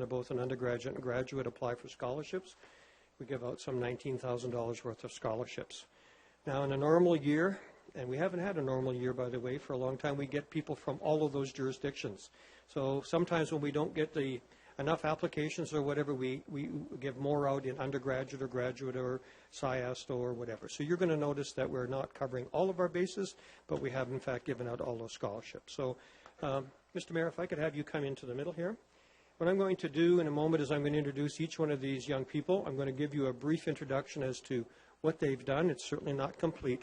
both an undergraduate and graduate apply for scholarships. We give out some $19,000 worth of scholarships. Now, in a normal year, and we haven't had a normal year, by the way, for a long time, we get people from all of those jurisdictions. So sometimes when we don't get enough applications or whatever, we give more out in undergraduate or graduate or SciAsto or whatever. So you're going to notice that we're not covering all of our bases, but we have, in fact, given out all those scholarships. So, Mr. Mayor, if I could have you come into the middle here. What I'm going to do in a moment is I'm going to introduce each one of these young people. I'm going to give you a brief introduction as to what they've done. It's certainly not complete.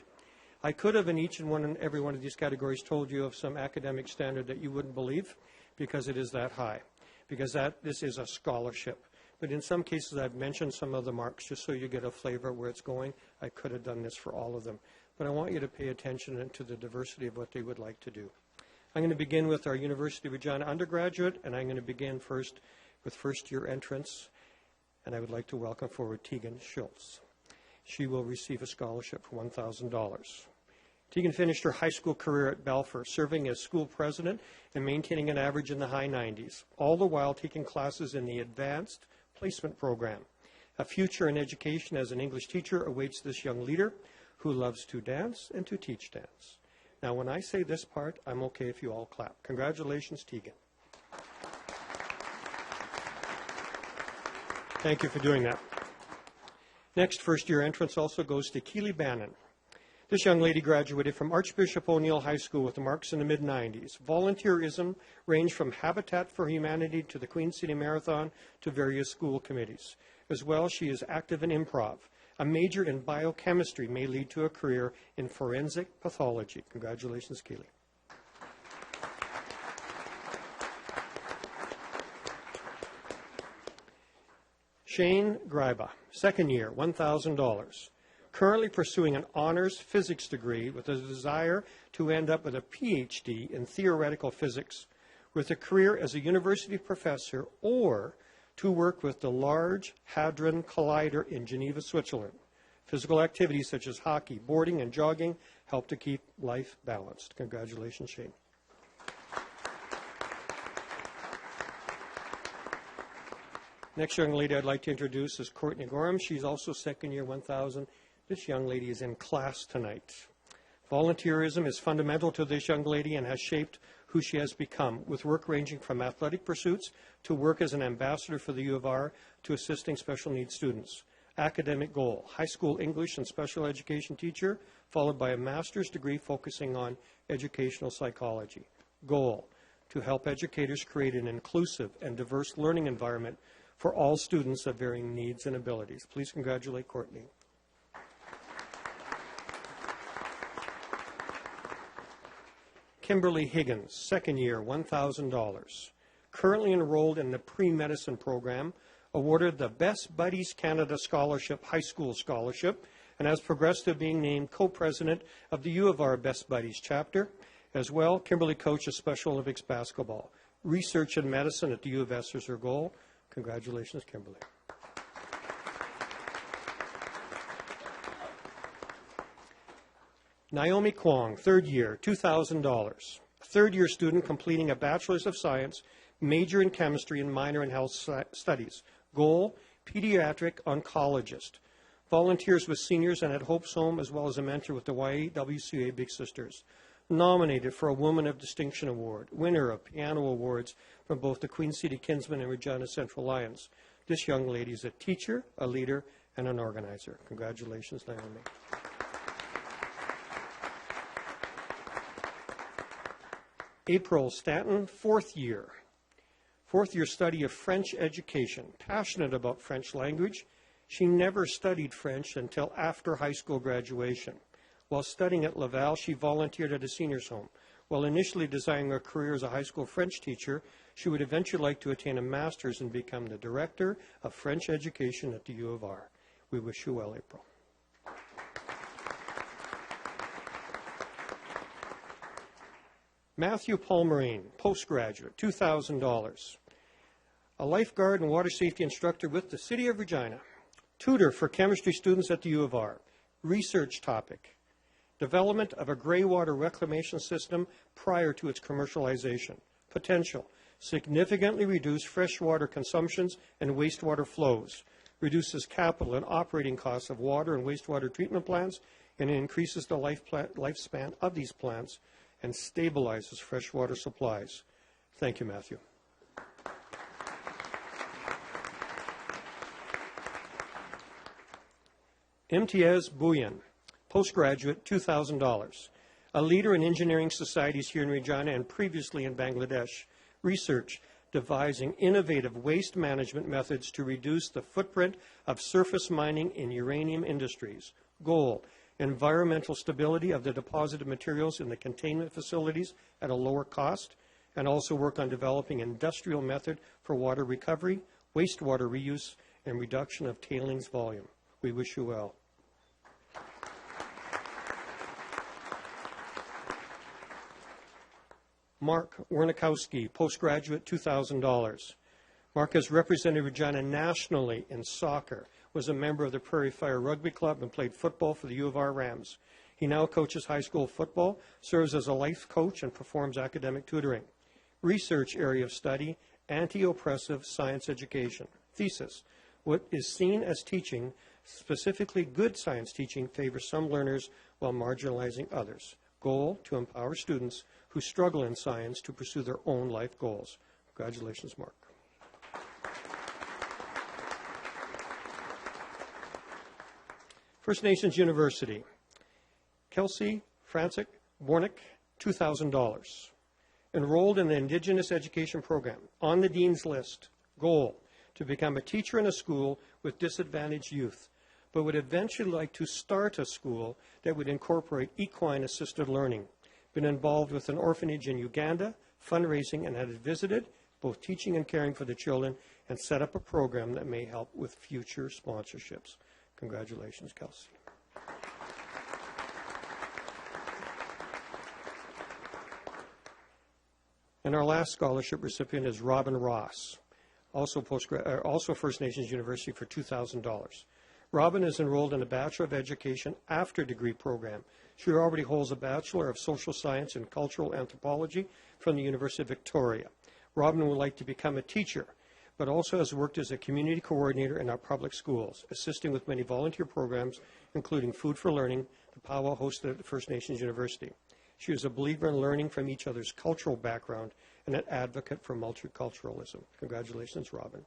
I could have in each and every one of these categories told you of some academic standard that you wouldn't believe because it is that high, because this is a scholarship. But in some cases I've mentioned some of the marks just so you get a flavor of where it's going. I could have done this for all of them. But I want you to pay attention to the diversity of what they would like to do. I'm going to begin with our University of Regina undergraduate, and I'm going to begin first with first-year entrants, and I would like to welcome forward Tegan Schultz. She will receive a scholarship for $1,000. Tegan finished her high school career at Balfour, serving as school president and maintaining an average in the high 90s, all the while taking classes in the Advanced Placement Program. A future in education as an English teacher awaits this young leader who loves to dance and to teach dance. Now, when I say this part, I'm okay if you all clap. Congratulations, Tegan. Thank you for doing that. Next first-year entrance also goes to Keely Bannon. This young lady graduated from Archbishop O'Neill High School with marks in the mid-90s. Volunteerism ranged from Habitat for Humanity to the Queen City Marathon to various school committees. As well, she is active in improv. A major in biochemistry may lead to a career in forensic pathology. Congratulations, Keely. Shane Greiba, second year, $1,000. Currently pursuing an honors physics degree with a desire to end up with a PhD in theoretical physics with a career as a university professor or to work with the Large Hadron Collider in Geneva, Switzerland. Physical activities such as hockey, boarding, and jogging help to keep life balanced. Congratulations, Shane. Next young lady I'd like to introduce is Courtney Gorham. She's also second year, 1,000. This young lady is in class tonight. Volunteerism is fundamental to this young lady and has shaped who she has become, with work ranging from athletic pursuits to work as an ambassador for the U of R to assisting special needs students. Academic goal, high school English and special education teacher, followed by a master's degree focusing on educational psychology. Goal, to help educators create an inclusive and diverse learning environment for all students of varying needs and abilities. Please congratulate Courtney. Kimberly Higgins, second year, $1,000. Currently enrolled in the pre-medicine program, awarded the Best Buddies Canada Scholarship High School Scholarship, and has progressed to being named co-president of the U of R Best Buddies chapter. As well, Kimberly coaches Special Olympics basketball. Research in medicine at the U of S is her goal. Congratulations, Kimberly. Naomi Kwong, third year, $2,000. Third-year student completing a Bachelor's of Science, major in chemistry and minor in health studies. Goal, pediatric oncologist. Volunteers with seniors and at Hope's Home, as well as a mentor with the YWCA Big Sisters. Nominated for a Woman of Distinction Award, winner of piano awards from both the Queen City Kinsman and Regina Central Lions. This young lady is a teacher, a leader, and an organizer. Congratulations, Naomi. April Stanton, fourth year study of French education, passionate about French language. She never studied French until after high school graduation. While studying at Laval, she volunteered at a senior's home. While initially desiring a career as a high school French teacher, she would eventually like to attain a master's and become the director of French education at the U of R. We wish you well, April. Matthew Palmerine, postgraduate, $2,000. A lifeguard and water safety instructor with the City of Regina. Tutor for chemistry students at the U of R. Research topic, development of a gray water reclamation system prior to its commercialization. Potential, significantly reduce freshwater consumptions and wastewater flows, reduces capital and operating costs of water and wastewater treatment plants, and increases the lifespan of these plants and stabilizes freshwater supplies. Thank you, Matthew. Imtiaz Bhuiyan, postgraduate, $2,000. A leader in engineering societies here in Regina and previously in Bangladesh. Research devising innovative waste management methods to reduce the footprint of surface mining in uranium industries. Goal, environmental stability of the deposited materials in the containment facilities at a lower cost, and also work on developing industrial method for water recovery, wastewater reuse, and reduction of tailings volume. We wish you well. Mark Wernikowski, postgraduate, $2,000. Mark has represented Regina nationally in soccer, was a member of the Prairie Fire Rugby Club, and played football for the U of R Rams. He now coaches high school football, serves as a life coach, and performs academic tutoring. Research area of study, anti-oppressive science education. Thesis, what is seen as teaching, specifically good science teaching, favors some learners while marginalizing others. Goal, to empower students who struggle in science to pursue their own life goals. Congratulations, Mark. First Nations University. Kelsey Francic Bornick, $2,000. Enrolled in the Indigenous Education Program, on the Dean's List. Goal, to become a teacher in a school with disadvantaged youth, but would eventually like to start a school that would incorporate equine assisted learning. Been involved with an orphanage in Uganda, fundraising, and had visited, both teaching and caring for the children, and set up a program that may help with future sponsorships. Congratulations, Kelsey. And our last scholarship recipient is Robin Ross, also First Nations University, for $2,000. Robin is enrolled in a Bachelor of Education after degree program. She already holds a Bachelor of Social Science and Cultural Anthropology from the University of Victoria. Robin would like to become a teacher, but also has worked as a community coordinator in our public schools, assisting with many volunteer programs, including Food for Learning, the powwow hosted at First Nations University. She is a believer in learning from each other's cultural background and an advocate for multiculturalism. Congratulations, Robin.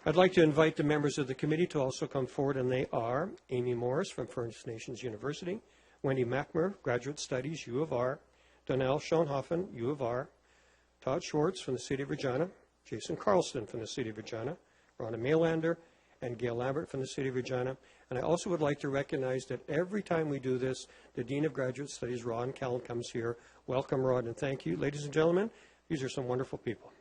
I'd like to invite the members of the committee to also come forward, and they are Amy Morris from First Nations University, Wendy Mackmer, Graduate Studies, U of R, Donnell Schoenhofen, U of R, Todd Schwartz from the City of Regina, Jason Carlston from the City of Regina, Rhonda Maylander, and Gail Lambert from the City of Regina. And I also would like to recognize that every time we do this, the Dean of Graduate Studies, Ron Callan, comes here. Welcome, Rod, and thank you. Ladies and gentlemen, these are some wonderful people.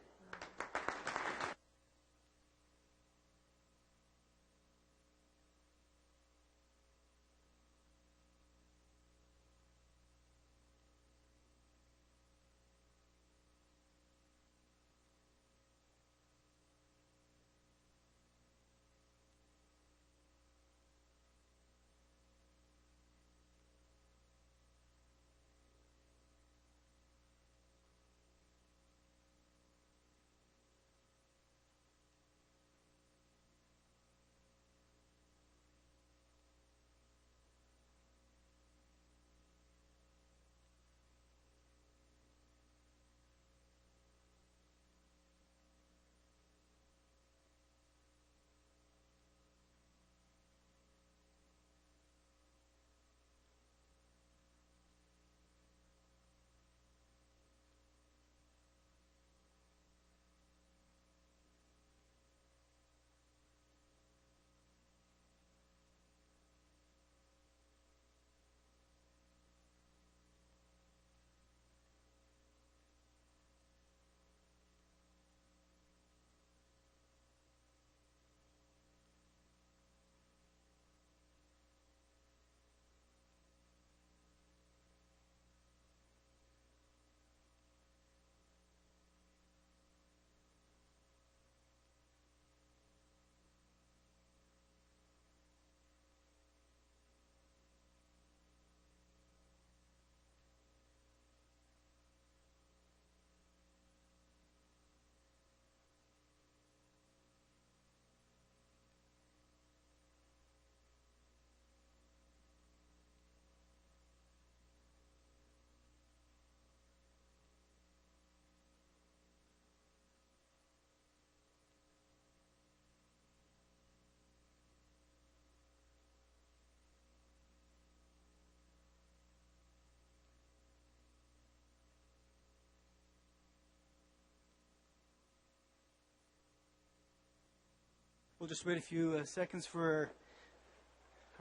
We'll just wait a few seconds for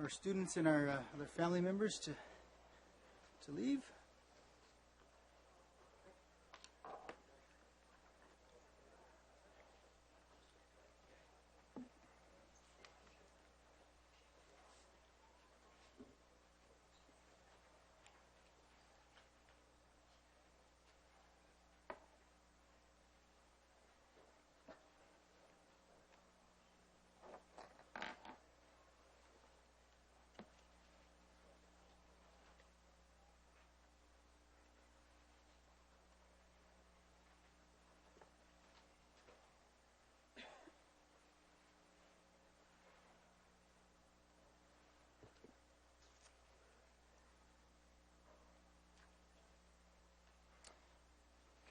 our students and our other family members to leave.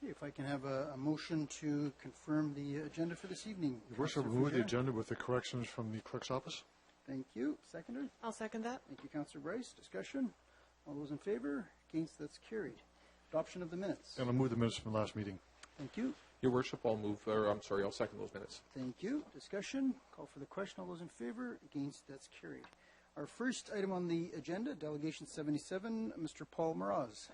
Okay, if I can have a motion to confirm the agenda for this evening. Your Worship, move the agenda with the corrections from the clerk's office. Thank you. Seconder? I'll second that. Thank you, Councillor Bryce. Discussion? All those in favor? Against? That's carried. Adoption of the minutes. And I'll move the minutes from the last meeting. Thank you. Your Worship, I'll second those minutes. Thank you. Discussion? Call for the question. All those in favor? Against? That's carried. Our first item on the agenda, Delegation 77, Mr. Paul Mraz.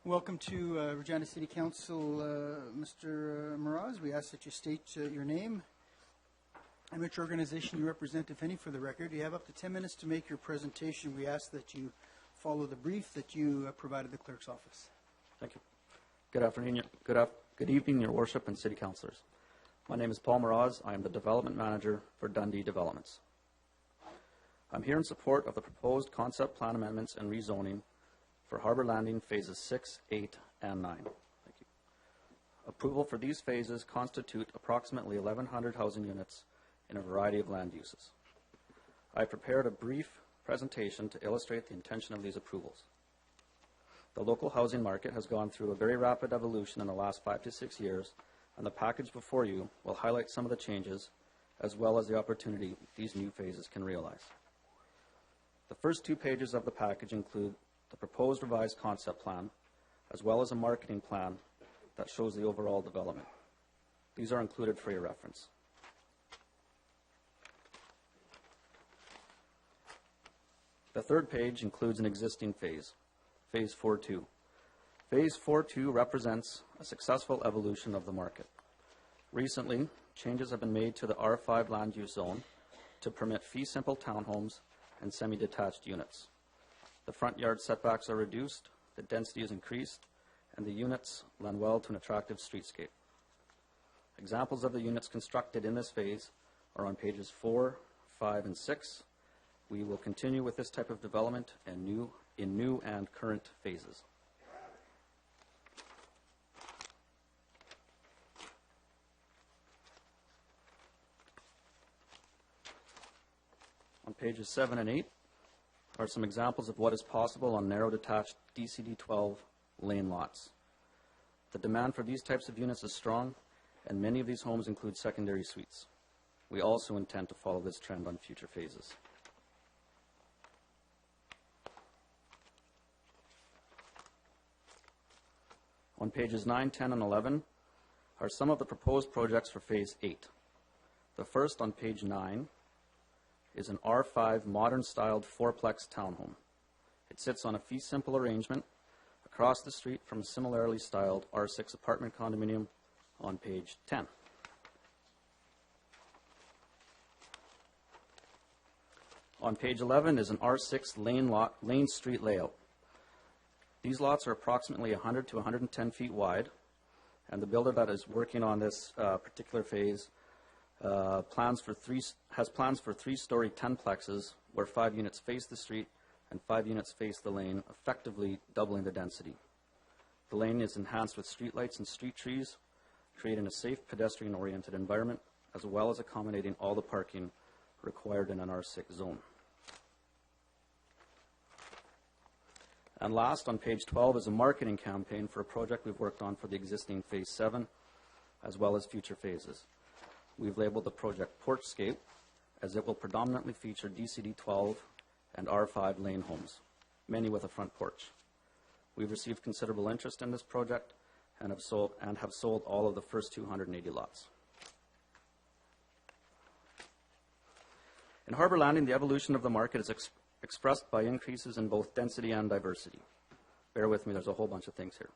Welcome to Regina City Council, Mr. Mraz. We ask that you state your name and which organization you represent, if any, for the record. You have up to 10 minutes to make your presentation. We ask that you follow the brief that you provided the clerk's office. Thank you. Good afternoon. Good evening, Your Worship and City Councillors. My name is Paul Mraz. I am the Development Manager for Dundee Developments. I'm here in support of the proposed concept plan amendments and rezoning for Harbour Landing Phases 6, 8, and 9. Thank you. Approval for these phases constitute approximately 1,100 housing units in a variety of land uses. I prepared a brief presentation to illustrate the intention of these approvals. The local housing market has gone through a very rapid evolution in the last 5 to 6 years, and the package before you will highlight some of the changes as well as the opportunity these new phases can realize. The first 2 pages of the package include the proposed revised concept plan, as well as a marketing plan that shows the overall development. These are included for your reference. The third page includes an existing phase, Phase 4.2. Phase 4.2 represents a successful evolution of the market. Recently, changes have been made to the R5 land use zone to permit fee-simple townhomes and semi-detached units. The front yard setbacks are reduced, the density is increased, and the units lend well to an attractive streetscape. Examples of the units constructed in this phase are on pages 4, 5, and 6. We will continue with this type of development in new and current phases. On pages 7 and 8 are some examples of what is possible on narrow detached DCD-12 lane lots. The demand for these types of units is strong, and many of these homes include secondary suites. We also intend to follow this trend on future phases. On pages 9, 10, and 11 are some of the proposed projects for Phase 8. The first on page 9 is an R5 modern-styled fourplex townhome. It sits on a fee-simple arrangement across the street from a similarly styled R6 apartment condominium on page 10. On page 11 is an R6 lane street layout. These lots are approximately 100 to 110 feet wide, and the builder that is working on this particular phase has plans for 3-story 10-plexes where 5 units face the street and 5 units face the lane, effectively doubling the density. The lane is enhanced with streetlights and street trees, creating a safe pedestrian-oriented environment, as well as accommodating all the parking required in an R6 zone. And last, on page 12, is a marketing campaign for a project we've worked on for the existing Phase 7, as well as future phases. We've labeled the project Porchscape, as it will predominantly feature DCD-12 and R5 lane homes, many with a front porch. We've received considerable interest in this project, and have sold all of the first 280 lots. In Harbor Landing, the evolution of the market is expressed by increases in both density and diversity. Bear with me, there's a whole bunch of things here.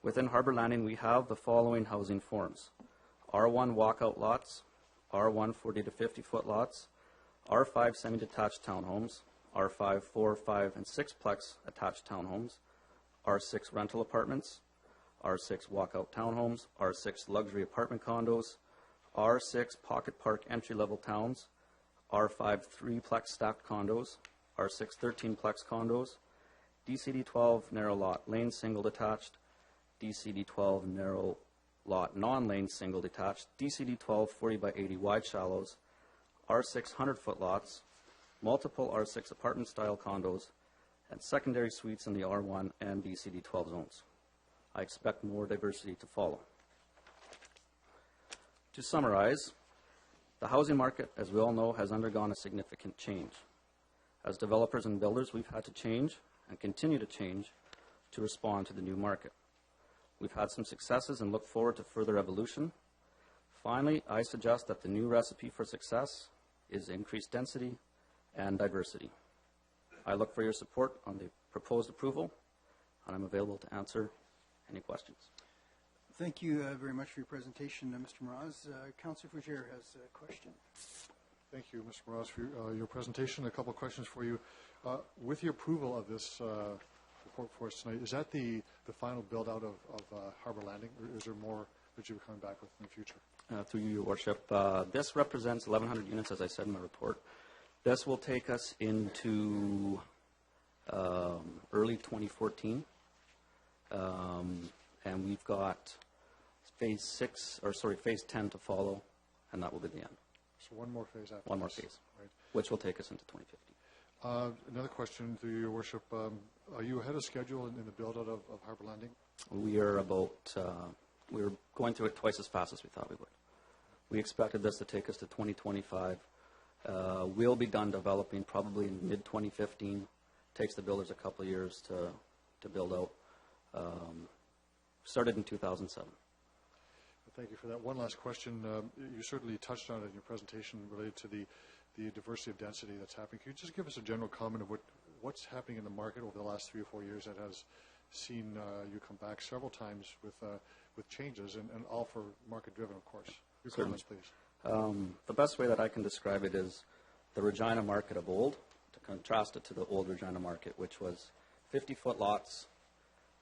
Within Harbor Landing, we have the following housing forms: R1 walkout lots, R1 40 to 50-foot lots, R5 semi-detached townhomes, R5 4, 5, and 6-plex attached townhomes, R6 rental apartments, R6 walkout townhomes, R6 luxury apartment condos, R6 pocket park entry-level towns, R5 3-plex stacked condos, R6 13-plex condos, DCD 12 narrow lot lane single detached, DCD 12 narrow lot non-lane single detached, DCD 12 40 by 80 wide shallows, R6 100-foot lots, multiple R6 apartment style condos, and secondary suites in the R1 and DCD 12 zones. I expect more diversity to follow. To summarize, the housing market, as we all know, has undergone a significant change. As developers and builders, we've had to change and continue to change to respond to the new market. We've had some successes and look forward to further evolution. Finally, I suggest that the new recipe for success is increased density and diversity. I look for your support on the proposed approval, and I'm available to answer any questions. Thank you very much for your presentation, Mr. Mraz. Councillor Fougere has a question. Thank you, Mr. Moroz, for your presentation. A couple of questions for you. With the approval of this report for us tonight, is that the final build-out of Harbor Landing, or is there more that you're coming back with in the future? Through you, Your Worship. This represents 1,100 units, as I said in my report. This will take us into early 2014, and we've got phase 10 to follow, and that will be the end. So one more phase after One more this. phase, Right. which will take us into 2015. Another question to Your Worship. Are you ahead of schedule in the build-out of Harbor Landing? We are we're going through it twice as fast as we thought we would. We expected this to take us to 2025. We'll be done developing probably in mid-2015. Takes the builders a couple of years to build out. Started in 2007. Thank you for that. One last question. You certainly touched on it in your presentation related to the diversity of density that's happening. Can you just give us a general comment of what's happening in the market over the last 3 or 4 years that has seen you come back several times with changes, and all for market-driven, of course? Your comments, please. The best way that I can describe it is the Regina market of old, to contrast it to the old Regina market, which was 50-foot lots,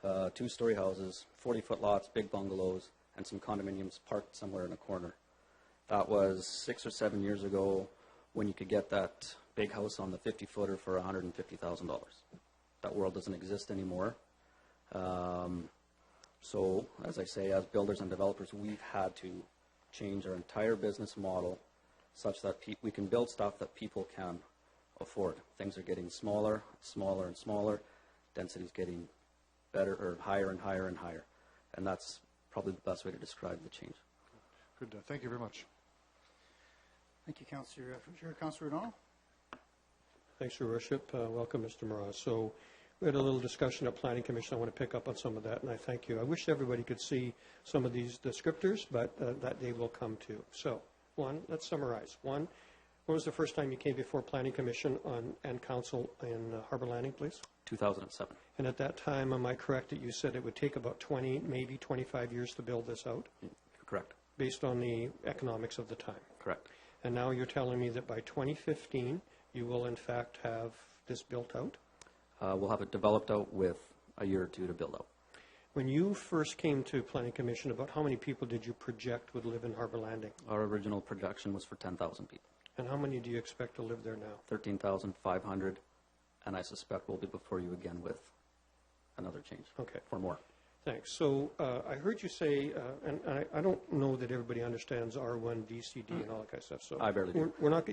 2-story houses, 40-foot lots, big bungalows, and some condominiums parked somewhere in a corner. That was 6 or 7 years ago, when you could get that big house on the 50-footer for $150,000. That world doesn't exist anymore. So, as I say, as builders and developers, we've had to change our entire business model such that we can build stuff that people can afford. Things are getting smaller, smaller, and smaller. Density is getting better, or higher and higher and higher. And that's probably the best way to describe the change. Good. Thank you very much. Thank you, Councillor Fougere. Councillor O'Donnell? Thanks, Your Worship. Welcome, Mr. Mraz. So we had a little discussion at Planning Commission. I want to pick up on some of that, and I thank you. I wish everybody could see some of these descriptors, but that day will come too. So, let's summarize. When was the first time you came before Planning Commission and Council in Harbor Landing, please? 2007. And at that time, am I correct that you said it would take about 20, maybe 25 years to build this out? Correct. Based on the economics of the time? Correct. And now you're telling me that by 2015, you will in fact have this built out? We'll have it developed out with a year or two to build out. When you first came to Planning Commission, about how many people did you project would live in Harbor Landing? Our original projection was for 10,000 people. And how many do you expect to live there now? 13,500, and I suspect we'll be before you again with another change. Okay. For more. Thanks. So I heard you say, and I don't know that everybody understands R1, DCD, and all that kind of stuff. So I barely do. We're not.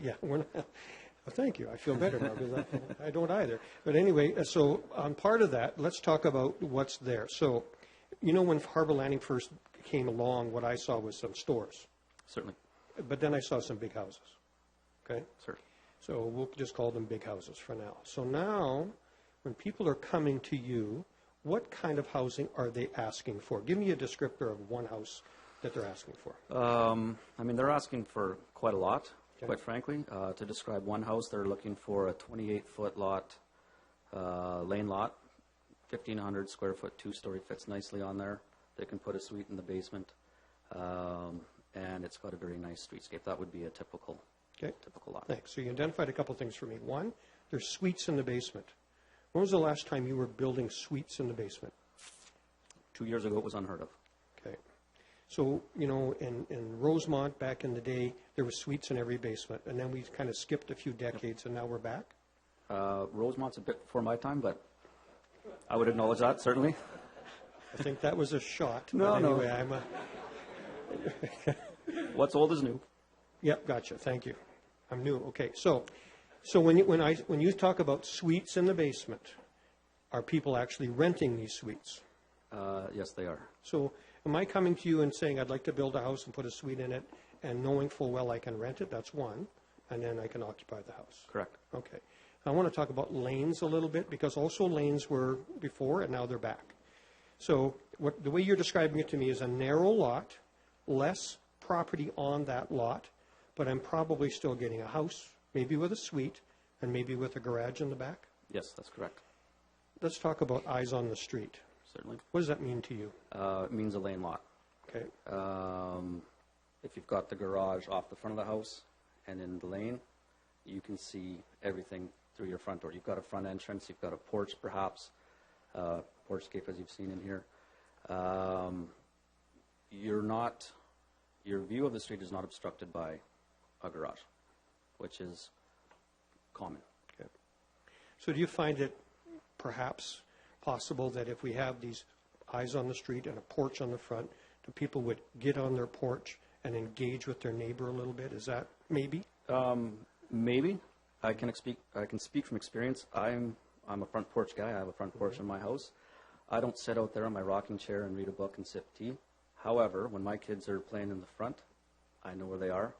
Well, thank you. I feel better now because I don't either. But anyway, so on part of that, let's talk about what's there. So, when Harbor Landing first came along, what I saw was some stores. Certainly. But then I saw some big houses. Okay? Certainly. So we'll just call them big houses for now. So now, when people are coming to you, what kind of housing are they asking for? Give me a descriptor of one house that they're asking for. I mean, they're asking for quite a lot, Okay. quite frankly. To describe one house, they're looking for a 28-foot lot, lane lot, 1,500 square foot, two-story, fits nicely on there. They can put a suite in the basement, and it's got a very nice streetscape. That would be a typical lot. Thanks. So you identified a couple things for me. One, there's suites in the basement. When was the last time you were building suites in the basement? 2 years ago, it was unheard of. Okay. So, you know, in Rosemont back in the day, there were suites in every basement, and then we kind of skipped a few decades, and now we're back. Rosemont's a bit before my time, but I would acknowledge that, certainly. I think that was a shot. No, but no. anyway, What's old is new. Yep, gotcha. Thank you. I'm new. Okay. So when you talk about suites in the basement, are people actually renting these suites? Yes, they are. So am I coming to you and saying I'd like to build a house and put a suite in it, and knowing full well I can rent it? That's one, and then I can occupy the house. Correct. Okay. I want to talk about lanes a little bit, because also lanes were before and now they're back. So the way you're describing it to me is a narrow lot, less property on that lot, but I'm probably still getting a house, maybe with a suite, and maybe with a garage in the back. Yes, that's correct. Let's talk about eyes on the street. Certainly. What does that mean to you? It means a lane lot. Okay. If you've got the garage off the front of the house and in the lane, you can see everything through your front door. You've got a front entrance, you've got a porch perhaps, porchscape as you've seen in here. Your view of the street is not obstructed by a garage, which is common. Okay. So do you find it perhaps possible that if we have these eyes on the street and a porch on the front, that people would get on their porch and engage with their neighbor a little bit? Is that maybe? Maybe. I can speak from experience. I'm a front porch guy. I have a front porch in my house. I don't sit out there on my rocking chair and read a book and sip tea. However, when my kids are playing in the front, I know where they are.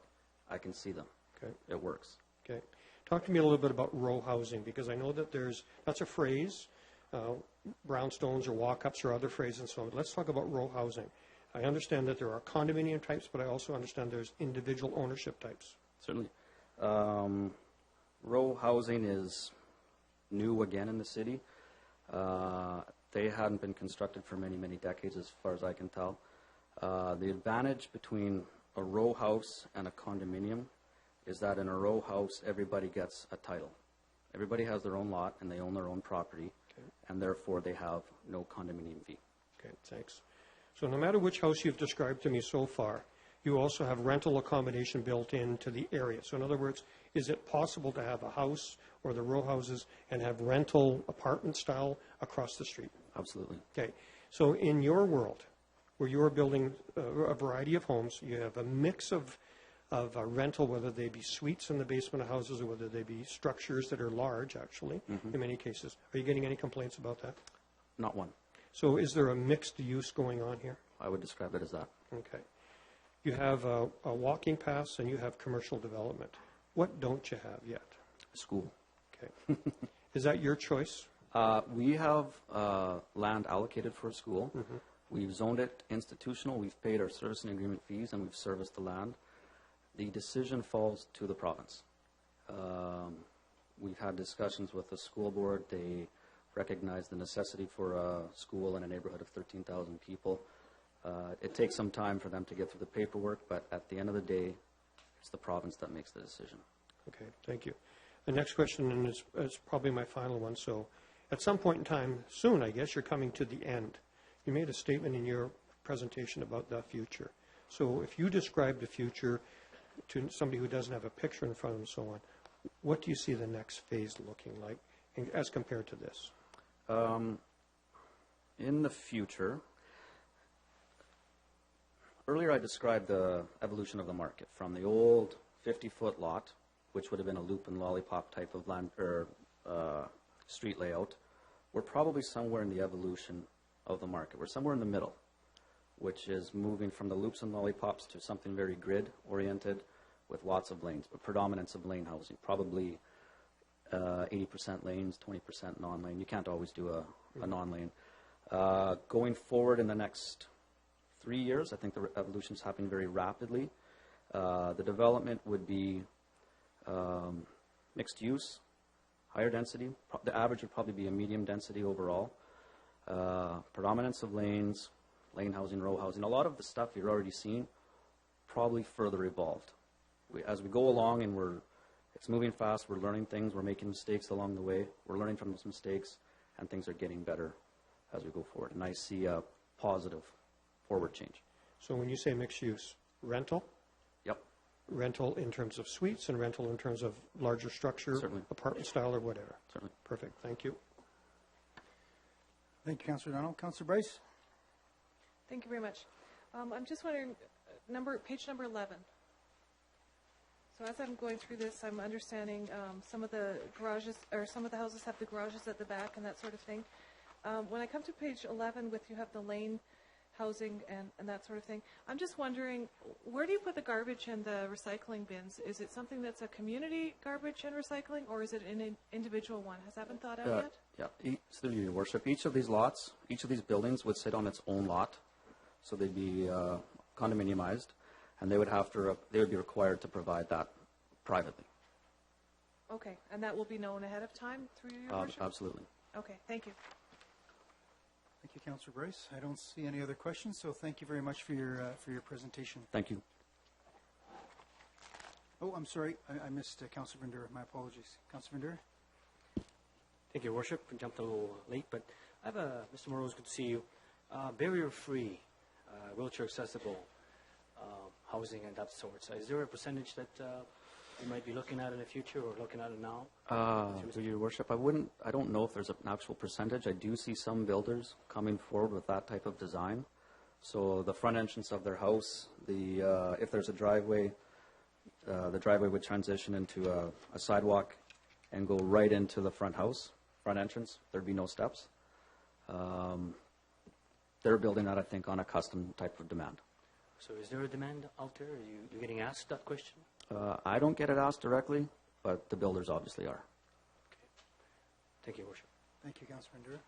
I can see them. Okay. It works. Okay. Talk to me a little bit about row housing, because I know that that's a phrase, brownstones or walk-ups or other phrases and so on. Let's talk about row housing. I understand that there are condominium types, but I also understand there's individual ownership types. Certainly. Row housing is new again in the city. They hadn't been constructed for many, many decades as far as I can tell. The advantage between a row house and a condominium is that in a row house, everybody gets a title. Everybody has their own lot and they own their own property, Okay. and therefore they have no condominium fee. Okay, thanks. So no matter which house you've described to me so far, you also have rental accommodation built into the area. So in other words, is it possible to have a house or the row houses and have rental apartment style across the street? Absolutely. Okay. So in your world, where you are building a variety of homes, you have a mix of rental, whether they be suites in the basement of houses or whether they be structures that are large, actually, in many cases. Are you getting any complaints about that? Not one. So is there a mixed use going on here? I would describe it as that. Okay. You have a walking paths and you have commercial development. What don't you have yet? School. Okay. Is that your choice? We have land allocated for a school. We've zoned it institutional. We've paid our servicing agreement fees, and we've serviced the land. The decision falls to the province. We've had discussions with the school board. They recognize the necessity for a school in a neighborhood of 13,000 people. It takes some time for them to get through the paperwork, but at the end of the day, it's the province that makes the decision. Okay, thank you. The next question, and it's probably my final one. So at some point in time, soon, I guess, you're coming to the end. You made a statement in your presentation about the future. So if you describe the future to somebody who doesn't have a picture in front of them and so on, what do you see the next phase looking like as compared to this? In the future, earlier I described the evolution of the market from the old 50-foot lot, which would have been a loop and lollipop type of land or street layout. We're probably somewhere in the evolution of the market. We're somewhere in the middle, which is moving from the loops and lollipops to something very grid-oriented with lots of lanes, but predominance of lane housing, probably 80% lanes, 20% non-lane. You can't always do a non-lane. Going forward in the next 3 years, I think the evolution is happening very rapidly. The development would be mixed use, higher density. The average would probably be a medium density overall. Predominance of lanes, lane housing, row housing. A lot of the stuff you're already seeing, probably further evolved. As we go along and it's moving fast, we're learning things, we're making mistakes along the way, we're learning from those mistakes, and things are getting better as we go forward. And I see a positive forward change. So when you say mixed use, rental? Yep. Rental in terms of suites and rental in terms of larger structure, Certainly. apartment style or whatever? Certainly. Perfect, thank you. Thank you, Councillor O'Donnell. Councillor Bryce? Thank you very much. I'm just wondering, page number 11. So as I'm going through this, I'm understanding some of the garages, or some of the houses have the garages at the back and that sort of thing. When I come to page 11 you have the lane housing and that sort of thing, I'm just wondering, where do you put the garbage and the recycling bins? Is it something that's a community garbage and recycling, or is it an individual one? Has that been thought out yet? Yeah, through your worship, each of these lots, each of these buildings would sit on its own lot, so they'd be condominiumized, and they would be required to provide that privately. Okay, and that will be known ahead of time through your worship? Absolutely. Okay, thank you. Thank you, Councillor Bryce. I don't see any other questions, so thank you very much for your presentation. Thank you. Oh, I'm sorry, I missed Councillor Ventura. My apologies. Councillor Ventura? Thank you, Your Worship. I jumped a little late, but I have Mr. Moroz, good to see you. Barrier-free, wheelchair accessible housing and that sort. So is there a percentage that you might be looking at in the future or looking at it now? Through your worship, I don't know if there's an actual percentage. I do see some builders coming forward with that type of design. So the front entrance of their house, if there's a driveway, the driveway would transition into a sidewalk and go right into the front entrance. There'd be no steps. They're building that, I think, on a custom type of demand. So is there a demand out there? Are you getting asked that question? I don't get it asked directly, but the builders obviously are. Okay. Thank you, Your Worship. Thank you, Councillor Ventura.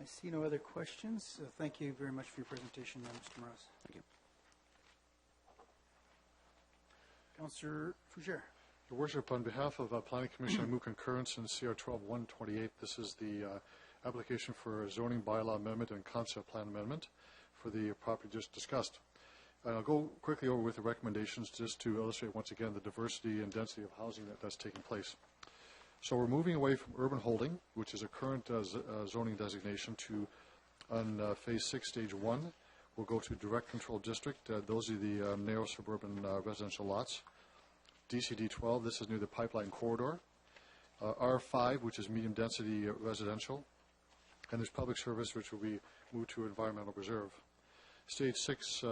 I see no other questions. Thank you very much for your presentation, Mr. Moroz. Thank you. Councillor Fougere. Your Worship, on behalf of Planning Commission, I move concurrence in CR 12-128. This is the application for a zoning bylaw amendment and concept plan amendment for the property just discussed. I'll go quickly over with the recommendations just to illustrate once again the diversity and density of housing that's taking place. So we're moving away from urban holding, which is a current zoning designation, to on Phase 6, Stage 1. We'll go to direct control district. Those are the narrow suburban residential lots. DCD 12, this is near the pipeline corridor. R5, which is medium density residential. And there's public service, which will be moved to environmental reserve. Phase 6,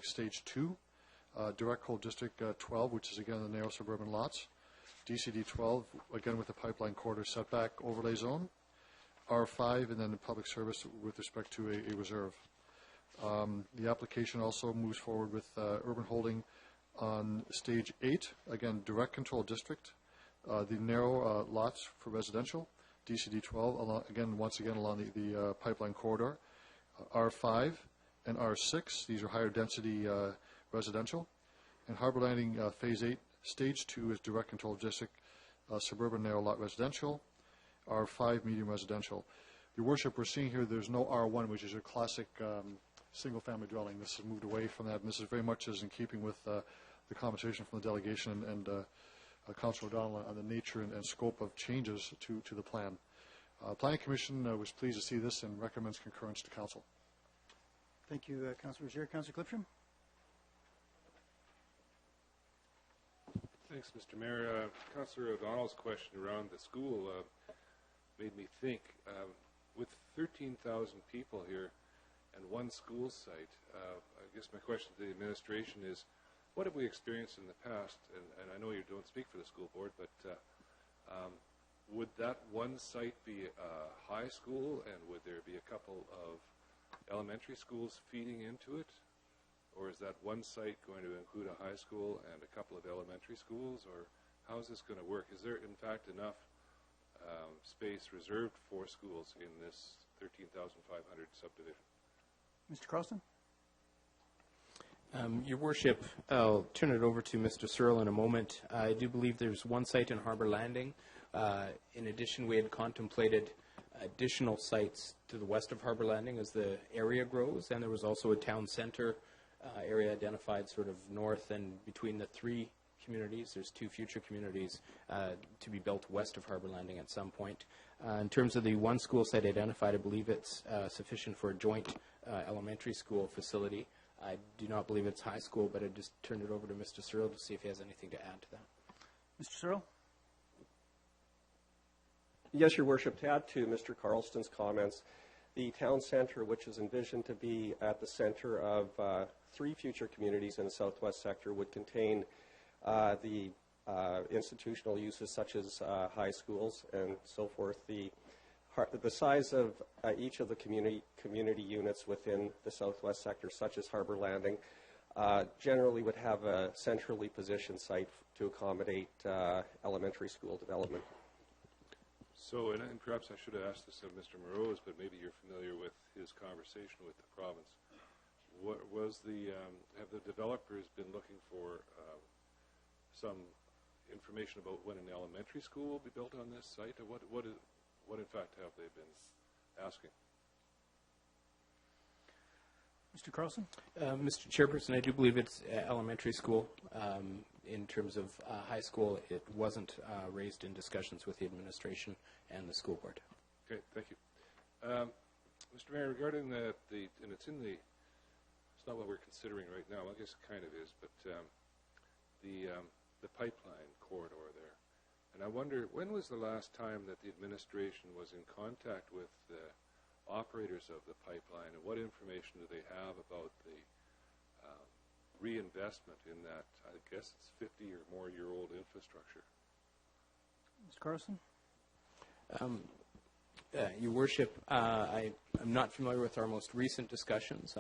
Stage 2, direct control district 12, which is again the narrow suburban lots. DCD 12, again with the pipeline corridor setback overlay zone. R5, and then the public service with respect to a reserve. The application also moves forward with urban holding on Stage 8, again direct control district, the narrow lots for residential. DCD 12, once again along the pipeline corridor. R5 and R6, these are higher density residential. And Harbor Landing Phase 8, Stage 2 is direct control district, suburban narrow lot residential. R5 medium residential. Your Worship, we're seeing here there's no R1, which is a classic single family dwelling. This has moved away from that, and this is very much in keeping with the conversation from the delegation and Councillor O'Donnell on the nature and scope of changes to the plan. Planning Commission was pleased to see this and recommends concurrence to Council. Thank you, Councillor Rozier. Councillor Clipsham. Thanks, Mr. Mayor. Councillor O'Donnell's question around the school made me think, with 13,000 people here and one school site, I guess my question to the administration is, what have we experienced in the past? And I know you don't speak for the school board, but would that one site be a high school, and would there be a couple of elementary schools feeding into it? Or is that one site going to include a high school and a couple of elementary schools? Or how is this going to work? Is there, in fact, enough space reserved for schools in this 13,500 subdivision. Mr. Carlson? Your Worship, I'll turn it over to Mr. Searle in a moment. I do believe there's one site in Harbour Landing. In addition, we had contemplated additional sites to the west of Harbour Landing as the area grows, and there was also a town centre area identified sort of north and between the three communities. There's two future communities to be built west of Harbour Landing at some point. In terms of the one school site identified, I believe it's sufficient for a joint elementary school facility. I do not believe it's high school, but I'd just turn it over to Mr. Searle to see if he has anything to add to that. Mr. Searle? Yes, Your Worship, to add to Mr. Carlston's comments, the town centre, which is envisioned to be at the centre of three future communities in the southwest sector, would contain the institutional uses such as high schools and so forth. The size of each of the community units within the southwest sector, such as Harbour Landing, generally would have a centrally positioned site to accommodate elementary school development. So, and perhaps I should have asked this of Mr. Morose, but maybe you're familiar with his conversation with the province. What was have the developers been looking for some information about when an elementary school will be built on this site, or what in fact have they been asking? Mr. Carlson? Mr. Chairperson, I do believe it's elementary school. In terms of high school, it wasn't raised in discussions with the administration and the school board. Okay, thank you. Mr. Mayor, regarding and it's not what we're considering right now, I guess it kind of is, but the pipeline corridor there. And I wonder, when was the last time that the administration was in contact with the operators of the pipeline, and what information do they have about the reinvestment in that, I guess it's 50 or more year old infrastructure? Mr. Carlson? Your Worship, I'm not familiar with our most recent discussions.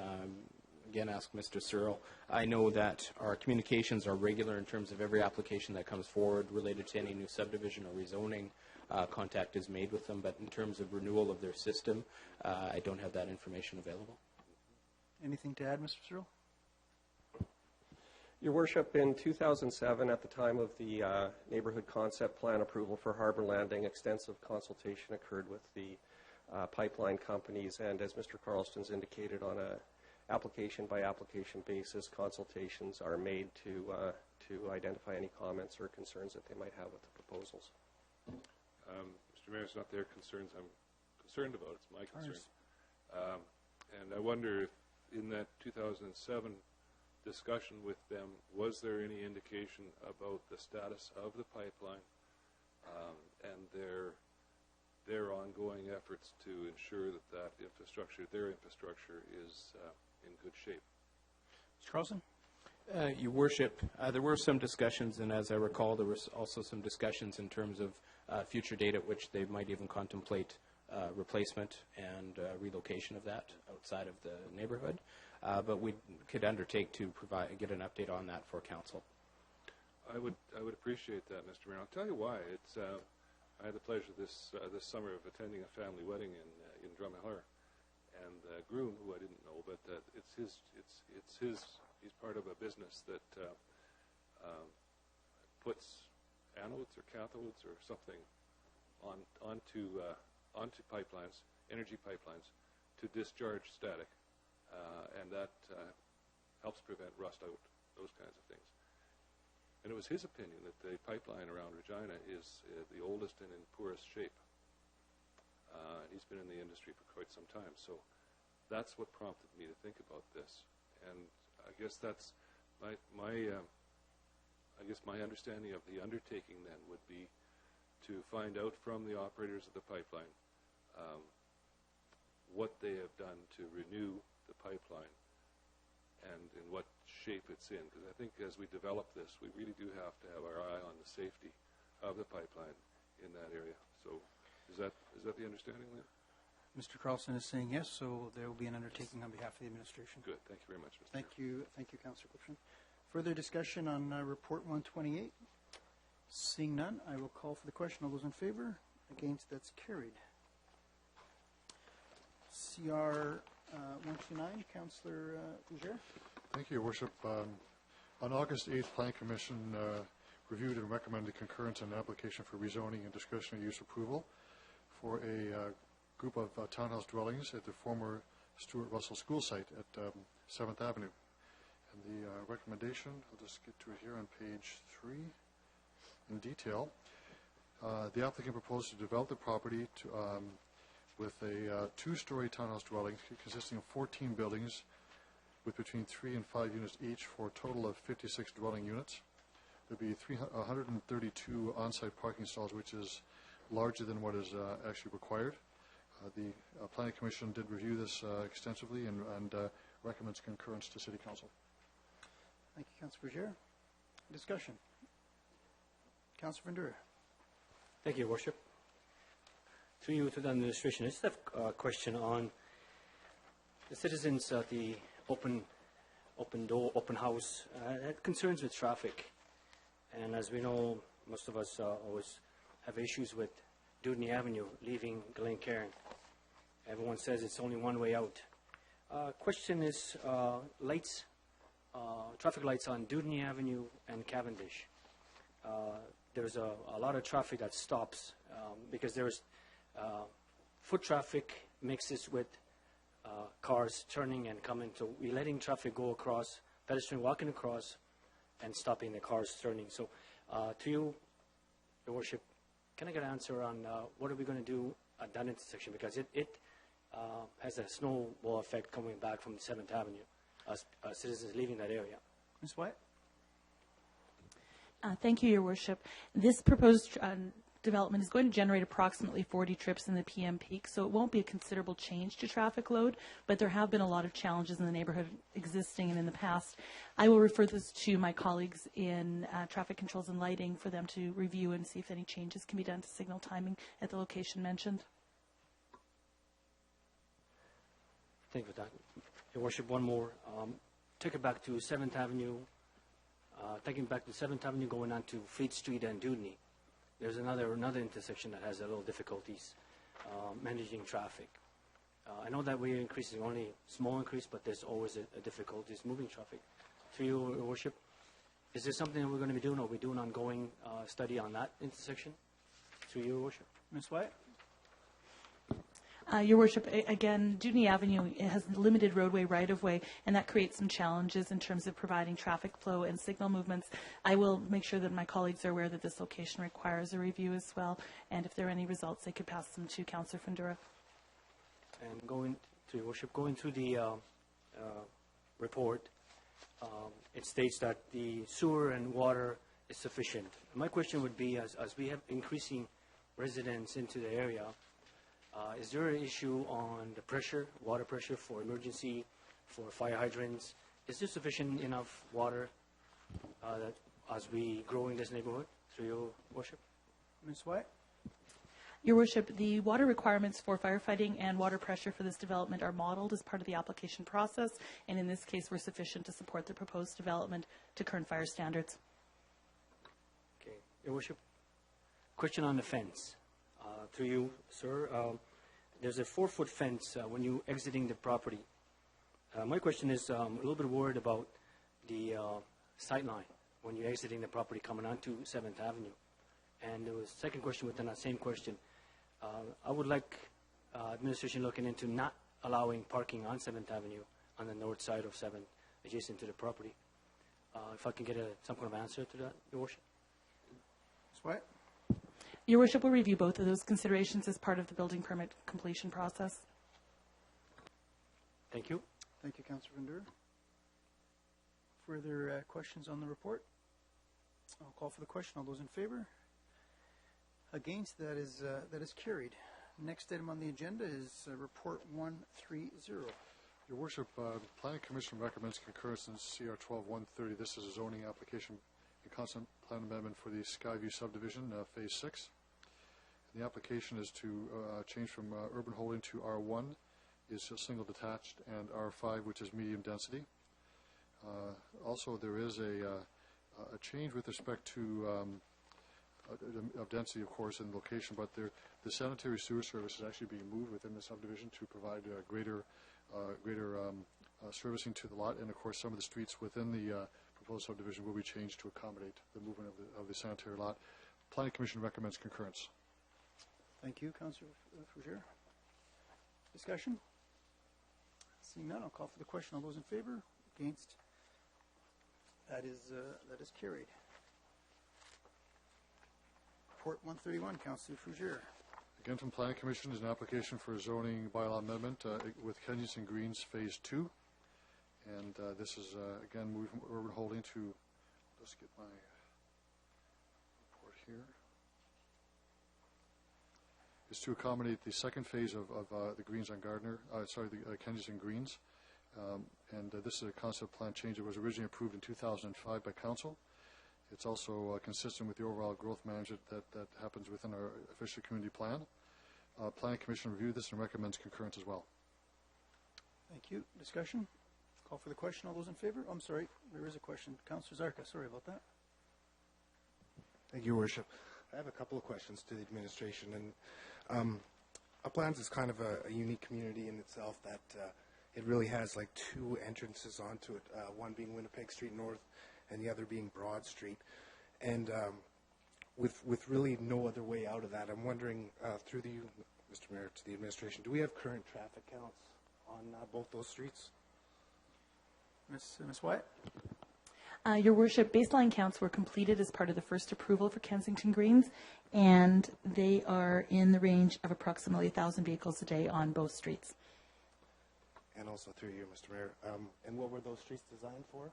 Again, ask Mr. Searle. I know that our communications are regular in terms of every application that comes forward related to any new subdivision or rezoning. Contact is made with them, but in terms of renewal of their system, I don't have that information available. Anything to add, Mr. Searle? Your Worship, in 2007, at the time of the neighbourhood concept plan approval for Harbour Landing, extensive consultation occurred with the pipeline companies, and as Mr. Carlston's indicated, on a application-by-application basis, consultations are made to identify any comments or concerns that they might have with the proposals. Mr. Mayor, it's not their concerns I'm concerned about, it's my concern. And I wonder if in that 2007 discussion with them, was there any indication about the status of the pipeline and their ongoing efforts to ensure that their infrastructure is in good shape? Mr. Carlson? Your Worship, there were some discussions, and as I recall, there was also some discussions in terms of future date at which they might even contemplate replacement and relocation of that outside of the neighborhood. But we could undertake to get an update on that for Council. I would appreciate that, Mr. Mayor. I'll tell you why. I had the pleasure this summer of attending a family wedding in Drumheller, and the groom, who I didn't know, but he's part of a business that puts anodes or cathodes or something onto pipelines, energy pipelines, to discharge static, and that helps prevent rust out, those kinds of things. And it was his opinion that the pipeline around Regina is the oldest and in poorest shape. He's been in the industry for quite some time, so that's what prompted me to think about this. And I guess that's my understanding of the undertaking then would be to find out from the operators of the pipeline what they have done to renew the pipeline and in what shape it's in. Because I think as we develop this, we really do have to have our eye on the safety of the pipeline in that area. So is that the understanding then? Mr. Carlson is saying yes, so there will be an undertaking on behalf of the administration. Good. Thank you very much, Mr. Thank you. Thank you, Councillor Clifton. Further discussion on Report 128? Seeing none, I will call for the question. All those in favor? Against? That's carried. CR 129, Councillor Fougere. Thank you, Your Worship. On August 8th, Planning Commission reviewed and recommended concurrence on an application for rezoning and discretionary use approval for a group of townhouse dwellings at the former Stuart Russell School site at 7th Avenue. And the recommendation, I'll just get to it here on page 3 in detail. The applicant proposed to develop the property with a two-story townhouse dwelling consisting of 14 buildings with between 3 and 5 units each for a total of 56 dwelling units. There will be 132 on-site parking stalls, which is larger than what is actually required. The Planning Commission did review this extensively and recommends concurrence to City Council. Thank you, Councillor Fougere. Discussion. Councillor Vendura. Thank you, Your Worship. Through you to the administration, I just have a question on the citizens at the open house had concerns with traffic. And as we know, most of us always have issues with Dudney Avenue leaving Glencairn. Everyone says it's only one way out. Question is lights, traffic lights on Dudney Avenue and Cavendish. There's a lot of traffic that stops because there's foot traffic mixes with cars turning and coming. So we're letting traffic go across, pedestrian walking across, and stopping the cars turning. So to you, Your Worship, can I get an answer on what are we going to do at that intersection? Because it has a snowball effect coming back from 7th Avenue as citizens leaving that area. Ms. White? Thank you, Your Worship. This proposed development is going to generate approximately 40 trips in the PM peak, so it won't be a considerable change to traffic load, but there have been a lot of challenges in the neighborhood existing and in the past. I will refer this to my colleagues in traffic controls and lighting for them to review and see if any changes can be done to signal timing at the location mentioned. Thank you for that. Your Worship, one more. Take it back to 7th Avenue. Taking back to 7th Avenue going on to Fleet Street and Dudney. There's another intersection that has a little difficulties managing traffic. I know that we're increasing only small increase, but there's always a difficulties moving traffic. Through you, Your Worship, is there something that we're going to be doing, or are we doing an ongoing study on that intersection? Through you, Your Worship. Ms. White? Your Worship, again, Dudney Avenue has limited roadway right-of-way, and that creates some challenges in terms of providing traffic flow and signal movements. I will make sure that my colleagues are aware that this location requires a review as well, and if there are any results, they could pass them to Councillor Fundura. And going to Your Worship, going through the report, it states that the sewer and water is sufficient. My question would be, as we have increasing residents into the area, is there an issue on the pressure, water pressure for emergency, for fire hydrants? Is there sufficient enough water that as we grow in this neighborhood? Through Your Worship. Ms. White? Your Worship, the water requirements for firefighting and water pressure for this development are modeled as part of the application process, and in this case were sufficient to support the proposed development to current fire standards. Okay. Your Worship, question on the fence. Through you, sir. There's a 4-foot fence when you exiting the property. My question is, I'm a little bit worried about the sight line when you're exiting the property coming onto 7th Avenue. And there was a second question within that same question. I would like administration looking into not allowing parking on 7th Avenue on the north side of 7th, adjacent to the property. If I can get some kind of answer to that, Your Worship. Ms. White? Your Worship will review both of those considerations as part of the building permit completion process. Thank you. Thank you, Councillor Vendura. Further questions on the report? I'll call for the question. All those in favor? Against? That is carried. Next item on the agenda is Report 130. Your Worship, Planning Commission recommends concurrence in CR 12-130. This is a zoning application and consent plan amendment for the Skyview subdivision, Phase 6. And the application is to change from urban holding to R1, is a single detached, and R5, which is medium density. Also, there is a change with respect to of density, of course, and location, but the sanitary sewer service is actually being moved within the subdivision to provide greater servicing to the lot, and of course some of the streets within the proposed subdivision will be changed to accommodate the movement of the sanitary lot. Planning Commission recommends concurrence. Thank you, Councillor Fougere. Discussion? Seeing none, I'll call for the question. All those in favor? Against? That is carried. Report 131, Councillor Fougere. Again, from Planning Commission is an application for a zoning bylaw amendment with Kensington Greens Phase 2. And this is, again, moving from urban holding to, let's get my report here. Is to accommodate the second phase of the Greens on Gardner, the Kensington Greens. This is a concept plan change that was originally approved in 2005 by Council. It's also consistent with the overall growth management that happens within our official community plan. Planning Commission reviewed this and recommends concurrence as well. Thank you. Discussion? Call for the question. All those in favor? Oh, I'm sorry. There is a question. Councillor Zarka, sorry about that. Thank you, Your Worship. I have a couple of questions to the administration. And Uplands is kind of a unique community in itself that it really has like two entrances onto it, one being Winnipeg Street North and the other being Broad Street. And with really no other way out of that, I'm wondering through you, Mr. Mayor, to the administration, do we have current traffic counts on both those streets? Ms. Wyatt? Your Worship, baseline counts were completed as part of the first approval for Kensington Greens, and they are in the range of approximately 1,000 vehicles a day on both streets. And also through you, Mr. Mayor. And what were those streets designed for?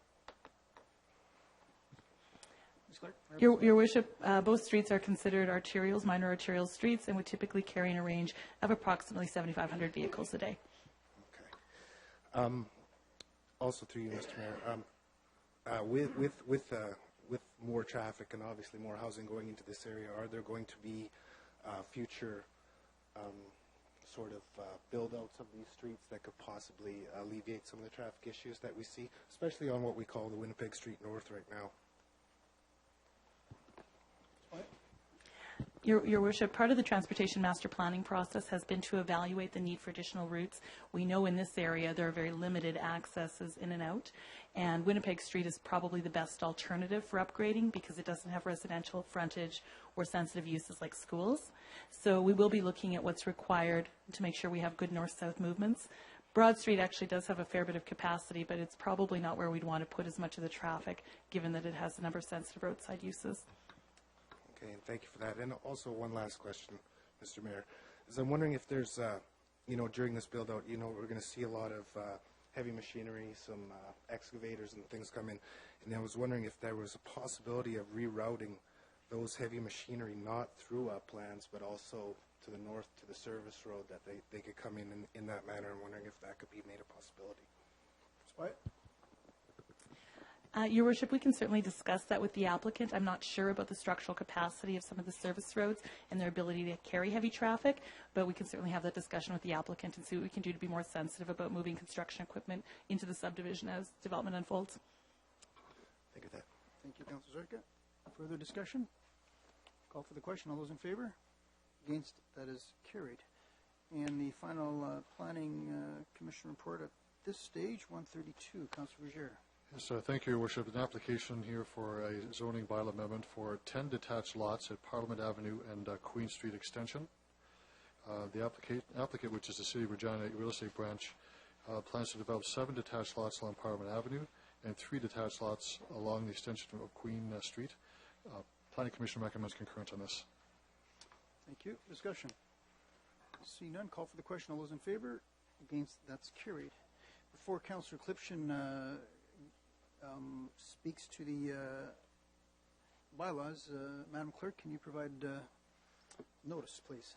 Ms. Clark? Your Worship, both streets are considered arterials, minor arterial streets, and would typically carry in a range of approximately 7,500 vehicles a day. Okay. Also through you, Mr. Mayor, with more traffic and obviously more housing going into this area, are there going to be future sort of build-outs of these streets that could possibly alleviate some of the traffic issues that we see, especially on what we call the Winnipeg Street North right now? Your Worship, part of the transportation master planning process has been to evaluate the need for additional routes. We know in this area there are very limited accesses in and out, and Winnipeg Street is probably the best alternative for upgrading because it doesn't have residential frontage or sensitive uses like schools. So we will be looking at what's required to make sure we have good north-south movements. Broad Street actually does have a fair bit of capacity, but it's probably not where we'd want to put as much of the traffic, given that it has a number of sensitive roadside uses. Okay, and thank you for that. And also one last question, Mr. Mayor, is I'm wondering if there's, during this build-out, we're going to see a lot of heavy machinery, some excavators and things come in, and I was wondering if there was a possibility of rerouting those heavy machinery not through Uplands, but also to the north to the service road, that they could come in that manner. I'm wondering if that could be made a possibility. Ms. Wyatt? Your Worship, we can certainly discuss that with the applicant. I'm not sure about the structural capacity of some of the service roads and their ability to carry heavy traffic, but we can certainly have that discussion with the applicant and see what we can do to be more sensitive about moving construction equipment into the subdivision as development unfolds. Thank you for that. Thank you, Councillor Zarka. Further discussion? Call for the question. All those in favor? Against? That is carried. And the final Planning Commission report at this stage, 132. Councillor Fougere. Yes, thank you, Your Worship. An application here for a zoning bylaw amendment for 10 detached lots at Parliament Avenue and Queen Street Extension. The applicant, which is the City of Regina Real Estate Branch, plans to develop 7 detached lots along Parliament Avenue and 3 detached lots along the extension of Queen Street. Planning Commission recommends concurrence on this. Thank you. Discussion. See none. Call for the question. All those in favor? Against? That's carried. Before Councillor Clipshin speaks to the bylaws, Madam Clerk, can you provide notice, please?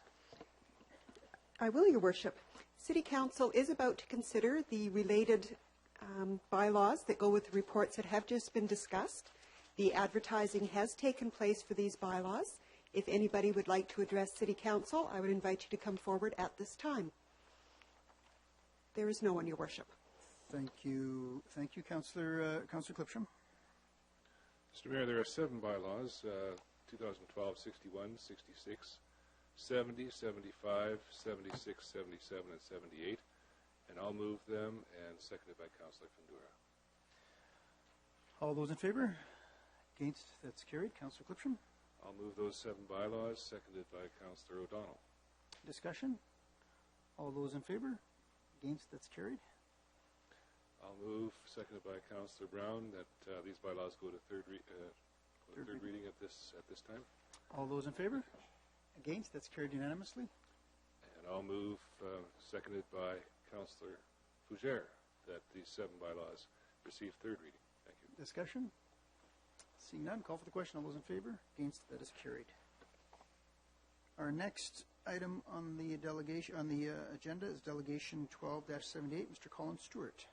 I will, Your Worship. City Council is about to consider the related bylaws that go with the reports that have just been discussed. The advertising has taken place for these bylaws. If anybody would like to address City Council, I would invite you to come forward at this time. There is no one, Your Worship. Thank you. Thank you, Councillor Clipsham. Mr. Mayor, there are 7 bylaws, 2012, 61, 66, 70, 75, 76, 77, and 78. And I'll move them, and seconded by Councillor Fundura. All those in favor? Against? That's carried. Councillor Clipsham? I'll move those 7 bylaws, seconded by Councillor O'Donnell. Discussion? All those in favor? Against? That's carried. I'll move, seconded by Councillor Brown, that these bylaws go to third reading at this time. All those in favor? Against? That's carried unanimously. And I'll move, seconded by Councillor Fougere, that these 7 bylaws receive third reading. Thank you. Discussion? Seeing none, call for the question. All those in favor? Against? That is carried. Our next item on the delegation on the agenda is Delegation 12-78. Mr. Colin Stewart.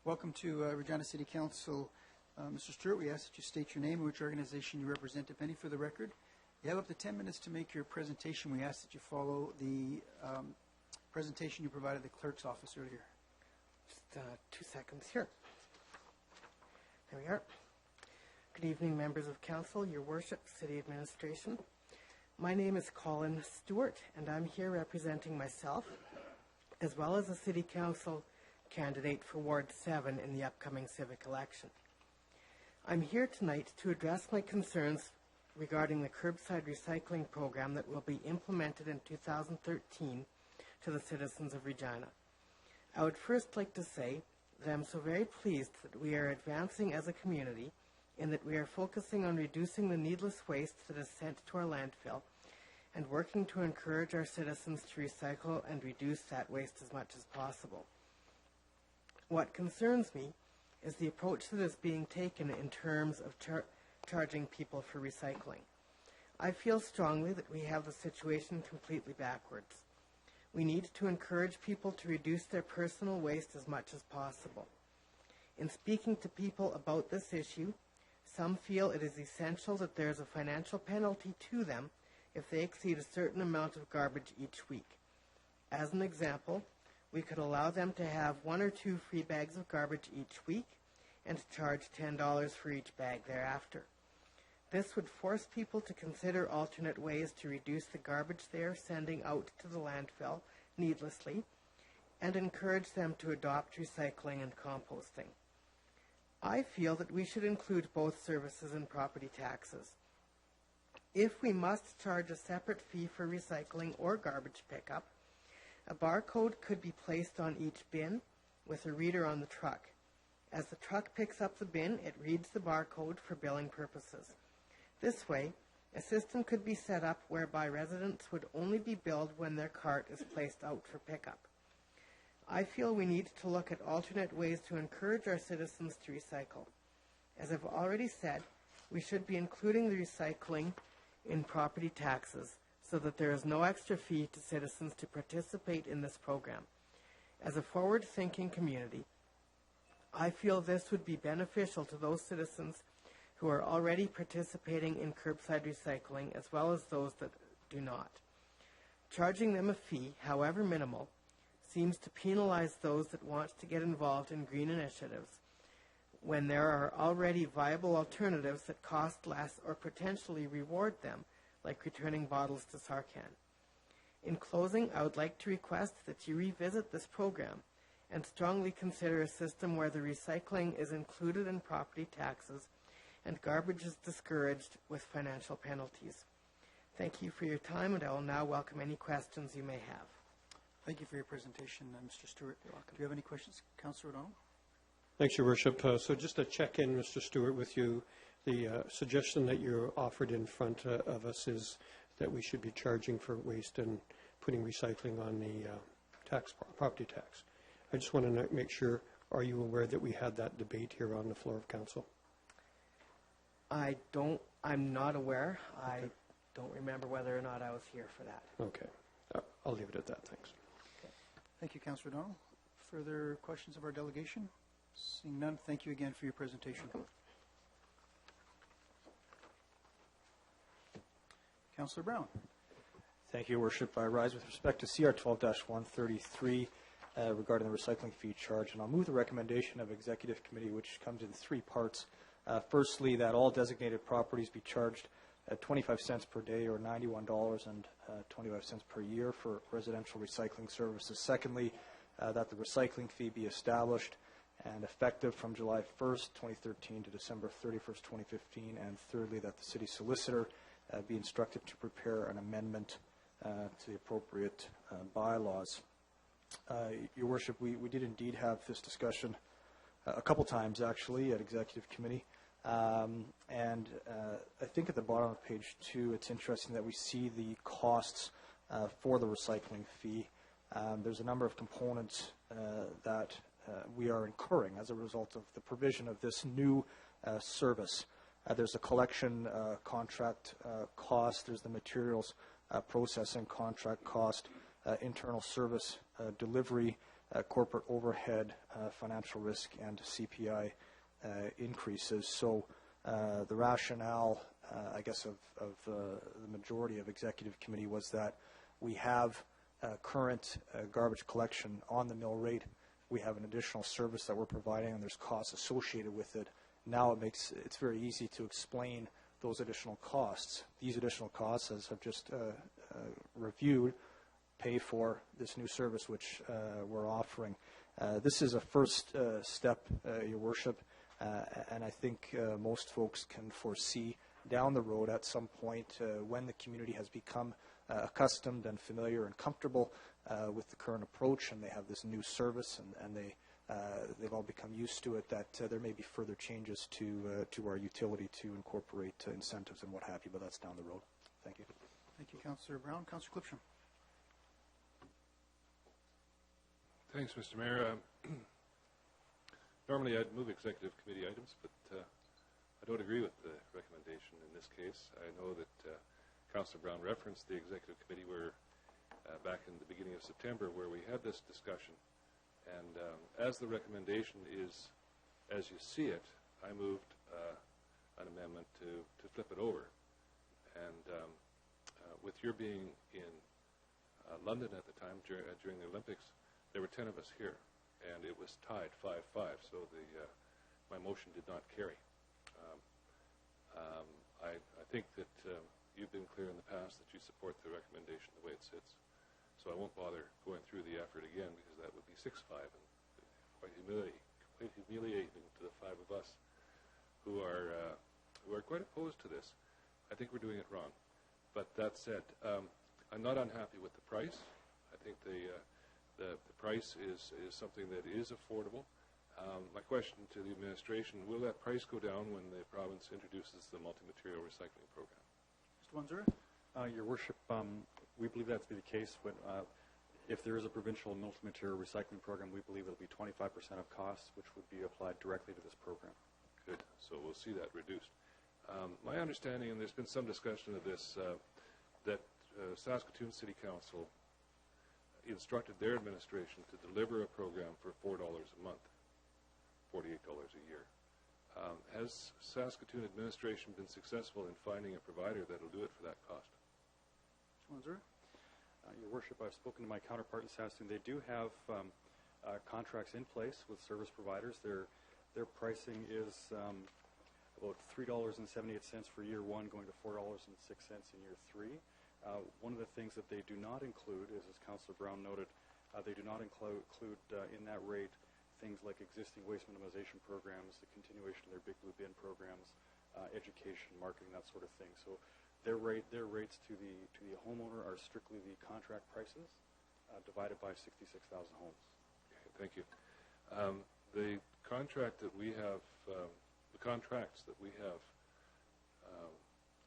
Welcome to Regina City Council. Mr. Stewart, we ask that you state your name and which organization you represent, if any, for the record. You have up to 10 minutes to make your presentation. We ask that you follow the presentation you provided the clerk's office earlier. Just 2 seconds here. There we are. Good evening, members of council, your worship, city administration. My name is Colin Stewart, and I'm here representing myself, as well as a city council candidate for Ward 7 in the upcoming civic election. I'm here tonight to address my concerns regarding the curbside recycling program that will be implemented in 2013 to the citizens of Regina. I would first like to say that I'm so very pleased that we are advancing as a community in that we are focusing on reducing the needless waste that is sent to our landfill and working to encourage our citizens to recycle and reduce that waste as much as possible. What concerns me is the approach that is being taken in terms of charging people for recycling. I feel strongly that we have the situation completely backwards. We need to encourage people to reduce their personal waste as much as possible. In speaking to people about this issue, some feel it is essential that there is a financial penalty to them if they exceed a certain amount of garbage each week. As an example, we could allow them to have 1 or 2 free bags of garbage each week and charge $10 for each bag thereafter. This would force people to consider alternate ways to reduce the garbage they are sending out to the landfill needlessly and encourage them to adopt recycling and composting. I feel that we should include both services in property taxes. If we must charge a separate fee for recycling or garbage pickup, a barcode could be placed on each bin with a reader on the truck. As the truck picks up the bin, it reads the barcode for billing purposes. This way, a system could be set up whereby residents would only be billed when their cart is placed out for pickup. I feel we need to look at alternate ways to encourage our citizens to recycle. As I've already said, we should be including the recycling in property taxes so that there is no extra fee to citizens to participate in this program. As a forward-thinking community, I feel this would be beneficial to those citizens who are already participating in curbside recycling as well as those that do not. Charging them a fee, however minimal, seems to penalize those that want to get involved in green initiatives when there are already viable alternatives that cost less or potentially reward them, like returning bottles to Sarcan. In closing, I would like to request that you revisit this program and strongly consider a system where the recycling is included in property taxes and garbage is discouraged with financial penalties. Thank you for your time, and I will now welcome any questions you may have. Thank you for your presentation, Mr. Stewart. You're welcome. Do you have any questions, Councillor O'Donnell? Thanks, Your Worship. So just to check in, Mr. Stewart, with you, the suggestion that you offered in front of us is that we should be charging for waste and putting recycling on the property tax. I just want to make sure, are you aware that we had that debate here on the floor of council? I'm not aware. I don't remember whether or not I was here for that. Okay. I'll leave it at that. Thanks. Okay. Thank you, Councillor O'Donnell. Further questions of our delegation? Seeing none, thank you again for your presentation. Councillor Brown. Thank you, Your Worship. I rise with respect to CR 12-133 regarding the recycling fee charge, and I'll move the recommendation of Executive Committee, which comes in 3 parts. Firstly, that all designated properties be charged at 25 cents per day or $91.25 per year for residential recycling services. Secondly, that the recycling fee be established and effective from July 1st, 2013 to December 31st, 2015. And thirdly, that the city solicitor be instructed to prepare an amendment to the appropriate bylaws. Your Worship, we did indeed have this discussion a couple times, actually, at Executive Committee. And I think at the bottom of page 2, it's interesting that we see the costs for the recycling fee. There's a number of components that we are incurring as a result of the provision of this new service. There's a collection contract cost, there's the materials processing contract cost, internal service delivery, corporate overhead, financial risk, and CPI increases. So the rationale, I guess, of the majority of Executive Committee was that we have current garbage collection on the mill rate. We have an additional service that we're providing, and there's costs associated with it. Now it's very easy to explain those additional costs. These additional costs, as I've just reviewed, pay for this new service which we're offering. This is a first step, Your Worship, and I think most folks can foresee down the road at some point when the community has become accustomed and familiar and comfortable with the current approach, and they have this new service, and they've all become used to it, that there may be further changes to our utility to incorporate incentives and what have you, but that's down the road. Thank you. Thank you, Councillor Brown. Councillor Clipsham. Thanks, Mr. Mayor. Normally I'd move Executive Committee items, but I don't agree with the recommendation in this case. I know that Councillor Brown referenced the Executive Committee where back in the beginning of September where we had this discussion. And as the recommendation is, as you see it, I moved an amendment to flip it over. And with your being in London at the time during the Olympics, there were 10 of us here, and it was tied 5-5, so my motion did not carry. I think that you've been clear in the past that you support the recommendation the way it sits, so I won't bother going through the effort again because that would be 6-5 and quite humiliating to the 5 of us who are quite opposed to this. I think we're doing it wrong. But that said, I'm not unhappy with the price. I think the price is something that is affordable. My question to the administration, will that price go down when the province introduces the multi-material recycling program? Mr. Wanzura? Your Worship, we believe that to be the case. But, if there is a provincial multi-material recycling program, we believe it will be 25% of costs, which would be applied directly to this program. Good. So we'll see that reduced. My understanding, and there's been some discussion of this, that Saskatoon City Council instructed their administration to deliver a program for $4 a month, $48 a year. Has Saskatoon administration been successful in finding a provider that will do it for that cost? Mr. Wanzura? Your Worship, I've spoken to my counterpart in Saskatoon. They do have contracts in place with service providers. Their pricing is about $3.78 for year 1, going to $4.06 in year 3. One of the things that they do not include is, as Councillor Brown noted, they do not include in that rate things like existing waste minimization programs, the continuation of their Big Blue Bin programs, education, marketing, that sort of thing. So their rates to the homeowner are strictly the contract prices divided by 66,000 homes. Okay, thank you. The contract that we have, the contracts that we have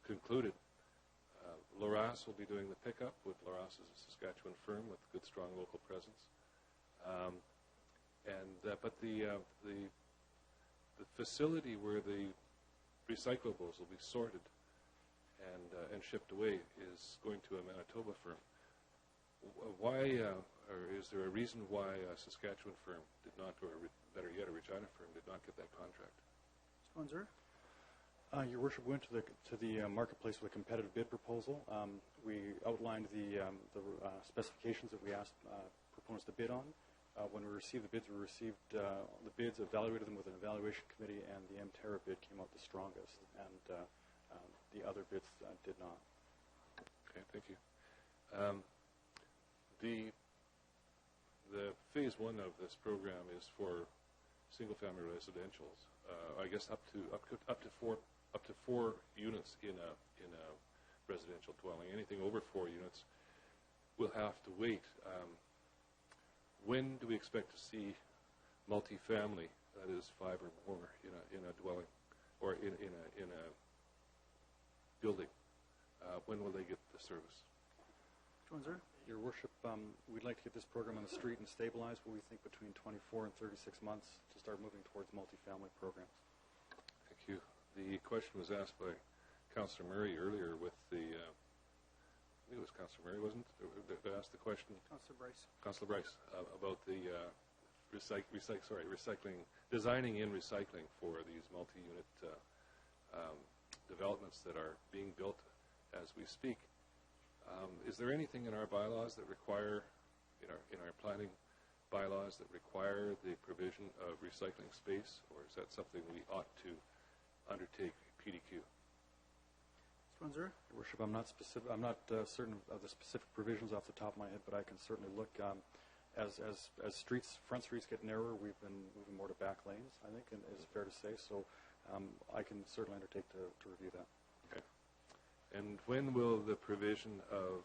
concluded, Loras will be doing the pickup. With Loras is a Saskatchewan firm with good, strong local presence. But the facility where the recyclables will be sorted and shipped away is going to a Manitoba firm. Why, or is there a reason why a Saskatchewan firm did not, or better yet, a Regina firm did not get that contract? Mr. Wanzura? Your Worship, we went to the marketplace with a competitive bid proposal. We outlined the specifications that we asked proponents to bid on. When we received the bids, we received the bids, evaluated them with an evaluation committee, and the Mterra bid came out the strongest, and the other bids did not. Okay, thank you. The phase one of this program is for single-family residentials. I guess up to four units in a residential dwelling. Anything over 4 units will have to wait. When do we expect to see multifamily, that is 5 or more, in a dwelling or in a building? When will they get the service? Your Worship, we'd like to get this program on the street and stabilized, but we think between 24 and 36 months to start moving towards multifamily programs. Thank you. The question was asked by Councillor Murray earlier with the, I think it was Councillor Murray, wasn't it, that asked the question? Councillor Bryce. Councillor Bryce, about the recycling, designing in recycling for these multi-unit developments that are being built as we speak. Is there anything in our bylaws that require, in our planning bylaws that require the provision of recycling space, or is that something we ought to undertake PDQ? Your Worship, I'm not certain of the specific provisions off the top of my head, but I can certainly look. As front streets get narrower, we've been moving more to back lanes, I think, and is fair to say. So I can certainly undertake to review that. Okay. And when will the provision of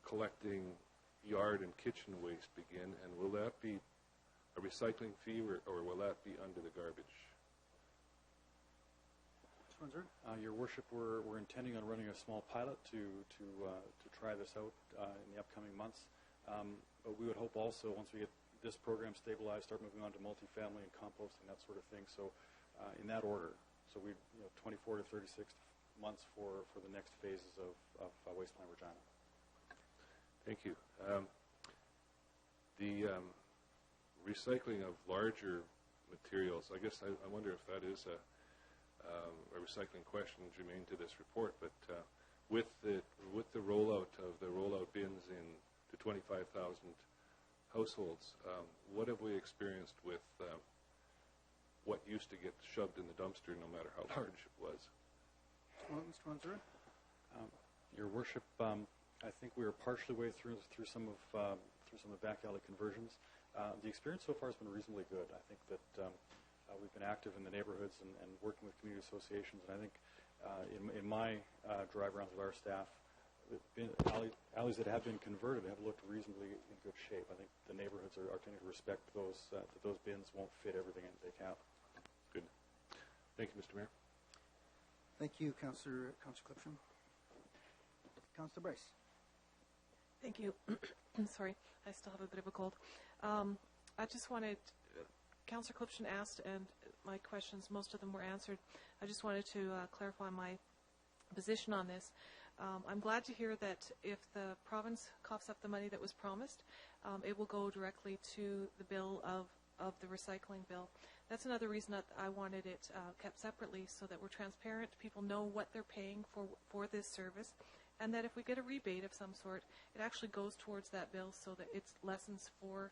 collecting yard and kitchen waste begin, and will that be a recycling fee, or will that be under the garbage? Your Worship, we're intending on running a small pilot to try this out in the upcoming months. But we would hope also, once we get this program stabilized, start moving on to multifamily and composting, that sort of thing. So in that order. So we 24 to 36 months for the next phases of Wasteland Regina. Thank you. The recycling of larger materials, I guess I wonder if that is a recycling question germane to this report, but with the rollout of the rollout bins in to 25,000 households, what have we experienced with what used to get shoved in the dumpster, no matter how large it was? Mr. Wanzer? Your Worship, I think we are partially way through some of the back alley conversions. The experience so far has been reasonably good. I think that we've been active in the neighborhoods and working with community associations, and I think in my drive rounds of our staff, alleys that have been converted have looked reasonably in good shape. I think the neighborhoods are tending to respect that those bins won't fit everything in they have. Good. Thank you, Mr. Mayor. Thank you, Councillor Clipsham. Councillor Bryce. Thank you. I'm sorry, I still have a bit of a cold. I just wanted, Councillor Clipsham asked, and my questions, most of them were answered. I just wanted to clarify my position on this. I'm glad to hear that if the province coughs up the money that was promised, it will go directly to the bill of the recycling bill. That's another reason that I wanted it kept separately, so that we're transparent, people know what they're paying for this service, and that if we get a rebate of some sort, it actually goes towards that bill so that it's lessons for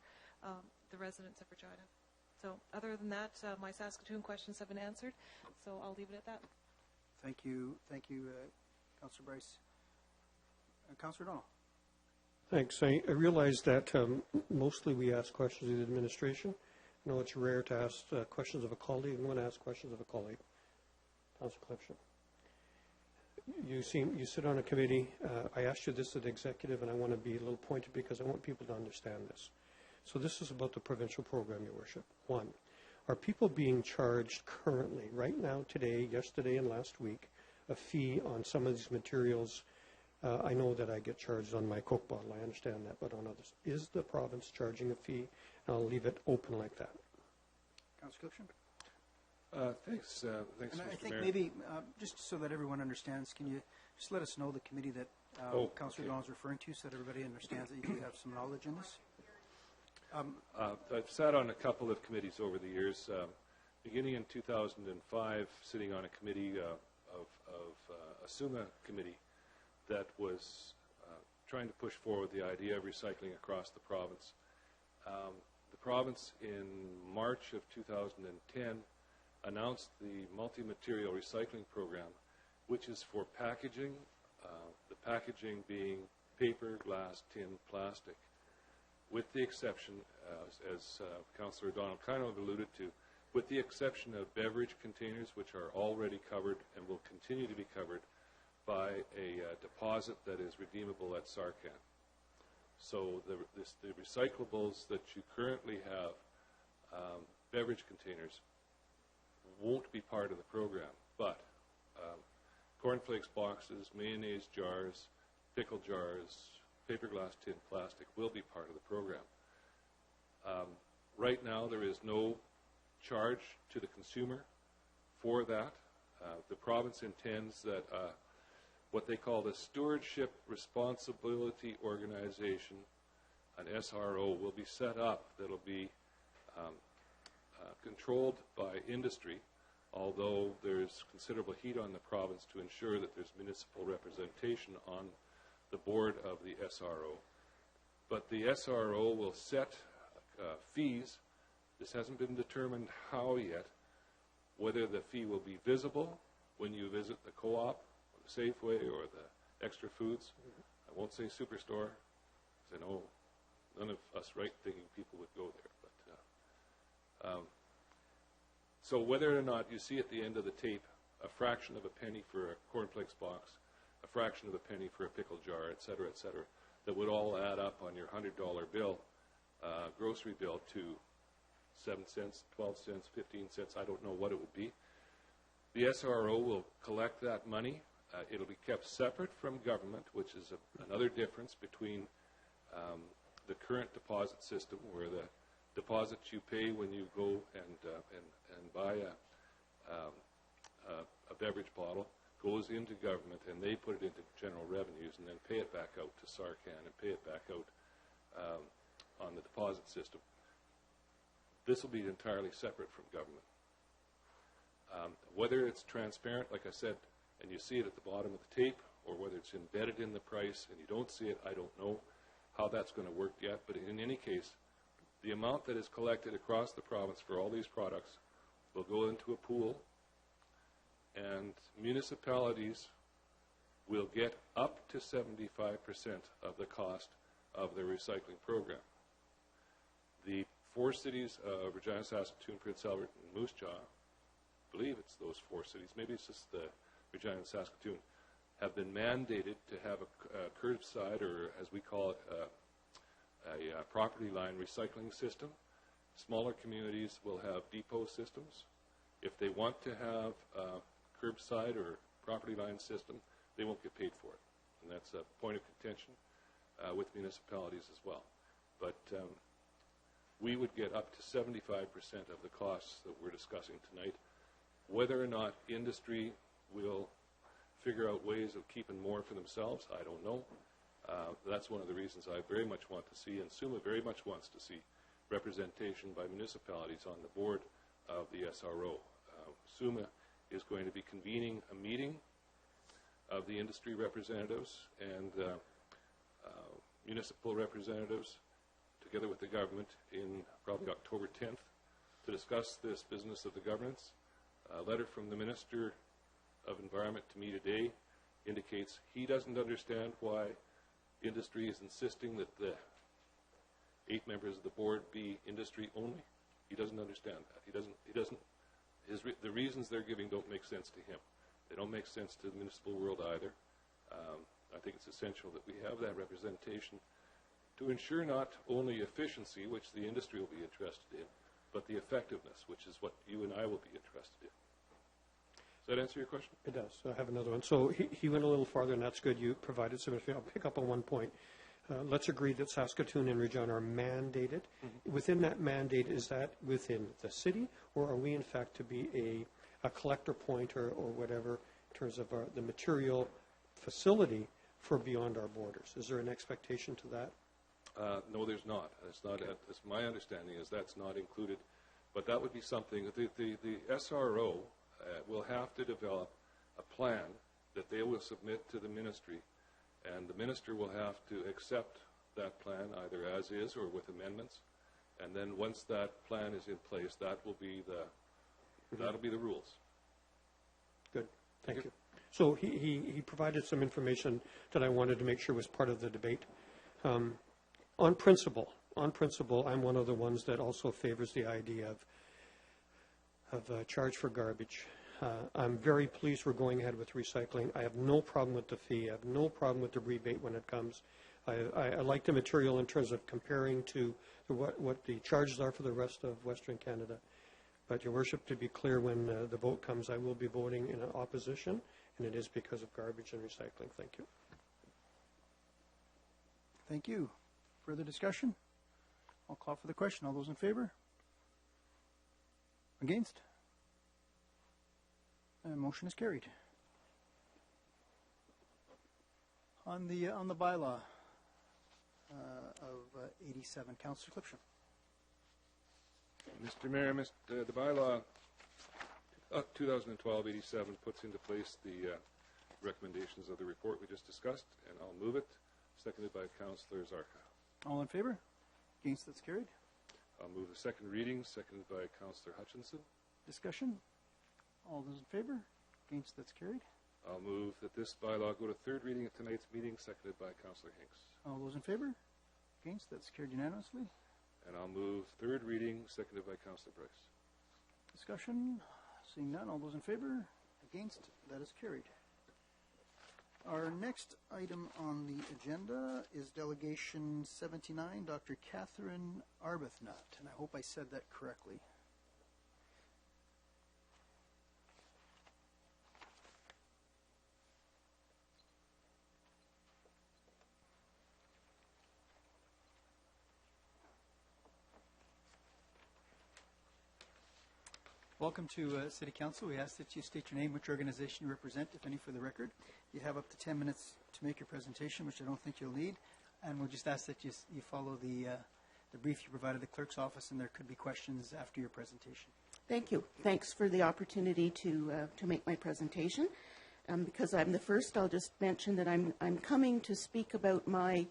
the residents of Regina. So other than that, my Saskatoon questions have been answered, so I'll leave it at that. Thank you, Councillor Bryce. Councillor O'Donnell. Thanks. I realize that mostly we ask questions of the administration. I know it's rare to ask questions of a colleague. I'm going to ask questions of a colleague. Councillor Clipsham. You sit on a committee. I asked you this as an executive, and I want to be a little pointed because I want people to understand this. So this is about the provincial program, Your Worship. One, are people being charged currently, right now, today, yesterday, and last week, a fee on some of these materials? I know that I get charged on my Coke bottle. I understand that, but on others. Is the province charging a fee? And I'll leave it open like that. Councillor Clipsham. Thanks, and Mr. I think Mayor. maybe, just so that everyone understands, can you just let us know the committee that Councillor O'Donnell is referring to, so that everybody understands that you do have some knowledge in this? I've sat on a couple of committees over the years. Beginning in 2005, sitting on a committee of a SUMA committee that was trying to push forward the idea of recycling across the province. The province in March of 2010 announced the multi-material recycling program, which is for packaging, the packaging being paper, glass, tin, plastic, with the exception, as Councillor O'Donnell kind of alluded to, with the exception of beverage containers, which are already covered and will continue to be covered by a deposit that is redeemable at Sarcan. So the recyclables that you currently have, beverage containers, won't be part of the program, but cornflakes boxes, mayonnaise jars, pickle jars, paper, glass, tin, plastic will be part of the program. Right now there is no charge to the consumer for that. The province intends that what they call the Stewardship Responsibility Organization, an SRO, will be set up that will be controlled by industry, although there's considerable heat on the province to ensure that there's municipal representation on the board of the SRO. But the SRO will set fees. This hasn't been determined how yet, whether the fee will be visible when you visit the co-op, or the Safeway, or the Extra Foods. I won't say Superstore, because I know none of us right-thinking people would go there. But so whether or not you see at the end of the tape a fraction of a penny for a cornflakes box, a fraction of a penny for a pickle jar, et cetera, that would all add up on your $100 bill, grocery bill, to 7 cents, 12 cents, 15 cents, I don't know what it would be. The SRO will collect that money. It'll be kept separate from government, which is another difference between the current deposit system, where the deposit you pay when you go and buy a beverage bottle goes into government, and they put it into general revenues and then pay it back out to Sarcan and pay it back out on the deposit system. This will be entirely separate from government. Whether it's transparent, like I said, and you see it at the bottom of the tape, or whether it's embedded in the price and you don't see it, I don't know how that's going to work yet. But in any case, the amount that is collected across the province for all these products will go into a pool, and municipalities will get up to 75% of the cost of their recycling program. The 4 cities of Regina, Saskatoon, Prince Albert, and Moose Jaw, I believe it's those 4 cities, maybe it's just the Regina and Saskatoon, have been mandated to have a curbside, or as we call it, a property line recycling system. Smaller communities will have depot systems. If they want to have a curbside or property line system, they won't get paid for it. And that's a point of contention with municipalities as well. But we would get up to 75% of the costs that we're discussing tonight. Whether or not industry will figure out ways of keeping more for themselves, I don't know. That's one of the reasons I very much want to see, and SUMA very much wants to see, representation by municipalities on the board of the SRO. SUMA is going to be convening a meeting of the industry representatives and municipal representatives, together with the government, in probably October 10th, to discuss this business of the governance. A letter from the Minister of Environment to me today indicates he doesn't understand why industry is insisting that the 8 members of the board be industry only. He doesn't understand that. The reasons they're giving don't make sense to him. They don't make sense to the municipal world either. I think it's essential that we have that representation to ensure not only efficiency, which the industry will be interested in, but the effectiveness, which is what you and I will be interested in. Does that answer your question? It does. I have another one. So he went a little farther, and that's good. You provided some information. I'll pick up on one point. Let's agree that Saskatoon and Regina are mandated. Mm-hmm. Within that mandate, is that within the city, or are we in fact to be a collector point or whatever in terms of the material facility for beyond our borders? Is there an expectation to that? No, there's not. It's not. My understanding is that's not included, but that would be something. The SRO will have to develop a plan that they will submit to the ministry and the minister will have to accept that plan either as is or with amendments. And then once that plan is in place, that will be that'll be the rules. Good, thank you. So he provided some information that I wanted to make sure was part of the debate. On principle, I'm one of the ones that also favors the idea of a charge for garbage. I'm very pleased we're going ahead with recycling. I have no problem with the fee. I have no problem with the rebate when it comes. I like the material in terms of comparing to what the charges are for the rest of Western Canada. But, Your Worship, to be clear, when the vote comes, I will be voting in opposition, and it is because of garbage and recycling. Thank you. Thank you. Further discussion? I'll call for the question. All those in favor? Against? Motion is carried. On the bylaw of 87, Councillor Clipsham. Mr. Mayor, the bylaw 2012-87 puts into place the recommendations of the report we just discussed, and I'll move it. Seconded by Councillor Zarka. All in favor? Against? That's carried. I'll move the second reading, seconded by Councillor Hutchinson. Discussion? All those in favor? Against? That's carried. I'll move that this bylaw go to third reading at tonight's meeting, seconded by Councillor Hinks. All those in favor? Against? That's carried unanimously. And I'll move third reading, seconded by Councillor Bryce. Discussion? Seeing none, all those in favor? Against? That is carried. Our next item on the agenda is Delegation 79, Dr. Catherine Arbuthnot, and I hope I said that correctly. Welcome to City Council. We ask that you state your name, which organization you represent, if any, for the record. You have up to 10 minutes to make your presentation, which I don't think you'll need. And we'll just ask that you follow the brief you provided the clerk's office, and there could be questions after your presentation. Thank you. Thanks for the opportunity to make my presentation. Because I'm the first, I'll just mention that I'm coming to speak about my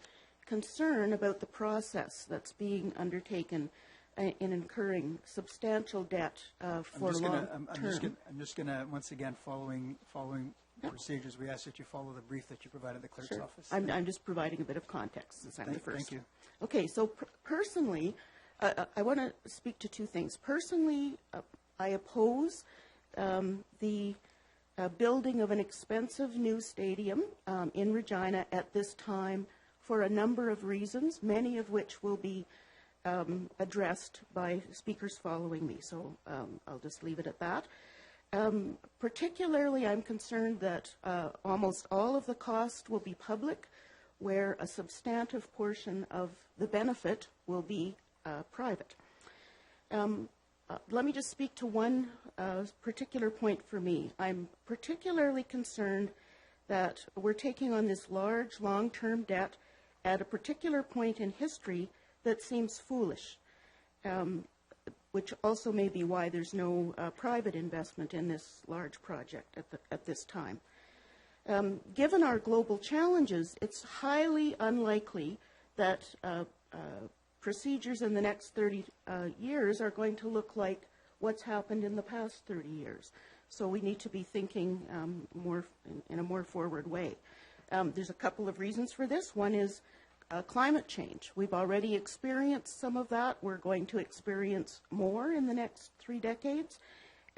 concern about the process that's being undertaken in incurring substantial debt for long term. I'm just going to, once again, following procedures, we ask that you follow the brief that you provided the clerk's office. I'm just providing a bit of context since I'm the first. Thank you. Okay, so personally, I want to speak to two things. Personally, I oppose the building of an expensive new stadium in Regina at this time for a number of reasons, many of which will be addressed by speakers following me, so I'll just leave it at that. Particularly, I'm concerned that almost all of the cost will be public, where a substantive portion of the benefit will be private. Let me just speak to one particular point for me. I'm particularly concerned that we're taking on this large, long-term debt at a particular point in history that seems foolish, which also may be why there's no private investment in this large project at this time. Given our global challenges, it's highly unlikely that procedures in the next 30 years are going to look like what's happened in the past 30 years. So we need to be thinking in a more forward way. There's a couple of reasons for this. One is climate change. We've already experienced some of that. We're going to experience more in the next 3 decades.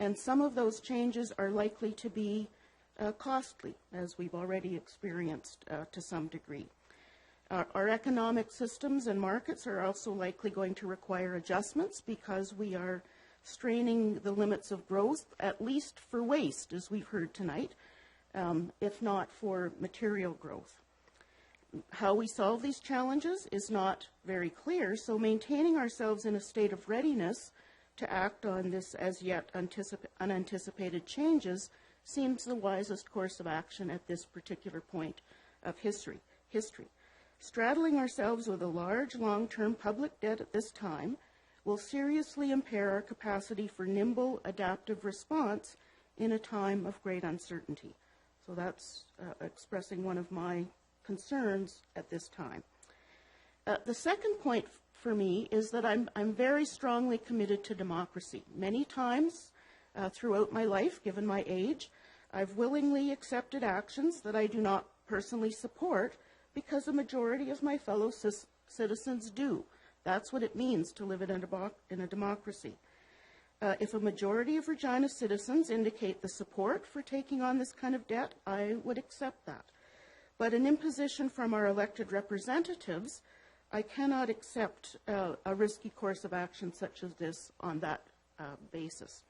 And some of those changes are likely to be costly, as we've already experienced to some degree. Our economic systems and markets are also likely going to require adjustments because we are straining the limits of growth, at least for waste, as we've heard tonight, if not for material growth. How we solve these challenges is not very clear, so maintaining ourselves in a state of readiness to act on this as yet unanticipated changes seems the wisest course of action at this particular point of history. Straddling ourselves with a large, long-term public debt at this time will seriously impair our capacity for nimble, adaptive response in a time of great uncertainty. So that's expressing one of my concerns at this time. The second point for me is that I'm very strongly committed to democracy. Many times throughout my life, given my age, I've willingly accepted actions that I do not personally support because a majority of my fellow citizens do. That's what it means to live in a democracy. If a majority of Regina citizens indicate the support for taking on this kind of debt, I would accept that. But an imposition from our elected representatives, I cannot accept a risky course of action such as this on that basis.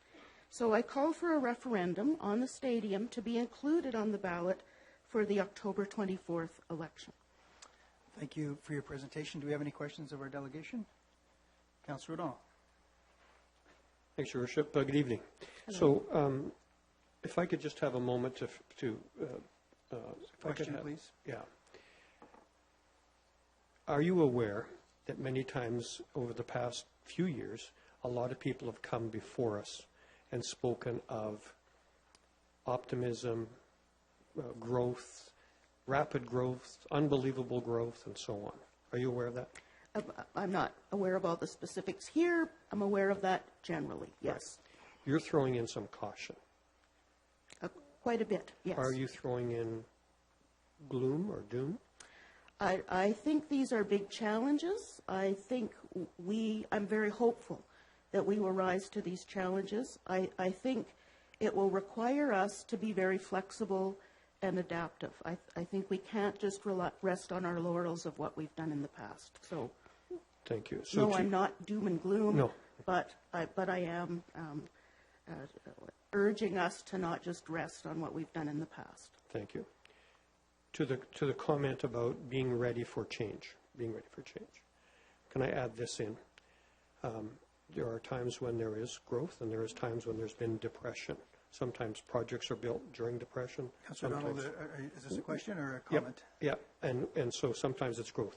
So I call for a referendum on the stadium to be included on the ballot for the October 24th election. Thank you for your presentation. Do we have any questions of our delegation? Councillor O'Donnell. Thanks, Your Worship. Good evening. Hello. So, if I could just have a moment to Question, please. Yeah. Are you aware that many times over the past few years, a lot of people have come before us and spoken of optimism, growth, rapid growth, unbelievable growth, and so on? Are you aware of that? I'm not aware of all the specifics here. I'm aware of that generally, yes. Right. You're throwing in some caution. Quite a bit, yes. Are you throwing in gloom or doom? I think these are big challenges. I think I'm very hopeful that we will rise to these challenges. I think it will require us to be very flexible and adaptive. I think we can't just rest on our laurels of what we've done in the past. So, thank you. So no, I'm not doom and gloom, no. but I am urging us to not just rest on what we've done in the past. Thank you. To the comment about being ready for change, can I add this in? There are times when there is growth, and there is times when there's been depression. Sometimes projects are built during depression. Councillor O'Donnell, is this a question or a comment? Yeah, and so sometimes it's growth.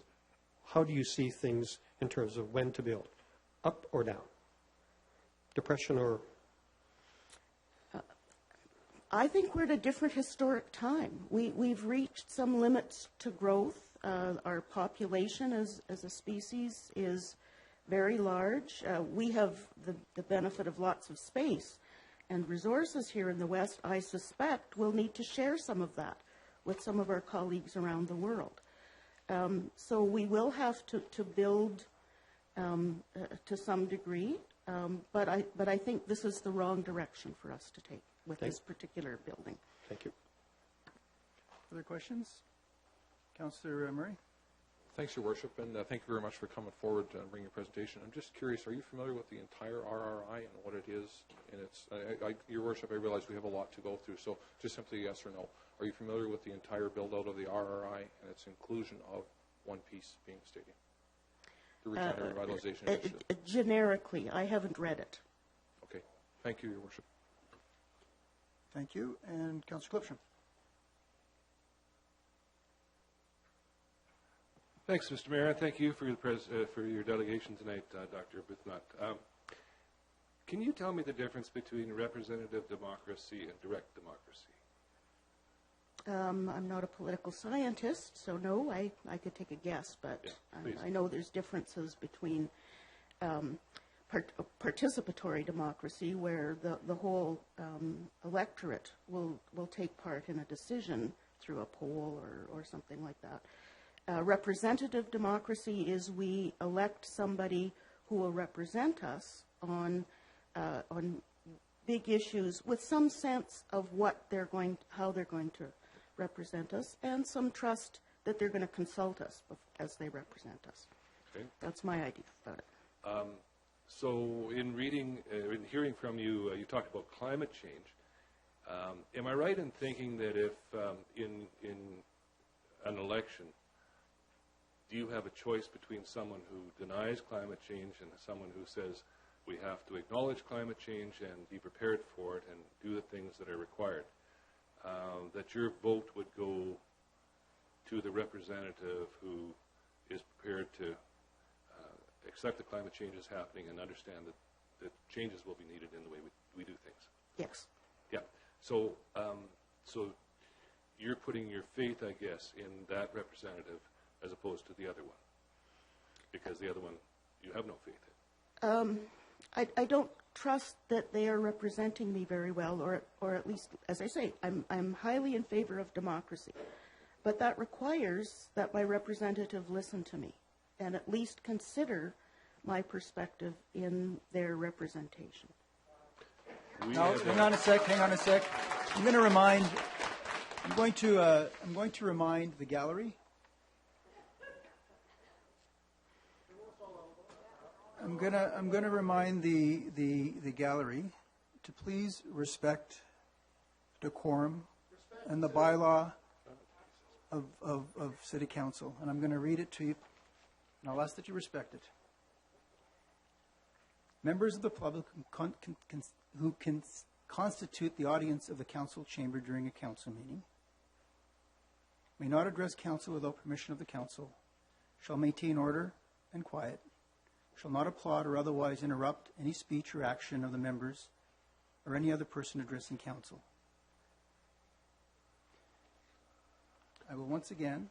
How do you see things in terms of when to build? Up or down? Depression or? I think we're at a different historic time. We've reached some limits to growth. Our population as a species is very large. We have the benefit of lots of space and resources here in the West. I suspect we'll need to share some of that with some of our colleagues around the world. So we will have to build to some degree, but I think this is the wrong direction for us to take with this particular building. Thank you. Further questions? Councillor Murray? Thanks, Your Worship, and thank you very much for coming forward and bringing your presentation. I'm just curious, are you familiar with the entire RRI and what it is? And Your Worship, I realize we have a lot to go through, so just simply yes or no. Are you familiar with the entire build-out of the RRI and its inclusion of one piece being the stadium? The Regina Revitalization Initiative. Generically, I haven't read it. Okay. Thank you, Your Worship. Thank you. And Councillor Clipsham. Thanks, Mr. Mayor, and thank you for your delegation tonight, Dr. Buthnut. Can you tell me the difference between representative democracy and direct democracy? I'm not a political scientist, so no, I could take a guess, but I know there's differences between participatory democracy, where the whole electorate will take part in a decision through a poll or something like that. Representative democracy is we elect somebody who will represent us on big issues with some sense of how they're going to represent us, and some trust that they're going to consult us as they represent us. Okay. That's my idea about it. So in hearing from you, you talked about climate change. Am I right in thinking that if in an election, do you have a choice between someone who denies climate change and someone who says we have to acknowledge climate change and be prepared for it and do the things that are required, that your vote would go to the representative who is prepared to accept that climate change is happening and understand that changes will be needed in the way we do things? Yes. Yeah. So you're putting your faith, I guess, in that representative as opposed to the other one, because the other one you have no faith in. I don't trust that they are representing me very well, or at least, as I say, I'm highly in favor of democracy. But that requires that my representative listen to me and at least consider my perspective in their representation. Now, hang on a sec. I'm going to remind the gallery. I'm going to remind the gallery to please respect decorum and the bylaw of City Council, and I'm going to read it to you, and I'll ask that you respect it. Members of the public who can constitute the audience of the council chamber during a council meeting may not address council without permission of the council, shall maintain order and quiet, shall not applaud or otherwise interrupt any speech or action of the members or any other person addressing council. I will once again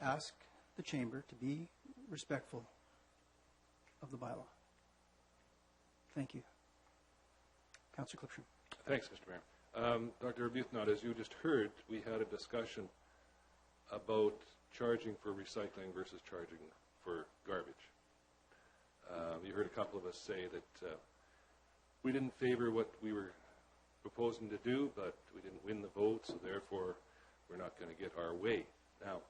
ask the chamber to be respectful of the bylaw. Thank you. Councillor Clipsham. Thanks, Mr. Mayor. Dr. Arbuthnot, as you just heard, we had a discussion about charging for recycling versus charging for garbage. You heard a couple of us say that we didn't favor what we were proposing to do, but we didn't win the vote, so therefore we're not going to get our way. Now,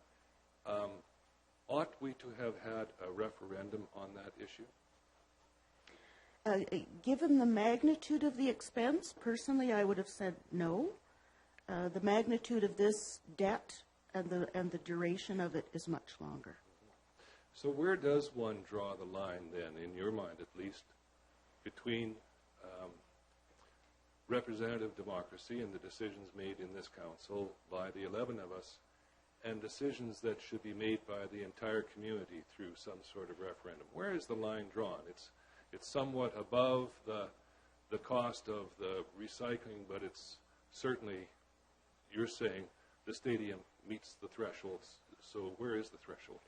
ought we to have had a referendum on that issue? Given the magnitude of the expense, personally, I would have said no. The magnitude of this debt and the duration of it is much longer. So where does one draw the line then, in your mind at least, between representative democracy and the decisions made in this council by the 11 of us, and decisions that should be made by the entire community through some sort of referendum? Where is the line drawn? It's somewhat above the cost of the recycling, but it's certainly, you're saying, the stadium meets the thresholds. So where is the threshold?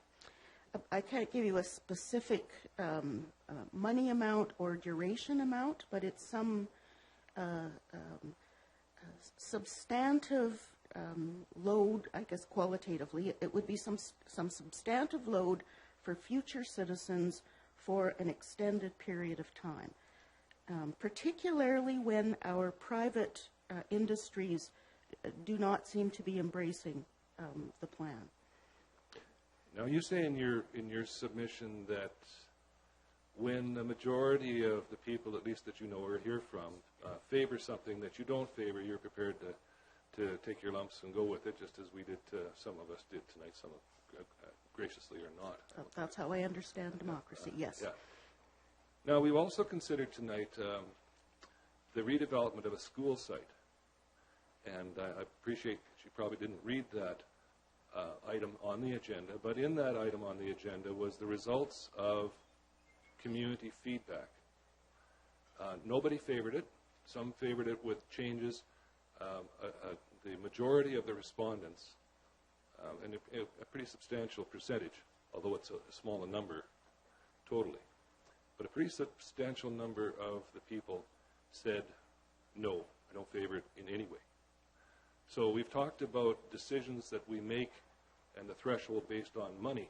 I can't give you a specific money amount or duration amount, but it's some substantive load, I guess qualitatively. It would be some substantive load for future citizens for an extended period of time, particularly when our private industries do not seem to be embracing the plan. Now, you say in your submission that when the majority of the people, at least that you know or hear from, favor something that you don't favor, you're prepared to take your lumps and go with it, just as we did, some of us did tonight, some of graciously or not. That's how I understand democracy, yes. Yeah. Now, we've also considered tonight the redevelopment of a school site. And I appreciate you probably didn't read that item on the agenda, but in that item on the agenda was the results of community feedback. Nobody favored it. Some favored it with changes. The majority of the respondents, and a pretty substantial percentage, although it's a smaller number totally, but a pretty substantial number of the people said, no, I don't favor it in any way. So we've talked about decisions that we make and the threshold based on money.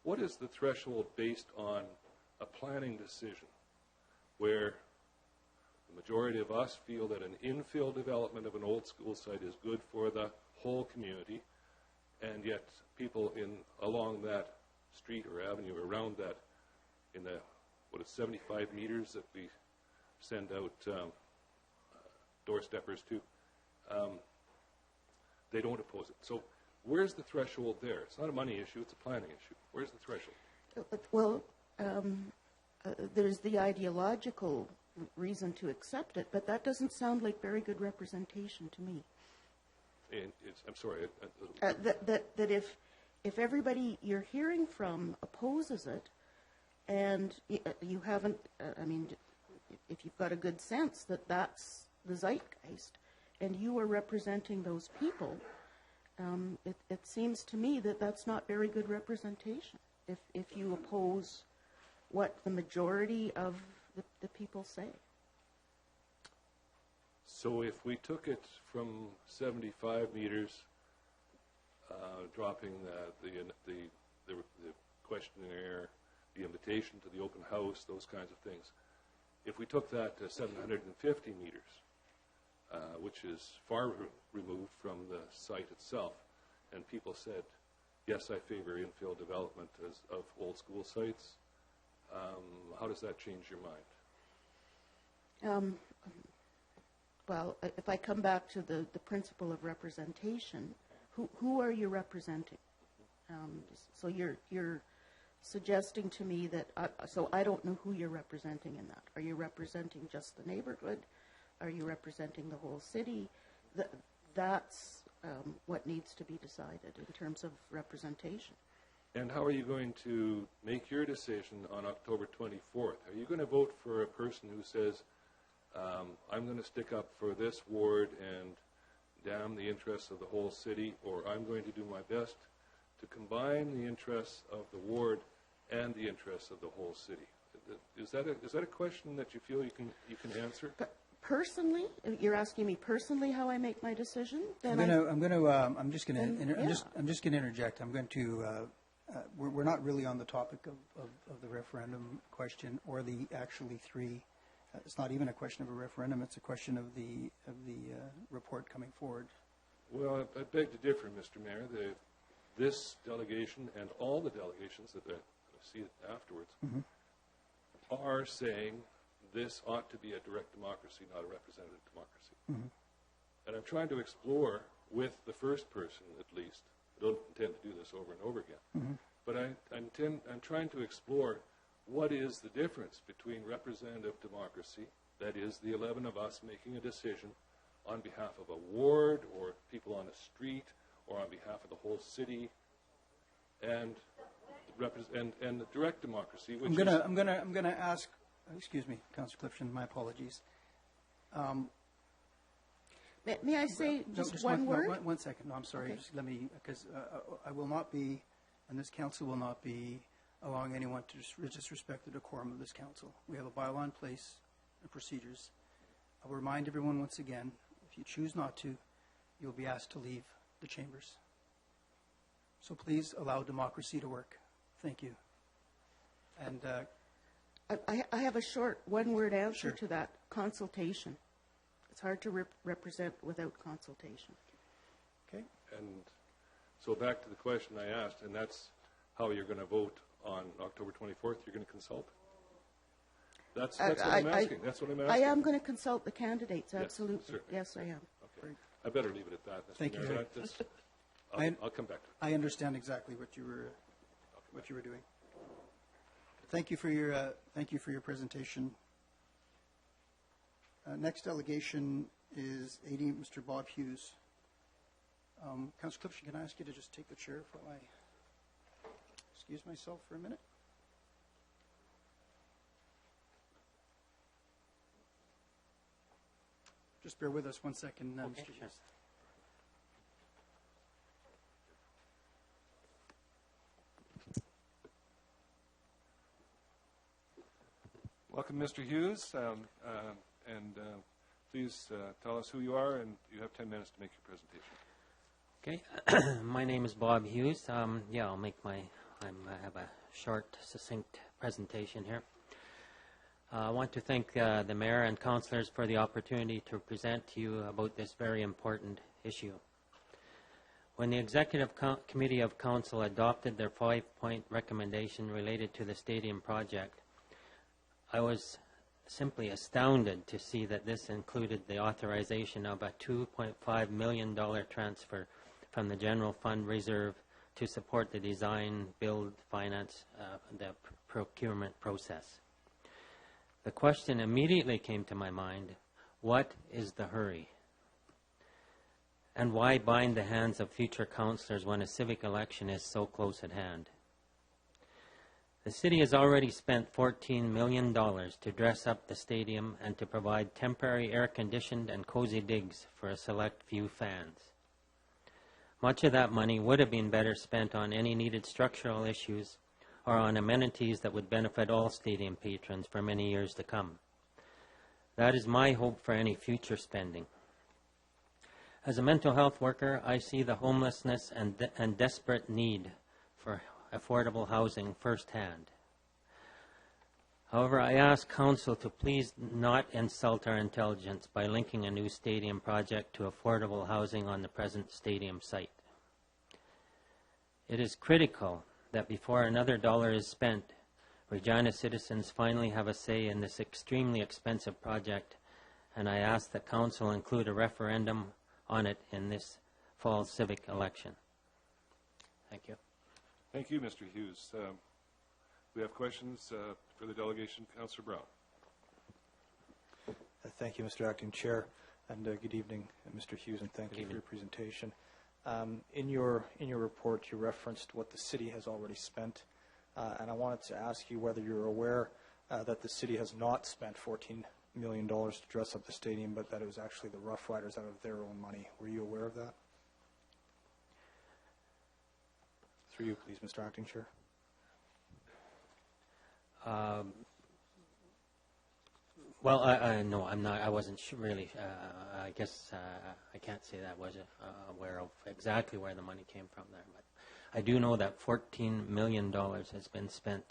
What is the threshold based on a planning decision where the majority of us feel that an infill development of an old school site is good for the whole community, and yet people along that street or avenue around that, in the 75 meters that we send out doorsteppers to, they don't oppose it. So where's the threshold there? It's not a money issue, it's a planning issue. Where's the threshold? Well, there's the ideological reason to accept it, but that doesn't sound like very good representation to me. I'm sorry. That if everybody you're hearing from opposes it, and you haven't, if you've got a good sense that that's the zeitgeist, and you are representing those people, it seems to me that that's not very good representation if you oppose what the majority of the people say. So if we took it from 75 meters, dropping the questionnaire, the invitation to the open house, those kinds of things, if we took that to 750 meters, which is far removed from the site itself, and people said, yes, I favor infill development of old school sites, how does that change your mind? Well, if I come back to the principle of representation, who are you representing? So you're suggesting to me that, so I don't know who you're representing in that. Are you representing just the neighborhood? Are you representing the whole city? That's what needs to be decided in terms of representation. And how are you going to make your decision on October 24th? Are you going to vote for a person who says, I'm going to stick up for this ward and damn the interests of the whole city, or I'm going to do my best to combine the interests of the ward and the interests of the whole city? Is that a question that you feel you can answer? Personally, you're asking me personally how I make my decision. Then I'm just going to interject. I'm going to. We're not really on the topic of the referendum question or the actually three. It's not even a question of a referendum. It's a question of the report coming forward. Well, I beg to differ, Mr. Mayor. This delegation and all the delegations that I see afterwards are saying this ought to be a direct democracy, not a representative democracy. And I'm trying to explore with the first person, at least. I don't intend to do this over and over again. But I'm trying to explore what is the difference between representative democracy, that is the 11 of us making a decision on behalf of a ward or people on a street or on behalf of the whole city, and the direct democracy, which I'm gonna ask. Excuse me, Councillor Clifton. My apologies. May I say just one word? One second. No, I'm sorry. Okay. Just let me, because I will not be, and this council will not be allowing anyone to disrespect the decorum of this council. We have a bylaw in place and procedures. I will remind everyone once again, if you choose not to, you'll be asked to leave the chambers. So please allow democracy to work. Thank you. And I have a short one-word answer Sure. to that: consultation. It's hard to represent without consultation. Okay. And so back to the question I asked, and that's how you're going to vote on October 24th. You're going to consult? That's what I'm asking. That's what I'm asking. I am going to consult the candidates, Yes, absolutely. certainly. Yes, I am. Okay. I better leave it at that. Mr. Thank you. Mayor. I'll come back to it. I understand exactly what you were doing. Thank you for your presentation. Next delegation is Mr. Bob Hughes. Councillor Clifton, can I ask you to just take the chair while I excuse myself for a minute? Just bear with us one second, Okay, Mr. sure. Hughes. Welcome, Mr. Hughes, please tell us who you are, and you have 10 minutes to make your presentation. Okay, my name is Bob Hughes. I'll make I have a short, succinct presentation here. I want to thank the Mayor and councillors for the opportunity to present to you about this very important issue. When the Executive Committee of Council adopted their 5-point recommendation related to the stadium project, I was simply astounded to see that this included the authorization of a $2.5 million transfer from the General Fund Reserve to support the design, build, finance, the procurement process. The question immediately came to my mind: what is the hurry? And why bind the hands of future councillors when a civic election is so close at hand? The city has already spent $14 million to dress up the stadium and to provide temporary air-conditioned and cozy digs for a select few fans. Much of that money would have been better spent on any needed structural issues or on amenities that would benefit all stadium patrons for many years to come. That is my hope for any future spending. As a mental health worker, I see the homelessness and desperate need for affordable housing firsthand. However, I ask Council to please not insult our intelligence by linking a new stadium project to affordable housing on the present stadium site. It is critical that before another dollar is spent, Regina citizens finally have a say in this extremely expensive project, and I ask that Council include a referendum on it in this fall civic election. Thank you. Thank you, Mr. Hughes. We have questions for the delegation. Councillor Brown. Thank you, Mr. Acting Chair, and good evening, Mr. Hughes, and thank you for your presentation. In your report, you referenced what the city has already spent, and I wanted to ask you whether you're aware that the city has not spent $14 million to dress up the stadium, but that it was actually the Rough Riders out of their own money. Were you aware of that? Through you, please, Mr. Acting Chair. Well, no, I'm not. I wasn't really. I guess I can't say that I was aware of exactly where the money came from there, but I do know that $14 million has been spent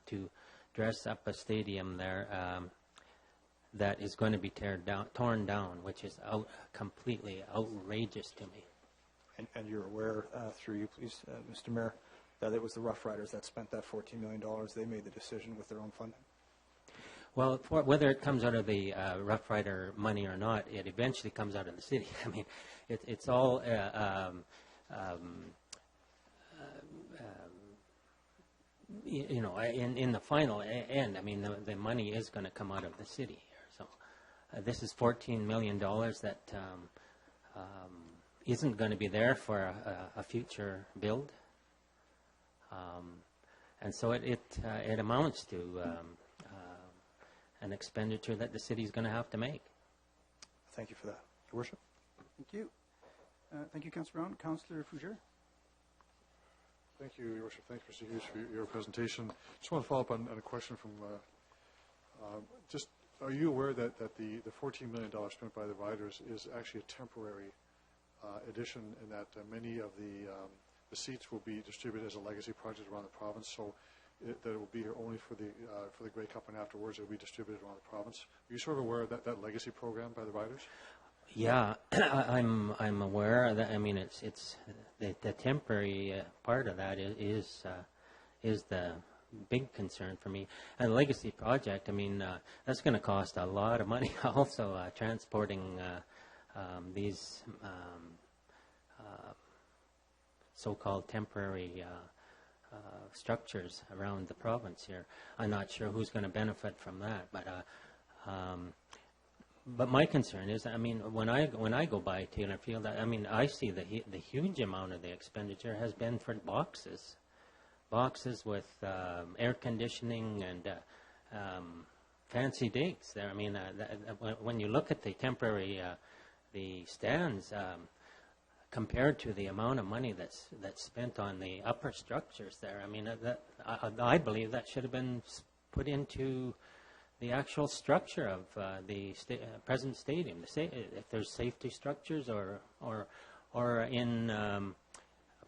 to dress up a stadium there that is going to be torn down, which is completely outrageous to me. And you're aware, through you, please, Mr. Mayor, that it was the Rough Riders that spent that $14 million. They made the decision with their own funding. Well, whether it comes out of the Rough Rider money or not, it eventually comes out of the city. I mean, it's all you know, in the final end. I mean, the money is going to come out of the city here. So this is $14 million that isn't going to be there for a future build, and so it amounts to an expenditure that the city is going to have to make. Thank you for that, Your Worship. Thank you. Thank you, Councillor Brown. Councillor Fougere. Thank you, Your Worship. Thank you, Mr. Hughes, for your presentation. Just want to follow up on a question from just, are you aware that the $14 million spent by the riders is actually a temporary addition, and that many of the seats will be distributed as a legacy project around the province, so that it will be here only for the Grey Cup, and afterwards it will be distributed around the province? Are you sort of aware of that legacy program by the riders? Yeah, I'm aware of that. I mean, it's the temporary part of that is the big concern for me. And the legacy project, I mean, that's going to cost a lot of money. Also, transporting these so-called temporary structures around the province here. I'm not sure who's going to benefit from that, but my concern is, I mean, when I go by Taylor Field, I mean, I see the huge amount of the expenditure has been for boxes with air conditioning and fancy digs there. I mean, when you look at the temporary the stands compared to the amount of money that's spent on the upper structures there, I mean, I believe that should have been put into the actual structure of the present stadium. If there's safety structures or in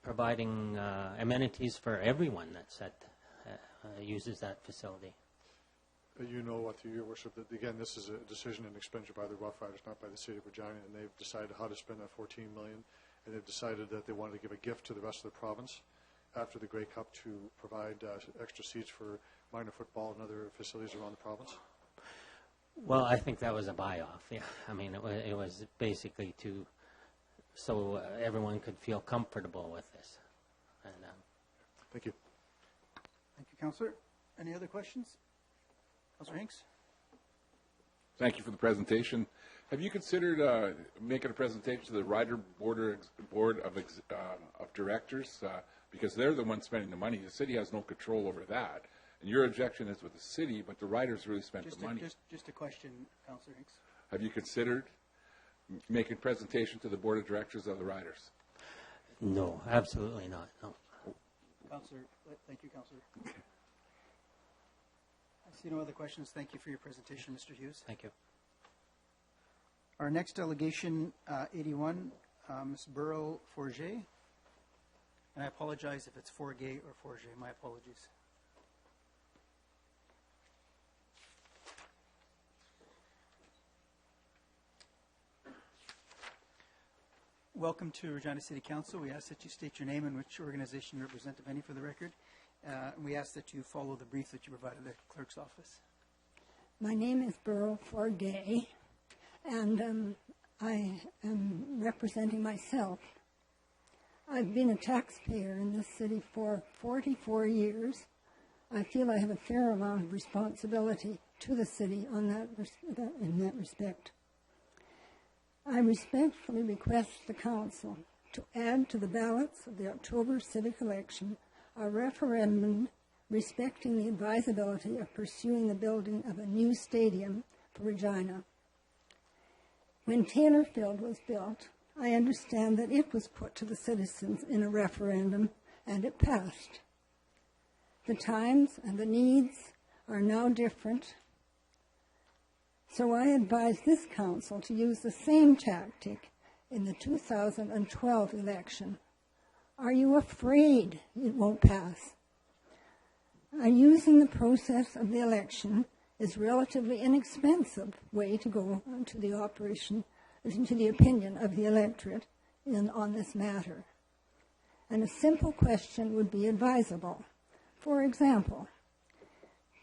providing amenities for everyone that's uses that facility. You know, through Your Worship, that again, this is a decision and expenditure by the Rough Riders, not by the City of Regina, and they've decided how to spend that $14 million, and they've decided that they wanted to give a gift to the rest of the province after the Grey Cup to provide extra seats for minor football and other facilities around the province. Well, I think that was a buy-off. Yeah, I mean, it was basically so everyone could feel comfortable with this. And, thank you. Thank you, Councillor. Any other questions? Councillor Hinks. Thank you for the presentation. Have you considered making a presentation to the Rider Board of Directors? Because they're the ones spending the money. The city has no control over that. And your objection is with the city, but the riders really spent the money. Just a question, Councillor Hinks. Have you considered making presentation to the board of directors of the riders? No, absolutely not, no. Councillor, thank you, Councillor. I see no other questions. Thank you for your presentation, Mr. Hughes. Thank you. Our next delegation, 81, Ms. Burrow-Forget. And I apologize if it's Forget or Forget. My apologies. Welcome to Regina City Council. We ask that you state your name and which organization you represent, if any, for the record. We ask that you follow the brief that you provided the clerk's office. My name is Burrow Forget, and I am representing myself. I've been a taxpayer in this city for 44 years. I feel I have a fair amount of responsibility to the city in that respect. I respectfully request the Council to add to the ballots of the October civic election a referendum respecting the advisability of pursuing the building of a new stadium for Regina. When Taylor Field was built, I understand that it was put to the citizens in a referendum and it passed. The times and the needs are now different. So I advise this Council to use the same tactic in the 2012 election. Are you afraid it won't pass? Using the process of the election is a relatively inexpensive way to go to the operation, into the opinion of the electorate on this matter. And a simple question would be advisable. For example,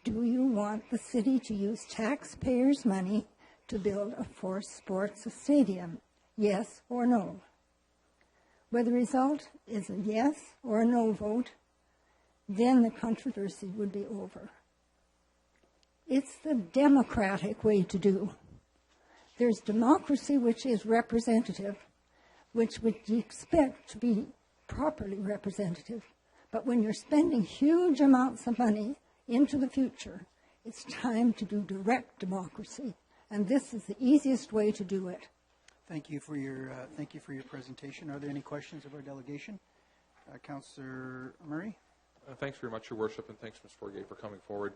do you want the city to use taxpayers' money to build a force sports stadium? Yes or no? Where the result is a yes or a no vote, then the controversy would be over. It's the democratic way to do. There's democracy which is representative, which would you expect to be properly representative. But when you're spending huge amounts of money into the future, it's time to do direct democracy, and this is the easiest way to do it. Thank you for your presentation. Are there any questions of our delegation? Councillor Murray. Thanks very much, Your Worship, and thanks, Ms. Forget, for coming forward.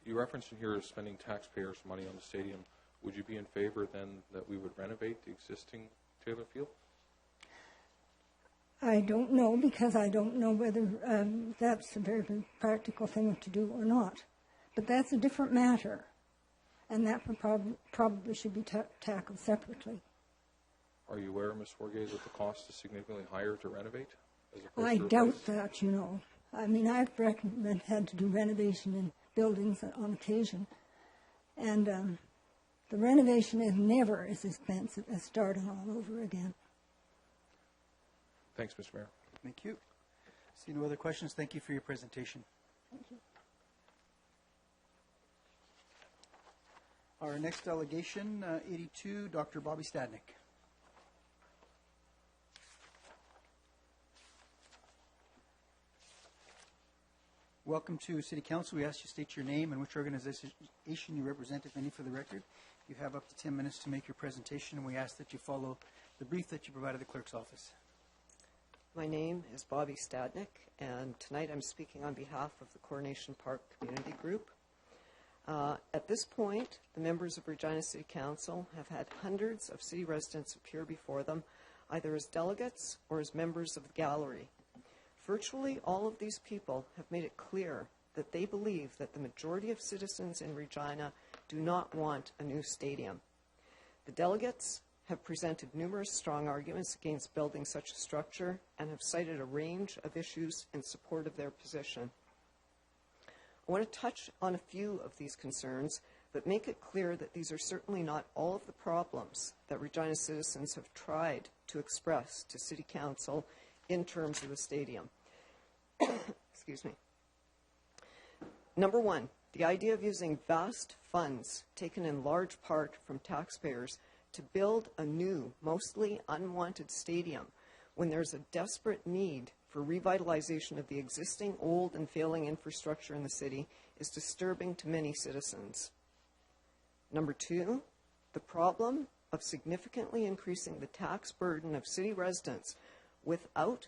You referenced in here spending taxpayers' money on the stadium. Would you be in favor then that we would renovate the existing Taylor Field? I don't know, because I don't know whether that's a very practical thing to do or not. But that's a different matter, and that probably should be tackled separately. Are you aware, Ms. Forget, that the cost is significantly higher to renovate? I doubt that, you know. I mean, I've had to do renovation in buildings on occasion, and the renovation is never as expensive as starting all over again. Thanks, Mr. Mayor. Thank you. See no other questions. Thank you for your presentation. Thank you. Our next delegation, 82, Dr. Bobby Stadnik. Welcome to City Council. We ask you state your name and which organization you represent, if any, for the record. You have up to 10 minutes to make your presentation, and we ask that you follow the brief that you provided the clerk's office. My name is Bobby Stadnik, and tonight I'm speaking on behalf of the Coronation Park Community Group. At this point, the members of Regina City Council have had hundreds of city residents appear before them, either as delegates or as members of the gallery. Virtually all of these people have made it clear that they believe that the majority of citizens in Regina do not want a new stadium. The delegates have presented numerous strong arguments against building such a structure and have cited a range of issues in support of their position. I want to touch on a few of these concerns, but make it clear that these are certainly not all of the problems that Regina citizens have tried to express to City Council in terms of the stadium. Excuse me. Number one, the idea of using vast funds taken in large part from taxpayers to build a new, mostly unwanted stadium when there's a desperate need for revitalization of the existing old and failing infrastructure in the city is disturbing to many citizens. Number two, the problem of significantly increasing the tax burden of city residents without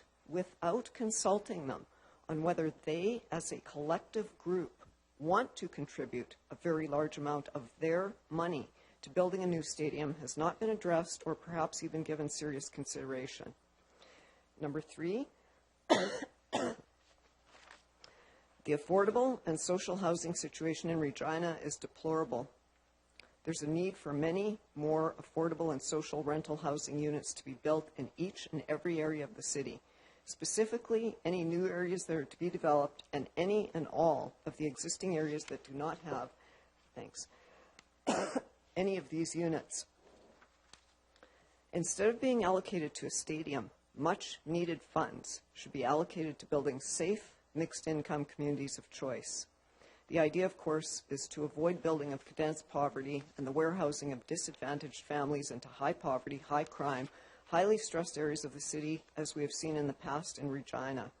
consulting them on whether they, as a collective group, want to contribute a very large amount of their money to building a new stadium has not been addressed or perhaps even given serious consideration. Number three, the affordable and social housing situation in Regina is deplorable. There's a need for many more affordable and social rental housing units to be built in each and every area of the city. Specifically, any new areas that are to be developed and any and all of the existing areas that do not have, any of these units. Instead of being allocated to a stadium, much needed funds should be allocated to building safe, mixed income communities of choice. The idea, of course, is to avoid building of condensed poverty and the warehousing of disadvantaged families into high poverty, high crime, highly stressed areas of the city, as we have seen in the past in Regina.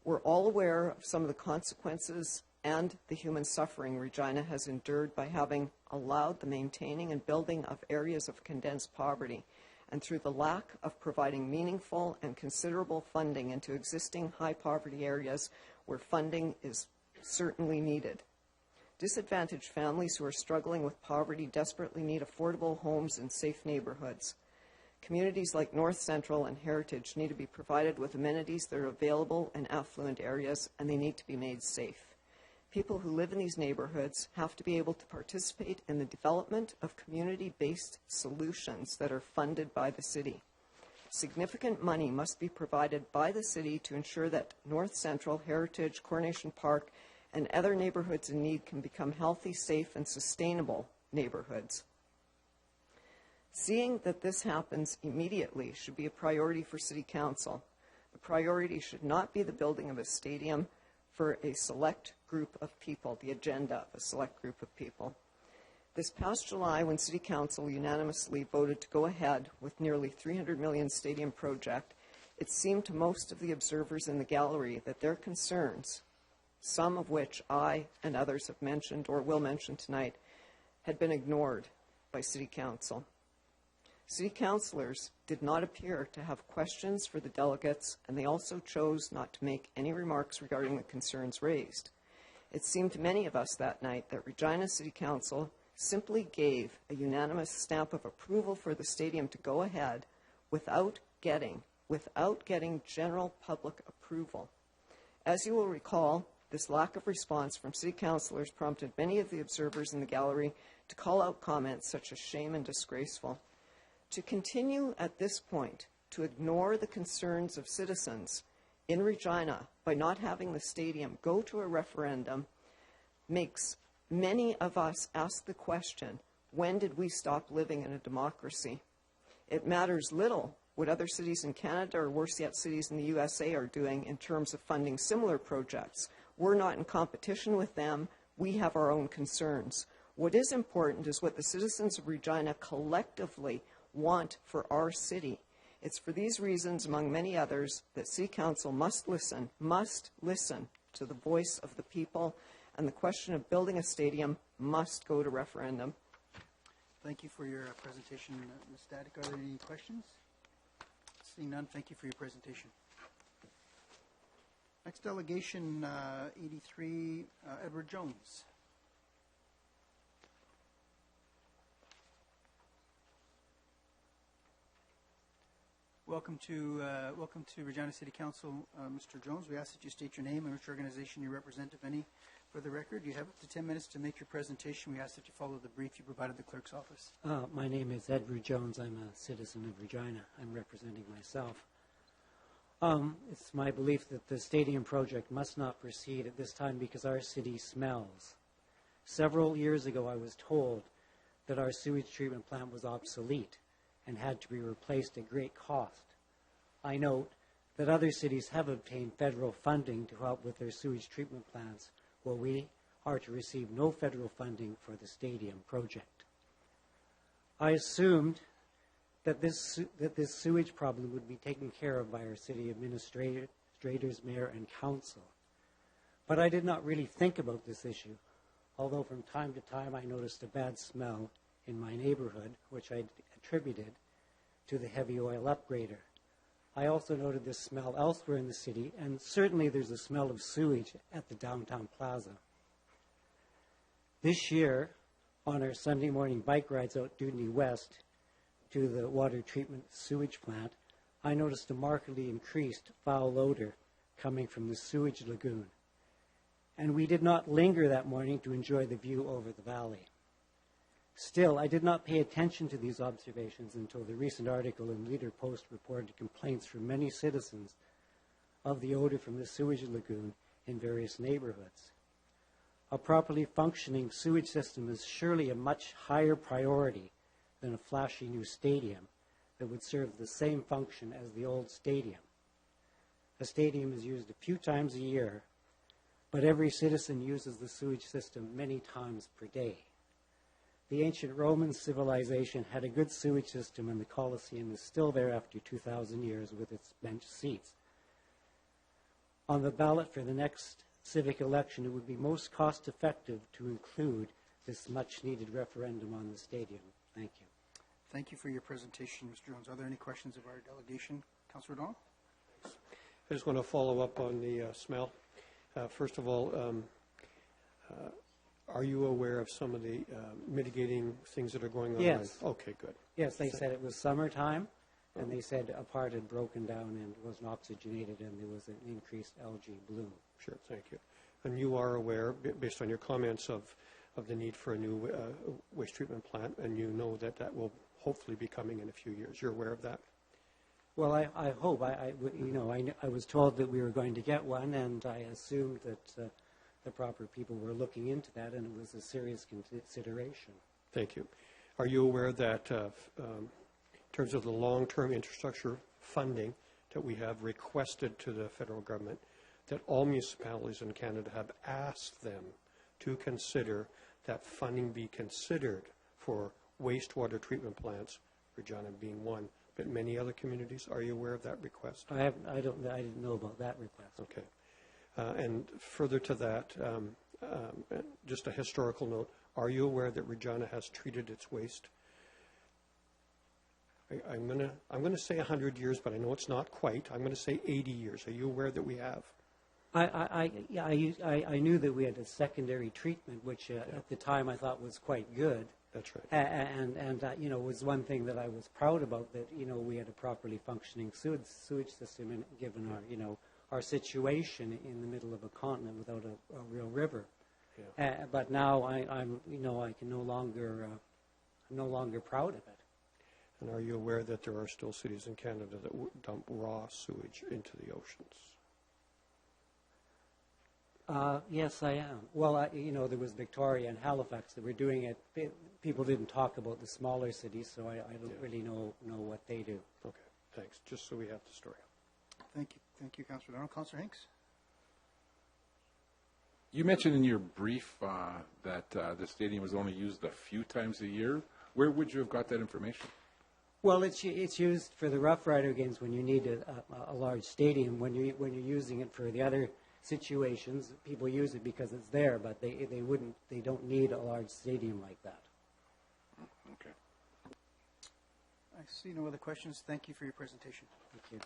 We're all aware of some of the consequences and the human suffering Regina has endured by having allowed the maintaining and building of areas of condensed poverty, and through the lack of providing meaningful and considerable funding into existing high poverty areas where funding is certainly needed. Disadvantaged families who are struggling with poverty desperately need affordable homes in safe neighborhoods. Communities like North Central and Heritage need to be provided with amenities that are available in affluent areas, and they need to be made safe. People who live in these neighborhoods have to be able to participate in the development of community-based solutions that are funded by the city. Significant money must be provided by the city to ensure that North Central, Heritage, Coronation Park, and other neighborhoods in need can become healthy, safe, and sustainable neighborhoods. Seeing that this happens immediately should be a priority for City Council. The priority should not be the building of a stadium for a select group of people, the agenda of a select group of people. This past July, when City Council unanimously voted to go ahead with nearly $300 million stadium project, it seemed to most of the observers in the gallery that their concerns, some of which I and others have mentioned or will mention tonight, had been ignored by City Council. City councillors did not appear to have questions for the delegates, and they also chose not to make any remarks regarding the concerns raised. It seemed to many of us that night that Regina City Council simply gave a unanimous stamp of approval for the stadium to go ahead without getting general public approval. As you will recall, this lack of response from city councillors prompted many of the observers in the gallery to call out comments such as shame and disgraceful. To continue at this point to ignore the concerns of citizens in Regina by not having the stadium go to a referendum makes many of us ask the question, when did we stop living in a democracy? It matters little what other cities in Canada, or worse yet, cities in the USA are doing in terms of funding similar projects. We're not in competition with them. We have our own concerns. What is important is what the citizens of Regina collectively want for our city. It's for these reasons, among many others, that City Council must listen to the voice of the people, and the question of building a stadium must go to referendum. Thank you for your presentation, Ms. Static. Are there any questions? Seeing none, thank you for your presentation. Next delegation, 83, Edward Jones. Welcome to Regina City Council, Mr. Jones. We ask that you state your name and which organization you represent, if any, for the record. You have up to 10 minutes to make your presentation. We ask that you follow the brief you provided the clerk's office. My name is Edward Jones. I'm a citizen of Regina. I'm representing myself. It's my belief that the stadium project must not proceed at this time because our city smells. Several years ago, I was told that our sewage treatment plant was obsolete and had to be replaced at great cost. I note that other cities have obtained federal funding to help with their sewage treatment plants, while we are to receive no federal funding for the stadium project. I assumed that this sewage problem would be taken care of by our city administrators, mayor, and council. But I did not really think about this issue, although from time to time I noticed a bad smell in my neighborhood, which I attributed to the heavy oil upgrader. I also noted this smell elsewhere in the city, and certainly there's a smell of sewage at the downtown plaza. This year, on our Sunday morning bike rides out Dewdney West to the water treatment sewage plant, I noticed a markedly increased foul odor coming from the sewage lagoon. And we did not linger that morning to enjoy the view over the valley. Still, I did not pay attention to these observations until the recent article in Leader Post reported complaints from many citizens of the odor from the sewage lagoon in various neighborhoods. A properly functioning sewage system is surely a much higher priority than a flashy new stadium that would serve the same function as the old stadium. A stadium is used a few times a year, but every citizen uses the sewage system many times per day. The ancient Roman civilization had a good sewage system, and the Colosseum is still there after 2,000 years with its bench seats. On the ballot for the next civic election, it would be most cost-effective to include this much-needed referendum on the stadium. Thank you. Thank you for your presentation, Mr. Jones. Are there any questions of our delegation? Councillor O'Donnell? I just want to follow up on the smell. First of all, are you aware of some of the mitigating things that are going on? Yes. Okay, good. Yes, they said it was summertime, and they said a part had broken down and wasn't oxygenated, and there was an increased algae bloom. Sure, thank you. And you are aware, based on your comments, of the need for a new waste treatment plant, and you know that that will hopefully be coming in a few years. You're aware of that? Well, I hope. I was told that we were going to get one, and I assumed that the proper people were looking into that, and it was a serious consideration. Thank you. Are you aware that in terms of the long-term infrastructure funding that we have requested to the federal government, that all municipalities in Canada have asked them to consider that funding be considered for wastewater treatment plants, Regina being one, but many other communities? Are you aware of that request? I didn't know about that request. Okay. And further to that, just a historical note, are you aware that Regina has treated its waste? I'm going to say 100 years, but I know it's not quite. I'm going to say 80 years. Are you aware that we have? I knew that we had a secondary treatment, which at the time I thought was quite good. That's right. And it was one thing that I was proud about, that, we had a properly functioning sewage system, and given our situation in the middle of a continent without a real river. Yeah. But now I'm no longer proud of it. And are you aware that there are still cities in Canada that dump raw sewage into the oceans? Yes, I am. Well, there was Victoria and Halifax that were doing it. People didn't talk about the smaller cities, so I don't really know what they do. Okay, thanks. Just so we have the story. Thank you. Thank you, Councillor Donald. Councillor Hinks? You mentioned in your brief that the stadium was only used a few times a year. Where would you have got that information? Well, it's used for the Rough Rider games when you need a large stadium. When you're using it for the other situations, people use it because it's there, but they don't need a large stadium like that. Okay. I see no other questions. Thank you for your presentation. Thank you.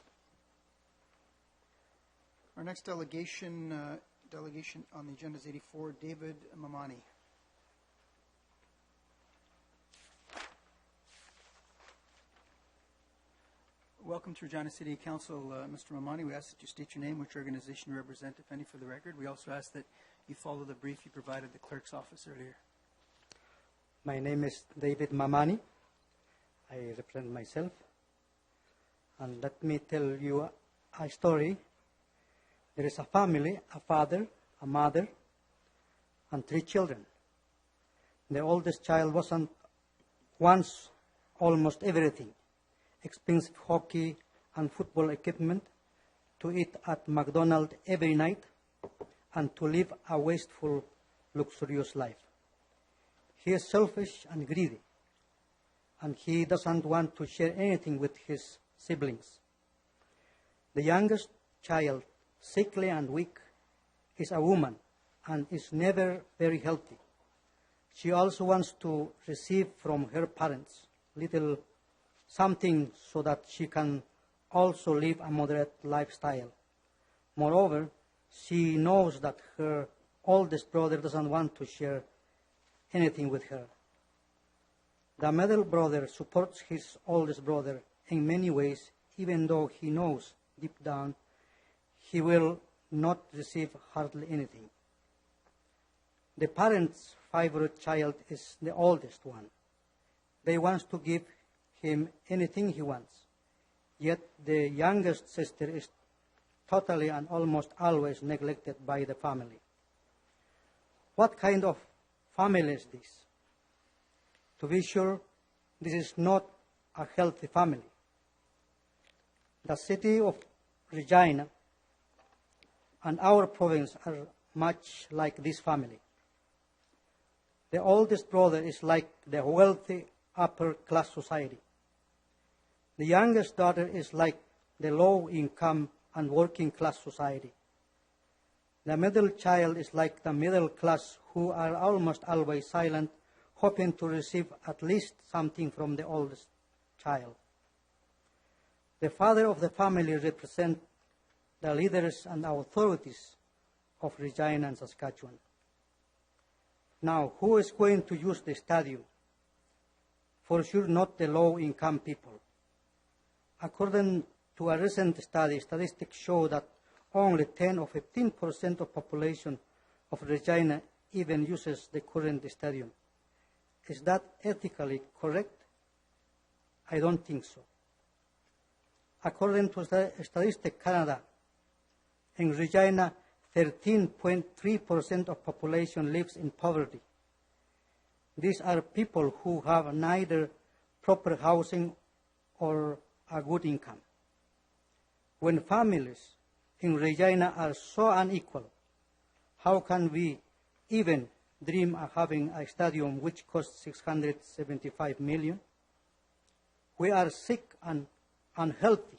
Our next delegation on the agenda is 84, David Mamani. Welcome to Regina City Council, Mr. Mamani. We ask that you state your name, which organization you represent, if any, for the record. We also ask that you follow the brief you provided the clerk's office earlier. My name is David Mamani. I represent myself. And let me tell you a story. There is a family, a father, a mother, and 3 children. The oldest child wants almost everything: expensive hockey and football equipment, to eat at McDonald's every night, and to live a wasteful, luxurious life. He is selfish and greedy. and he doesn't want to share anything with his siblings. The youngest child, sickly and weak, is a woman and is never very healthy. She also wants to receive from her parents little something so that she can also live a moderate lifestyle. Moreover, she knows that her oldest brother doesn't want to share anything with her. The middle brother supports his oldest brother in many ways, even though he knows deep down he will not receive hardly anything. The parents' favorite child is the oldest one. They want to give him anything he wants. Yet the youngest sister is totally and almost always neglected by the family. What kind of family is this? To be sure, this is not a healthy family. The city of Regina and our province are much like this family. The oldest brother is like the wealthy upper-class society. The youngest daughter is like the low-income and working-class society. The middle child is like the middle class, who are almost always silent, hoping to receive at least something from the oldest child. The father of the family represents the leaders and authorities of Regina and Saskatchewan. Now, who is going to use the stadium? For sure not the low-income people. According to a recent study, statistics show that only 10 or 15% of population of Regina even uses the current stadium. Is that ethically correct? I don't think so. According to Statistics Canada, in Regina, 13.3% of population lives in poverty. These are people who have neither proper housing or a good income. When families in Regina are so unequal, how can we even dream of having a stadium which costs $675 million? We are sick and unhealthy,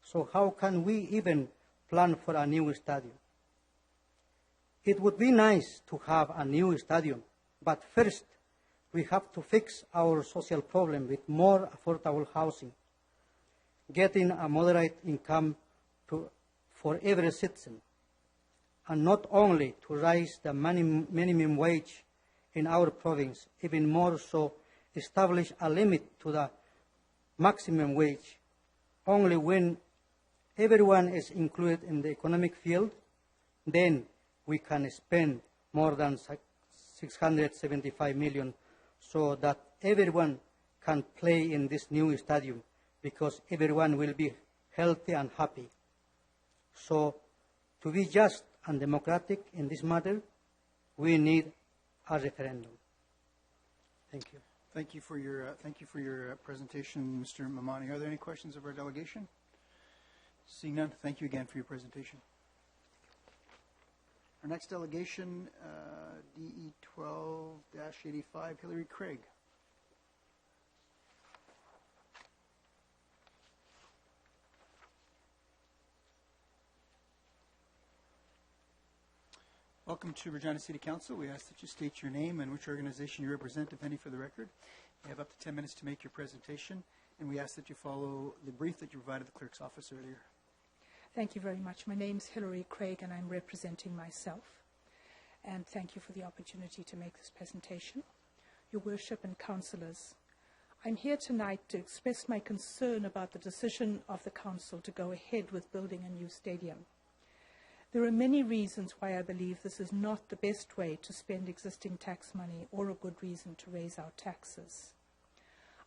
so how can we even plan for a new stadium? It would be nice to have a new stadium, but first we have to fix our social problem with more affordable housing, getting a moderate income for every citizen, and not only to raise the minimum wage in our province, even more so, establish a limit to the maximum wage. Only when everyone is included in the economic field, then we can spend more than $675 million so that everyone can play in this new stadium, because everyone will be healthy and happy. So, to be just and democratic in this matter, we need a referendum. Thank you. Thank you for your presentation, Mr. Mamani. Are there any questions of our delegation? Seeing none, thank you again for your presentation. Our next delegation, DE 12-85, Hillary Craig. Welcome to Regina City Council. We ask that you state your name and which organization you represent, if any, for the record. You have up to 10 minutes to make your presentation, and we ask that you follow the brief that you provided the clerk's office earlier. Thank you very much. My name is Hillary Craig, and I'm representing myself. And thank you for the opportunity to make this presentation. Your Worship and Councillors, I'm here tonight to express my concern about the decision of the Council to go ahead with building a new stadium. There are many reasons why I believe this is not the best way to spend existing tax money or a good reason to raise our taxes.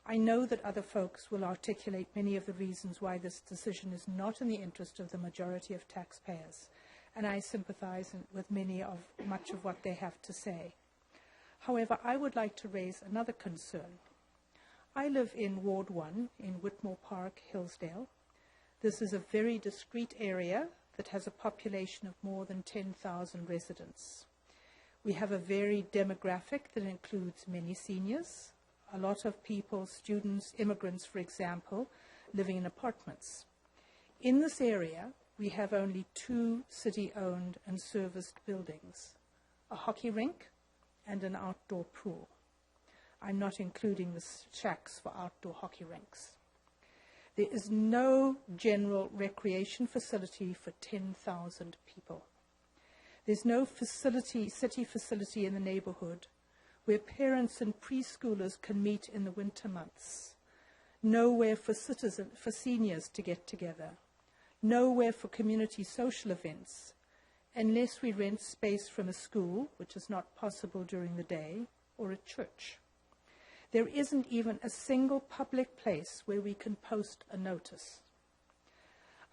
I know that other folks will articulate many of the reasons why this decision is not in the interest of the majority of taxpayers, and I sympathize with much of what they have to say. However, I would like to raise another concern. I live in Ward 1 in Whitmore Park, Hillsdale. This is a very discrete area that has a population of more than 10,000 residents. We have a varied demographic that includes many seniors, a lot of people, students, immigrants, for example, living in apartments. In this area, we have only 2 city-owned and serviced buildings, a hockey rink and an outdoor pool. I'm not including the shacks for outdoor hockey rinks. There is no general recreation facility for 10,000 people. There's no facility, city facility in the neighborhood where parents and preschoolers can meet in the winter months. Nowhere for seniors to get together. Nowhere for community social events, unless we rent space from a school, which is not possible during the day, or a church. There isn't even a single public place where we can post a notice.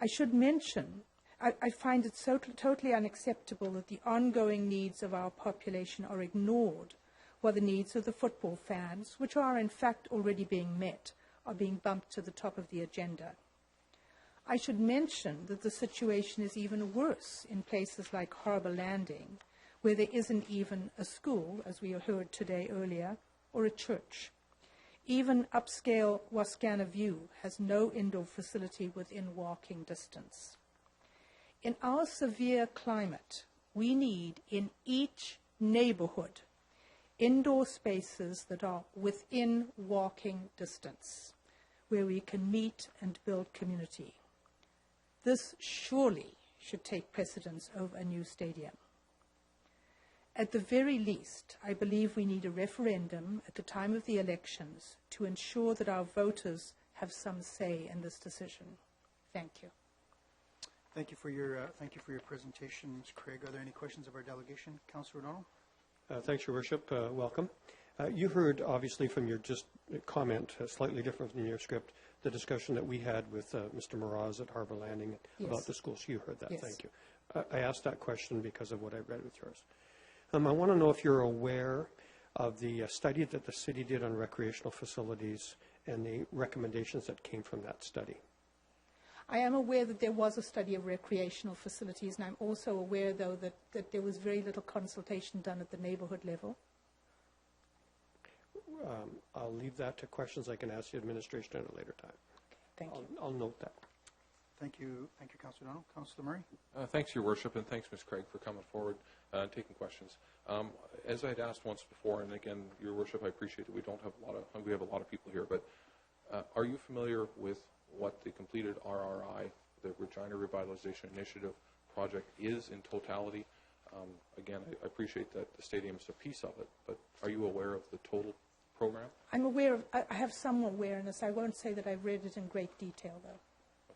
I should mention, I find it so totally unacceptable that the ongoing needs of our population are ignored, while the needs of the football fans, which are in fact already being met, are being bumped to the top of the agenda. I should mention that the situation is even worse in places like Harbour Landing, where there isn't even a school, as we heard today earlier, or a church. Even upscale Wascana View has no indoor facility within walking distance. In our severe climate, we need in each neighborhood indoor spaces that are within walking distance, where we can meet and build community. This surely should take precedence over a new stadium. At the very least, I believe we need a referendum at the time of the elections to ensure that our voters have some say in this decision. Thank you. Thank you for your presentation, Ms. Craig. Are there any questions of our delegation? Councillor O'Donnell? Thanks, Your Worship. Welcome. You heard, obviously, from your just comment, slightly different than your script, the discussion that we had with Mr. Mraz at Harbour Landing about the schools. You heard that. Yes. Thank you. I asked that question because of what I read with yours. I want to know if you're aware of the study that the city did on recreational facilities and the recommendations that came from that study. I am aware that there was a study of recreational facilities, and I'm also aware, though, that there was very little consultation done at the neighborhood level. I'll leave that to questions I can ask the administration at a later time. Thank you. I'll note that. Thank you, Councillor O'Donnell. Councillor Murray? Thanks, Your Worship, and thanks, Ms. Craig, for coming forward and taking questions. As I had asked once before, and again, Your Worship, I appreciate that we have a lot of people here, but are you familiar with what the completed RRI, the Regina Revitalization Initiative project, is in totality? Again, I appreciate that the stadium is a piece of it, but are you aware of the total program? I'm aware of, I have some awareness. I won't say that I've read it in great detail, though.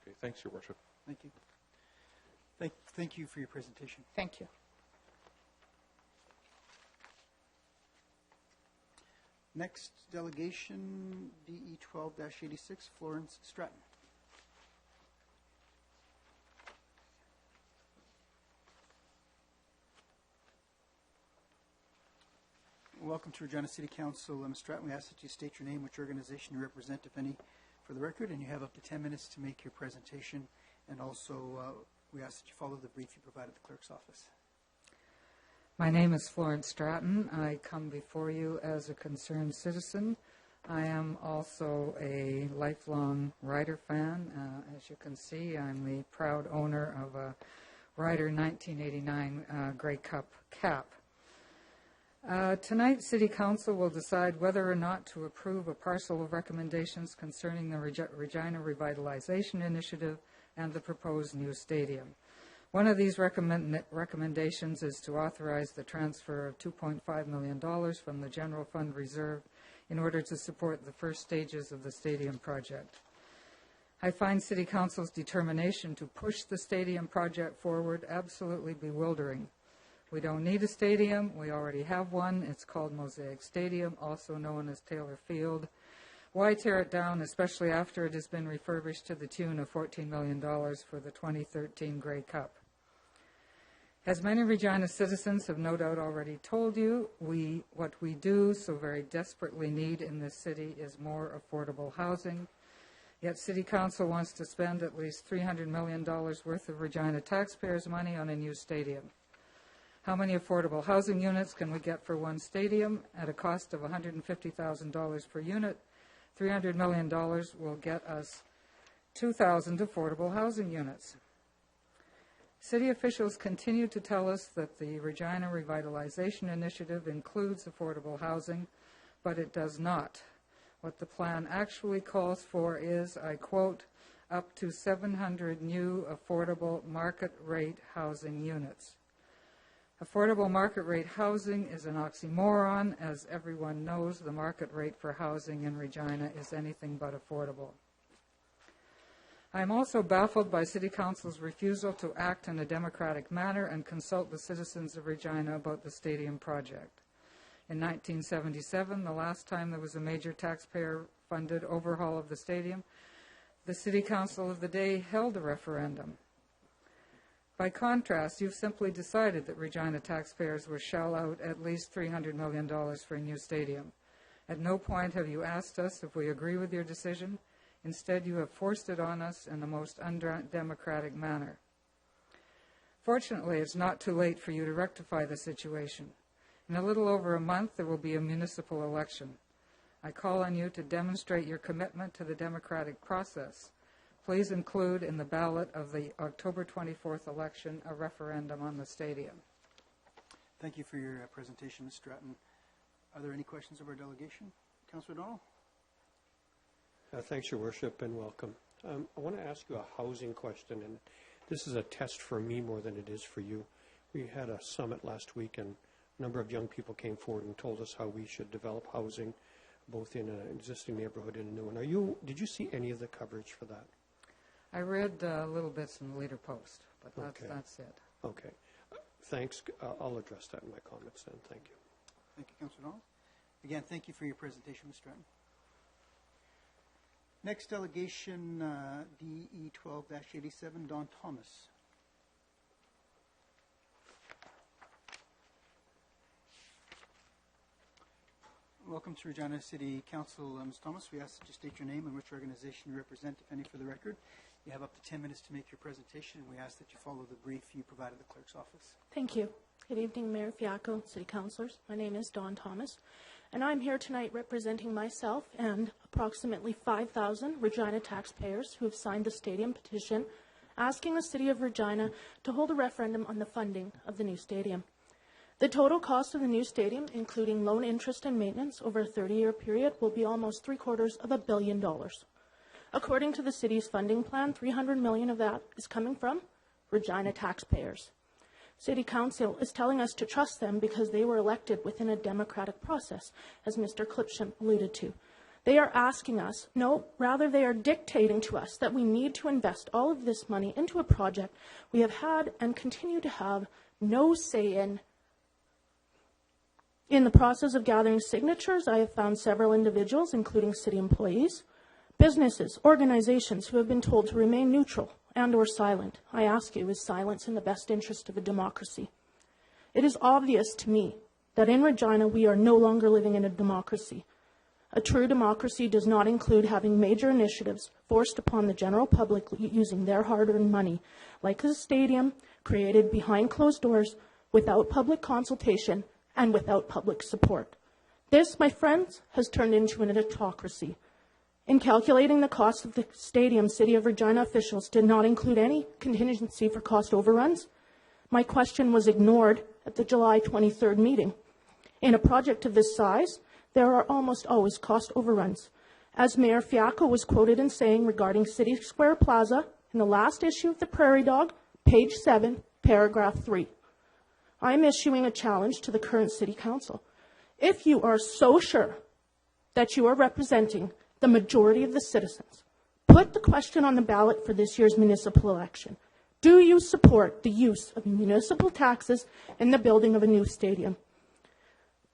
Okay, thanks, Your Worship. Thank you. Thank you for your presentation. Thank you. Next delegation, DE 12-86, Florence Stratton. Welcome to Regina City Council. Ms. Stratton, we ask that you state your name, which organization you represent, if any, for the record, and you have up to 10 minutes to make your presentation. And also, we ask that you follow the brief you provided the clerk's office. My name is Florence Stratton. I come before you as a concerned citizen. I am also a lifelong Ryder fan. As you can see, I'm the proud owner of a Ryder 1989 Grey Cup cap. Tonight, City Council will decide whether or not to approve a parcel of recommendations concerning the Regina Revitalization Initiative and the proposed new stadium. One of these recommendations is to authorize the transfer of $2.5 million from the General Fund Reserve in order to support the first stages of the stadium project. I find City Council's determination to push the stadium project forward absolutely bewildering. We don't need a stadium. We already have one. It's called Mosaic Stadium, also known as Taylor Field. Why tear it down, especially after it has been refurbished to the tune of $14 million for the 2013 Grey Cup? As many Regina citizens have no doubt already told you, what we do so very desperately need in this city is more affordable housing. Yet City Council wants to spend at least $300 million worth of Regina taxpayers' money on a new stadium. How many affordable housing units can we get for one stadium at a cost of $150,000 per unit? $300 million will get us 2,000 affordable housing units. City officials continue to tell us that the Regina Revitalization Initiative includes affordable housing, but it does not. What the plan actually calls for is, I quote, up to 700 new affordable market rate housing units. Affordable market rate housing is an oxymoron. As everyone knows, the market rate for housing in Regina is anything but affordable. I am also baffled by City Council's refusal to act in a democratic manner and consult the citizens of Regina about the stadium project. In 1977, the last time there was a major taxpayer-funded overhaul of the stadium, the City Council of the day held a referendum. By contrast, you've simply decided that Regina taxpayers will shell out at least $300 million for a new stadium. At no point have you asked us if we agree with your decision. Instead, you have forced it on us in the most undemocratic manner. Fortunately, it's not too late for you to rectify the situation. In a little over a month, there will be a municipal election. I call on you to demonstrate your commitment to the democratic process. Please include in the ballot of the October 24th election a referendum on the stadium. Thank you for your presentation, Ms. Stratton. Are there any questions of our delegation? Councillor O'Donnell? Thanks, Your Worship, and welcome. I want to ask you a housing question, and this is a test for me more than it is for you. We had a summit last week, and a number of young people came forward and told us how we should develop housing, both in an existing neighborhood and a new one. Did you see any of the coverage for that? I read little bits in the Leader Post, but that's it. Okay. Thanks. I'll address that in my comments then. Thank you. Thank you, Councillor O'Donnell. Again, thank you for your presentation, Ms. Stratton. Next delegation, DE 12-87, Don Thomas. Welcome to Regina City Council, Ms. Thomas. We ask that you state your name and which organization you represent, if any, for the record. You have up to 10 minutes to make your presentation, and we ask that you follow the brief you provided the clerk's office. Thank you. Good evening, Mayor Fiacco, City Councilors. My name is Dawn Thomas, and I'm here tonight representing myself and approximately 5,000 Regina taxpayers who have signed the stadium petition asking the City of Regina to hold a referendum on the funding of the new stadium. The total cost of the new stadium, including loan interest and maintenance over a 30-year period, will be almost $750 million. According to the city's funding plan, $300 million of that is coming from Regina taxpayers. City Council is telling us to trust them because they were elected within a democratic process, as Mr. Clipsham alluded to. They are asking us, rather they are dictating to us that we need to invest all of this money into a project we have had and continue to have no say in. In the process of gathering signatures, I have found several individuals, including city employees, businesses, organizations who have been told to remain neutral and or silent. I ask you, is silence in the best interest of a democracy? It is obvious to me that in Regina we are no longer living in a democracy. A true democracy does not include having major initiatives forced upon the general public using their hard-earned money, like a stadium created behind closed doors without public consultation and without public support. This, my friends, has turned into an autocracy. In calculating the cost of the stadium, City of Regina officials did not include any contingency for cost overruns. My question was ignored at the July 23rd meeting. In a project of this size, there are almost always cost overruns. As Mayor Fiacco was quoted in saying regarding City Square Plaza in the last issue of the Prairie Dog, page 7, paragraph 3. I am issuing a challenge to the current City Council. If you are so sure that you are representing the majority of the citizens, put the question on the ballot for this year's municipal election. Do you support the use of municipal taxes in the building of a new stadium?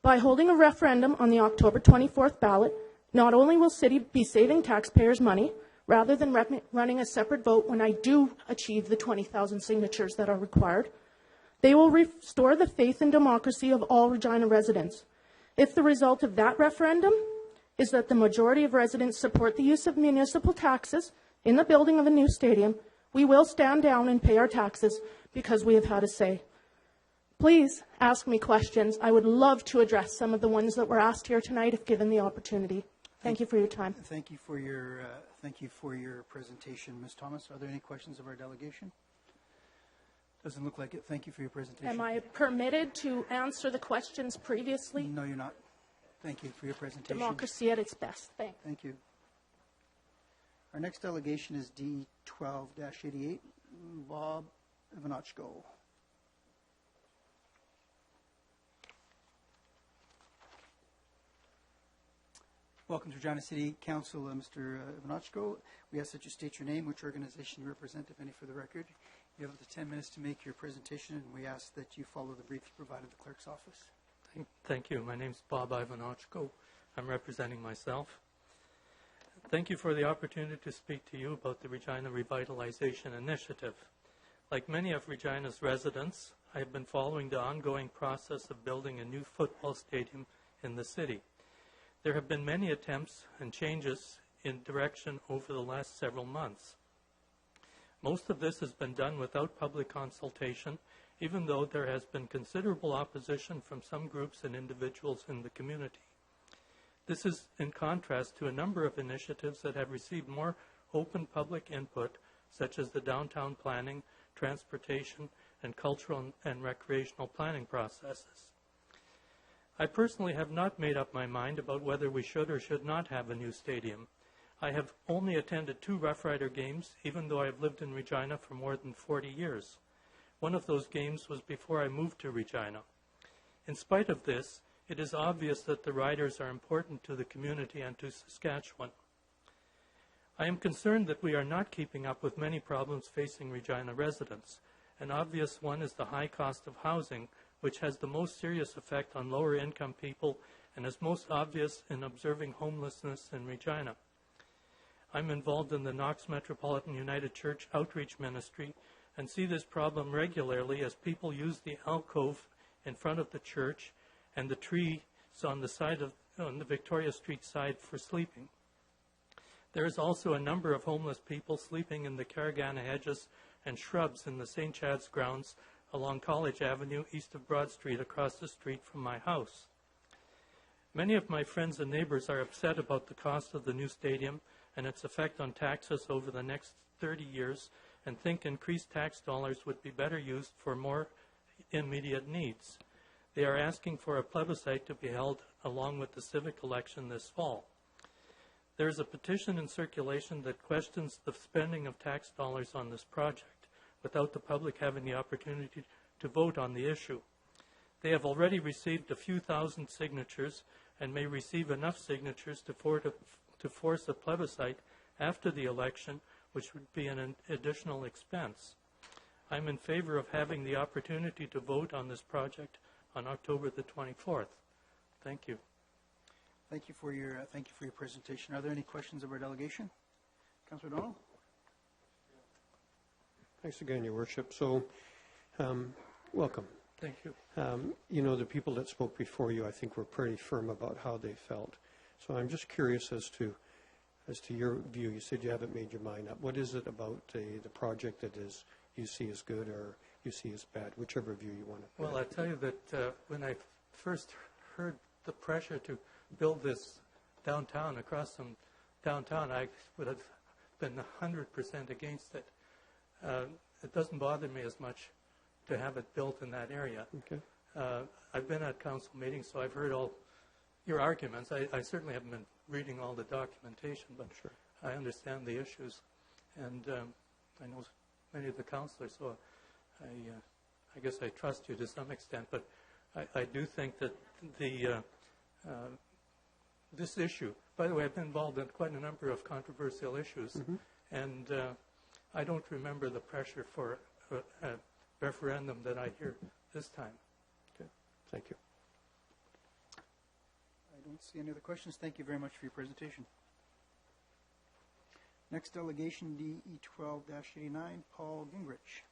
By holding a referendum on the October 24th ballot, not only will City be saving taxpayers money, rather than running a separate vote when I do achieve the 20,000 signatures that are required, they will restore the faith and democracy of all Regina residents. If the result of that referendum is that the majority of residents support the use of municipal taxes in the building of a new stadium, we will stand down and pay our taxes because we have had a say. Please ask me questions. I would love to address some of the ones that were asked here tonight if given the opportunity. Thank you for your time. Thank you for your presentation, Ms. Thomas. Are there any questions of our delegation? Doesn't look like it. Thank you for your presentation. Am I permitted to answer the questions previously? No, you're not. Thank you for your presentation. Democracy at its best. Thanks. Thank you. Our next delegation is D12-88, Bob Ivanochko. Welcome to Regina City Council, Mr. Ivanochko. We ask that you state your name, which organization you represent, if any, for the record. You have up to 10 minutes to make your presentation, and we ask that you follow the brief you provided the clerk's office. Thank you. My name is Bob Ivanochko. I'm representing myself. Thank you for the opportunity to speak to you about the Regina Revitalization Initiative. Like many of Regina's residents, I have been following the ongoing process of building a new football stadium in the city. There have been many attempts and changes in direction over the last several months. Most of this has been done without public consultation, even though there has been considerable opposition from some groups and individuals in the community. This is in contrast to a number of initiatives that have received more open public input, such as the downtown planning, transportation, and cultural and recreational planning processes. I personally have not made up my mind about whether we should or should not have a new stadium. I have only attended 2 Rough Rider games, even though I have lived in Regina for more than 40 years. One of those games was before I moved to Regina. In spite of this, it is obvious that the Riders are important to the community and to Saskatchewan. I am concerned that we are not keeping up with many problems facing Regina residents. An obvious one is the high cost of housing, which has the most serious effect on lower income people and is most obvious in observing homelessness in Regina. I'm involved in the Knox Metropolitan United Church Outreach Ministry and see this problem regularly as people use the alcove in front of the church and the trees on the Victoria Street side for sleeping. There is also a number of homeless people sleeping in the Caragana hedges and shrubs in the St. Chad's grounds along College Avenue east of Broad Street across the street from my house. Many of my friends and neighbors are upset about the cost of the new stadium and its effect on taxes over the next 30 years and think increased tax dollars would be better used for more immediate needs. They are asking for a plebiscite to be held along with the civic election this fall. There is a petition in circulation that questions the spending of tax dollars on this project without the public having the opportunity to vote on the issue. They have already received a few thousand signatures and may receive enough signatures to force a plebiscite after the election, which would be an additional expense. I'm in favor of having the opportunity to vote on this project on October the 24th. Thank you. Thank you for your presentation. Are there any questions of our delegation? Councillor O'Donnell? Thanks again, Your Worship. So, welcome. Thank you. The people that spoke before you, I think, were pretty firm about how they felt. So I'm just curious as to your view. You said you haven't made your mind up. What is it about the project that you see as good or you see as bad, whichever view you want to. Well, I tell you that when I first heard the pressure to build this downtown, across from downtown, I would have been 100% against it. It doesn't bother me as much to have it built in that area. Okay. I've been at council meetings, so I've heard all your arguments. I certainly haven't been reading all the documentation, but sure. I understand the issues, and I know many of the councillors, so I guess I trust you to some extent. But I do think that this issue, by the way, I've been involved in quite a number of controversial issues, and I don't remember the pressure for a referendum that I hear this time. Okay, thank you. I don't see any other questions. Thank you very much for your presentation. Next delegation, DE12-89, Paul Gingrich.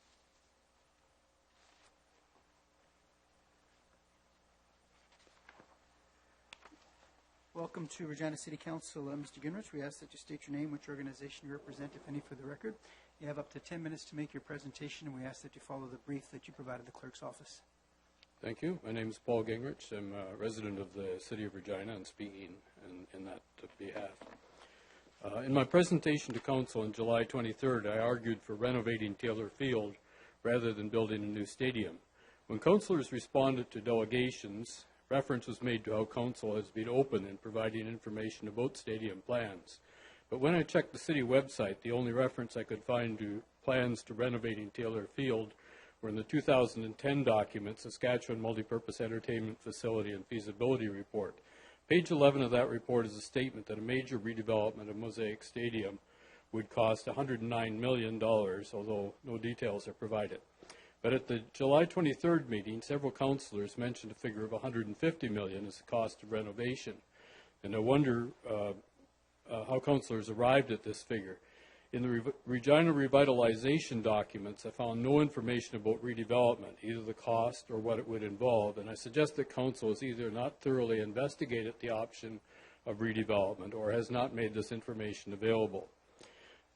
Welcome to Regina City Council, Mr. Gingrich. We ask that you state your name, which organization you represent, if any, for the record. You have up to 10 minutes to make your presentation, and we ask that you follow the brief that you provided the clerk's office. Thank you. My name is Paul Gingrich. I'm a resident of the City of Regina and speaking in that behalf. In my presentation to Council on July 23rd, I argued for renovating Taylor Field rather than building a new stadium. When councillors responded to delegations, reference was made to how Council has been open in providing information about stadium plans. But when I checked the City website, the only reference I could find to plans to renovating Taylor Field were in the 2010 document, Saskatchewan Multipurpose Entertainment Facility and Feasibility Report. Page 11 of that report is a statement that a major redevelopment of Mosaic Stadium would cost $109 million, although no details are provided. But at the July 23rd meeting, several councillors mentioned a figure of $150 million as the cost of renovation. And I wonder how councillors arrived at this figure. In the Regina revitalization documents, I found no information about redevelopment, either the cost or what it would involve, and I suggest that Council has either not thoroughly investigated the option of redevelopment or has not made this information available.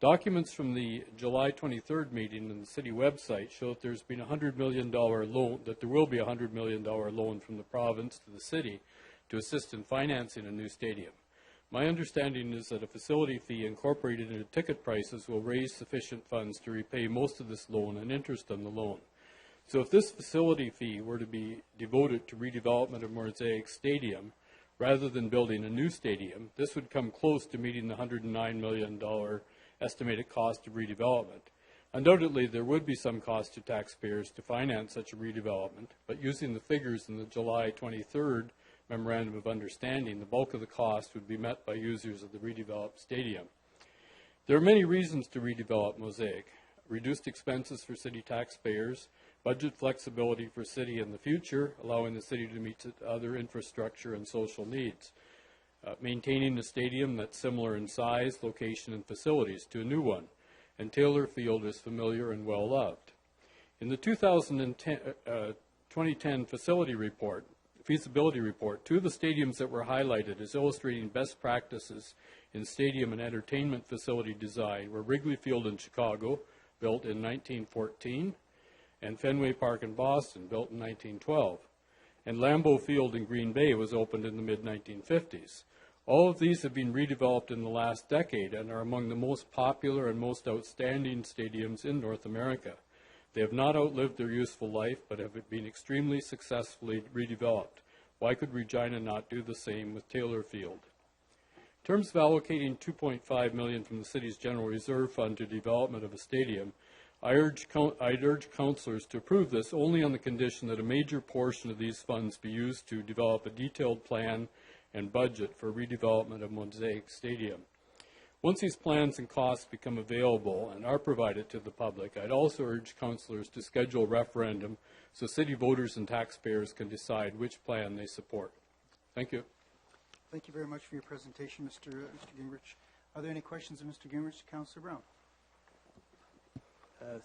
Documents from the July 23rd meeting in the City website show that there's been a $100 million loan, that there will be a $100 million loan from the province to the City to assist in financing a new stadium. My understanding is that a facility fee incorporated into ticket prices will raise sufficient funds to repay most of this loan and interest on the loan. So if this facility fee were to be devoted to redevelopment of Mosaic Stadium, rather than building a new stadium, this would come close to meeting the $109 million estimated cost of redevelopment. Undoubtedly, there would be some cost to taxpayers to finance such a redevelopment, but using the figures in the July 23rd Memorandum of Understanding, the bulk of the cost would be met by users of the redeveloped stadium. There are many reasons to redevelop Mosaic: reduced expenses for city taxpayers, budget flexibility for city in the future, allowing the city to meet other infrastructure and social needs, maintaining a stadium that's similar in size, location, and facilities to a new one, and Taylor Field is familiar and well loved. In the 2010 feasibility report, two of the stadiums that were highlighted as illustrating best practices in stadium and entertainment facility design were Wrigley Field in Chicago, built in 1914, and Fenway Park in Boston, built in 1912. And Lambeau Field in Green Bay was opened in the mid-1950s. All of these have been redeveloped in the last decade and are among the most popular and most outstanding stadiums in North America. They have not outlived their useful life, but have been extremely successfully redeveloped. Why could Regina not do the same with Taylor Field? In terms of allocating $2.5 million from the city's general reserve fund to development of a stadium, I'd urge councillors to approve this only on the condition that a major portion of these funds be used to develop a detailed plan and budget for redevelopment of Mosaic Stadium. Once these plans and costs become available and are provided to the public, I'd also urge councillors to schedule a referendum so city voters and taxpayers can decide which plan they support. Thank you. Thank you very much for your presentation, Mr. Gingrich. Are there any questions of Mr. Gingrich? Councillor Brown.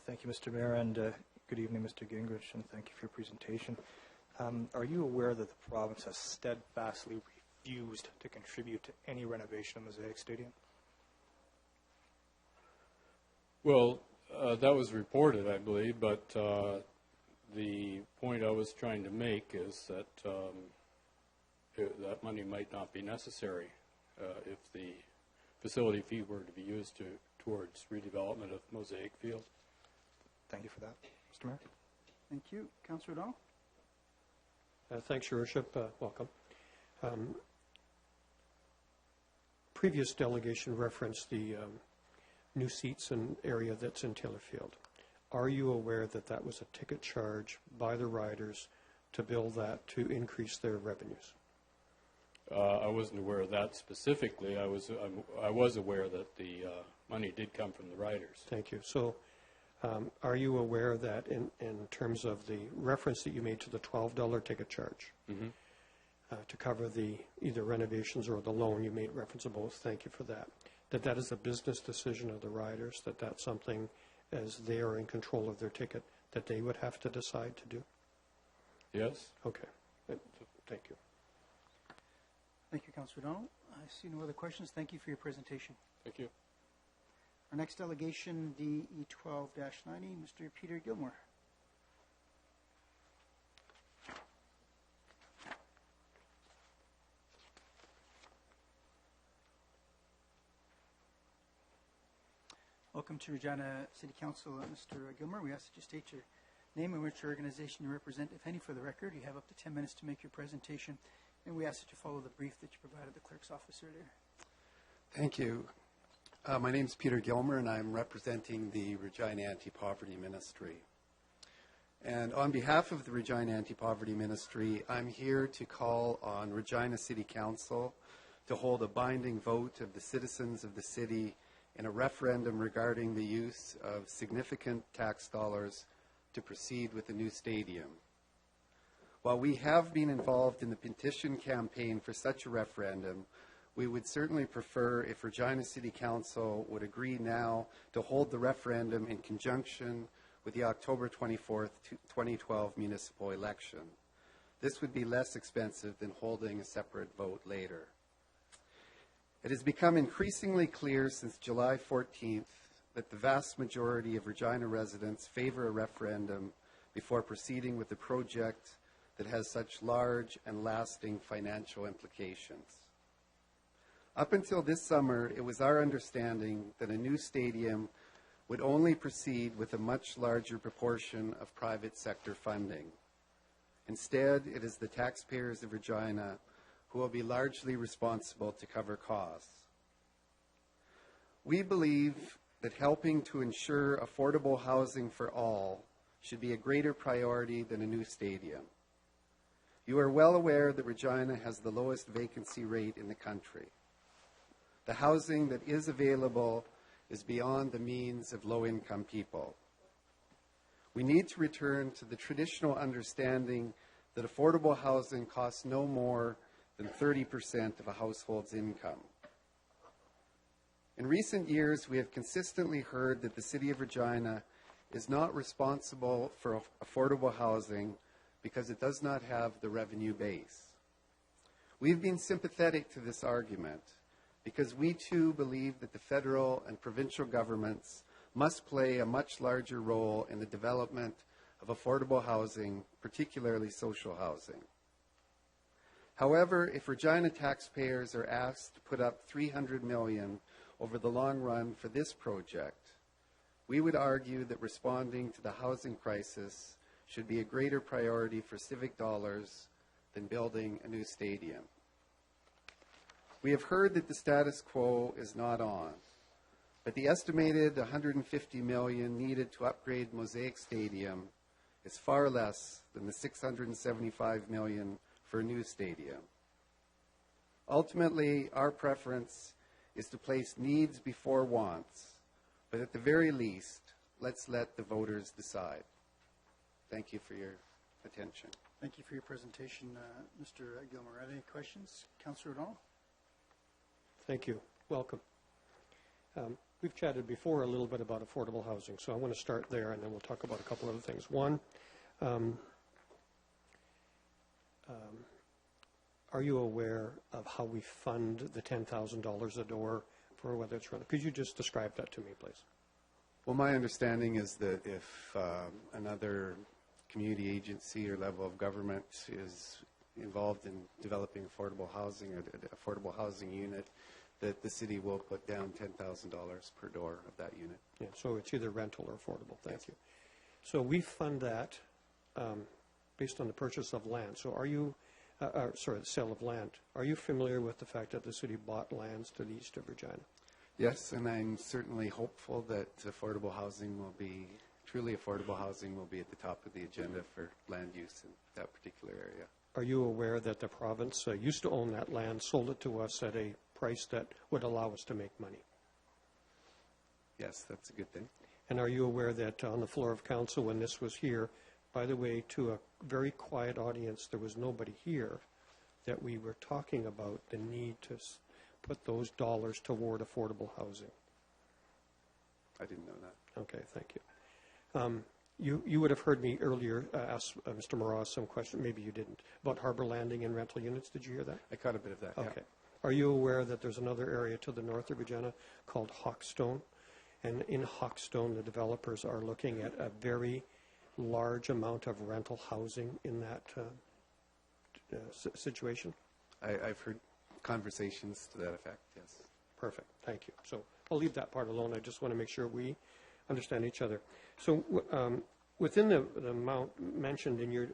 Thank you, Mr. Mayor, and good evening, Mr. Gingrich, and thank you for your presentation. Are you aware that the province has steadfastly refused to contribute to any renovation of Mosaic Stadium? Well, that was reported, I believe, but the point I was trying to make is that that money might not be necessary if the facility fee were to be used towards redevelopment of Mosaic Field. Thank you for that, Mr. Mayor. Thank you. Councillor O'Donnell. Thanks, Your Worship. Welcome. Previous delegation referenced the new seats and area that's in Taylor Field. Are you aware that that was a ticket charge by the riders to build that to increase their revenues? I wasn't aware of that specifically. I was aware that the money did come from the riders. Thank you. So are you aware that in terms of the reference that you made to the $12 ticket charge to cover the either renovations or the loan, you made reference to both, thank you for that, that is a business decision of the riders, that that's something as they are in control of their ticket that they would have to decide to do? Yes. Okay. Thank you. Thank you, Councillor O'Donnell. I see no other questions. Thank you for your presentation. Thank you. Our next delegation, DE 12-90, Mr. Peter Gilmore. Welcome to Regina City Council, Mr. Gilmer. We ask that you state your name and which organization you represent, if any, for the record. You have up to 10 minutes to make your presentation, and we ask that you follow the brief that you provided the clerk's office earlier. Thank you. My name is Peter Gilmer, and I'm representing the Regina Anti-Poverty Ministry. And on behalf of the Regina Anti-Poverty Ministry, I'm here to call on Regina City Council to hold a binding vote of the citizens of the city in a referendum regarding the use of significant tax dollars to proceed with the new stadium. While we have been involved in the petition campaign for such a referendum, we would certainly prefer if Regina City Council would agree now to hold the referendum in conjunction with the October 24th, 2012 municipal election. This would be less expensive than holding a separate vote later. It has become increasingly clear since July 14th that the vast majority of Regina residents favor a referendum before proceeding with a project that has such large and lasting financial implications. Up until this summer, it was our understanding that a new stadium would only proceed with a much larger proportion of private sector funding. Instead, it is the taxpayers of Regina who will be largely responsible to cover costs. We believe that helping to ensure affordable housing for all should be a greater priority than a new stadium. You are well aware that Regina has the lowest vacancy rate in the country. The housing that is available is beyond the means of low-income people. We need to return to the traditional understanding that affordable housing costs no more than 30% of a household's income. In recent years, we have consistently heard that the City of Regina is not responsible for affordable housing because it does not have the revenue base. We've been sympathetic to this argument because we too believe that the federal and provincial governments must play a much larger role in the development of affordable housing, particularly social housing. However, if Regina taxpayers are asked to put up $300 million over the long run for this project, we would argue that responding to the housing crisis should be a greater priority for civic dollars than building a new stadium. We have heard that the status quo is not on, but the estimated $150 million needed to upgrade Mosaic Stadium is far less than the $675 million for a new stadium. Ultimately, our preference is to place needs before wants, but at the very least, let's let the voters decide. Thank you for your attention. Thank you for your presentation, Mr. Gilmer. Are there any questions? Councillor O'Donnell? Thank you. Welcome. We've chatted before a little bit about affordable housing, so I want to start there, and then we'll talk about a couple other things. One, are you aware of how we fund the $10,000 a door for whether it's rental? Could you just describe that to me, please? Well, my understanding is that if another community agency or level of government is involved in developing affordable housing or the affordable housing unit, that the city will put down $10,000 per door of that unit. Yeah, so it's either rental or affordable. Thank you. So we fund that based on the purchase of land. So are you, the sale of land. Are you familiar with the fact that the city bought lands to the east of Regina? Yes, and I'm certainly hopeful that affordable housing will be, truly affordable housing will be at the top of the agenda for land use in that particular area. Are you aware that the province used to own that land, sold it to us at a price that would allow us to make money? Yes, that's a good thing. And are you aware that on the floor of council when this was here, by the way, to a very quiet audience, there was nobody here, that we were talking about the need to put those dollars toward affordable housing? I didn't know that. Okay, thank you. You would have heard me earlier ask Mr. Moroz some question, maybe you didn't, about harbor landing and rental units. Did you hear that? I caught a bit of that, Okay. yeah. Are you aware that there's another area to the north of Regina called Hawkstone? And in Hawkstone, the developers are looking at a very large amount of rental housing in that situation? I've heard conversations to that effect, yes. Perfect, thank you. So I'll leave that part alone. I just want to make sure we understand each other. So within the amount mentioned in your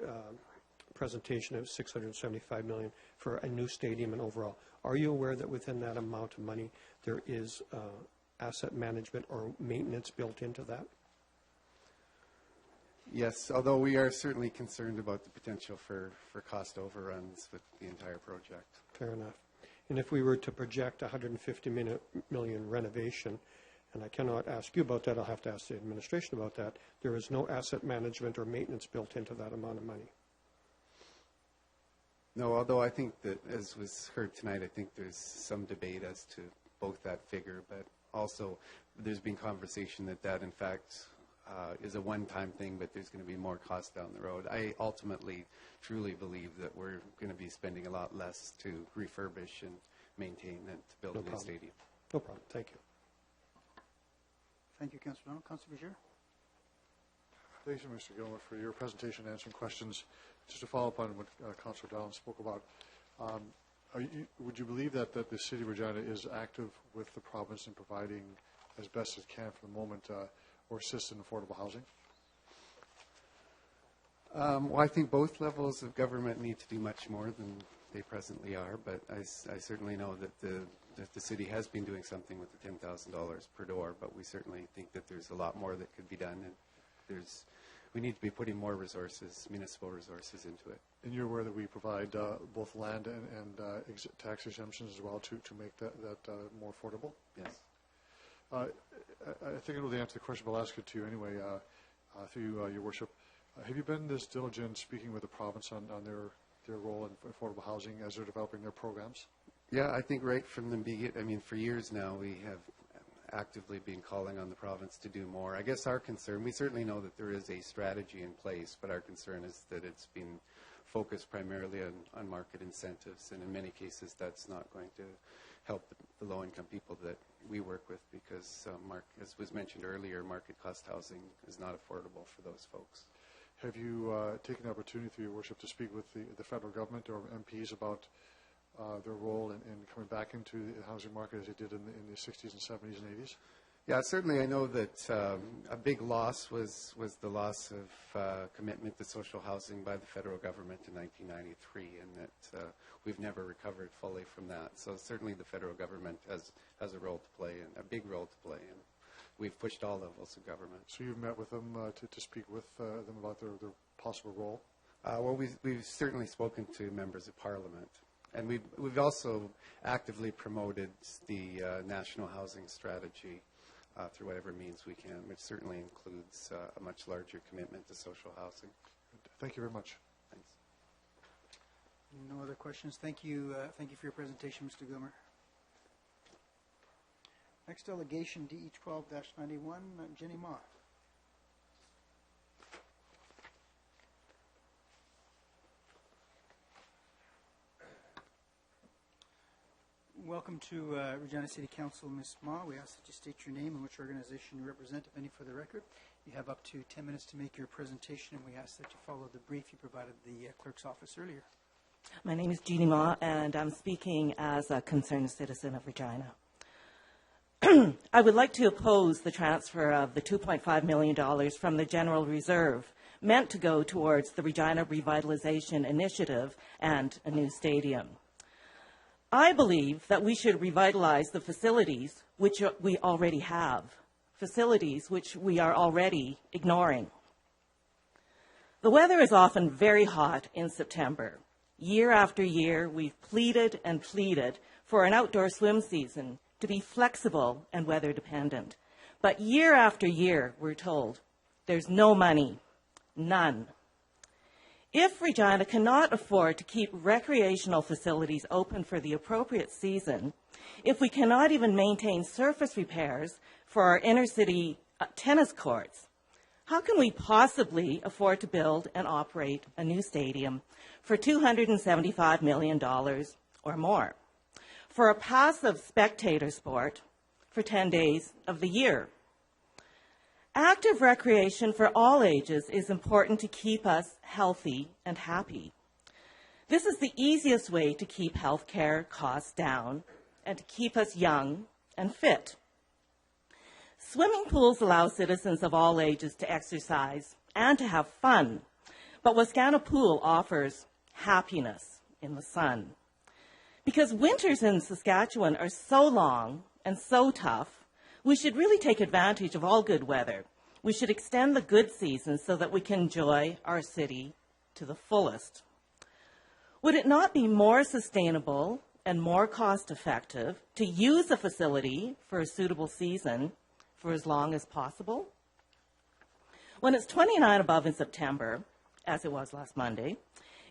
presentation of $675 million for a new stadium and overall, are you aware that within that amount of money there is asset management or maintenance built into that? Yes, although we are certainly concerned about the potential for cost overruns with the entire project. Fair enough. And if we were to project $150 million renovation, and I cannot ask you about that, I'll have to ask the administration about that, there is no asset management or maintenance built into that amount of money. No, although I think that, as was heard tonight, I think there's some debate as to both that figure, but also there's been conversation that in fact is a one-time thing, but there's going to be more cost down the road. I ultimately truly believe that we're going to be spending a lot less to refurbish and maintain than to build a new stadium. No problem. Thank you. Thank you, Councillor Donald. Councillor Berger. Thank you, Mr. Gilmer, for your presentation and answering questions. Just to follow up on what Councillor Donald spoke about, would you believe that the City of Regina is active with the province in providing as best as it can for the moment or assist in affordable housing? Well, I think both levels of government need to do much more than they presently are, but I certainly know that the city has been doing something with the $10,000 per door, but we certainly think that there's a lot more that could be done, and we need to be putting more resources, municipal resources, into it. And you're aware that we provide both land and tax exemptions as well to make that more affordable? Yes. I think I know the answer to the question, but I'll ask it to you anyway, through your worship. Have you been this diligent speaking with the province on their role in affordable housing as they're developing their programs? Yeah, I think right from the beginning, for years now, we have actively been calling on the province to do more. I guess our concern, we certainly know that there is a strategy in place, but our concern is that it's been focused primarily on market incentives, and in many cases that's not going to help the low-income people that we work with because, as was mentioned earlier, market cost housing is not affordable for those folks. Have you taken the opportunity, through your worship, to speak with the federal government or MPs about their role in coming back into the housing market as they did in the 60s and 70s and 80s? Yeah, certainly I know that a big loss was the loss of commitment to social housing by the federal government in 1993, and that we've never recovered fully from that. So certainly the federal government has a role to play, and a big role to play, and we've pushed all levels of government. So you've met with them to speak with them about their possible role? Well, we've certainly spoken to members of Parliament. And we've also actively promoted the national housing strategy through whatever means we can, which certainly includes a much larger commitment to social housing. Thank you very much. Thanks. No other questions. Thank you. Thank you for your presentation, Mr. Gilmer. Next delegation, DE 12-91, Jenny Ma. Welcome to Regina City Council, Ms. Ma. We ask that you state your name and which organization you represent, if any, for the record. You have up to 10 minutes to make your presentation, and we ask that you follow the brief you provided the clerk's office earlier. My name is Jeannie Ma, and I'm speaking as a concerned citizen of Regina. I would like to oppose the transfer of the $2.5 million from the General Reserve meant to go towards the Regina Revitalization Initiative and a new stadium. I believe that we should revitalize the facilities which we already have, facilities which we are already ignoring. The weather is often very hot in September. Year after year, we've pleaded and pleaded for an outdoor swim season to be flexible and weather dependent. But year after year, we're told, there's no money, none. If Regina cannot afford to keep recreational facilities open for the appropriate season, if we cannot even maintain surface repairs for our inner-city tennis courts, how can we possibly afford to build and operate a new stadium for $275 million or more for a passive spectator sport for 10 days of the year? Active recreation for all ages is important to keep us healthy and happy. This is the easiest way to keep healthcare costs down and to keep us young and fit. Swimming pools allow citizens of all ages to exercise and to have fun, but Wascana Pool offers happiness in the sun. Because winters in Saskatchewan are so long and so tough, we should really take advantage of all good weather. We should extend the good season so that we can enjoy our city to the fullest. Would it not be more sustainable and more cost-effective to use the facility for a suitable season for as long as possible? When it's 29 above in September, as it was last Monday,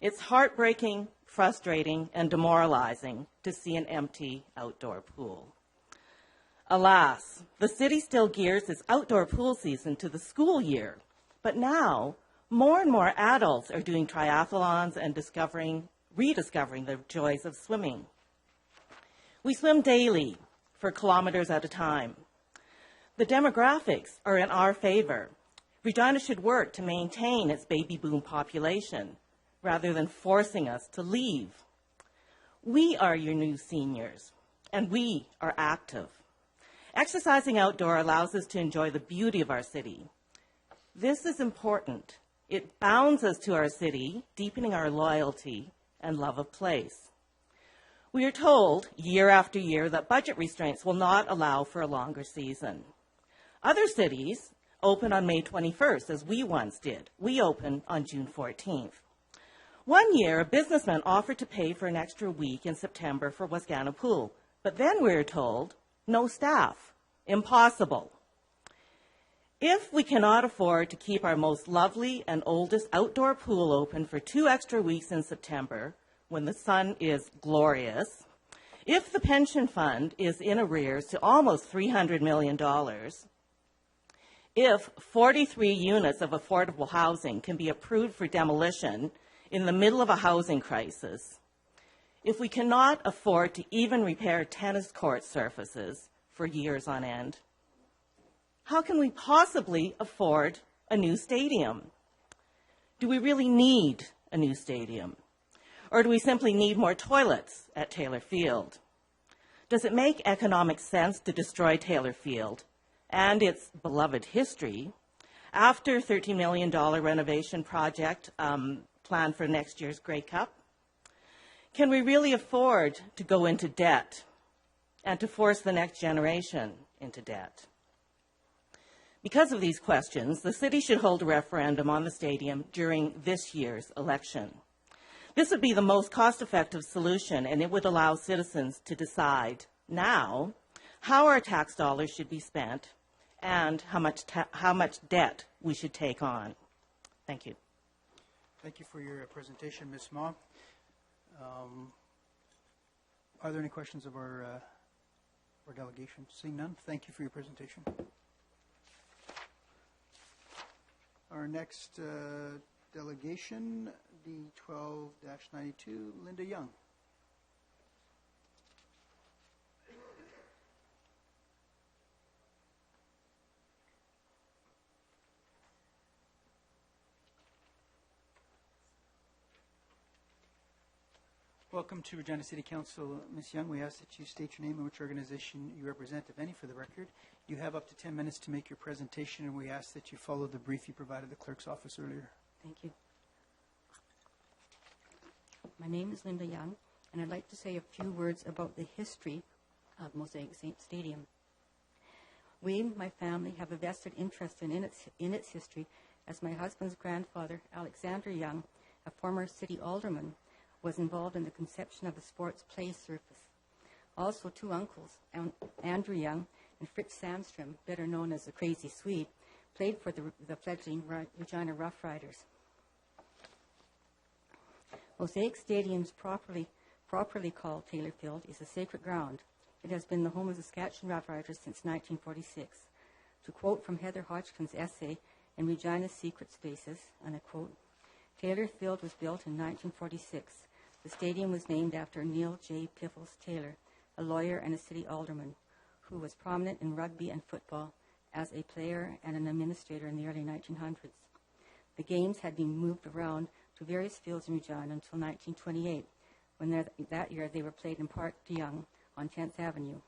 it's heartbreaking, frustrating, and demoralizing to see an empty outdoor pool. Alas, the city still gears its outdoor pool season to the school year, but now more and more adults are doing triathlons and rediscovering the joys of swimming. We swim daily for kilometers at a time. The demographics are in our favor. Regina should work to maintain its baby boom population rather than forcing us to leave. We are your new seniors, and we are active. Exercising outdoor allows us to enjoy the beauty of our city. This is important. It bounds us to our city, deepening our loyalty and love of place. We are told year after year that budget restraints will not allow for a longer season. Other cities open on May 21st, as we once did. We open on June 14th. One year, a businessman offered to pay for an extra week in September for Wascana Pool, but then we were told, no staff, impossible. If we cannot afford to keep our most lovely and oldest outdoor pool open for 2 extra weeks in September, when the sun is glorious, if the pension fund is in arrears to almost $300 million, if 43 units of affordable housing can be approved for demolition in the middle of a housing crisis, if we cannot afford to even repair tennis court surfaces for years on end, how can we possibly afford a new stadium? Do we really need a new stadium? Or do we simply need more toilets at Taylor Field? Does it make economic sense to destroy Taylor Field and its beloved history after $13 million renovation project planned for next year's Grey Cup? Can we really afford to go into debt and to force the next generation into debt? Because of these questions, the city should hold a referendum on the stadium during this year's election. This would be the most cost-effective solution, and it would allow citizens to decide now how our tax dollars should be spent and how much debt we should take on. Thank you. Thank you for your presentation, Ms. Ma. Are there any questions of our delegation? Seeing none, thank you for your presentation. Our next delegation, D12-92, Linda Young. Welcome to Regina City Council. Ms. Young, we ask that you state your name and which organization you represent, if any, for the record. You have up to 10 minutes to make your presentation, and we ask that you follow the brief you provided the clerk's office earlier. Thank you. My name is Linda Young, and I'd like to say a few words about the history of Mosaic Saint Stadium. We, my family, have a vested interest in its history, as my husband's grandfather, Alexander Young, a former city alderman, was involved in the conception of the sports play surface. Also, 2 uncles, Andrew Young and Fritz Sandstrom, better known as the Crazy Swede, played for the fledgling Regina Rough Riders. Mosaic Stadium's properly called Taylor Field is a sacred ground. It has been the home of the Saskatchewan Rough Riders since 1946. To quote from Heather Hodgkin's essay in Regina's Secret Spaces, and I quote, Taylor Field was built in 1946. The stadium was named after Neil J. Piffles Taylor, a lawyer and a city alderman, who was prominent in rugby and football as a player and an administrator in the early 1900s. The games had been moved around to various fields in Regina until 1928, when that year they were played in Park de Young on 10th Avenue.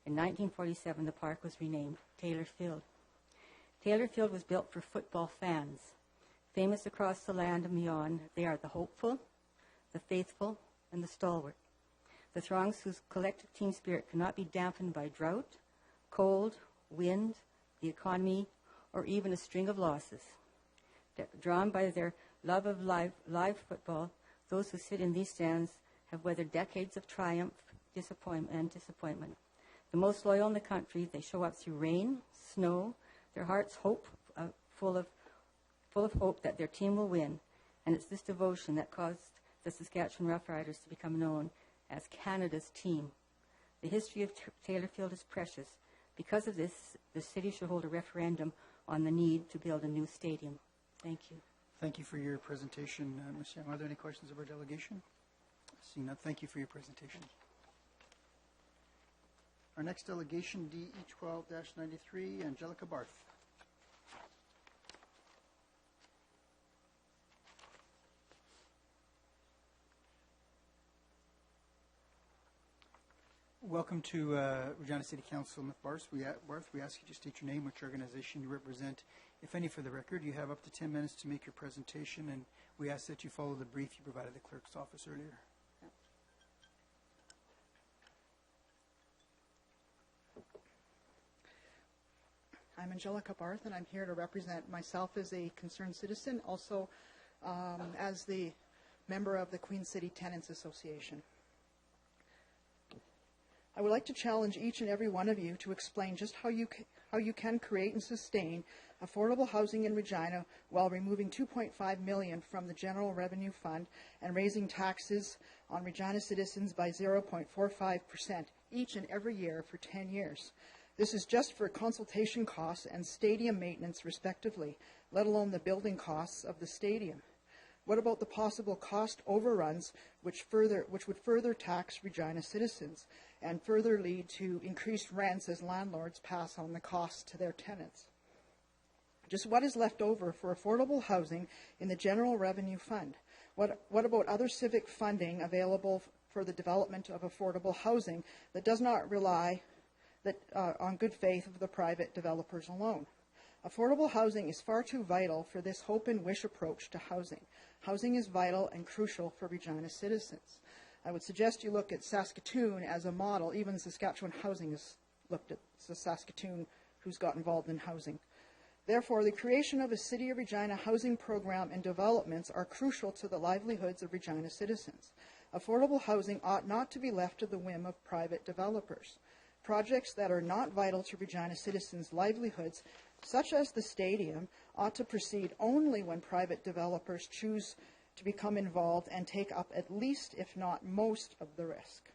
In 1947, the park was renamed Taylor Field. Taylor Field was built for football fans. Famous across the land and beyond, they are the hopeful, the faithful, and the stalwart. The throngs whose collective team spirit cannot be dampened by drought, cold, wind, the economy, or even a string of losses. Drawn by their love of live football, those who sit in these stands have weathered decades of triumph, disappointment. The most loyal in the country, they show up through rain, snow, their hearts full of hope that their team will win. And it's this devotion that caused the Saskatchewan Roughriders to become known as Canada's team. The history of Taylor Field is precious. Because of this, the city should hold a referendum on the need to build a new stadium. Thank you. Thank you for your presentation, Ms. Young. Are there any questions of our delegation? Seeing none, thank you for your presentation. Our next delegation, DE 12-93, Angelica Barth. Welcome to Regina City Council, Ms. Barth. We ask you to state your name, which organization you represent, if any, for the record. You have up to 10 minutes to make your presentation, and we ask that you follow the brief you provided the clerk's office earlier. I'm Angelica Barth, and I'm here to represent myself as a concerned citizen, also as the member of the Queen City Tenants Association. I would like to challenge each and every one of you to explain just how you can create and sustain affordable housing in Regina while removing $2.5 million from the General Revenue Fund and raising taxes on Regina citizens by 0.45% each and every year for 10 years. This is just for consultation costs and stadium maintenance, respectively, let alone the building costs of the stadium. What about the possible cost overruns which would further tax Regina citizens and further lead to increased rents as landlords pass on the costs to their tenants? Just what is left over for affordable housing in the General Revenue Fund? What about other civic funding available for the development of affordable housing that does not rely on good faith of the private developers alone? Affordable housing is far too vital for this hope and wish approach to housing. Housing is vital and crucial for Regina citizens. I would suggest you look at Saskatoon as a model. Even Saskatchewan Housing has looked at Saskatoon, who's got involved in housing. Therefore, the creation of a City of Regina housing program and developments are crucial to the livelihoods of Regina citizens. Affordable housing ought not to be left to the whim of private developers. Projects that are not vital to Regina citizens' livelihoods, such as the stadium, ought to proceed only when private developers choose to become involved and take up at least, if not most, of the risk,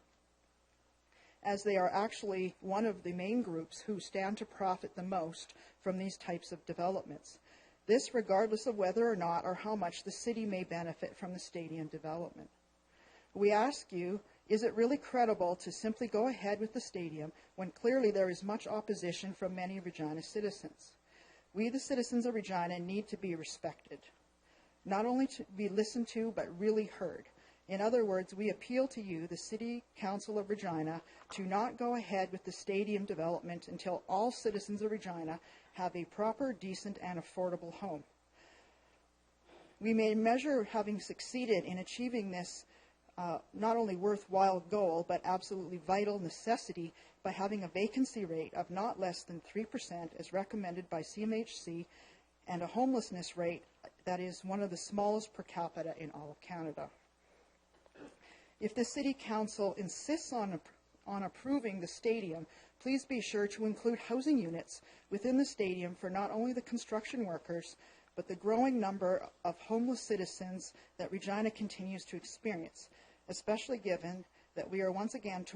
as they are actually one of the main groups who stand to profit the most from these types of developments. This regardless of whether or not or how much the city may benefit from the stadium development. We ask you, is it really credible to simply go ahead with the stadium when clearly there is much opposition from many Regina citizens? We, the citizens of Regina, need to be respected, not only to be listened to, but really heard. In other words, we appeal to you, the City Council of Regina, to not go ahead with the stadium development until all citizens of Regina have a proper, decent, and affordable home. We may measure having succeeded in achieving this not only worthwhile goal, but absolutely vital necessity by having a vacancy rate of not less than 3% as recommended by CMHC and a homelessness rate that is one of the smallest per capita in all of Canada. If the City Council insists on approving the stadium, please be sure to include housing units within the stadium for not only the construction workers, but the growing number of homeless citizens that Regina continues to experience, especially given that we are once again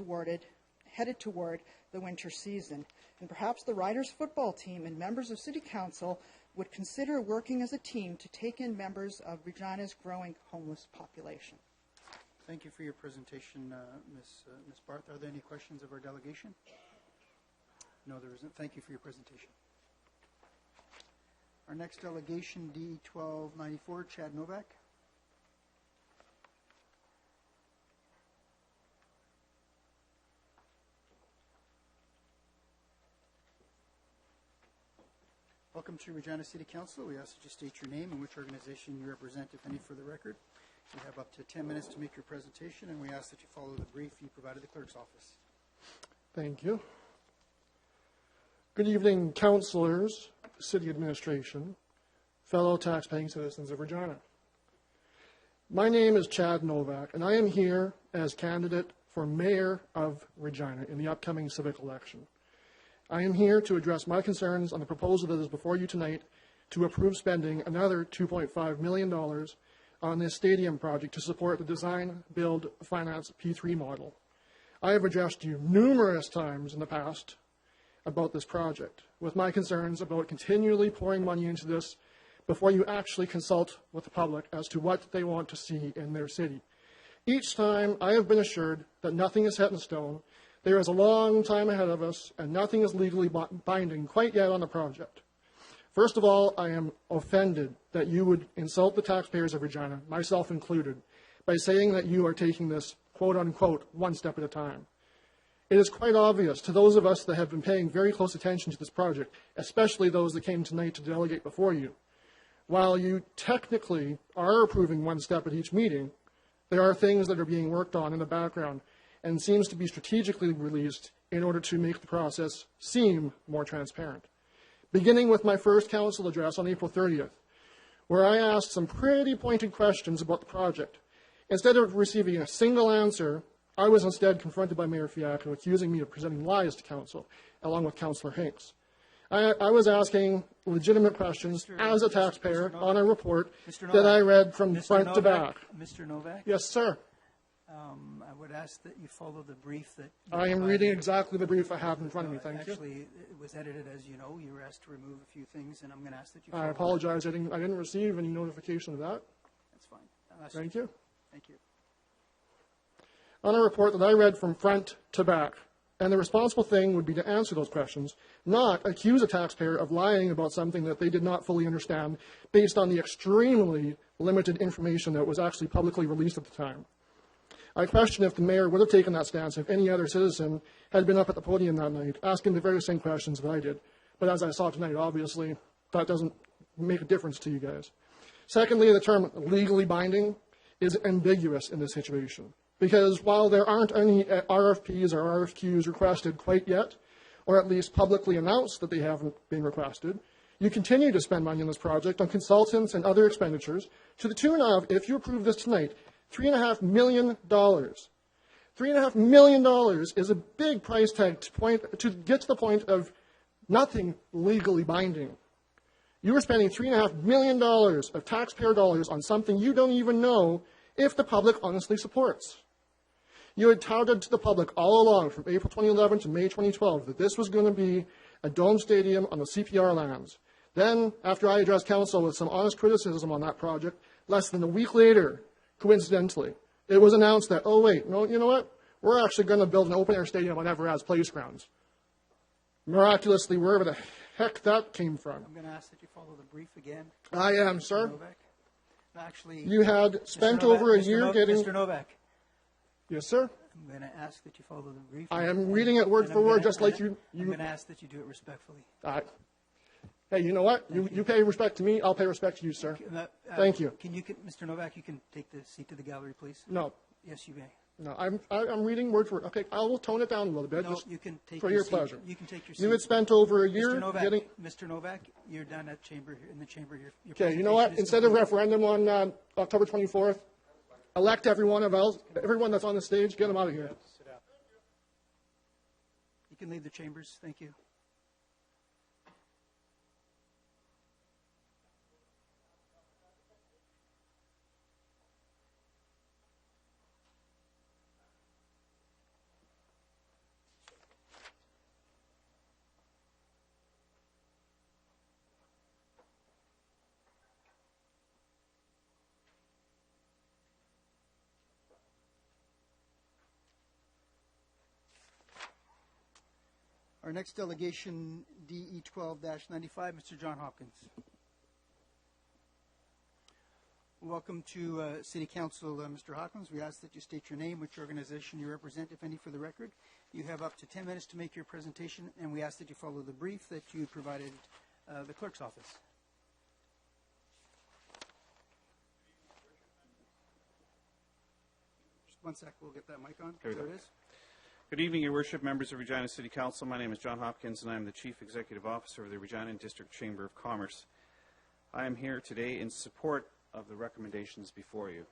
headed toward the winter season. And perhaps the Riders football team and members of City Council would consider working as a team to take in members of Regina's growing homeless population. Thank you for your presentation, Ms. Barth. Are there any questions of our delegation? No, there isn't. Thank you for your presentation. Our next delegation, D 1294, Chad Novak. Welcome to Regina City Council. We ask that you state your name and which organization you represent, if any, for the record. You have up to 10 minutes to make your presentation, and we ask that you follow the brief you provided the clerk's office. Thank you. Good evening, councillors, city administration, fellow taxpaying citizens of Regina. My name is Chad Novak, and I am here as candidate for mayor of Regina in the upcoming civic election. I am here to address my concerns on the proposal that is before you tonight to approve spending another $2.5 million on this stadium project to support the design, build, finance P3 model. I have addressed you numerous times in the past about this project, with my concerns about continually pouring money into this before you actually consult with the public as to what they want to see in their city. Each time I have been assured that nothing is set in stone, there is a long time ahead of us, and nothing is legally binding quite yet on the project. First of all, I am offended that you would insult the taxpayers of Regina, myself included, by saying that you are taking this, quote unquote, one step at a time. It is quite obvious to those of us that have been paying very close attention to this project, especially those that came tonight to delegate before you. While you technically are approving one step at each meeting, there are things that are being worked on in the background and seems to be strategically released in order to make the process seem more transparent. Beginning with my first council address on April 30th, where I asked some pretty pointed questions about the project. Instead of receiving a single answer, I was instead confronted by Mayor Fiacco accusing me of presenting lies to council, along with Councillor Hinks. I was asking legitimate questions as a taxpayer on a report that I read from front to back. Mr. Novak? Yes, sir. I would ask that you follow the brief that... I am reading exactly the brief I have in front of me, thank you. Actually, it was edited, as you know. You were asked to remove a few things, and I'm going to ask that you I apologize, I didn't receive any notification of that. That's fine. Thank you. Thank you. On a report that I read from front to back, and the responsible thing would be to answer those questions, not accuse a taxpayer of lying about something that they did not fully understand based on the extremely limited information that was actually publicly released at the time. I question if the mayor would have taken that stance if any other citizen had been up at the podium that night asking the very same questions that I did. But as I saw tonight, obviously, that doesn't make a difference to you guys. Secondly, the term legally binding is ambiguous in this situation, because while there aren't any RFPs or RFQs requested quite yet, or at least publicly announced that they haven't been requested, you continue to spend money on this project on consultants and other expenditures to the tune of, if you approve this tonight, $3.5 million. $3.5 million is a big price tag to get to the point of nothing legally binding. You are spending $3.5 million of taxpayer dollars on something you don't even know if the public honestly supports. You had touted to the public all along from April 2011 to May 2012 that this was going to be a dome stadium on the CPR lands. Then, after I addressed council with some honest criticism on that project, less than a week later, coincidentally, it was announced that, oh wait, no, you know what? We're actually going to build an open-air stadium on Everaz Place grounds. Miraculously, wherever the heck that came from. I'm going to ask that you follow the brief again. I am, sir. Novak. Actually, you had spent over a year getting... Mr. Novak. Yes, sir. I'm going to ask that you follow the brief. I am reading it word for word, just like you... I'm going to ask that you do it respectfully. Hey, you know what? You pay respect to me, I'll pay respect to you, sir. Thank you. Mr. Novak, you can take the seat to the gallery, please. No. Yes, you may. No, I'm reading word for word. Okay, I will tone it down a little bit, just you can take for your pleasure. You can take your seat. You had spent over a year getting... Mr. Novak, you're done at in the chamber here. Okay, you know what? Instead of referendum on October 24th, elect everyone that's on the stage, get them out of here. You can leave the chambers. Thank you. Our next delegation, DE 12-95, Mr. John Hopkins. Welcome to City Council, Mr. Hopkins. We ask that you state your name, which organization you represent, if any, for the record. You have up to 10 minutes to make your presentation, and we ask that you follow the brief that you provided the clerk's office. Just one sec, we'll get that mic on. There we There go. it is. Good evening, Your Worship, members of Regina City Council. My name is John Hopkins, and I am the Chief Executive Officer of the Regina District Chamber of Commerce. I am here today in support of the recommendations before you.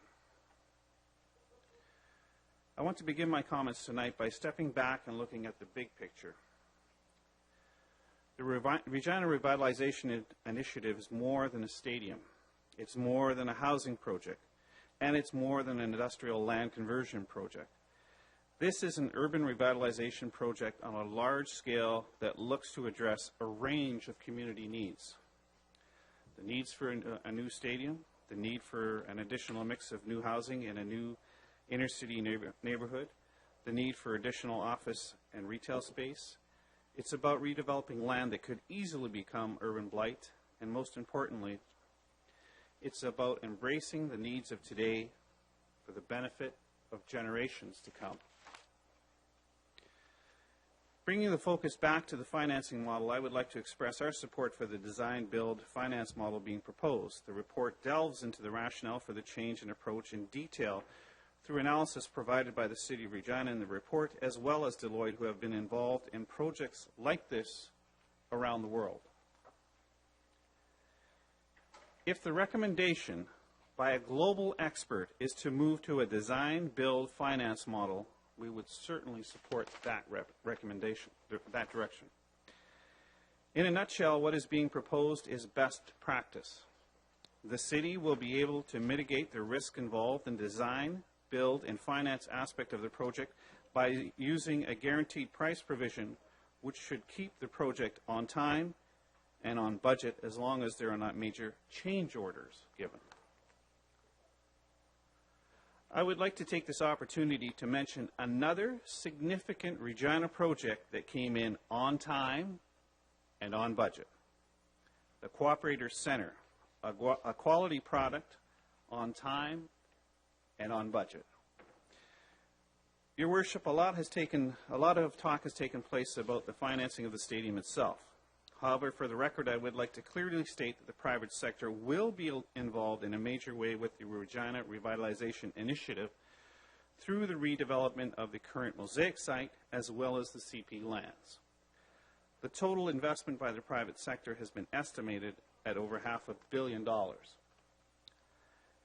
I want to begin my comments tonight by stepping back and looking at the big picture. The Regina Revitalization Initiative is more than a stadium. It's more than a housing project, and it's more than an industrial land conversion project. This is an urban revitalization project on a large scale that looks to address a range of community needs. The needs for a new stadium, the need for an additional mix of new housing in a new inner city neighborhood, the need for additional office and retail space. It's about redeveloping land that could easily become urban blight, and most importantly, it's about embracing the needs of today for the benefit of generations to come. Bringing the focus back to the financing model, I would like to express our support for the design-build finance model being proposed. The report delves into the rationale for the change in approach in detail through analysis provided by the City of Regina in the report, as well as Deloitte, who have been involved in projects like this around the world. If the recommendation by a global expert is to move to a design-build finance model, we would certainly support that recommendation, that direction. In a nutshell, what is being proposed is best practice. The city will be able to mitigate the risk involved in design, build, and finance aspect of the project by using a guaranteed price provision, which should keep the project on time and on budget as long as there are not major change orders given. I would like to take this opportunity to mention another significant Regina project that came in on time and on budget. The Cooperator Center, a quality product on time and on budget. Your Worship, a lot of talk has taken place about the financing of the stadium itself. However, for the record, I would like to clearly state that the private sector will be involved in a major way with the Regina Revitalization Initiative through the redevelopment of the current Mosaic site as well as the CP lands. The total investment by the private sector has been estimated at over $500 million.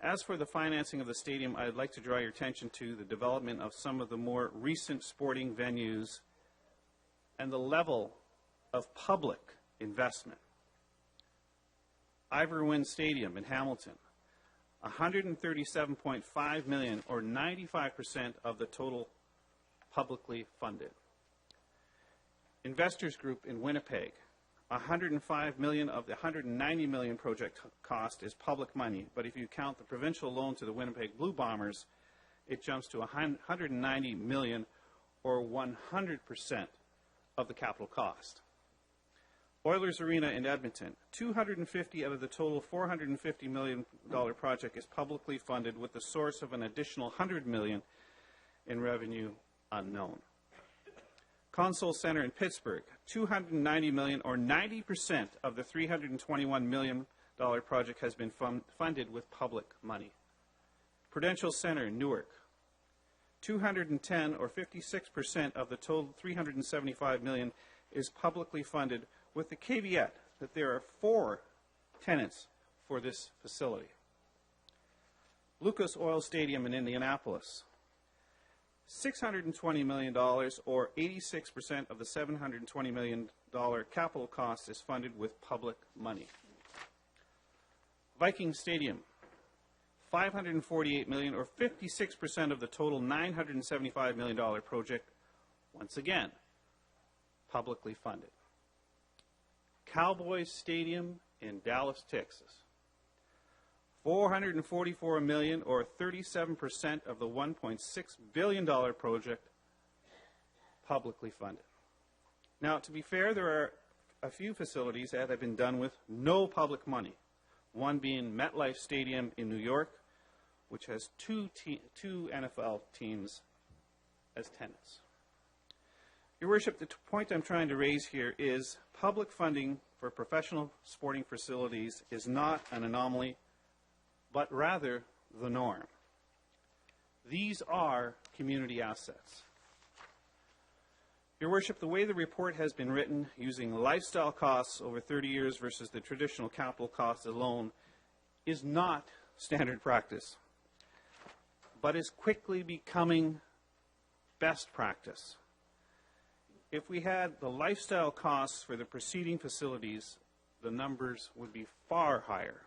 As for the financing of the stadium, I'd like to draw your attention to the development of some of the more recent sporting venues and the level of public investment. Ivor Wynne Stadium in Hamilton, $137.5 million, or 95% of the total publicly funded. Investors Group in Winnipeg, $105 million of the $190 million project cost is public money, but if you count the provincial loan to the Winnipeg Blue Bombers, it jumps to $190 million, or 100% of the capital cost. Oilers Arena in Edmonton, $250 out of the total $450 million project is publicly funded, with the source of an additional $100 million in revenue unknown. Console Center in Pittsburgh, $290 million, or 90% of the $321 million project has been funded with public money. Prudential Center in Newark, $210, or 56% of the total $375 million is publicly funded, with the caveat that there are 4 tenants for this facility. Lucas Oil Stadium in Indianapolis, $620 million, or 86% of the $720 million capital cost is funded with public money. Viking Stadium, $548 million, or 56% of the total $975 million project, once again, publicly funded. Cowboys Stadium in Dallas, Texas, $444 million, or 37% of the $1.6 billion project, publicly funded. Now, to be fair, there are a few facilities that have been done with no public money, one being MetLife Stadium in New York, which has two NFL teams as tenants. Your Worship, the point I'm trying to raise here is public funding for professional sporting facilities is not an anomaly, but rather the norm. These are community assets. Your Worship, the way the report has been written, using lifestyle costs over 30 years versus the traditional capital costs alone, is not standard practice, but is quickly becoming best practice. If we had the lifestyle costs for the preceding facilities, the numbers would be far higher.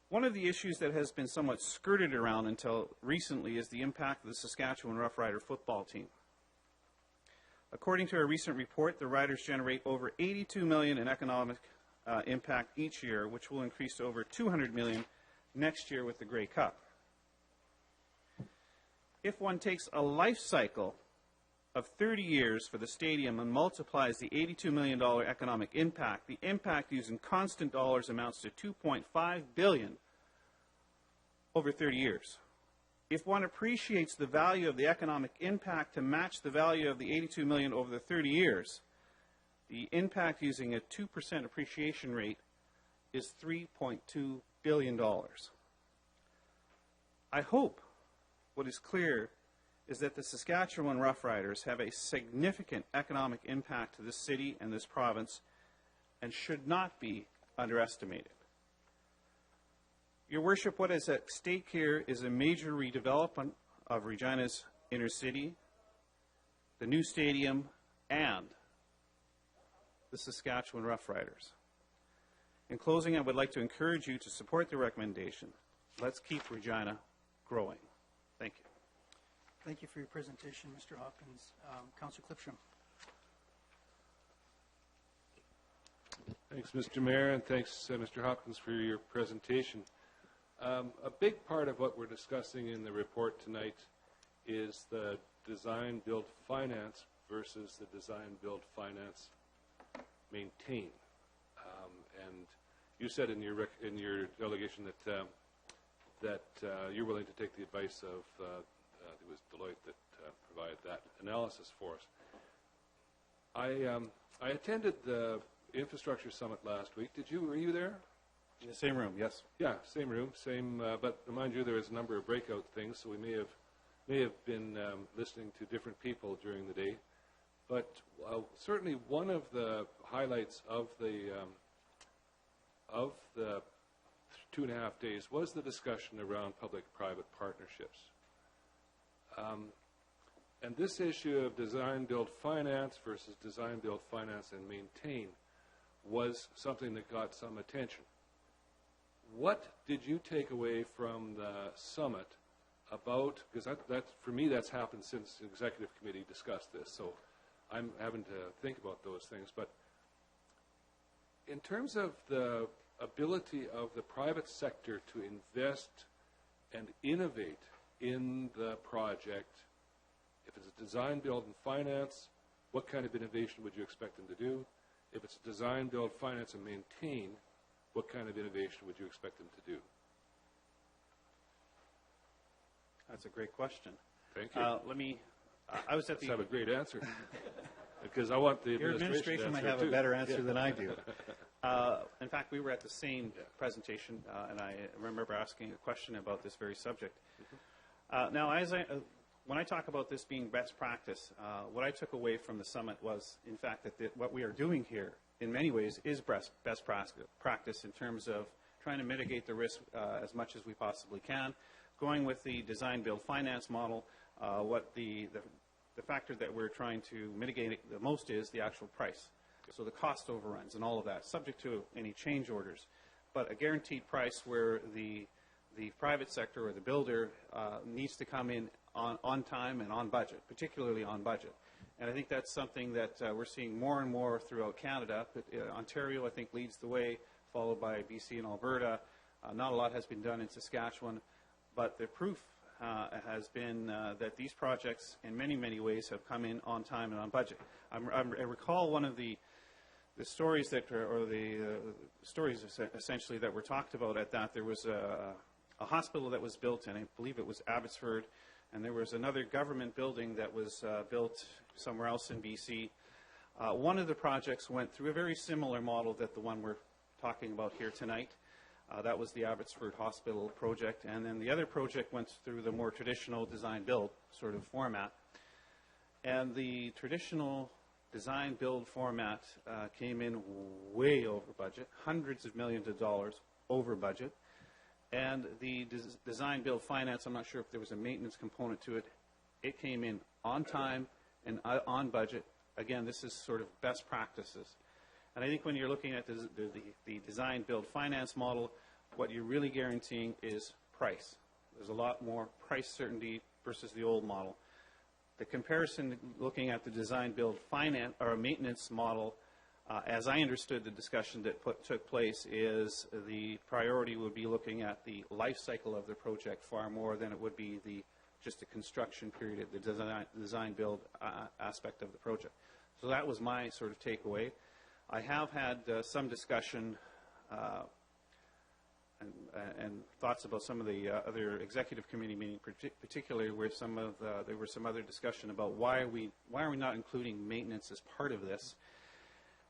One of the issues that has been somewhat skirted around until recently is the impact of the Saskatchewan Rough Rider football team. According to a recent report, the Riders generate over $82 million in economic impact each year, which will increase to over $200 million next year with the Grey Cup. If one takes a life cycle of 30 years for the stadium and multiplies the $82 million economic impact, the impact using constant dollars amounts to $2.5 billion over 30 years. If one appreciates the value of the economic impact to match the value of the $82 million over the 30 years, the impact using a 2% appreciation rate is $3.2 billion. I hope what is clear is that the Saskatchewan Rough Riders have a significant economic impact to this city and this province and should not be underestimated. Your Worship, what is at stake here is a major redevelopment of Regina's inner city, the new stadium, and the Saskatchewan Rough Riders. In closing, I would like to encourage you to support the recommendation. Let's keep Regina growing. Thank you. Thank you for your presentation, Mr. Hopkins. Councillor Clipsham. Thanks, Mr. Mayor, and thanks, Mr. Hopkins, for your presentation. A big part of what we're discussing in the report tonight is the design, build, finance versus the design, build, finance, maintain. And you said in your delegation that you're willing to take the advice of it was Deloitte that provided that analysis for us. I attended the infrastructure summit last week. Were you there? In the same room, yes. Yeah, same room, same. But remind you, there was a number of breakout things, so we may have been listening to different people during the day. But certainly one of the highlights of the 2.5 days was the discussion around public-private partnerships. And this issue of design, build, finance versus design, build, finance, and maintain was something that got some attention. What did you take away from the summit about, because for me that's happened since the executive committee discussed this, so I'm having to think about those things. But in terms of the ability of the private sector to invest and innovate in the project, if it's a design, build, and finance, what kind of innovation would you expect them to do? If it's a design, build, finance, and maintain, what kind of innovation would you expect them to do? That's a great question. Thank you. I was at the... Let's have a great answer. Because I want the administration might have a better answer than I do. In fact, we were at the same presentation, and I remember asking a question about this very subject. Now, when I talk about this being best practice, what I took away from the summit was, in fact, that what we are doing here, in many ways, is best practice in terms of trying to mitigate the risk as much as we possibly can. Going with the design, build, finance model, what the factor that we're trying to mitigate the most is the actual price. So the cost overruns and all of that, subject to any change orders. But a guaranteed price where the private sector or the builder needs to come in on time and on budget, particularly on budget. And I think that's something that we're seeing more and more throughout Canada. But, Ontario, I think, leads the way, followed by BC and Alberta. Not a lot has been done in Saskatchewan, but the proof has been that these projects, in many, many ways, have come in on time and on budget. I recall one of the stories that, or the stories essentially that were talked about at that. There was a hospital that was built, and I believe it was Abbotsford, and there was another government building that was built somewhere else in BC. One of the projects went through a very similar model that the one we're talking about here tonight. That was the Abbotsford Hospital project. And then the other project went through the more traditional design-build sort of format. And the traditional design-build format came in way over budget, hundreds of millions of dollars over budget. And the design-build finance, I'm not sure if there was a maintenance component to it, it came in on time and on budget. Again, this is sort of best practices. And I think when you're looking at the design-build finance model, what you're really guaranteeing is price. There's a lot more price certainty versus the old model. The comparison looking at the design-build finance or maintenance model, as I understood the discussion that took place, is the priority would be looking at the life cycle of the project far more than it would be just the construction period, the design-build aspect of the project. So that was my sort of takeaway. I have had some discussion and thoughts about some of the other executive committee meetings, particularly where there were some other discussion about why are we not including maintenance as part of this.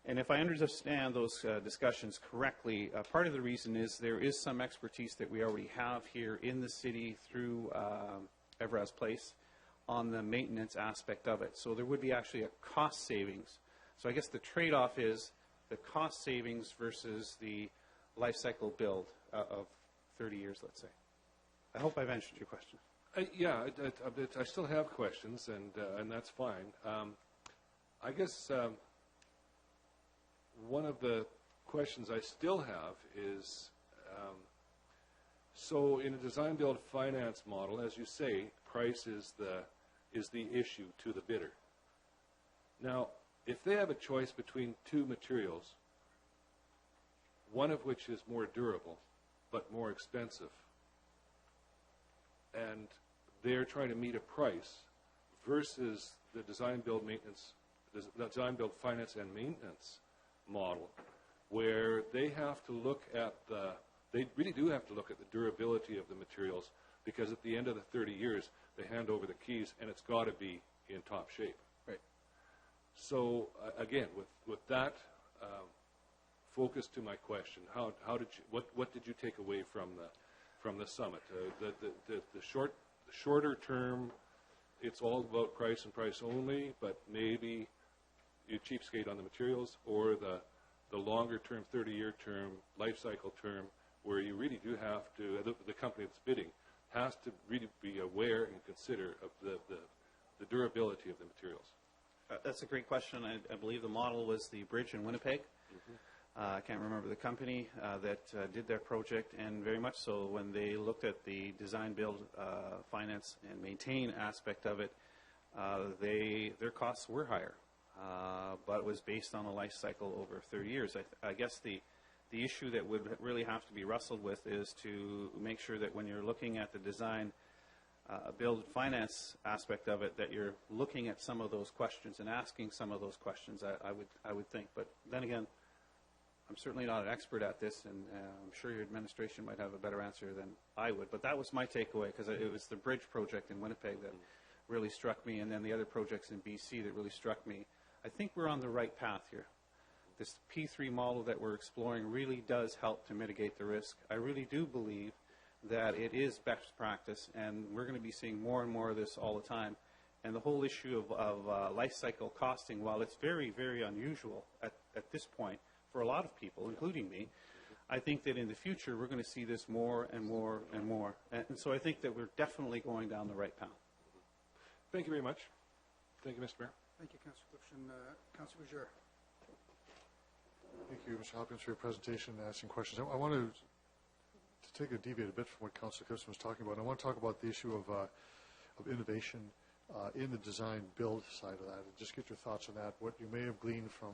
And if I understand those discussions correctly, part of the reason is there is some expertise that we already have here in the city through Evraz Place on the maintenance aspect of it. So there would be actually a cost savings. So I guess the trade-off is the cost savings versus the life cycle build of 30 years, let's say. I hope I've answered your question. Yeah, I still have questions, and that's fine. I guess one of the questions I still have is, so in a design-build finance model, as you say, price is the issue to the bidder. Now, if they have a choice between two materials, one of which is more durable but more expensive, and they're trying to meet a price versus the design-build finance and maintenance model, where they have to look at they really do have to look at the durability of the materials, because at the end of the 30 years, they hand over the keys, and it's got to be in top shape. Right. So again, with that focus to my question, what did you take away from the summit? The shorter term, it's all about price and price only, but maybe you cheapskate on the materials, or the longer term, 30-year term, life cycle term, where you really do have to, the company that's bidding has to really be aware and consider of the durability of the materials. That's a great question. I believe the model was the bridge in Winnipeg. Mm-hmm. I can't remember the company that did that project, and very much so when they looked at the design, build, finance, and maintain aspect of it, their costs were higher, but it was based on a life cycle over 30 years. I guess the issue that would really have to be wrestled with is to make sure that when you're looking at the design, build, finance aspect of it, that you're looking at some of those questions and asking some of those questions, I would think. But then again, I'm certainly not an expert at this, and I'm sure your administration might have a better answer than I would. But that was my takeaway, because it was the bridge project in Winnipeg that really struck me, and then the other projects in BC that really struck me. I think we're on the right path here. This P3 model that we're exploring really does help to mitigate the risk. I really do believe that it is best practice, and we're going to be seeing more and more of this all the time. And the whole issue of life cycle costing, while it's very, very unusual at this point for a lot of people, including me, I think that in the future we're going to see this more and more and more. And so I think that we're definitely going down the right path. Thank you very much. Thank you, Mr. Mayor. Thank you, Councillor Clifton. Councillor Bajor. Thank you, Mr. Hopkins, for your presentation and asking questions. I want to take a deviate a bit from what Councillor Clifton was talking about. I want to talk about the issue of innovation in the design-build side of that, and just get your thoughts on that, what you may have gleaned from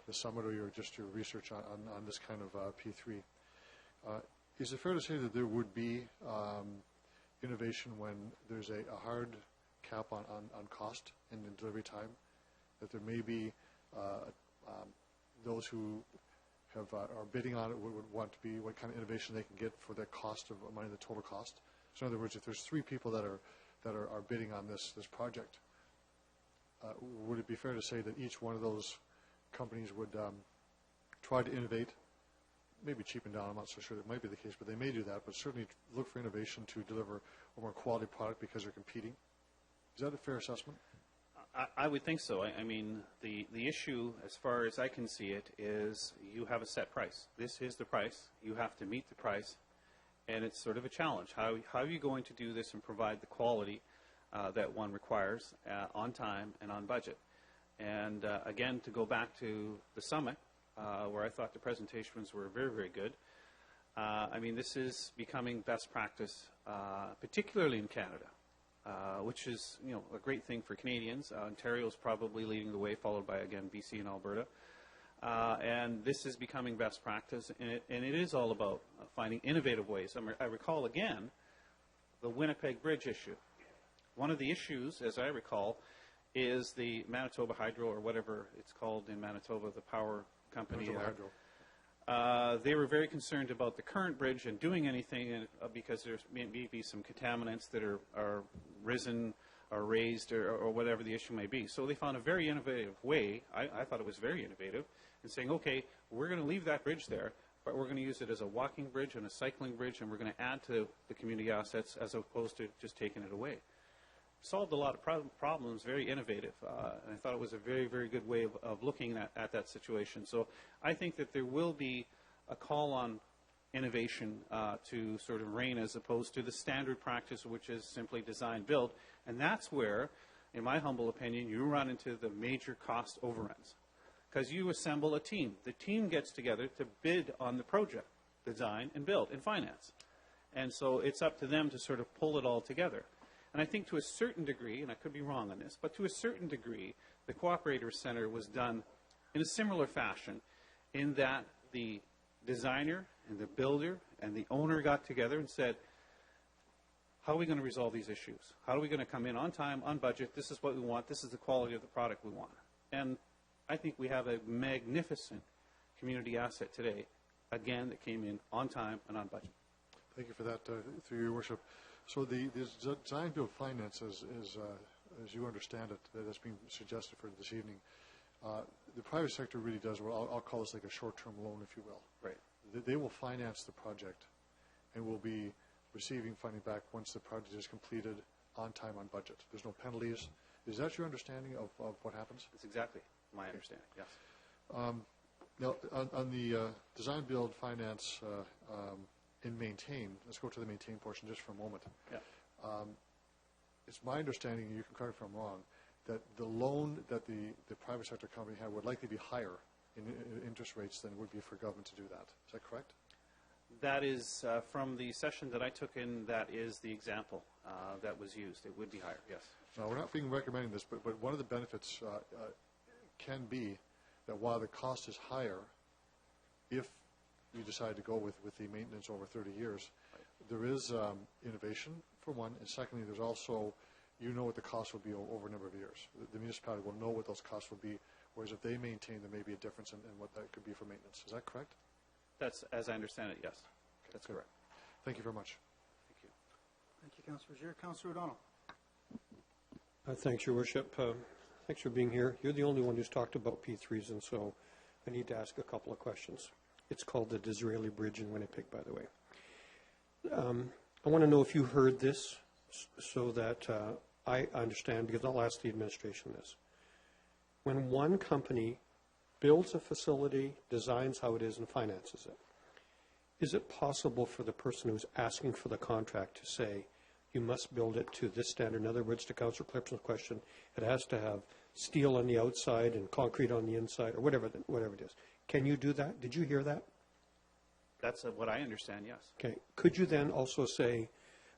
the summit or your research on this kind of P3. Is it fair to say that there would be innovation when there's a hard cap on cost and in delivery time, that there may be those who are bidding on it would want to be what kind of innovation they can get for the cost of money, the total cost? So in other words, if there's three people that are bidding on this project, would it be fair to say that each one of those companies would try to innovate, maybe cheapen down, I'm not so sure that might be the case, but they may do that, but certainly look for innovation to deliver a more quality product because they're competing? Is that a fair assessment? I would think so. I mean, the issue, as far as I can see it, is you have a set price. This is the price. You have to meet the price, and it's sort of a challenge. How are you going to do this and provide the quality that one requires on time and on budget? And again, to go back to the summit, where I thought the presentations were very, very good, I mean, this is becoming best practice, particularly in Canada. Which is, a great thing for Canadians. Ontario is probably leading the way, followed by, again, BC and Alberta. And this is becoming best practice, and it is all about finding innovative ways. I recall, again, the Winnipeg Bridge issue. One of the issues, as I recall, is the Manitoba Hydro, or whatever it's called in Manitoba, the power company. Manitoba Hydro. They were very concerned about the current bridge and doing anything because there may be some contaminants that are risen or raised or whatever the issue may be. So they found a very innovative way, I thought it was very innovative, in saying, okay, we're going to leave that bridge there, but we're going to use it as a walking bridge and a cycling bridge, and we're going to add to the community assets as opposed to just taking it away. Solved a lot of problems, very innovative, and I thought it was a very, very good way of looking at that situation. So I think that there will be a call on innovation to sort of reign as opposed to the standard practice, which is simply design build, and that's where, in my humble opinion, you run into the major cost overruns, because you assemble a team. The team gets together to bid on the project, design and build and finance, and so it's up to them to sort of pull it all together. And I think to a certain degree, and I could be wrong on this, but to a certain degree, the Cooperator Center was done in a similar fashion, in that the designer and the builder and the owner got together and said, how are we going to resolve these issues? How are we going to come in on time, on budget? This is what we want. This is the quality of the product we want. And I think we have a magnificent community asset today, again, that came in on time and on budget. Thank you for that, through your worship. So the design build finance, as you understand it, that's being suggested for this evening, the private sector really does, well, I'll call this like a short-term loan, if you will. Right. They will finance the project and will be receiving funding back once the project is completed on time, on budget. There's no penalties. Is that your understanding of what happens? That's exactly my understanding, yes. Now, on the design build finance in maintain, let's go to the maintain portion just for a moment. Yeah. It's my understanding, and you can correct me if I'm wrong, that the loan that the private sector company had would likely be higher in interest rates than it would be for government to do that. Is that correct? That is, from the session that I took in, that is the example that was used. It would be higher, yes. Now, we're not being recommending this, but one of the benefits can be that while the cost is higher, if you decide to go with the maintenance over 30 years, there is innovation, for one, and secondly, there's also, you know what the cost will be over a number of years. The municipality will know what those costs will be, whereas if they maintain, there may be a difference in what that could be for maintenance. Is that correct? That's, as I understand it, yes. Okay, that's correct. Thank you very much. Thank you. Thank you, Councillor Gier. Councillor O'Donnell. Thanks, Your Worship. Thanks for being here. You're the only one who's talked about P3s, and so I need to ask a couple of questions. It's called the Disraeli Bridge in Winnipeg, by the way. I want to know if you heard this so that I understand, because I'll ask the administration this. When one company builds a facility, designs how it is, and finances it, is it possible for the person who's asking for the contract to say, you must build it to this standard? In other words, to Councillor Clipson's question, it has to have steel on the outside and concrete on the inside, or whatever it is. Can you do that? Did you hear that? That's what I understand, yes. Okay. Could you then also say,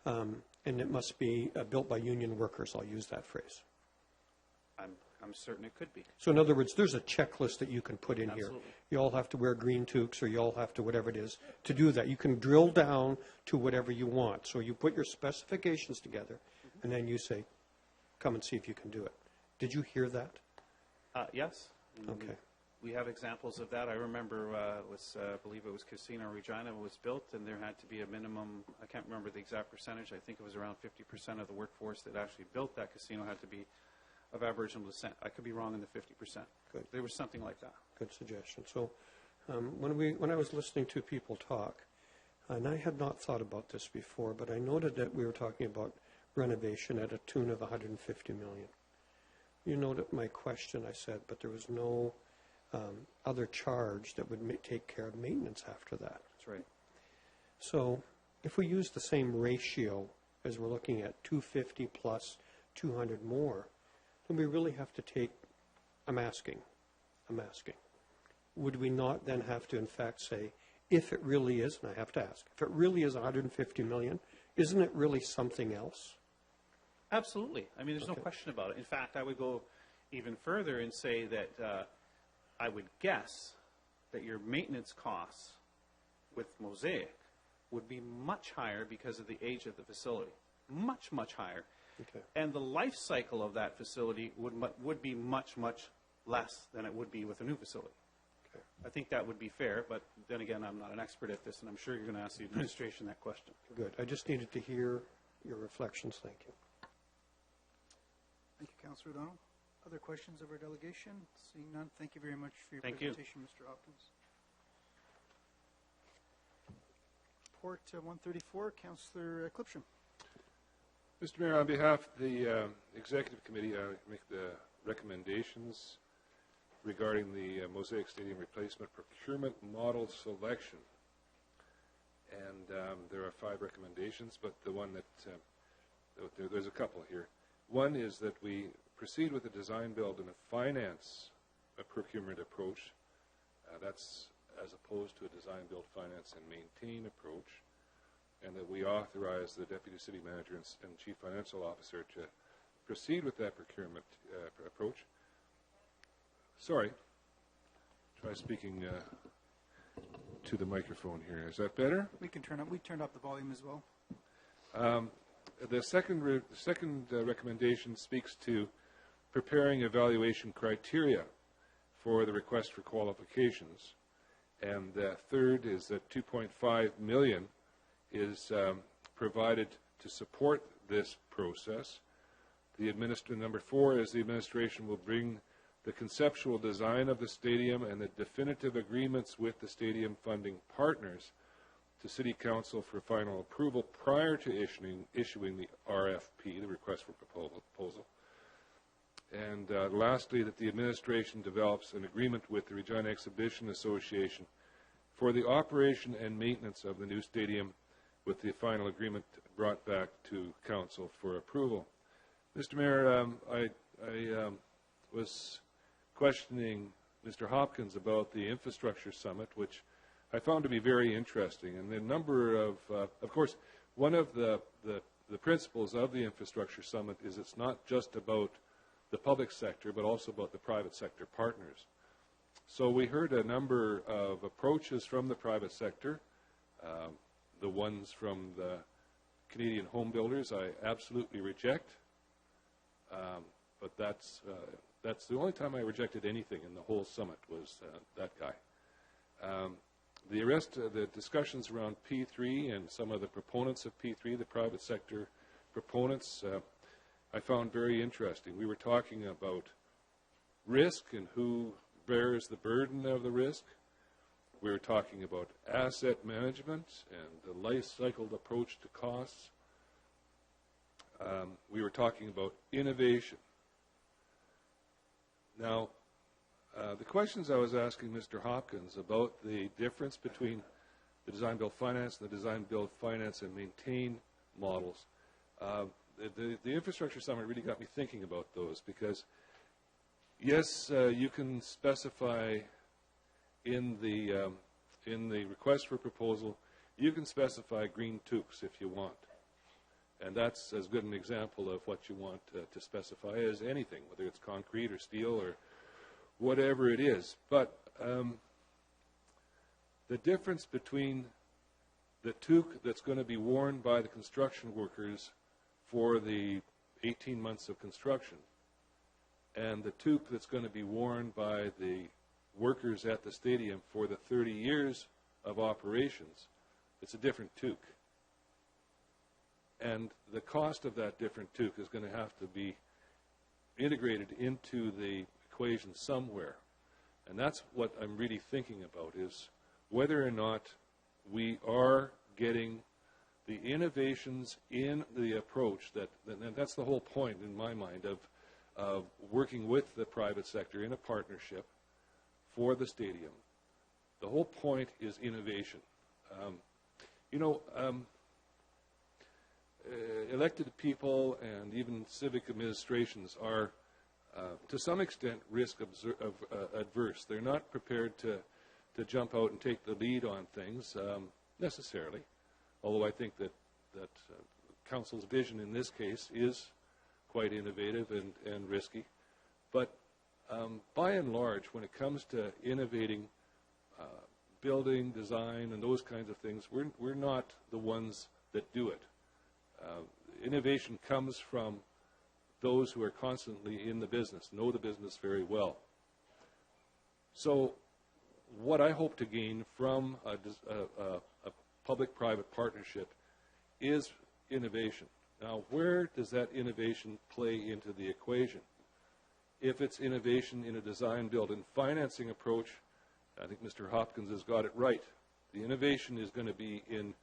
and it must be built by union workers? I'll use that phrase. I'm certain it could be. So in other words, there's a checklist that you can put in Absolutely. here. You all have to wear green toques, or you all have to whatever it is to do that. You can drill down to whatever you want. So you put your specifications together, and then you say, come and see if you can do it. Did you hear that? Yes. Okay. We have examples of that. I remember, I believe it was Casino Regina was built, and there had to be a minimum, I can't remember the exact percentage, I think it was around 50% of the workforce that actually built that casino had to be of Aboriginal descent. I could be wrong in the 50%. Good. There was something like that. Good suggestion. So when I was listening to people talk, and I had not thought about this before, but I noted that we were talking about renovation at a tune of $150 million. You noted my question, I said, but there was no other charge that would take care of maintenance after that. That's right. So if we use the same ratio as we're looking at 250 plus 200 more, then we really have to take, I'm asking, would we not then have to in fact say, if it really is, and I have to ask, if it really is 150 million, isn't it really something else? Absolutely. I mean, there's no question about it. In fact, I would go even further and say that I would guess that your maintenance costs with Mosaic would be much higher because of the age of the facility. Much, much higher. Okay. And the life cycle of that facility would be much, much less than it would be with a new facility. Okay. I think that would be fair, but then again, I'm not an expert at this, and I'm sure you're going to ask the administration that question. Good. I just needed to hear your reflections. Thank you. Thank you, Councillor O'Donnell. Other questions of our delegation? Seeing none, thank you very much for your Thank you. presentation, Mr. Hopkins. Report 134, Councillor Clipsham. Mr. Mayor, on behalf of the Executive Committee, I make the recommendations regarding the Mosaic Stadium replacement procurement model selection. And there are 5 recommendations, but the one that, there's a couple here. One is that we proceed with a design, build, and a finance procurement approach. That's as opposed to a design, build, finance, and maintain approach. And that we authorize the Deputy City Manager and Chief Financial Officer to proceed with that procurement approach. Sorry. Try speaking to the microphone here. Is that better? We turned up the volume as well. The second recommendation speaks to preparing evaluation criteria for the request for qualifications. And the third is that $2.5 million is provided to support this process. Number 4 is the administration will bring the conceptual design of the stadium and the definitive agreements with the stadium funding partners to City Council for final approval prior to issuing the RFP, the request for proposal. And lastly, that the administration develops an agreement with the Regina Exhibition Association for the operation and maintenance of the new stadium, with the final agreement brought back to Council for approval. Mr. Mayor, I was questioning Mr. Hopkins about the Infrastructure Summit, which I found to be very interesting. And the number of course, one of the principles of the Infrastructure Summit is it's not just about the public sector, but also about the private sector partners. So we heard a number of approaches from the private sector. The ones from the Canadian home builders I absolutely reject, but that's the only time I rejected anything in the whole summit was that guy. The rest of the discussions around P3 and some of the proponents of P3, the private sector proponents, I found very interesting. We were talking about risk and who bears the burden of the risk. We were talking about asset management and the life cycle approach to costs. We were talking about innovation. Now, the questions I was asking Mr. Hopkins about the difference between the design, build, finance and the design, build, finance, and maintain models, the Infrastructure Summit really got me thinking about those because, yes, you can specify in the request for proposal, you can specify green toques if you want. And that's as good an example of what you want to specify as anything, whether it's concrete or steel or whatever it is. But the difference between the toque that's going to be worn by the construction workers for the 18 months of construction and the toque that's going to be worn by the workers at the stadium for the 30 years of operations, it's a different toque. And the cost of that different toque is going to have to be integrated into the equation somewhere. And that's what I'm really thinking about, is whether or not we are getting the innovations in the approach and that's the whole point in my mind of working with the private sector in a partnership for the stadium. The whole point is innovation. Elected people and even civic administrations are, to some extent, risk adverse. They're not prepared to jump out and take the lead on things necessarily, although I think that Council's vision in this case is quite innovative and risky. But by and large, when it comes to innovating building, design, and those kinds of things, we're not the ones that do it. Innovation comes from those who are constantly in the business, know the business very well. So what I hope to gain from a public-private partnership is innovation. Now, where does that innovation play into the equation? If it's innovation in a design, build, and financing approach, I think Mr. Hopkins has got it right. The innovation is going to be in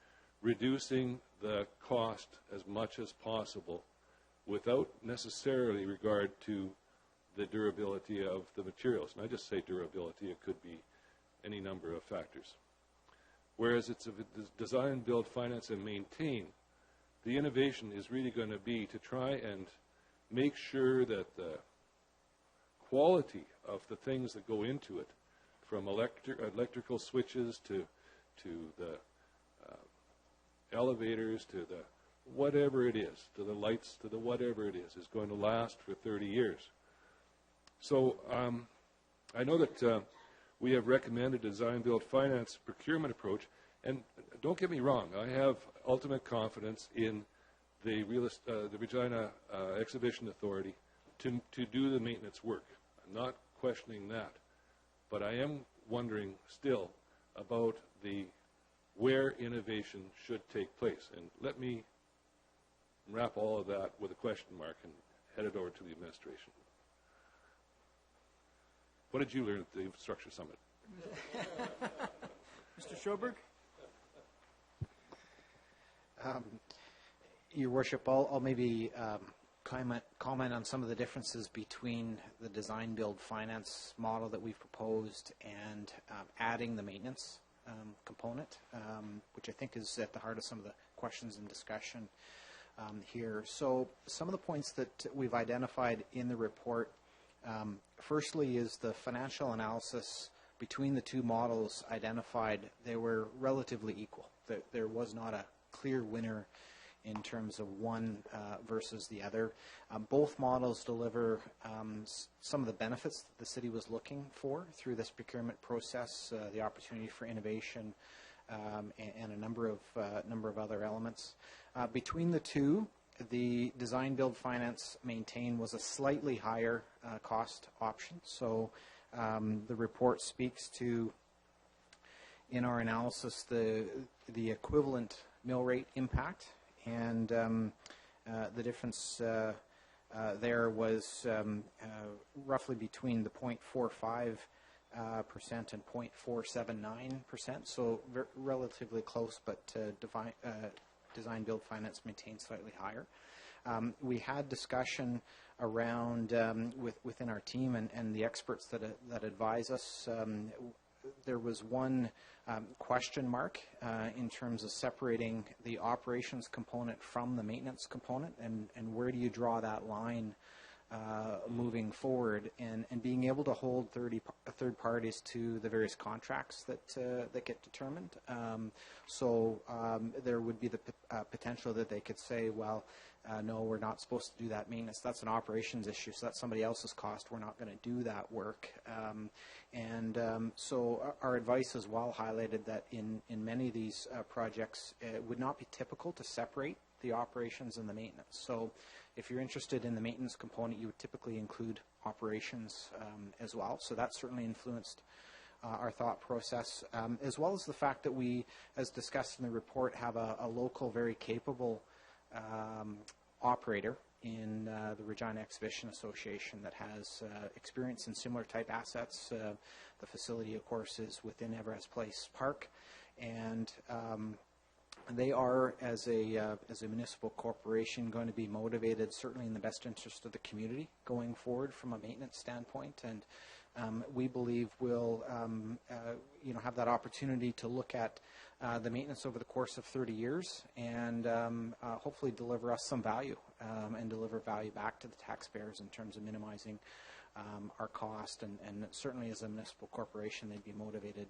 reducing the cost as much as possible without necessarily regard to the durability of the materials. And I just say durability, it could be any number of factors. Whereas it's a design, build, finance, and maintain, the innovation is really going to be to try and make sure that the quality of the things that go into it, from electrical switches to the elevators, to the whatever it is, to the lights, to the whatever it is going to last for 30 years. So I know that we have recommended design, build, finance, procurement approach, and don't get me wrong, I have ultimate confidence in the Regina Exhibition Authority to do the maintenance work. I'm not questioning that, but I am wondering still about where innovation should take place. And let me wrap all of that with a question mark and head it over to the administration. What did you learn at the Infrastructure Summit? Mr. Schoberg? Your Worship, I'll maybe comment on some of the differences between the design build finance model that we've proposed and adding the maintenance component, which I think is at the heart of some of the questions and discussion here. So some of the points that we've identified in the report, firstly is the financial analysis between the two models identified. They were relatively equal. There was not a clear winner in terms of one versus the other. Both models deliver some of the benefits that the city was looking for through this procurement process, the opportunity for innovation, and a number of other elements. Between the two, the design, build, finance, maintain was a slightly higher cost option. So the report speaks to, in our analysis, the equivalent mill rate impact. And the difference there was roughly between the 0.45% and 0.479%, so relatively close, but design, build, finance, maintain slightly higher. We had discussion around within our team and the experts that advise us. There was one question mark in terms of separating the operations component from the maintenance component, and where do you draw that line moving forward, and being able to hold third parties to the various contracts that get determined. So there would be the potential that they could say, well, no, we're not supposed to do that maintenance. That's an operations issue, so that's somebody else's cost. We're not going to do that work. So our advice as well highlighted that in many of these projects, it would not be typical to separate the operations and the maintenance. So if you're interested in the maintenance component, you would typically include operations as well. So that certainly influenced our thought process, as well as the fact that we, as discussed in the report, have a local, very capable operator in the Regina Exhibition Association that has experience in similar type assets. The facility, of course, is within Everest Place Park, and they are, as a municipal corporation, going to be motivated certainly in the best interest of the community going forward from a maintenance standpoint, and we believe we'll have that opportunity to look at the maintenance over the course of 30 years and hopefully deliver us some value and deliver value back to the taxpayers in terms of minimizing our cost, and certainly as a municipal corporation they'd be motivated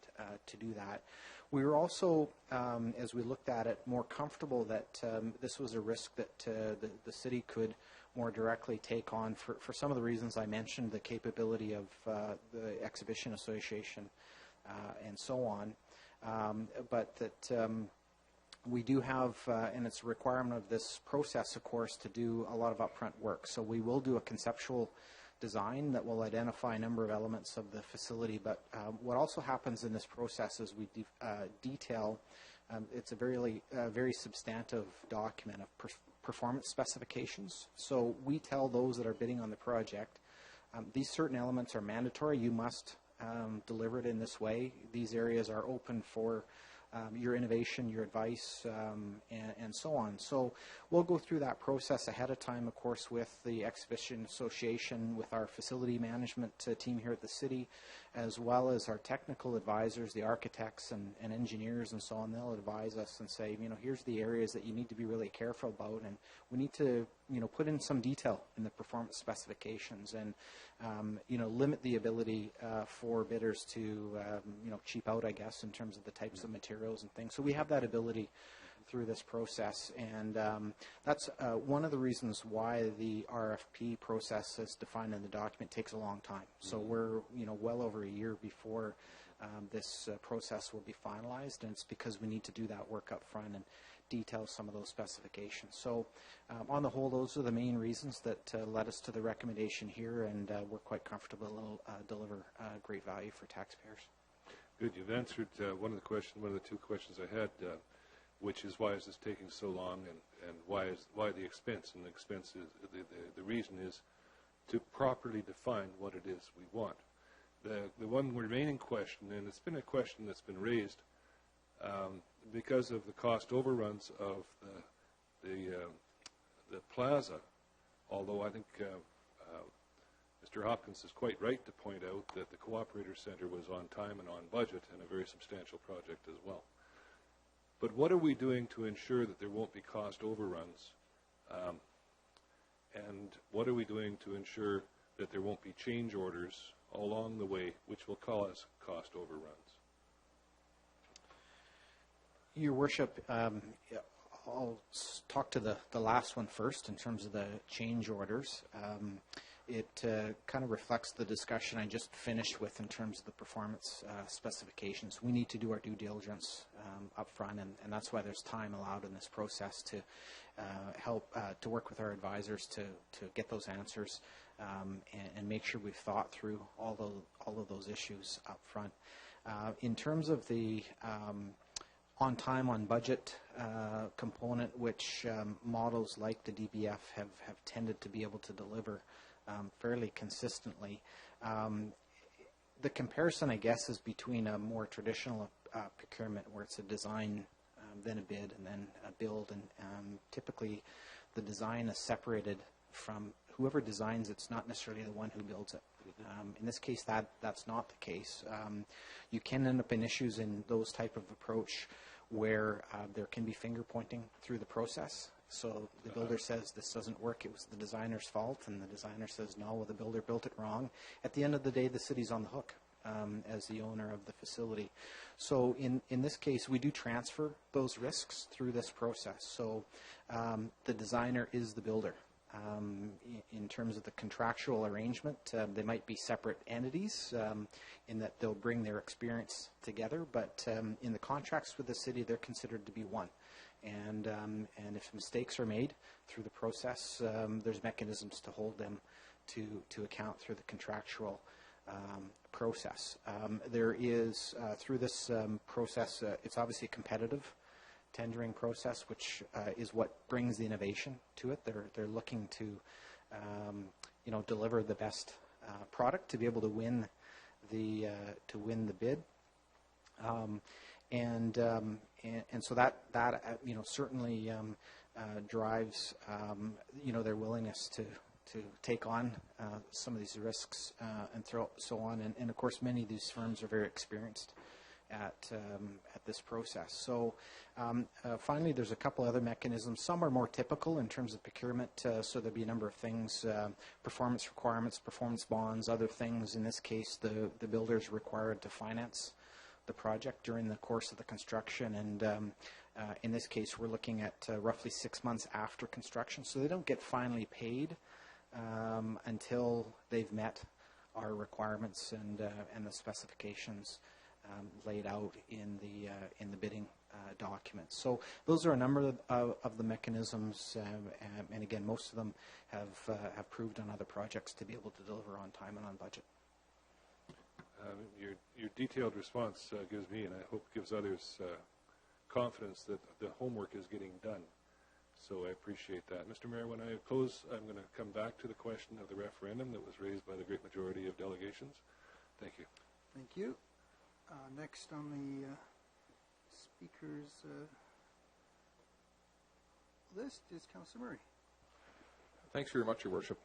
to do that. We were also, as we looked at it, more comfortable that this was a risk that the city could more directly take on for some of the reasons I mentioned, the capability of the Exhibition Association and so on, but that we do have, and it's a requirement of this process, of course, to do a lot of upfront work. So we will do a conceptual design that will identify a number of elements of the facility, but what also happens in this process is we detail, it's a very substantive document of performance specifications. So we tell those that are bidding on the project, these certain elements are mandatory, you must deliver it in this way. These areas are open for your innovation, your advice, and so on. So we'll go through that process ahead of time, of course, with the Exhibition Association, with our facility management team here at the city, as well as our technical advisors, the architects and engineers and so on. They'll advise us and say, here's the areas that you need to be really careful about, and we need to, put in some detail in the performance specifications and, limit the ability for bidders to, cheap out, I guess, in terms of the types of materials and things. So we have that ability through this process, and that's one of the reasons why the RFP process, as defined in the document, takes a long time. So we're well over a year before this process will be finalized, and it's because we need to do that work up front and detail some of those specifications. So on the whole, those are the main reasons that led us to the recommendation here, and we're quite comfortable it'll deliver great value for taxpayers. Good. You've answered one of the two questions I had, which is why is this taking so long, and why the expense? And the expense is the reason is to properly define what it is we want. The one remaining question, and it's been a question that's been raised because of the cost overruns of the plaza, although I think Mr. Hopkins is quite right to point out that the Cooperator Center was on time and on budget and a very substantial project as well. But what are we doing to ensure that there won't be cost overruns? And what are we doing to ensure that there won't be change orders along the way which will cause cost overruns? Your Worship, I'll talk to the last one first in terms of the change orders. It kind of reflects the discussion I just finished with in terms of the performance specifications. We need to do our due diligence up front, and that's why there's time allowed in this process to help to work with our advisors to get those answers and make sure we've thought through all of those issues up front. In terms of the on time, on budget component, which models like the DBF have tended to be able to deliver fairly consistently. The comparison, I guess, is between a more traditional procurement where it's a design, then a bid, and then a build, and typically the design is separated from whoever designs. It's not necessarily the one who builds it. In this case, that's not the case. You can end up in issues in those type of approach where there can be finger pointing through the process. So the builder says this doesn't work, it was the designer's fault, and the designer says no, well, the builder built it wrong. At the end of the day, the city's on the hook as the owner of the facility. So in this case, we do transfer those risks through this process. So the designer is the builder. In terms of the contractual arrangement, they might be separate entities in that they'll bring their experience together, but in the contracts with the city, they're considered to be one. And if mistakes are made through the process, there's mechanisms to hold them to account through the contractual process. There is, through this process, it's obviously a competitive tendering process, which is what brings the innovation to it. They're looking to deliver the best product to be able to win the bid. And so that certainly drives their willingness to take on some of these risks and so on. And of course, many of these firms are very experienced at this process. So finally, there's a couple other mechanisms. Some are more typical in terms of procurement. So there'll be a number of things: performance requirements, performance bonds, other things. In this case, the builder is required to finance the project during the course of the construction, and in this case we're looking at roughly 6 months after construction, so they don't get finally paid until they've met our requirements and the specifications laid out in the bidding documents. So those are a number of the mechanisms, and again, most of them have proved on other projects to be able to deliver on time and on budget. Your detailed response gives me, and I hope gives others, confidence that the homework is getting done. So I appreciate that. Mr. Mayor, when I close, I'm going to come back to the question of the referendum that was raised by the great majority of delegations. Thank you. Thank you. Next on the speakers list is Councillor Murray. Thanks very much, Your Worship.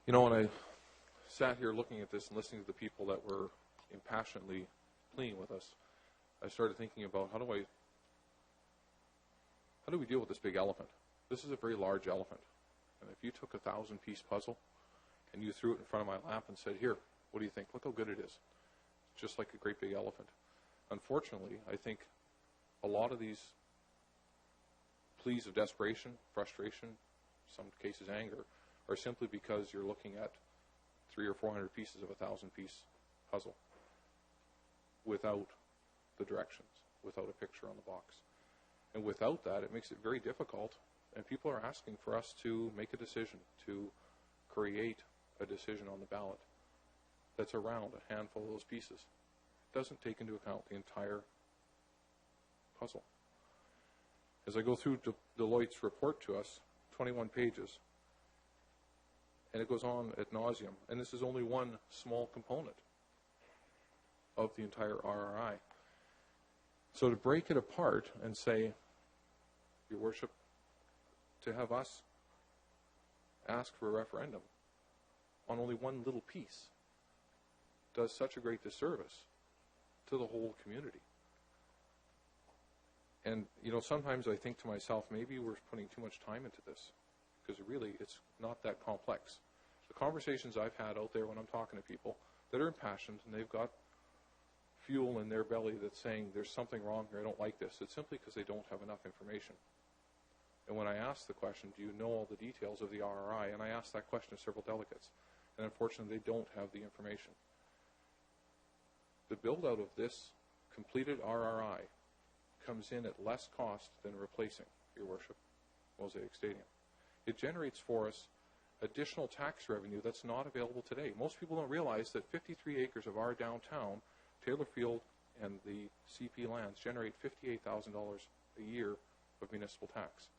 You know, when I sat here looking at this and listening to the people that were impassionately pleading with us, I started thinking about how do we deal with this big elephant? This is a very large elephant. And if you took a 1,000-piece puzzle and you threw it in front of my lap and said, here, what do you think? Look how good it is. It's just like a great big elephant. Unfortunately, I think a lot of these pleas of desperation, frustration, some cases anger, are simply because you're looking at 300 or 400 pieces of a 1,000-piece puzzle without the directions, without a picture on the box. And without that, it makes it very difficult, and people are asking for us to make a decision, to create a decision on the ballot that's around a handful of those pieces. It doesn't take into account the entire puzzle. As I go through Deloitte's report to us, 21 pages, and it goes on ad nauseum. And this is only one small component of the entire RRI. So to break it apart and say, Your Worship, to have us ask for a referendum on only one little piece does such a great disservice to the whole community. And, you know, sometimes I think to myself, maybe we're putting too much time into this, because really it's not that complex. The conversations I've had out there when I'm talking to people that are impassioned and they've got fuel in their belly that's saying there's something wrong here, I don't like this, it's simply because they don't have enough information. And when I ask the question, do you know all the details of the RRI, and I asked that question to several delegates, and unfortunately they don't have the information. The build-out of this completed RRI comes in at less cost than replacing, Your Worship, Mosaic Stadium. It generates for us additional tax revenue that's not available today. Most people don't realize that 53 acres of our downtown, Taylor Field and the CP lands, generate $58,000 a year of municipal tax.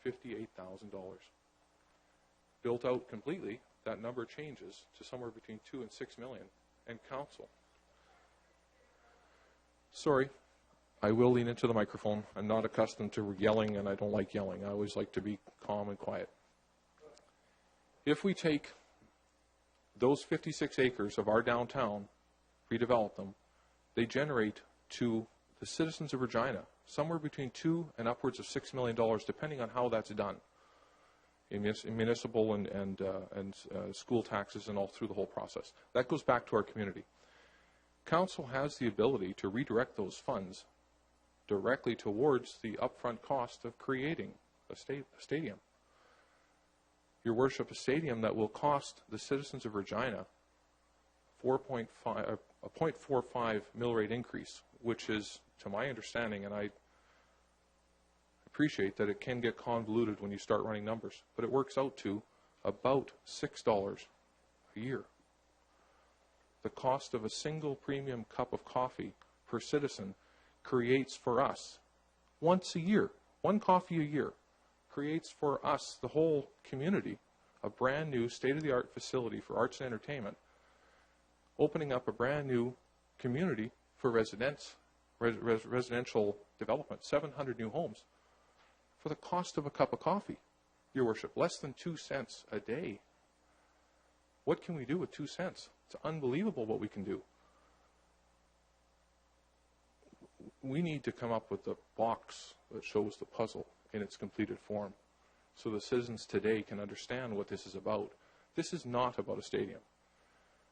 $58,000. Built out completely, that number changes to somewhere between 2 and 6 million. And council. Sorry, I will lean into the microphone. I'm not accustomed to yelling, and I don't like yelling. I always like to be calm and quiet. If we take those 56 acres of our downtown, redevelop them, they generate to the citizens of Regina somewhere between $2 and upwards of $6 million, depending on how that's done, in municipal and school taxes and all through the whole process. That goes back to our community. Council has the ability to redirect those funds directly towards the upfront cost of creating a stadium. Your Worship, a stadium that will cost the citizens of Regina a 0.45 mill rate increase, which is, to my understanding, and I appreciate that it can get convoluted when you start running numbers, but it works out to about $6 a year. The cost of a single premium cup of coffee per citizen creates for us, once a year, one coffee a year, creates for us, the whole community, a brand new state-of-the-art facility for arts and entertainment, opening up a brand new community for residential development, 700 new homes, for the cost of a cup of coffee, Your Worship, less than 2 cents a day. What can we do with 2 cents? It's unbelievable what we can do. We need to come up with a box that shows the puzzle in its completed form so the citizens today can understand what this is about. This is not about a stadium.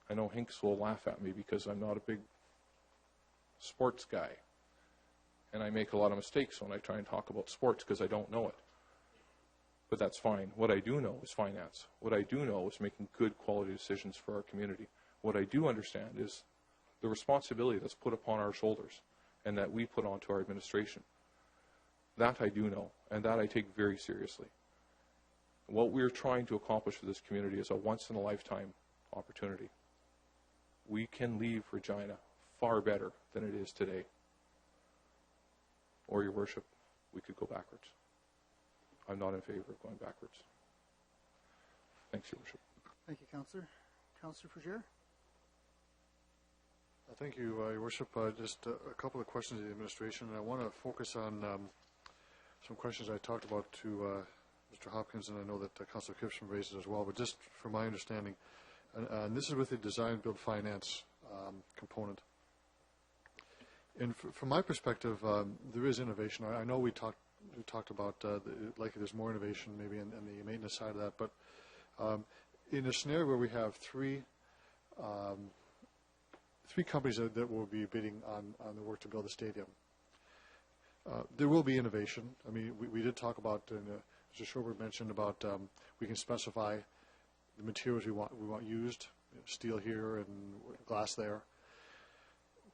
I know Hinks will laugh at me because I'm not a big sports guy. And I make a lot of mistakes when I try and talk about sports because I don't know it. But that's fine. What I do know is finance. What I do know is making good quality decisions for our community. What I do understand is the responsibility that's put upon our shoulders and that we put onto our administration. That I do know, and that I take very seriously. What we're trying to accomplish for this community is a once-in-a-lifetime opportunity. We can leave Regina far better than it is today. Or, Your Worship, we could go backwards. I'm not in favor of going backwards. Thanks, Your Worship. Thank you, Councillor. Councillor Fougere? Thank you, Your Worship. Just a couple of questions to the administration, and I want to focus on some questions I talked about to Mr. Hopkins, and I know that Councillor Kipson raised it as well, but just from my understanding, and this is with the design build finance component. And from my perspective, there is innovation. I know we talked about likely there's more innovation maybe in the maintenance side of that, but in a scenario where we have three companies that will be bidding on the work to build the stadium, there will be innovation. I mean, we did talk about, Mr. Schoberg mentioned about we can specify the materials we want used, steel here and glass there.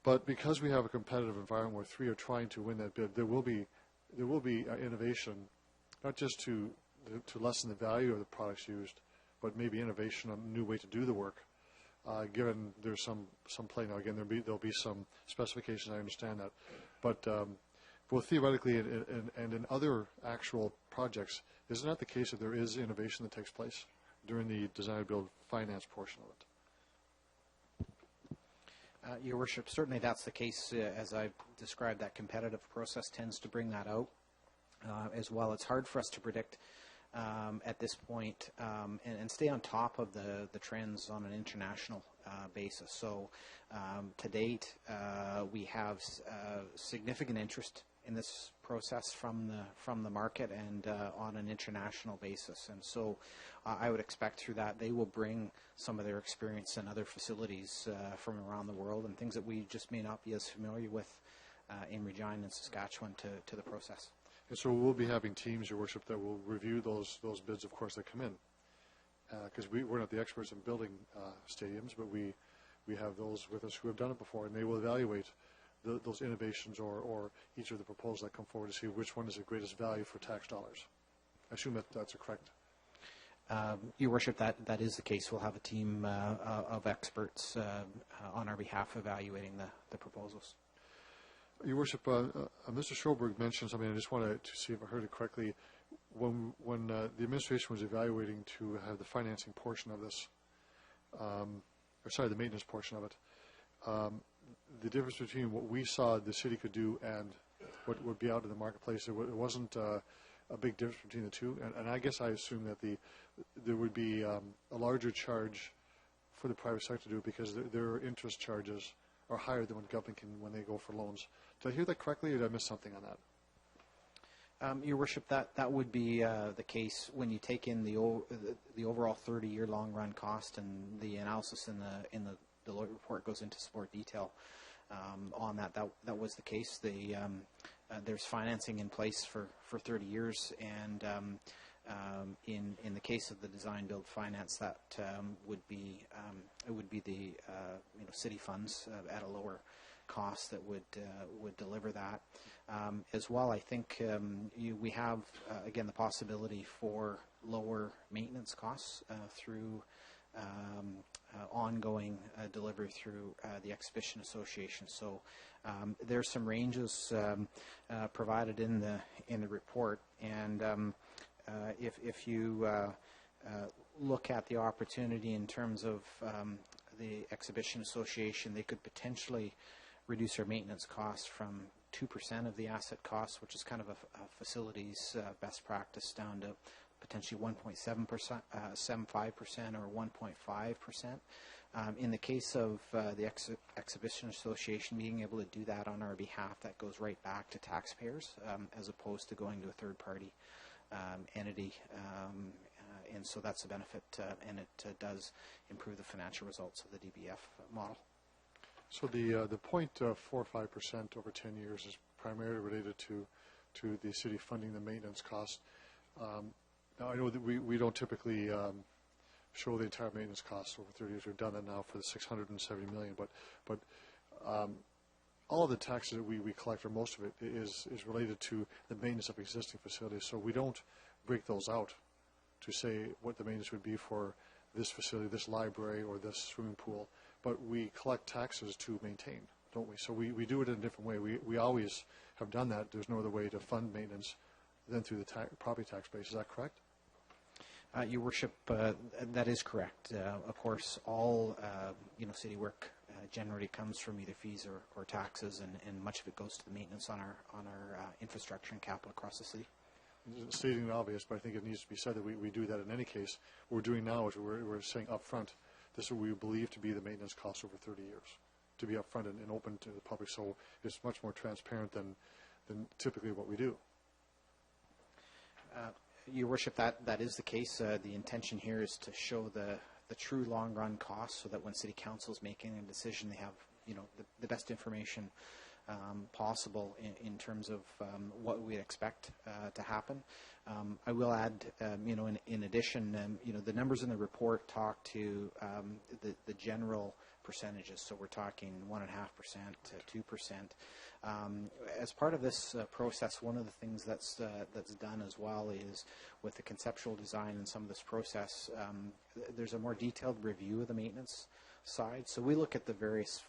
But because we have a competitive environment where three are trying to win that bid, there will be innovation, not just to lessen the value of the products used, but maybe innovation on a new way to do the work. Given there's some play now, again there'll be some specifications. I understand that, but both theoretically and in other actual projects, isn't that the case that there is innovation that takes place during the design build finance portion of it? Your Worship, certainly that's the case. As I've described, that competitive process tends to bring that out as well. It's hard for us to predict at this point and stay on top of the trends on an international basis. So to date, we have significant interest in this process from the market and on an international basis. And so I would expect through that they will bring some of their experience in other facilities from around the world and things that we just may not be as familiar with in Regina and Saskatchewan to the process. And so we'll be having teams, Your Worship, that will review those bids, of course, that come in. Because we're not the experts in building stadiums, but we have those with us who have done it before, and they will evaluate those innovations or each of the proposals that come forward to see which one is the greatest value for tax dollars. I assume that's correct. Your Worship, that is the case. We'll have a team of experts on our behalf evaluating the proposals. Your Worship, Mr. Schoberg mentioned something. I just wanted to see if I heard it correctly. When the administration was evaluating to have the financing portion of this, the maintenance portion of it, the difference between what we saw the city could do and what would be out in the marketplace, it wasn't a big difference between the two. And I guess I assume that there would be a larger charge for the private sector to do it because their interest charges are higher than what government can when they go for loans. Did I hear that correctly, or did I miss something on that? Your Worship, that would be the case when you take in the overall 30-year long-run cost, and the analysis in the Deloitte report goes into some more detail on that. That was the case. There's financing in place for 30 years, and in the case of the design build finance, that would be the city funds at a lower cost that would deliver that. As well, I think we have again the possibility for lower maintenance costs through ongoing delivery through the Exhibition Association. So there's some ranges provided in the report, and if you look at the opportunity in terms of the Exhibition Association, they could potentially reduce their maintenance costs from 2% of the asset costs, which is kind of a facility's best practice, down to potentially 1.75% or 1.5%. In the case of the Exhibition Association being able to do that on our behalf, that goes right back to taxpayers as opposed to going to a third-party entity. And so that's a benefit, and it does improve the financial results of the DBF model. So the 0.45% over 10 years is primarily related to the city funding the maintenance cost. Now, I know that we don't typically show the entire maintenance cost over 30 years. We've done that now for the $670 million, but all of the taxes that we collect, or most of it, is related to the maintenance of existing facilities. So we don't break those out to say what the maintenance would be for this facility, this library, or this swimming pool, but we collect taxes to maintain, don't we? So we do it in a different way. We always have done that. There's no other way to fund maintenance than through the property tax base. Is that correct? Your Worship, that is correct. Of course, all city work generally comes from either fees or taxes, and much of it goes to the maintenance on our infrastructure and capital across the city. Stating the obvious, but I think it needs to be said that we do that in any case. What we're doing now is we're saying up front, this is what we believe to be the maintenance cost over 30 years, to be up front and open to the public. So it's much more transparent than typically what we do. Your Worship, that is the case. The intention here is to show the true long-run costs, so that when City Council is making a decision, they have the best information possible in terms of what we expect to happen. I will add, in addition, the numbers in the report talk to the general percentages. So we're talking 1.5% to 2%. As part of this process, one of the things that's done as well is with the conceptual design and some of this process, there's a more detailed review of the maintenance side. So we look at the various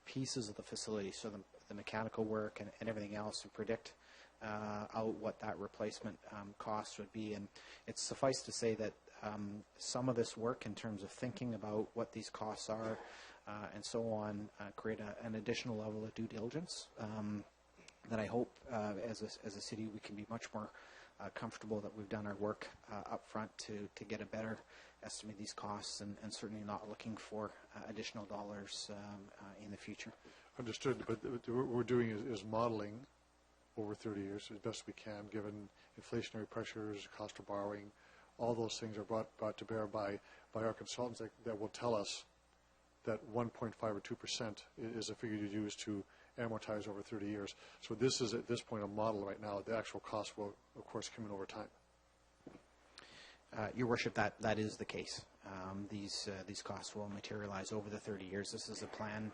pieces of the facility, so the mechanical work and everything else, and predict out what that replacement cost would be. And it's suffice to say that some of this work, in terms of thinking about what these costs are and so on, create an additional level of due diligence that I hope as a city we can be much more comfortable that we've done our work up front to get a better estimate of these costs, and certainly not looking for additional dollars in the future. Understood, but what we're doing is modeling over 30 years as best we can, given inflationary pressures, cost of borrowing. All those things are brought to bear by our consultants that will tell us that 1.5 or 2% is a figure you use to amortize over 30 years. So this is, at this point, a model right now. The actual cost will, of course, come in over time. Your Worship, that is the case. These costs will materialize over the 30 years. This is a plan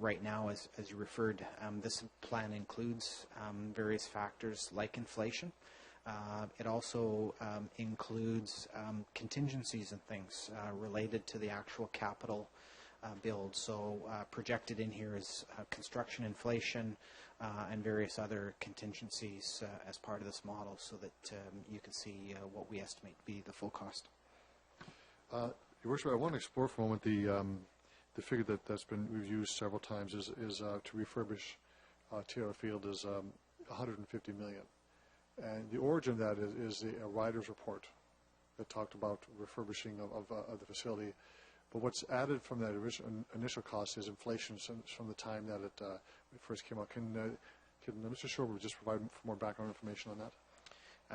right now, as you referred. This plan includes various factors like inflation. It also includes contingencies and things related to the actual capital build. So projected in here is construction inflation and various other contingencies as part of this model, so that you can see what we estimate to be the full cost. Your Worship, I want to explore for a moment the figure we've used several times is to refurbish Taylor Field is $150 million. And the origin of that is a rider's report that talked about refurbishing of the facility. But what's added from that initial cost is inflation from the time that it first came out. Can Mr. Shorber just provide more background information on that?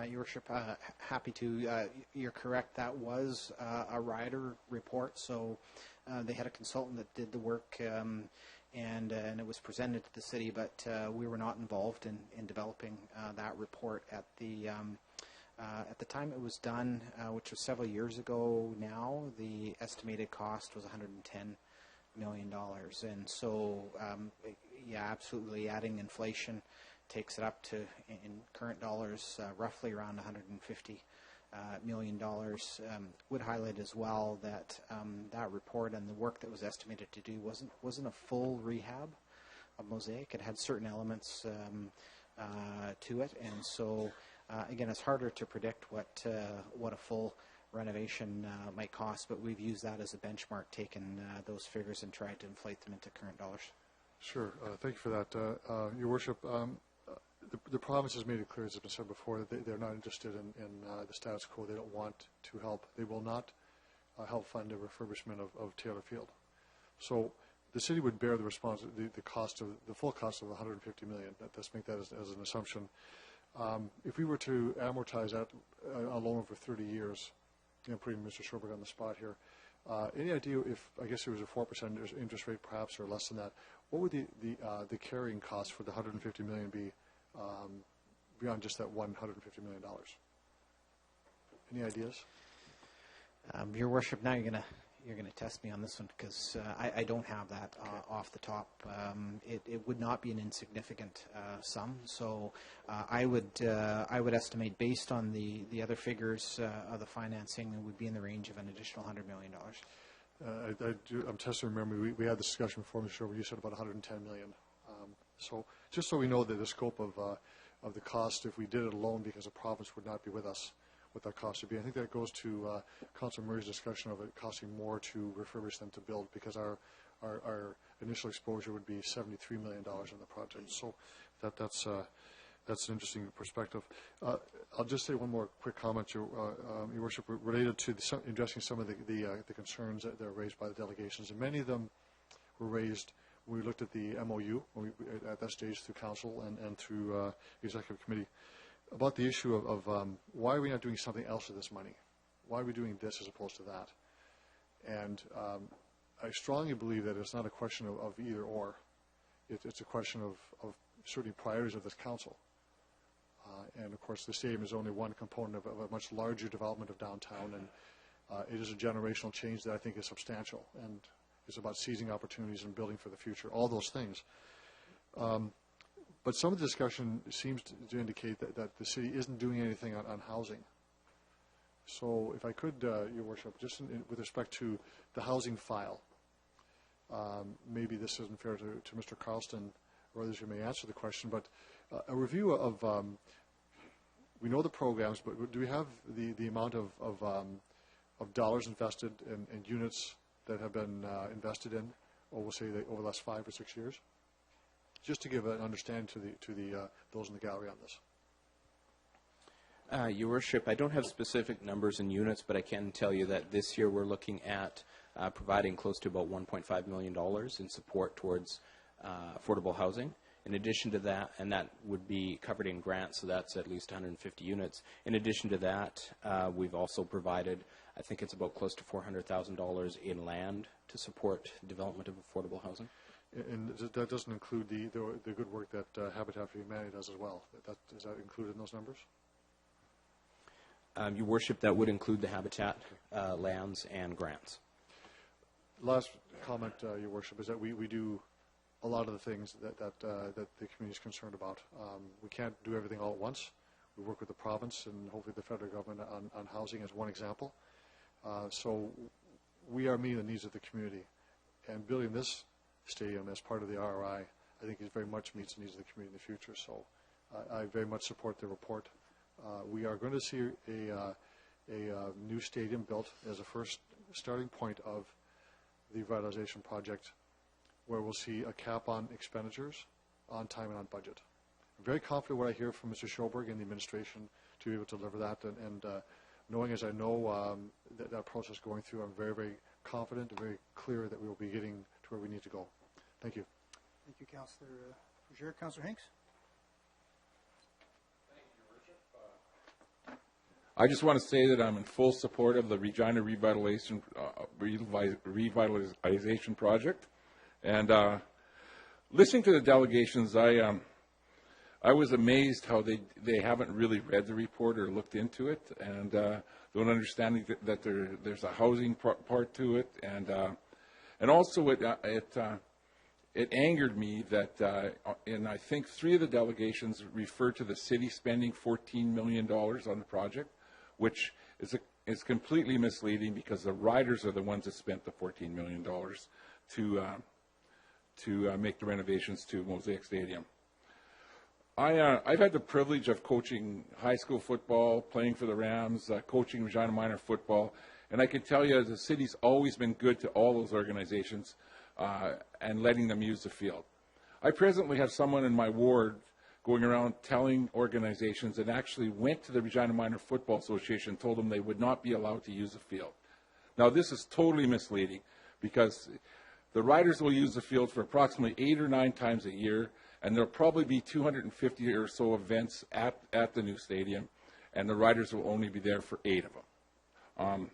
Your Worship, happy to. You're correct. That was a rider report. So they had a consultant that did the work, and it was presented to the city, but we were not involved in developing that report at the time it was done, which was several years ago now. The estimated cost was $110 million. And so, absolutely, adding inflation takes it up to, in current dollars, roughly around $150 million. Would highlight as well that that report and the work that was estimated to do wasn't a full rehab of Mosaic. It had certain elements to it, and so again, it's harder to predict what a full renovation might cost, but we've used that as a benchmark, taken those figures and tried to inflate them into current dollars. Sure. Thank you for that. Your Worship, the province has made it clear, as has been said before, that they're not interested in the status quo. They don't want to help. They will not help fund the refurbishment of Taylor Field. So the city would bear the full cost of $150 million. Let's make that as an assumption. If we were to amortize that a loan over 30 years, putting Mr. Schoberg on the spot here, any idea if, I guess it was a 4% interest rate perhaps, or less than that, what would the carrying cost for the $150 million be beyond just that $150 million? Any ideas? Your Worship, now you're going to test me on this one, because I don't have that off the top. It would not be an insignificant sum, so I would estimate, based on the other figures of the financing, it would be in the range of an additional $100 million. I'm testing to remember, we had this discussion before, Mr. Schoberg, you said about $110 million. So just so we know the scope of the cost, if we did it alone, because the province would not be with us, what that cost would be. I think that goes to Councilor Murray's discussion of it costing more to refurbish than to build, because our initial exposure would be $73 million in the project. So that's an interesting perspective. I'll just say one more quick comment, Your Worship, related to addressing some of the concerns that are raised by the delegations, and many of them were raised when we looked at the MOU at that stage through Council and through Executive Committee, about the issue of why are we not doing something else with this money? Why are we doing this as opposed to that? And I strongly believe that it's not a question of either or. It's a question of certainly priorities of this council. And of course, the stadium is only one component of a much larger development of downtown, and it is a generational change that I think is substantial, and it's about seizing opportunities and building for the future, all those things. But some of the discussion seems to indicate that the city isn't doing anything on housing. So if I could, Your Worship, just with respect to the housing file, maybe this isn't fair to Mr. Carlston or others who may answer the question, but a review of, we know the programs, but do we have the amount of dollars invested in units that have been invested in, or we'll say over the last 5 or 6 years? Just to give an understanding to those in the gallery on this. Your Worship, I don't have specific numbers in units, but I can tell you that this year we're looking at providing close to about $1.5 million in support towards affordable housing. In addition to that, and that would be covered in grants, so that's at least 150 units. In addition to that, we've also provided, I think it's about close to $400,000 in land to support development of affordable housing. And that doesn't include the good work that Habitat for Humanity does as well. Is that included in those numbers? Your Worship, that would include the Habitat lands and grants. Last comment, Your Worship, is that we do a lot of the things that the community is concerned about. We can't do everything all at once. We work with the province and hopefully the federal government on housing as one example. So we are meeting the needs of the community. And building this stadium as part of the RRI, I think it very much meets the needs of the community in the future. So I very much support the report. We are going to see a new stadium built as a first starting point of the revitalization project, where we'll see a cap on expenditures, on time and on budget. I'm very confident what I hear from Mr. Schoberg and the administration to be able to deliver that, and knowing as I know that process going through, I'm very, very confident and very clear that we will be getting to where we need to go. Thank you. Thank you, Councillor Roger. Councillor Hinks? I just want to say that I'm in full support of the Regina Revitalization Project. And listening to the delegations, I was amazed how they haven't really read the report or looked into it, and don't understand that there's a housing part to it, and also it angered me that and I think 3 of the delegations referred to the city spending $14 million on the project, which is completely misleading because the riders are the ones that spent the $14 million to make the renovations to Mosaic Stadium. I've had the privilege of coaching high school football, playing for the Rams, coaching Regina Minor football, and I can tell you the city's always been good to all those organizations and letting them use the field. I presently have someone in my ward going around telling organizations that actually went to the Regina Minor Football Association and told them they would not be allowed to use the field. Now, this is totally misleading because the riders will use the field for approximately 8 or 9 times a year, and there'll probably be 250 or so events at the new stadium, and the riders will only be there for 8 of them.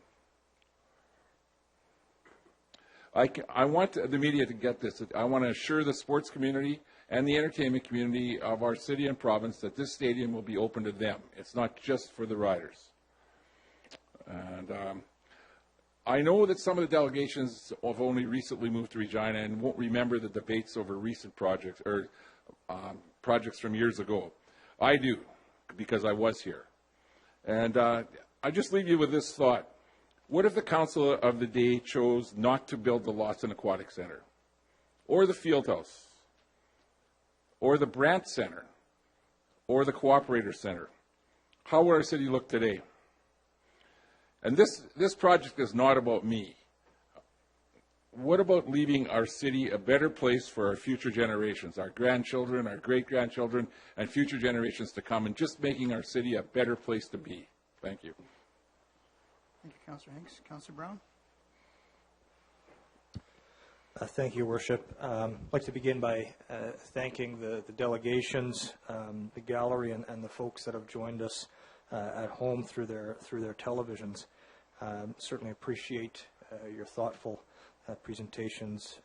I want the media to get this. I want to assure the sports community and the entertainment community of our city and province that this stadium will be open to them. It's not just for the riders. And I know that some of the delegations have only recently moved to Regina and won't remember the debates over recent projects or projects from years ago. I do, because I was here. And I just leave you with this thought. What if the council of the day chose not to build the Lawson Aquatic Center, or the Fieldhouse, or the Brant Center, or the Cooperator Center? How would our city look today? And this project is not about me. What about leaving our city a better place for our future generations, our grandchildren, our great-grandchildren, and future generations to come, and just making our city a better place to be? Thank you. Thank you, Councillor Hinks. Councillor Brown? Thank you, Your Worship. I'd like to begin by thanking the delegations, the gallery, and the folks that have joined us at home through their televisions. Certainly appreciate your thoughtful presentations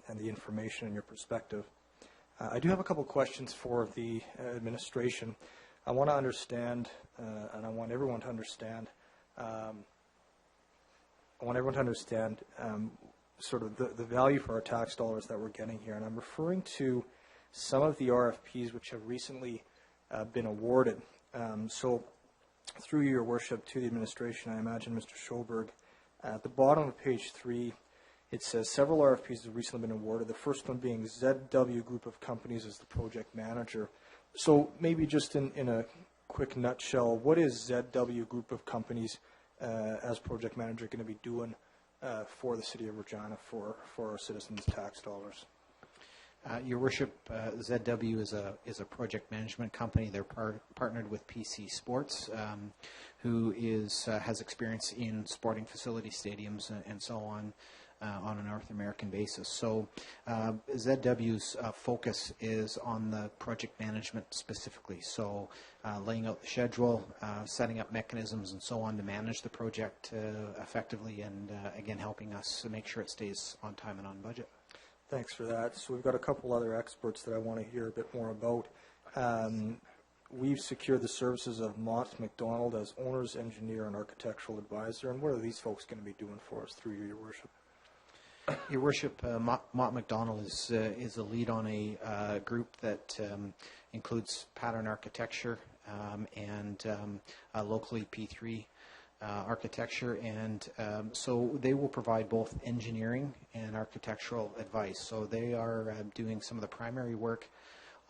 and the information and your perspective. I do have a couple questions for the administration. I want to understand, and I want everyone to understand, sort of the value for our tax dollars that we're getting here. And I'm referring to some of the RFPs which have recently been awarded. So through Your Worship to the administration, I imagine Mr. Schoberg, at the bottom of page 3, it says several RFPs have recently been awarded. The first one being ZW Group of Companies as the project manager. So maybe just in a quick nutshell, what is ZW Group of Companies as project manager going to be doing for the City of Regina for our citizens' tax dollars? Your Worship, ZW is a project management company. They're partnered with PC Sports, who has experience in sporting facility stadiums and so on a North American basis. So ZW's focus is on the project management specifically. So laying out the schedule, setting up mechanisms and so on to manage the project effectively, and again helping us to make sure it stays on time and on budget. Thanks for that. So we've got a couple other experts that I want to hear a bit more about. We've secured the services of Mott MacDonald as owner's engineer and architectural advisor. And what are these folks going to be doing for us through you, Your Worship? Your Worship, Mott MacDonald is a lead on a group that includes pattern architecture and locally P3 architecture, and so they will provide both engineering and architectural advice. So they are doing some of the primary work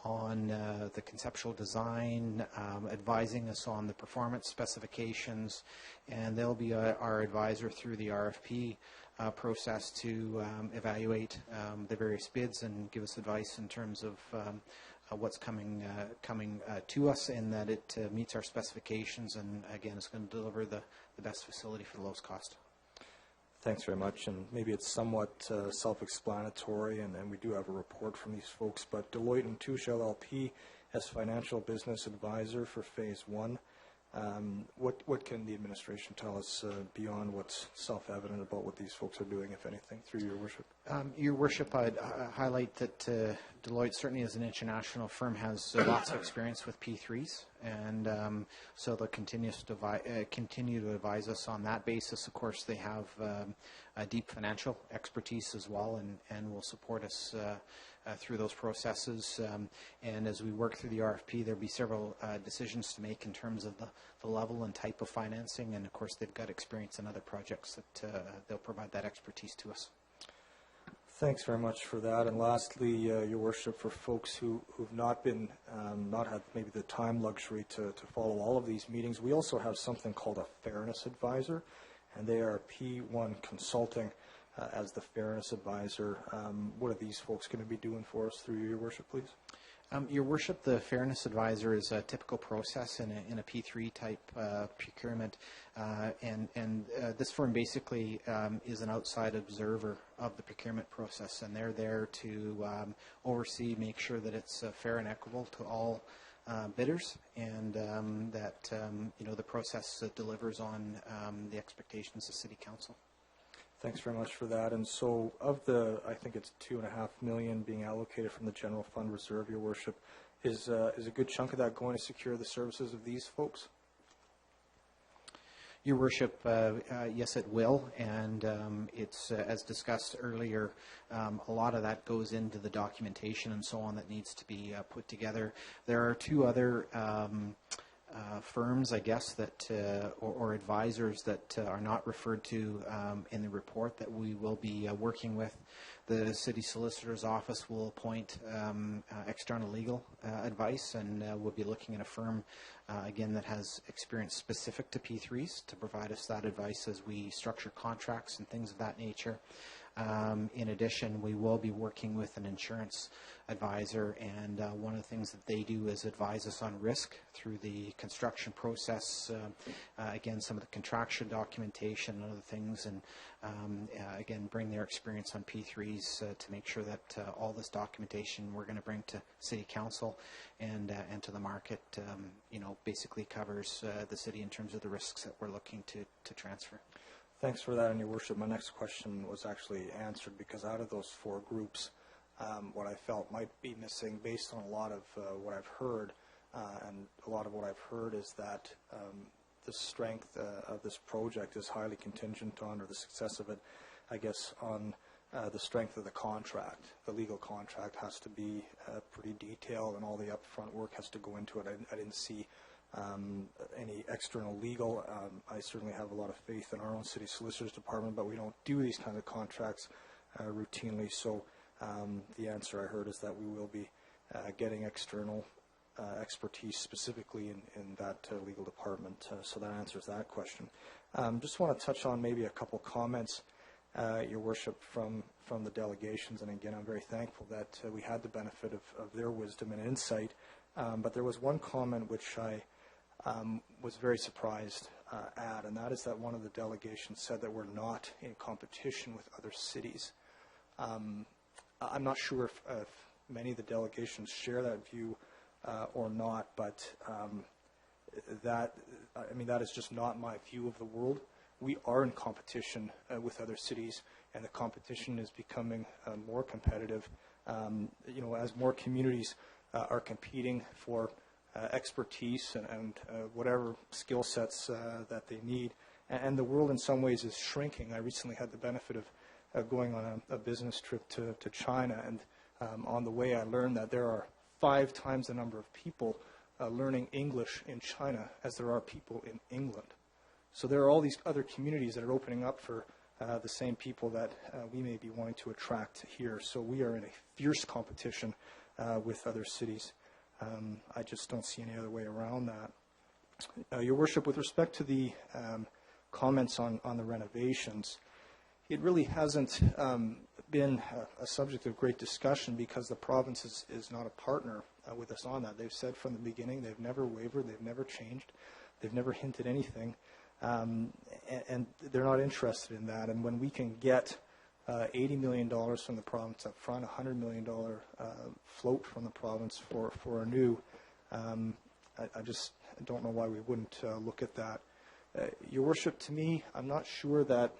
on the conceptual design, advising us on the performance specifications, and they'll be our advisor through the RFP process to evaluate the various bids and give us advice in terms of what's coming to us, and that it meets our specifications, and again, it's going to deliver the best facility for the lowest cost. Thanks very much, and maybe it's somewhat self-explanatory, and we do have a report from these folks, but Deloitte & Touche LLP as financial business advisor for Phase 1. What can the administration tell us beyond what's self-evident about what these folks are doing, if anything, through Your Worship? Your Worship, I'd highlight that Deloitte, certainly as an international firm, has lots of experience with P3s, and so they'll continue to advise us on that basis. Of course, they have a deep financial expertise as well, and will support us through those processes. And as we work through the RFP, there'll be several decisions to make in terms of the level and type of financing, and of course, they've got experience in other projects that they'll provide that expertise to us. Thanks very much for that. And lastly, Your Worship, for folks who've not been, not had maybe the time luxury to follow all of these meetings, we also have something called a Fairness Advisor, and they are P1 Consulting as the Fairness Advisor. What are these folks going to be doing for us through you, Your Worship, please? Your Worship, the Fairness Advisor is a typical process in a P3 type procurement, and this firm basically is an outside observer of the procurement process, and they're there to oversee, make sure that it's fair and equitable to all bidders, and that the process delivers on the expectations of City Council. Thanks very much for that. And so of the, I think it's $2.5 million being allocated from the General Fund Reserve, Your Worship, is a good chunk of that going to secure the services of these folks? Your Worship, yes, it will, and it's, as discussed earlier, a lot of that goes into the documentation and so on that needs to be put together. There are two other firms, I guess, that or advisors that are not referred to in the report that we will be working with. The City Solicitor's Office will appoint external legal advice, and we'll be looking at a firm, again, that has experience specific to P3s to provide us that advice as we structure contracts and things of that nature. In addition, we will be working with an insurance advisor, and one of the things that they do is advise us on risk through the construction process, again, some of the contraction documentation and other things, and again, bring their experience on P3s to make sure that all this documentation we're going to bring to City Council and to the market, basically covers the city in terms of the risks that we're looking to transfer. Thanks for that, and Your Worship. My next question was actually answered, because out of those four groups, what I felt might be missing, based on a lot of what I've heard, and a lot of what I've heard is that the strength of this project is highly contingent on, or the success of it, I guess, on the strength of the contract. The legal contract has to be pretty detailed, and all the upfront work has to go into it. I didn't see any external legal. I certainly have a lot of faith in our own City Solicitor's Department, but we don't do these kind of contracts routinely. So the answer I heard is that we will be getting external expertise specifically in that legal department. So that answers that question. Just want to touch on maybe a couple comments, Your Worship, from the delegations. And again, I'm very thankful that we had the benefit of their wisdom and insight. But there was one comment which I was very surprised at, and that is that one of the delegations said that we're not in competition with other cities. I'm not sure if many of the delegations share that view or not, but that is just not my view of the world. We are in competition with other cities, and the competition is becoming more competitive. As more communities are competing for expertise and whatever skill sets that they need. And the world in some ways is shrinking. I recently had the benefit of going on a business trip to China, and on the way I learned that there are 5 times the number of people learning English in China as there are people in England. So there are all these other communities that are opening up for the same people that we may be wanting to attract here. So we are in a fierce competition with other cities. I just don't see any other way around that. Your Worship, with respect to the comments on the renovations, it really hasn't been a subject of great discussion because the province is not a partner with us on that. They've said from the beginning they've never wavered, they've never changed, they've never hinted anything, and they're not interested in that. And when we can get $80 million from the province up front, $100 million float from the province for a new, I just don't know why we wouldn't look at that. Your Worship, to me, I'm not sure that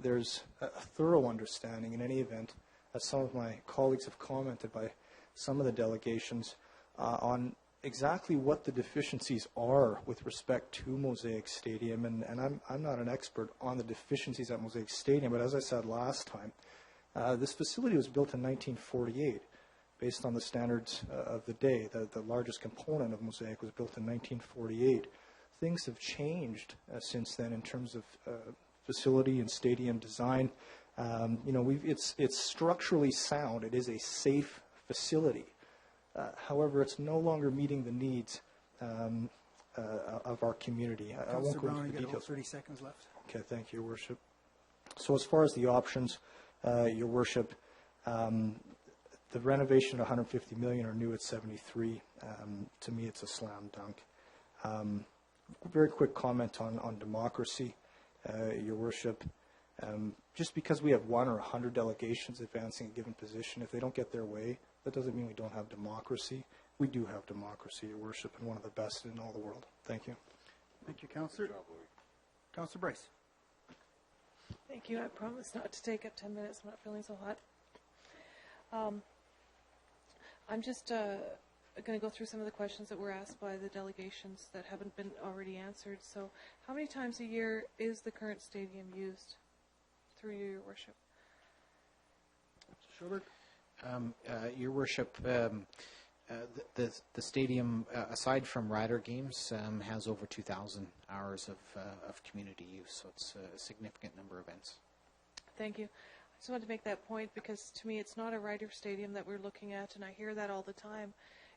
there's a thorough understanding in any event, as some of my colleagues have commented by some of the delegations, on exactly what the deficiencies are with respect to Mosaic Stadium, and I'm not an expert on the deficiencies at Mosaic Stadium, but as I said last time, this facility was built in 1948 based on the standards of the day. The largest component of Mosaic was built in 1948. Things have changed since then in terms of facility and stadium design. It's structurally sound. It is a safe facility. However, it's no longer meeting the needs of our community. I won't go into the details. 30 seconds left. Okay, thank you, Your Worship. So as far as the options, Your Worship, the renovation at $150 million or new at $73. To me, it's a slam dunk. Very quick comment on democracy, Your Worship. Just because we have 1 or 100 delegations advancing a given position, if they don't get their way, that doesn't mean we don't have democracy. We do have democracy, Your Worship, and one of the best in all the world. Thank you. Thank you, Councillor. Councillor Bryce. Thank you. I promise not to take up 10 minutes. I'm not feeling so hot. I'm just going to go through some of the questions that were asked by the delegations that haven't been already answered. So how many times a year is the current stadium used? Through you, Your Worship. Schubert. Your Worship, the stadium, aside from Rider games, has over 2,000 hours of community use, so it's a significant number of events. Thank you. I just wanted to make that point because to me it's not a Rider stadium that we're looking at, and I hear that all the time.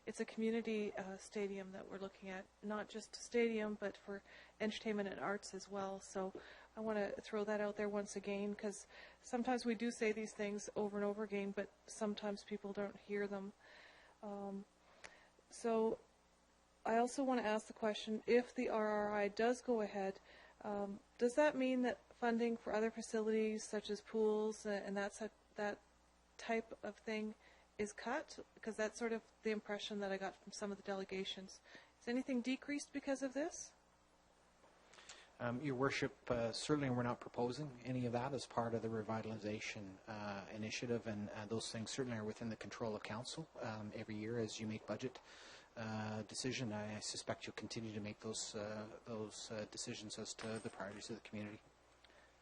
It's a community stadium that we're looking at, not just a stadium, but for entertainment and arts as well. So I want to throw that out there once again, because sometimes we do say these things over and over again, but sometimes people don't hear them. So I also want to ask the question, if the RRI does go ahead, does that mean that funding for other facilities such as pools and that type of thing is cut? Because that's sort of the impression that I got from some of the delegations. Is anything decreased because of this? Your Worship, certainly we're not proposing any of that as part of the revitalization initiative, and those things certainly are within the control of Council. Every year as you make budget decision, I suspect you'll continue to make those decisions as to the priorities of the community.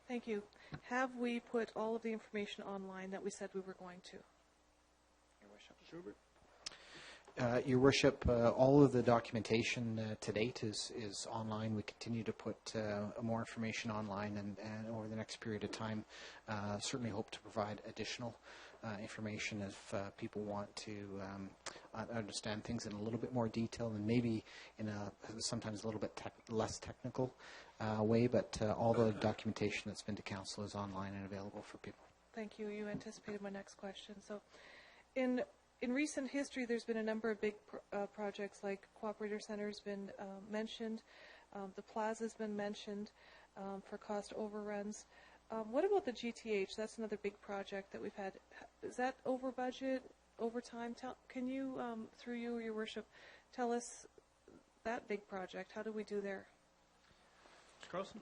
Thank you. Have we put all of the information online that we said we were going to? Your Worship. Schubert. Your Worship, all of the documentation to date is online. We continue to put more information online, and over the next period of time, certainly hope to provide additional information if people want to understand things in a little bit more detail and maybe in a sometimes a little bit less technical way, but all the documentation that's been to Council is online and available for people. Thank you. You anticipated my next question. So in recent history, there's been a number of big projects, like Cooperator Center has been mentioned, the Plaza's been mentioned for cost overruns. What about the GTH? That's another big project that we've had. Is that over budget, over time? Can you, through you, Your Worship, tell us that big project? How do we do there? Carlson?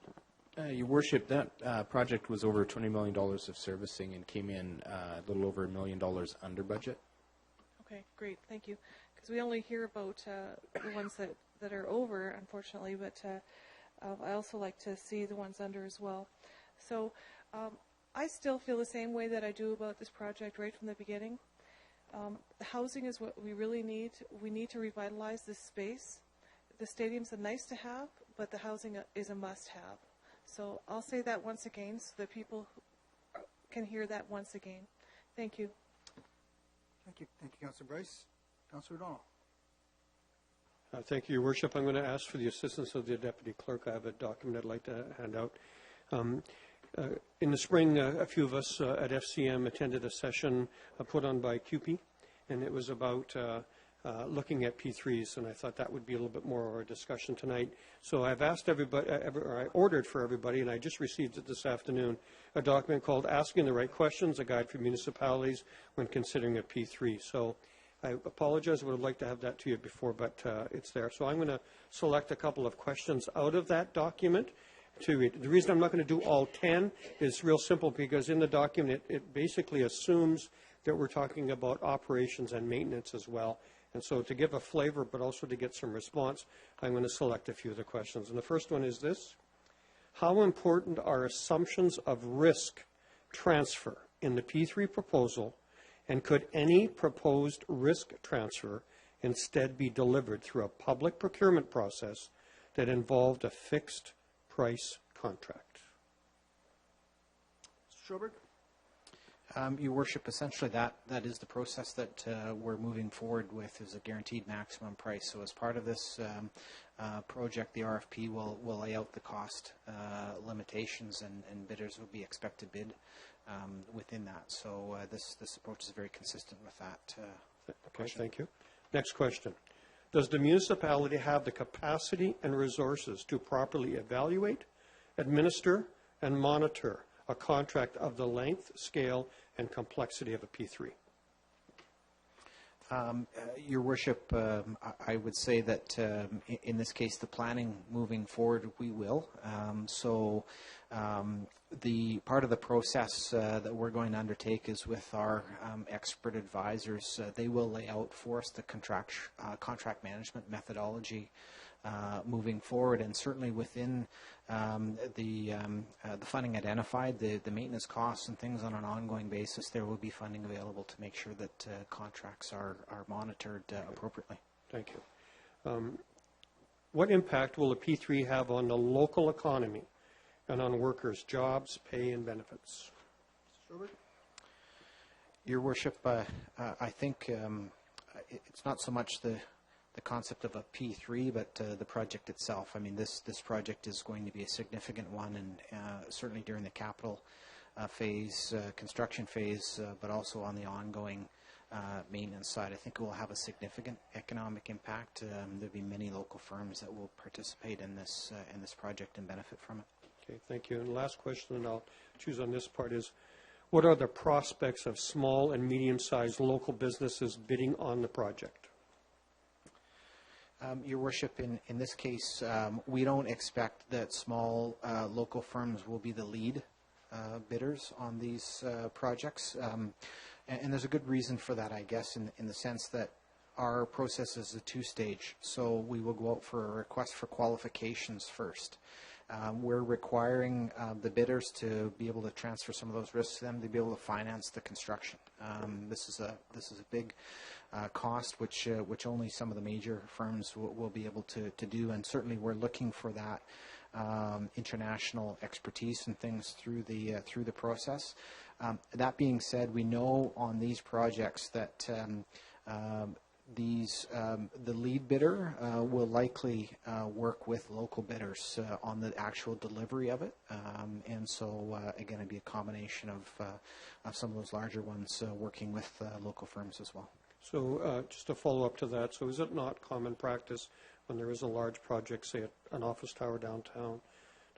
Your Worship, that project was over $20 million of servicing and came in a little over $1 million under budget. Okay, great, thank you. Because we only hear about the ones that are over, unfortunately, but I also like to see the ones under as well. So I still feel the same way that I do about this project right from the beginning. The housing is what we really need. We need to revitalize this space. The stadium's a nice to have, but the housing is a must-have. So I'll say that once again so that people can hear that once again. Thank you. Thank you. Thank you, Councillor Bryce. Councillor O'Donnell. Thank you, Your Worship. I'm going to ask for the assistance of the Deputy Clerk. I have a document I'd like to hand out. In the spring, a few of us at FCM attended a session put on by CUPE, and it was about looking at P3s, and I thought that would be a little bit more of our discussion tonight. So I've asked everybody, or I ordered for everybody, and I just received it this afternoon, a document called Asking the Right Questions, a guide for municipalities when considering a P3. So I apologize, I would have liked to have that to you before, but it's there. So I'm going to select a couple of questions out of that document to read. The reason I'm not going to do all 10 is real simple, because in the document it basically assumes that we're talking about operations and maintenance as well. And so to give a flavor, but also to get some response, I'm going to select a few of the questions. And the first one is this: how important are assumptions of risk transfer in the P3 proposal, and could any proposed risk transfer instead be delivered through a public procurement process that involved a fixed price contract? Mr. Schoberg? Your Worship, essentially that is the process that we're moving forward with, is a guaranteed maximum price. So as part of this project, the RFP will lay out the cost limitations, and bidders will be expected to bid within that. So this approach is very consistent with that. Okay, thank you. Next question. Does the municipality have the capacity and resources to properly evaluate, administer, and monitor a contract of the length, scale, and complexity of a P3? Your Worship, I would say that in this case, the planning moving forward, we will. The part of the process that we're going to undertake is with our expert advisors. They will lay out for us the contract management methodology moving forward, and certainly within the funding identified, the maintenance costs and things on an ongoing basis, there will be funding available to make sure that contracts are monitored appropriately. Thank you. What impact will the P3 have on the local economy and on workers' jobs, pay, and benefits? Your Worship, I think it's not so much the concept of a P3, but the project itself. I mean, this project is going to be a significant one, and certainly during the capital phase, construction phase, but also on the ongoing maintenance side. I think it will have a significant economic impact. There'll be many local firms that will participate in this project and benefit from it. Okay, thank you. And the last question, and I'll choose on this part, is what are the prospects of small and medium-sized local businesses bidding on the project? Your Worship, in this case, we don't expect that small local firms will be the lead bidders on these projects. And there's a good reason for that, I guess, in the sense that our process is a two-stage. So we will go out for a request for qualifications first. We're requiring the bidders to be able to transfer some of those risks to them, to be able to finance the construction. This is a big cost, which only some of the major firms will be able to do, and certainly we're looking for that international expertise and things through the process. That being said, we know on these projects that the lead bidder will likely work with local bidders on the actual delivery of it, and so again, it'd be a combination of some of those larger ones working with local firms as well. So just to follow up to that, so is it not common practice when there is a large project, say an office tower downtown,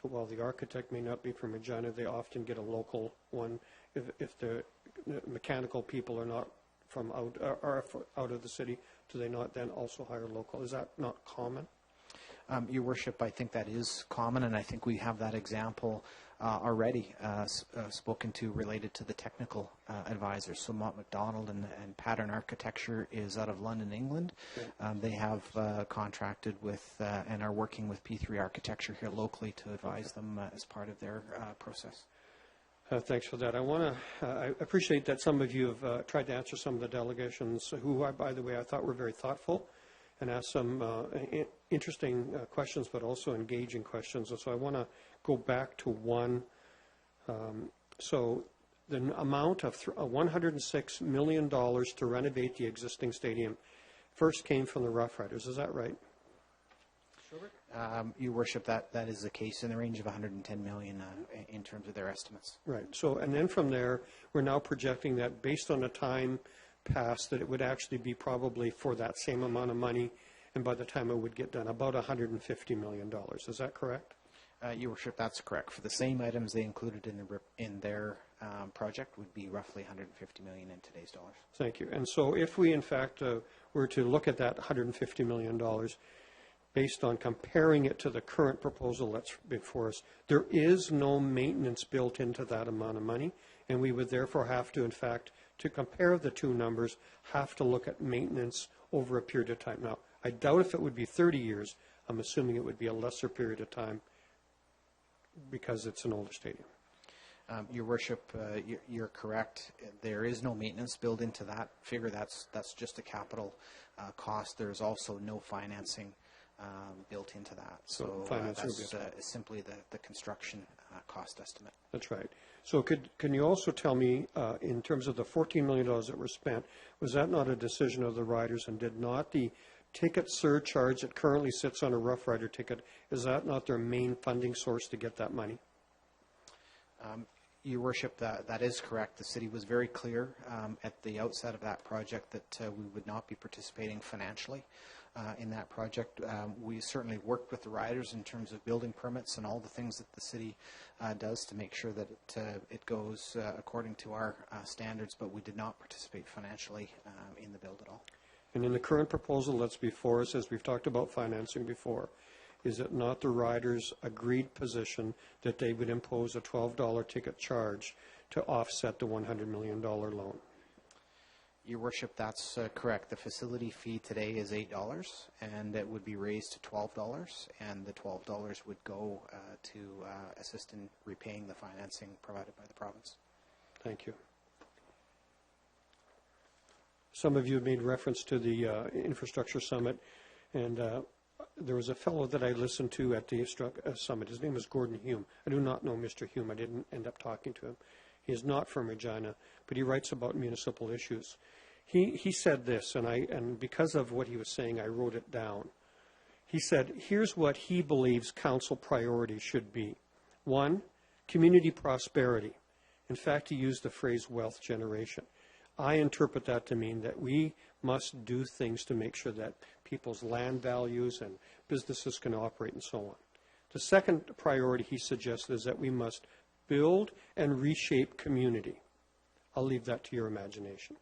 while the architect may not be from Regina, they often get a local one if the mechanical people are not from out of the city? Do they not then also hire local? Is that not common? Your Worship, I think that is common, and I think we have that example already spoken to related to the technical advisors. So Mott MacDonald and Pattern Architecture is out of London, England. They have contracted with and are working with P3 Architecture here locally to advise them as part of their process. Thanks for that. I appreciate that some of you have tried to answer some of the delegations who, by the way, I thought were very thoughtful and asked some interesting questions, but also engaging questions. And so I want to go back to one. So the amount of $106 million to renovate the existing stadium first came from the Rough Riders. Is that right? Your Worship, that is the case, in the range of $110 million in terms of their estimates. Right. So, and then from there, we're now projecting that based on the time passed, that it would actually be probably for that same amount of money, and by the time it would get done, about $150 million. Is that correct? Your Worship, that's correct. For the same items they included in their project would be roughly $150 million in today's dollars. Thank you. And so if we, in fact, were to look at that $150 million, based on comparing it to the current proposal that's before us, there is no maintenance built into that amount of money, and we would therefore have to, in fact, to compare the two numbers, have to look at maintenance over a period of time. Now, I doubt if it would be 30 years. I'm assuming it would be a lesser period of time because it's an older stadium. Your Worship, you're correct. There is no maintenance built into that figure. That's just a capital cost. There's also no financing built into that. So that's simply the construction cost estimate. That's right. So can you also tell me, in terms of the $14 million that were spent, was that not a decision of the riders, and did not the ticket surcharge that currently sits on a Rough Rider ticket, is that not their main funding source to get that money? Your Worship, that is correct. The city was very clear at the outset of that project that we would not be participating financially in that project. We certainly worked with the riders in terms of building permits and all the things that the city does to make sure that it goes according to our standards, but we did not participate financially in the build at all. And in the current proposal that's before us, as we've talked about financing before, is it not the riders' agreed position that they would impose a $12 ticket charge to offset the $100 million loan? Your Worship, that's correct. The facility fee today is $8, and it would be raised to $12, and the $12 would go to assist in repaying the financing provided by the province. Thank you. Some of you have made reference to the infrastructure summit, and there was a fellow that I listened to at the summit. His name was Gordon Hume. I do not know Mr. Hume. I didn't end up talking to him. He is not from Regina, but he writes about municipal issues. He said this, and because of what he was saying, I wrote it down. He said, here's what he believes council priorities should be. 1, community prosperity. In fact, he used the phrase wealth generation. I interpret that to mean that we must do things to make sure that people's land values and businesses can operate and so on. The second priority he suggested is that we must build and reshape community. I'll leave that to your imagination.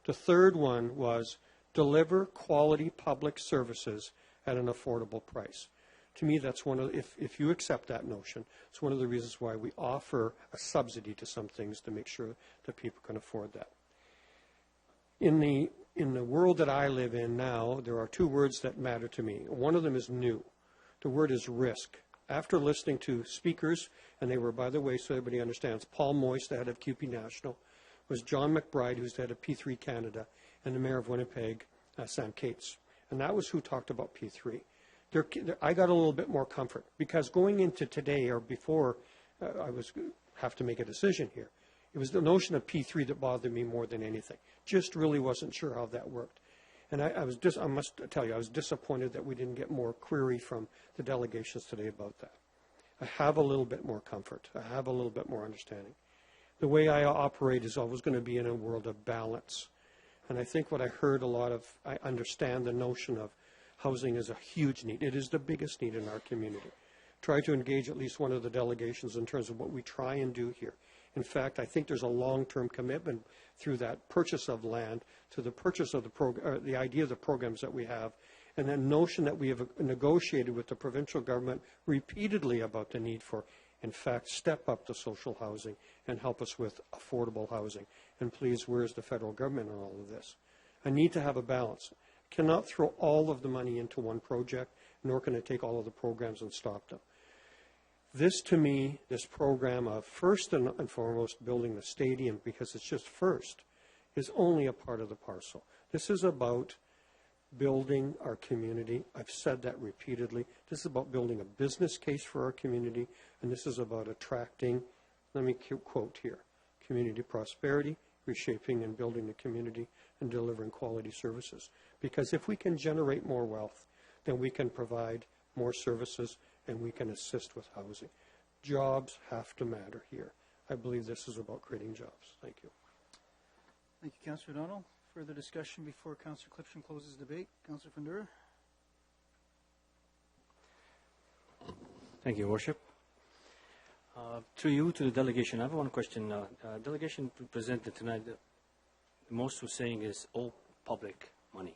The third one was deliver quality public services at an affordable price. To me, that's one of, if you accept that notion, it's one of the reasons why we offer a subsidy to some things to make sure that people can afford that. In the world that I live in now, there are two words that matter to me. One of them is new. The word is risk. After listening to speakers, and they were, by the way, so everybody understands, Paul Moyse, the head of QP National, was John McBride, who's the head of P3 Canada, and the mayor of Winnipeg, Sam Cates. And that was who talked about P3. I got a little bit more comfort, because going into today or before have to make a decision here, it was the notion of P3 that bothered me more than anything. Just really wasn't sure how that worked. And I must tell you, I was disappointed that we didn't get more query from the delegations today about that. I have a little bit more comfort. I have a little bit more understanding. The way I operate is always going to be in a world of balance. And I think what I heard I understand the notion of housing is a huge need. It is the biggest need in our community. Try to engage at least one of the delegations in terms of what we try and do here. In fact, I think there's a long-term commitment through that purchase of land to the purchase of the idea of the programs that we have, and the notion that we have negotiated with the provincial government repeatedly about the need for, in fact, step up the social housing and help us with affordable housing. And please, where's the federal government on all of this? I need to have a balance. Cannot throw all of the money into one project, nor can I take all of the programs and stop them. This, to me, this program of first and foremost building the stadium, because it's just first, is only a part of the parcel. This is about building our community. I've said that repeatedly. This is about building a business case for our community, and this is about attracting, let me quote here, community prosperity, reshaping and building the community, and delivering quality services. Because if we can generate more wealth, then we can provide more services, and we can assist with housing. Jobs have to matter here. I believe this is about creating jobs. Thank you. Thank you, Councillor O'Donnell. Further discussion before Councillor Clipson closes debate. Councillor Fundura. Thank you, Worship. Through you to the delegation, I have one question. Delegation presented tonight, the most we're saying is all public money.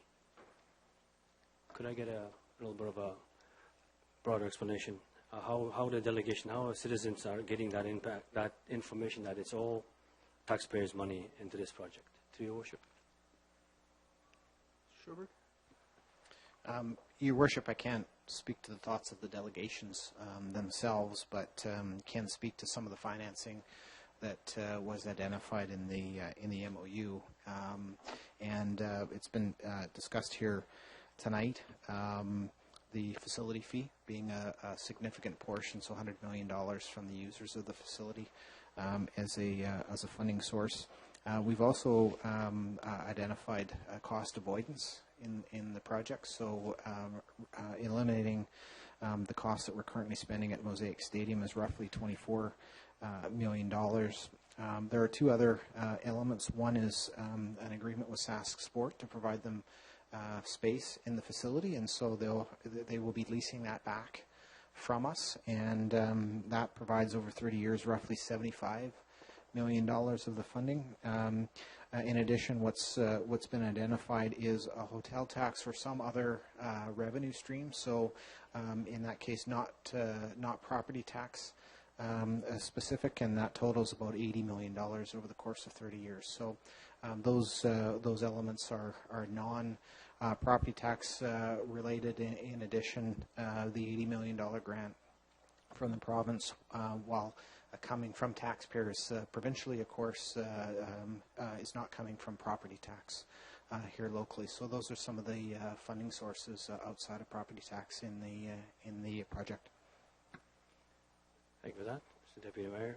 Could I get a little bit of a broader explanation? How the delegation, how our citizens are getting that information that it's all taxpayers' money into this project? to Your Worship. Schubert? Your Worship, I can't speak to the thoughts of the delegations themselves, but can speak to some of the financing that was identified in the MOU, and it's been discussed here tonight. The facility fee being a significant portion, so $100 million from the users of the facility as a funding source. We've also identified cost avoidance in the project, so eliminating the cost that we're currently spending at Mosaic Stadium is roughly $24 million. There are two other elements. One is an agreement with Sask Sport to provide them space in the facility, and so they will be leasing that back from us, and that provides over 30 years roughly $75 million of the funding. In addition, what's been identified is a hotel tax or some other revenue stream. So, in that case, not property tax specific, and that totals about $80 million over the course of 30 years. So, those elements are non-property tax related. In addition, the $80 million grant from the province, while coming from taxpayers provincially, of course, is not coming from property tax here locally. So those are some of the funding sources outside of property tax in the project. Thank you for that, Mr. Deputy Mayor.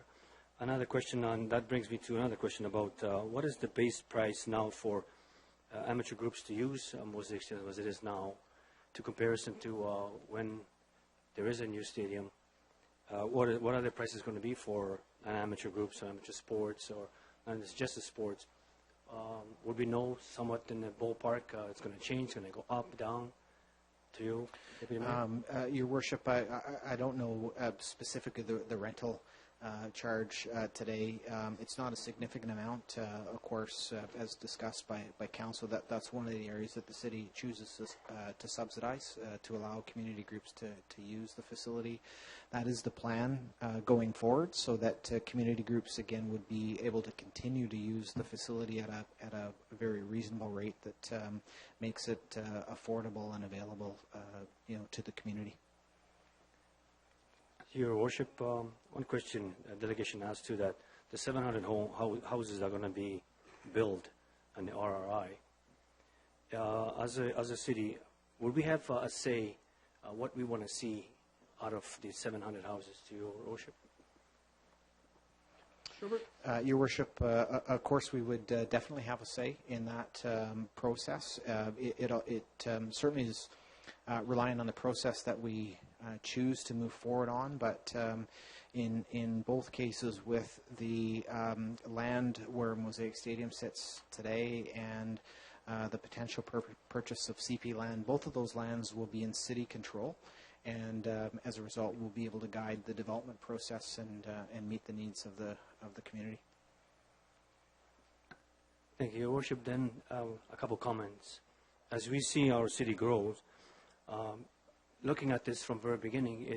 Another question that brings me to another question about what is the base price now for amateur groups to use Mosaic Stadium as it is now, to comparison to when there is a new stadium. What are the prices going to be for amateur groups, amateur sports, or not just the sports? Would we know somewhat in the ballpark it's going to change, going to go up, down to you, Deputy Mayor? Your Worship, I don't know specifically the rental charge today. It's not a significant amount, of course, as discussed by Council. That's one of the areas that the city chooses to subsidize, to allow community groups to use the facility. That is the plan going forward, so that community groups, again, would be able to continue to use the facility at a very reasonable rate that makes it affordable and available to the community. Your Worship, one question a delegation asked to that: the 700 houses are going to be built on the RRI. As a city, would we have a say what we want to see out of the 700 houses, to Your Worship? Your Worship, of course, we would definitely have a say in that process. It certainly is relying on the process that we choose to move forward on, but in both cases, with the land where Mosaic Stadium sits today and the potential purchase of CP land, both of those lands will be in city control, and as a result, we'll be able to guide the development process and meet the needs of the community. Thank you, Your Worship. Then a couple comments. As we see our city grows, looking at this from the very beginning,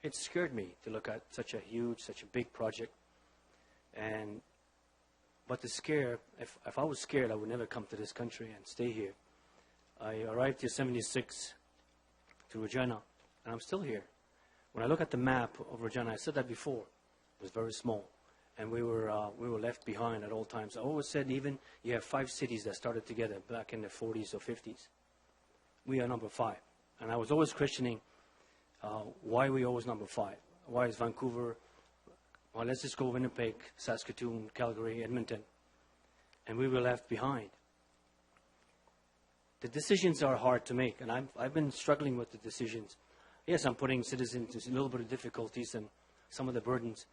it scared me to look at such a huge, such a big project. But the scare, if I was scared, I would never come to this country and stay here. I arrived here 76 to Regina, and I'm still here. When I look at the map of Regina, I said that before, it was very small, and we were left behind at all times. I always said, even you have 5 cities that started together back in the 40s or 50s. We are number 5. And I was always questioning why we always number 5. Why is Vancouver? Well, let's just go Winnipeg, Saskatoon, Calgary, Edmonton. And we were left behind. The decisions are hard to make, and I've been struggling with the decisions. Yes, I'm putting citizens in a little bit of difficulties and some of the burdens.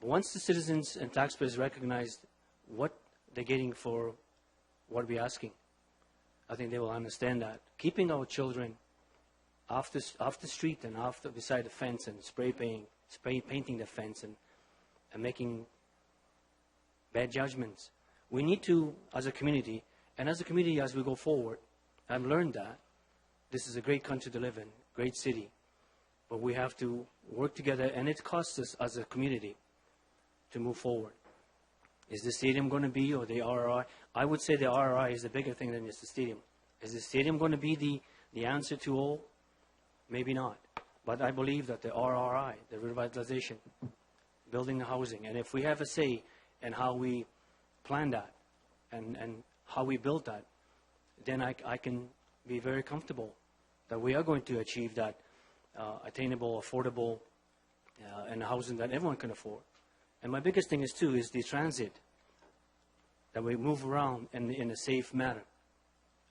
But once the citizens and taxpayers recognize what they're getting for what we're asking, I think they will understand that. Keeping our children off the street and beside the fence and spray painting the fence and making bad judgments. We need to, as a community, and as a community as we go forward, I've learned that this is a great country to live in, great city, but we have to work together, and it costs us as a community to move forward. Is the stadium going to be, or the RRI? I would say the RRI is a bigger thing than just the stadium. Is the stadium going to be the answer to all? Maybe not. But I believe that the RRI, the revitalization, building the housing, and if we have a say in how we plan that and how we build that, then I can be very comfortable that we are going to achieve that attainable, affordable, and housing that everyone can afford. And my biggest thing is, too, is the transit, that we move around in a safe manner,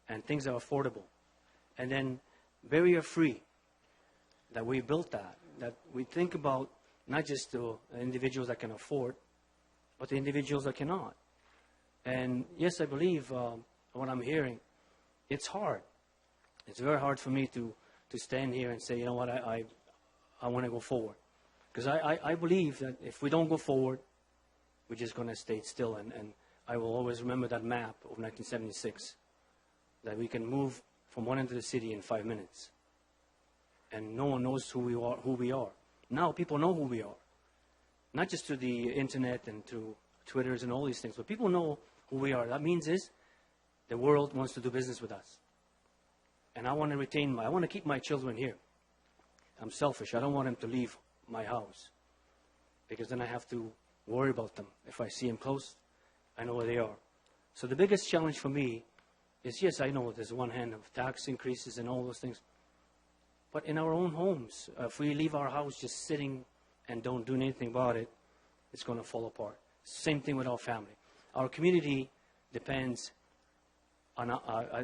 and things are affordable. And then barrier-free, that we built that we think about not just the individuals that can afford, but the individuals that cannot. And yes, I believe what I'm hearing, it's hard. It's very hard for me to stand here and say, you know what, I want to go forward. Because I believe that if we don't go forward, we're just going to stay still. And I will always remember that map of 1976, that we can move from one end of the city in 5 minutes. And no one knows who we are. Now people know who we are. Not just through the internet and through Twitters and all these things, but people know who we are. That means is the world wants to do business with us. And I want to I want to keep my children here. I'm selfish. I don't want them to leave my house, because then I have to worry about them. If I see them close, I know where they are. So the biggest challenge for me is, yes, I know there's one hand of tax increases and all those things, but in our own homes, if we leave our house just sitting and don't do anything about it, it's going to fall apart. Same thing with our family. Our community depends on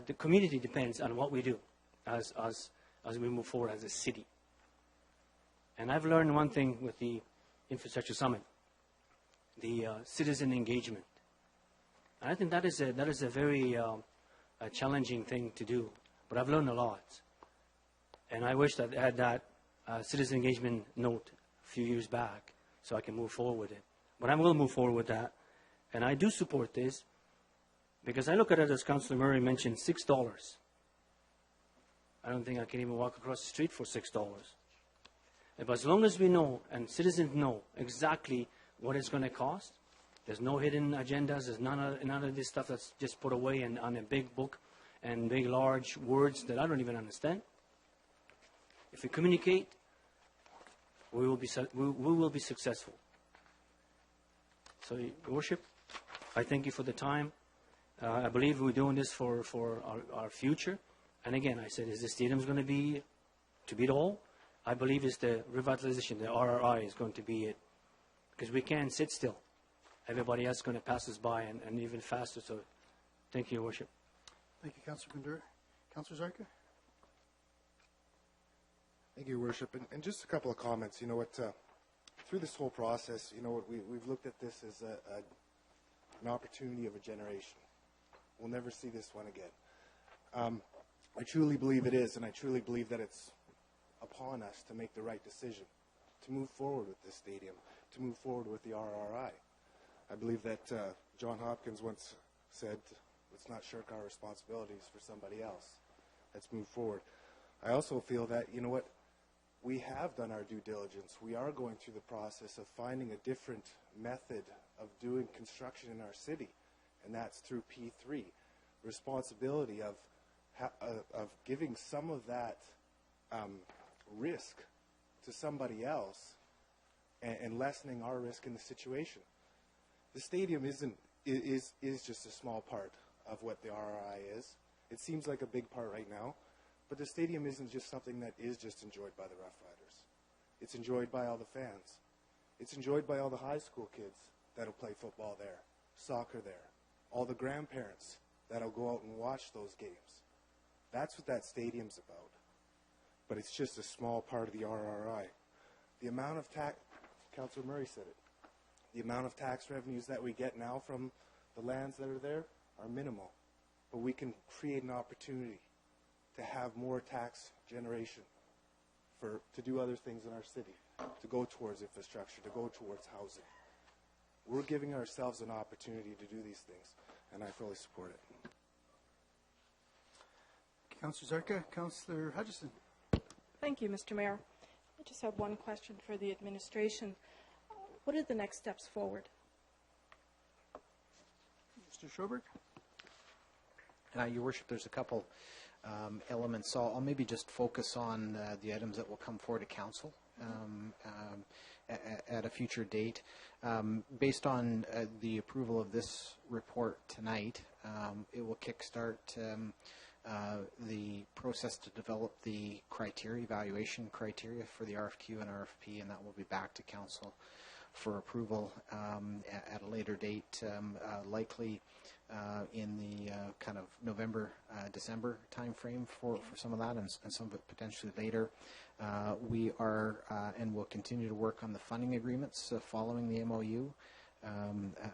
the community depends on what we do as we move forward as a city. And I've learned one thing with the Infrastructure Summit, the citizen engagement. And I think that is a very challenging thing to do, but I've learned a lot. And I wish that I had that citizen engagement note a few years back so I can move forward with it. But I will move forward with that. And I do support this because I look at it, as Councillor Murray mentioned, $6. I don't think I can even walk across the street for $6. But as long as we know, and citizens know exactly what it's going to cost, there's no hidden agendas, there's none of this stuff that's just put away on a big book and big, large words that I don't even understand. If we communicate, we will be successful. So, Your Worship, I thank you for the time. I believe we're doing this for our future. And again, I said, is the stadium going to be it all? I believe it's the revitalization, the RRI is going to be it. Because we can't sit still. Everybody else is going to pass us by and even faster. So thank you, Your Worship. Thank you, Councillor Kundera. Councillor Zarka? Thank you, Your Worship. And just a couple of comments. You know what, through this whole process, you know what, we've looked at this as an opportunity of a generation. We'll never see this one again. I truly believe it is, and I truly believe that it's upon us to make the right decision, to move forward with this stadium, to move forward with the RRI. I believe that John Hopkins once said, let's not shirk our responsibilities for somebody else. Let's move forward. I also feel that, you know what, we have done our due diligence. We are going through the process of finding a different method of doing construction in our city, and that's through P3. Responsibility of giving some of that risk to somebody else and lessening our risk in the situation. The stadium is just a small part of what the RRI is. It seems like a big part right now, but the stadium isn't just something that is just enjoyed by the Rough Riders. It's enjoyed by all the fans. It's enjoyed by all the high school kids that'll play football there, soccer there, all the grandparents that'll go out and watch those games. That's what that stadium's about. But it's just a small part of the RRI. The amount of tax, Councillor Murray said it, the amount of tax revenues that we get now from the lands that are there are minimal. But we can create an opportunity to have more tax generation to do other things in our city, to go towards infrastructure, to go towards housing. We're giving ourselves an opportunity to do these things, and I fully support it. Councillor Zarka. Councillor Hutchison. Thank you, Mr. Mayor. I just have one question for the administration. What are the next steps forward? Mr. Schoberg? Your Worship, there's a couple elements. So I'll maybe just focus on the items that will come forward to Council at a future date. Based on the approval of this report tonight, it will kickstart the process to develop the evaluation criteria for the RFQ and RFP, and that will be back to Council for approval at a later date, likely in the kind of November, December timeframe for some of that, and some of it potentially later. We are and will continue to work on the funding agreements following the MOU.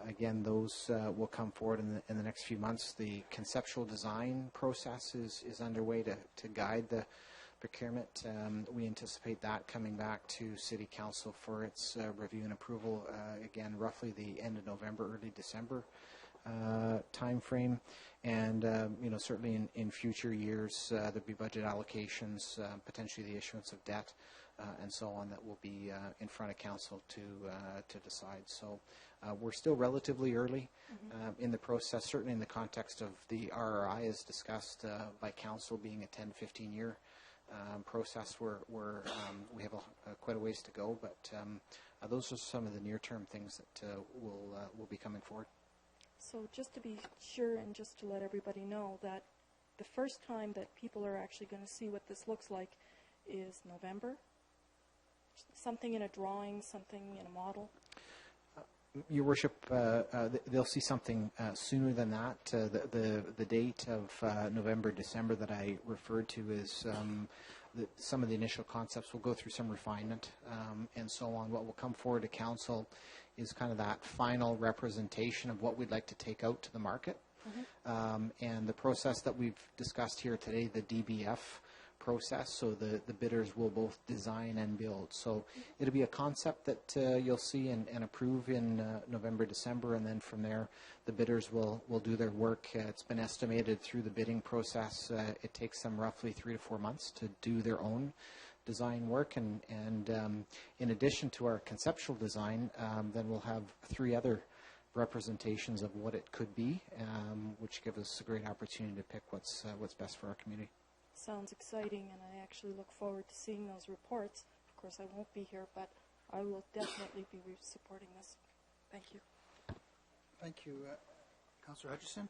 Again, those will come forward in the next few months. The conceptual design process is underway to guide the procurement. We anticipate that coming back to City Council for its review and approval, again, roughly the end of November, early December time frame. And certainly in future years, there'll be budget allocations, potentially the issuance of debt, and so on, that will be in front of Council to decide. So we're still relatively early in the process, certainly in the context of the RRI as discussed by Council being a 10, 15-year process where we have quite a ways to go, but those are some of the near-term things that will be coming forward. So just to be sure and just to let everybody know that the first time that people are actually going to see what this looks like is November? Something in a drawing, something in a model? Your Worship, they'll see something sooner than that. The date of November, December that I referred to is some of the initial concepts will go through some refinement and so on. What will come forward to Council is kind of that final representation of what we'd like to take out to the market. And the process that we've discussed here today, the DBF process, so the bidders will both design and build. So it'll be a concept that you'll see and approve in November, December, and then from there the bidders will do their work. It's been estimated through the bidding process it takes them roughly 3 to 4 months to do their own design work, and in addition to our conceptual design, then we'll have 3 other representations of what it could be, which give us a great opportunity to pick what's best for our community. Sounds exciting, and I actually look forward to seeing those reports. Of course, I won't be here, but I will definitely be supporting this. Thank you. Thank you, Councillor Hutchison.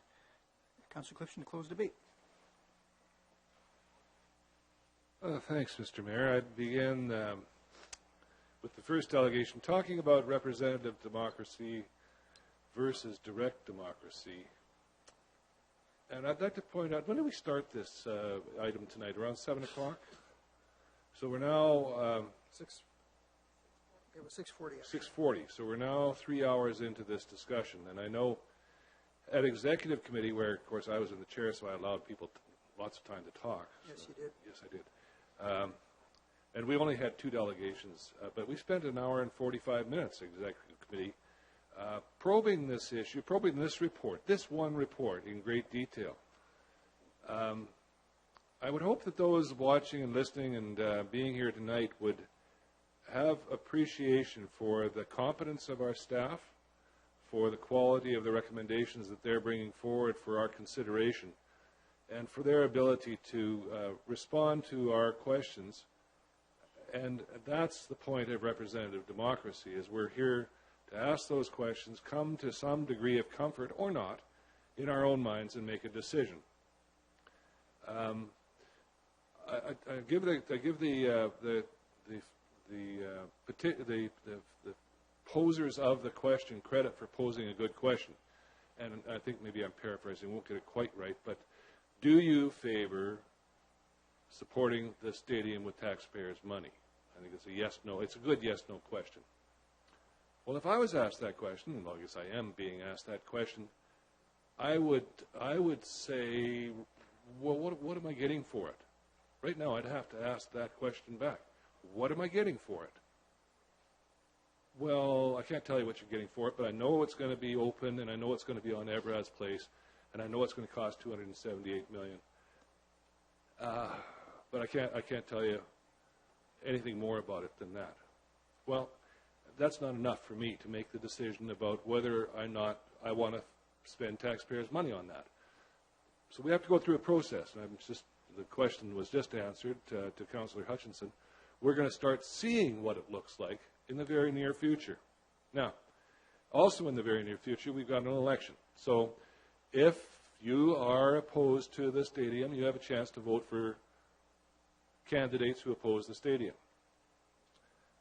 Councillor Clifton to close debate. Thanks, Mr. Mayor. I'd begin with the first delegation, talking about representative democracy versus direct democracy. And I'd like to point out, when did we start this item tonight? Around 7 o'clock? So we're now... 6:40. 6:40. So we're now 3 hours into this discussion. And I know at Executive Committee, where, of course, I was in the chair, so I allowed people lots of time to talk. Yes, you did. Yes, I did. And we only had 2 delegations, but we spent an hour and 45 minutes, Executive Committee, probing this issue, probing this report, this one report in great detail. I would hope that those watching and listening and being here tonight would have appreciation for the competence of our staff, for the quality of the recommendations that they're bringing forward for our consideration, and for their ability to respond to our questions. And that's the point of representative democracy, is we're here to ask those questions, come to some degree of comfort or not in our own minds, and make a decision. I give the posers of the question credit for posing a good question, and I think maybe I'm paraphrasing, won't get it quite right, but do you favor supporting the stadium with taxpayers' money? I think it's a yes-no. It's a good yes-no question. Well, if I was asked that question, and I guess I am being asked that question, I would say, well, what am I getting for it? Right now, I'd have to ask that question back. What am I getting for it? Well, I can't tell you what you're getting for it, but I know it's going to be open, and I know it's going to be on Evrad's Place, and I know it's going to cost $278 million. But I can't tell you anything more about it than that. Well, that's not enough for me to make the decision about whether or not I want to spend taxpayers' money on that. So we have to go through a process, and the question was just answered to Councillor Hutchinson. We're going to start seeing what it looks like in the very near future. Now, also in the very near future, we've got an election. So if you are opposed to the stadium, you have a chance to vote for candidates who oppose the stadium.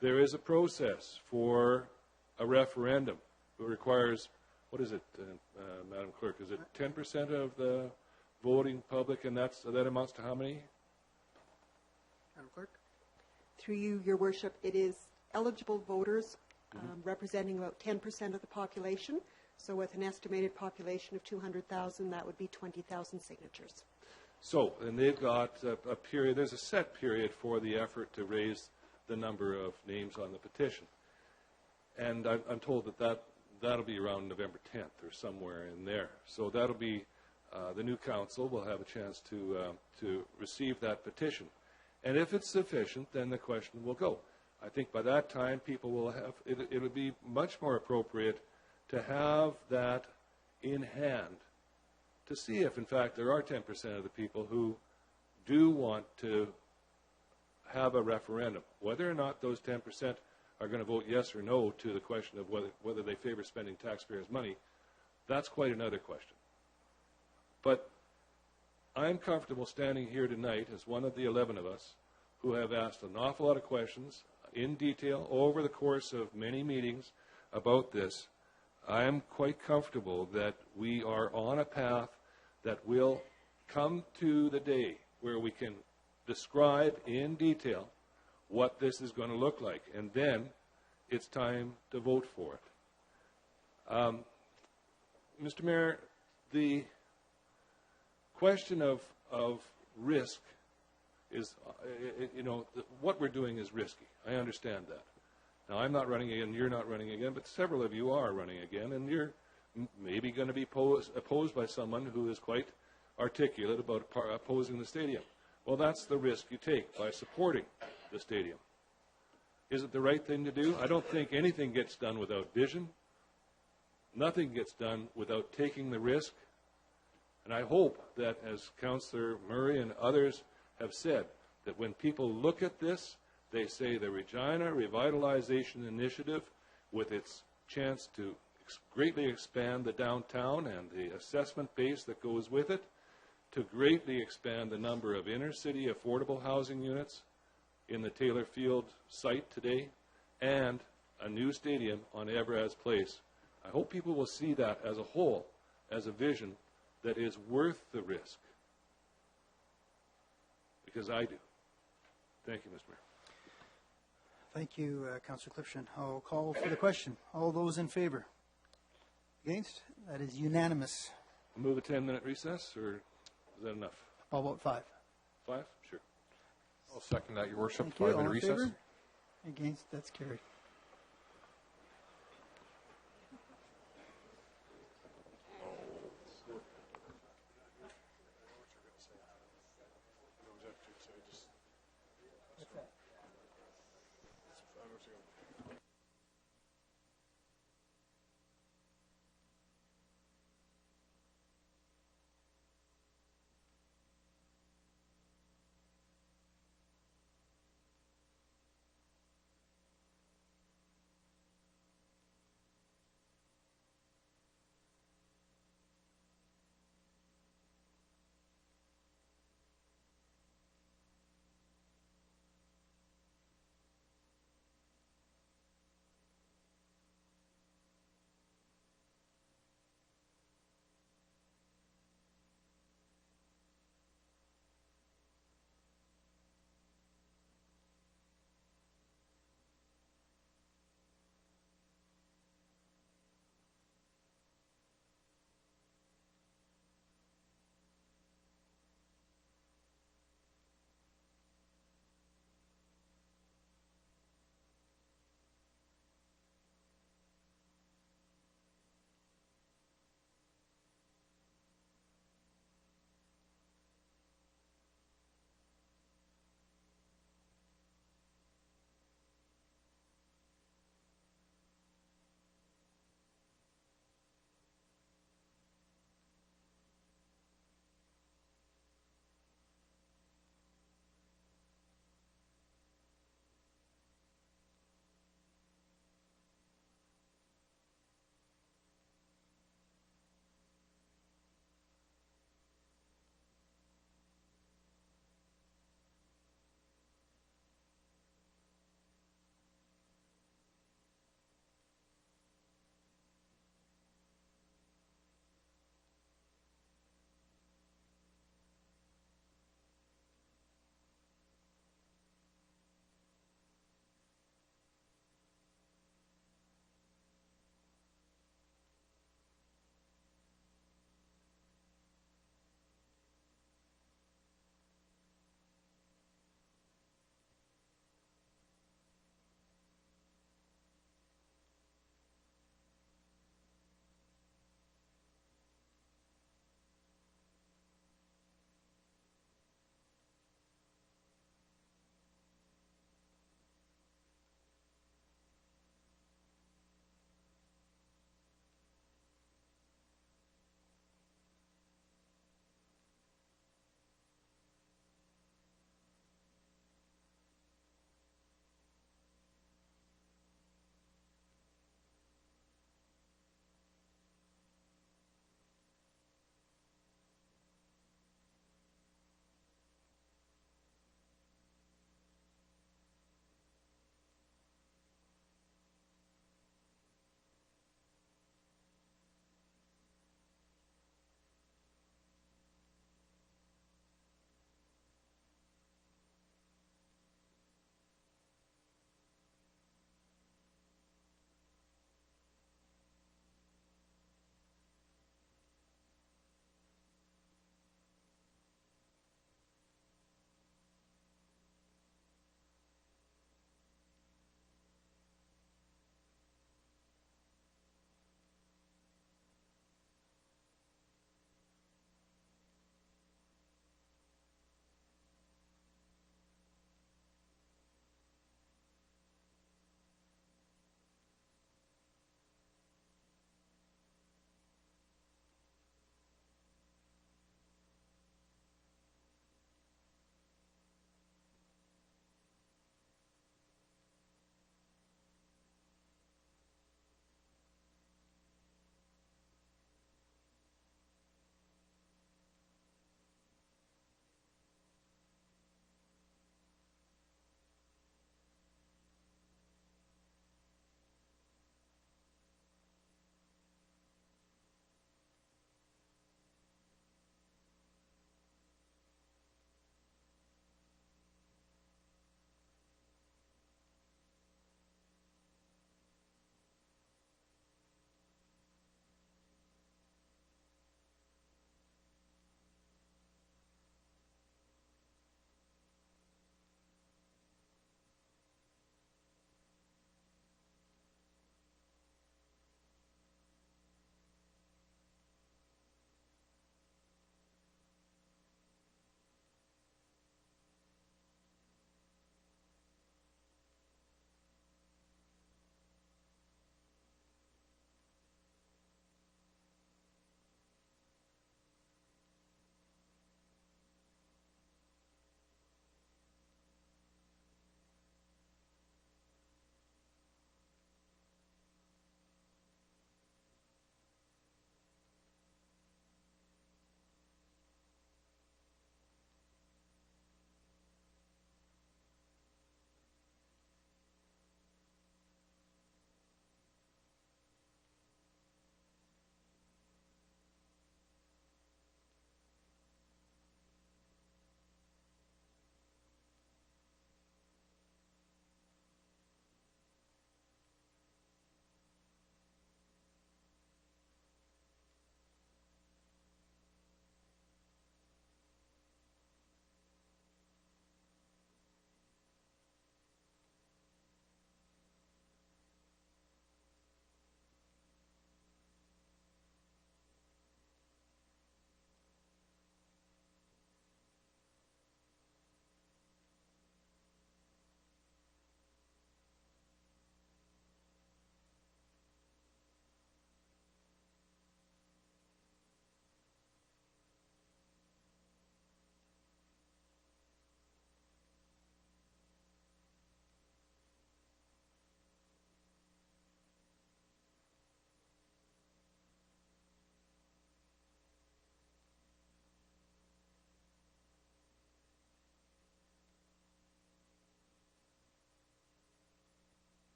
There is a process for a referendum. It requires, what is it, Madam Clerk? Is it 10% of the voting public, and that amounts to how many? Madam Clerk? Through you, Your Worship, it is eligible voters representing about 10% of the population. So with an estimated population of 200,000, that would be 20,000 signatures. So, and they've got a period, there's a set period for the effort to raise the number of names on the petition. And I'm told that'll be around November 10th or somewhere in there. So that'll be, the new council will have a chance to receive that petition. And if it's sufficient, then the question will go. I think by that time, people will have, it would be much more appropriate to have that in hand to see if, in fact, there are 10% of the people who do want to have a referendum. Whether or not those 10% are going to vote yes or no to the question of whether they favor spending taxpayers' money, that's quite another question. But I'm comfortable standing here tonight as one of the 11 of us who have asked an awful lot of questions in detail over the course of many meetings about this. I am quite comfortable that we are on a path that will come to the day where we can describe in detail what this is going to look like, and then it's time to vote for it. Mr. Mayor, the question of risk is, what we're doing is risky. I understand that. Now, I'm not running again, you're not running again, but several of you are running again, and you're maybe going to be opposed by someone who is quite articulate about opposing the stadium. Well, that's the risk you take by supporting the stadium. Is it the right thing to do? I don't think anything gets done without vision. Nothing gets done without taking the risk. And I hope that, as Councillor Murray and others have said, that when people look at this, they say the Regina Revitalization Initiative, with its chance to greatly expand the downtown and the assessment base that goes with it, to greatly expand the number of inner-city affordable housing units in the Taylor Field site today, and a new stadium on Evraz Place. I hope people will see that as a whole, as a vision that is worth the risk. Because I do. Thank you, Mr. Mayor. Thank you, Councillor Clifton. I'll call for the question. All those in favor? Against? That is unanimous. I'll move a 10-minute recess, or is that enough? How about 5? 5? Sure. I'll second that, Your Worship. Thank you. 5-minute All in recess. favor? Against? That's carried.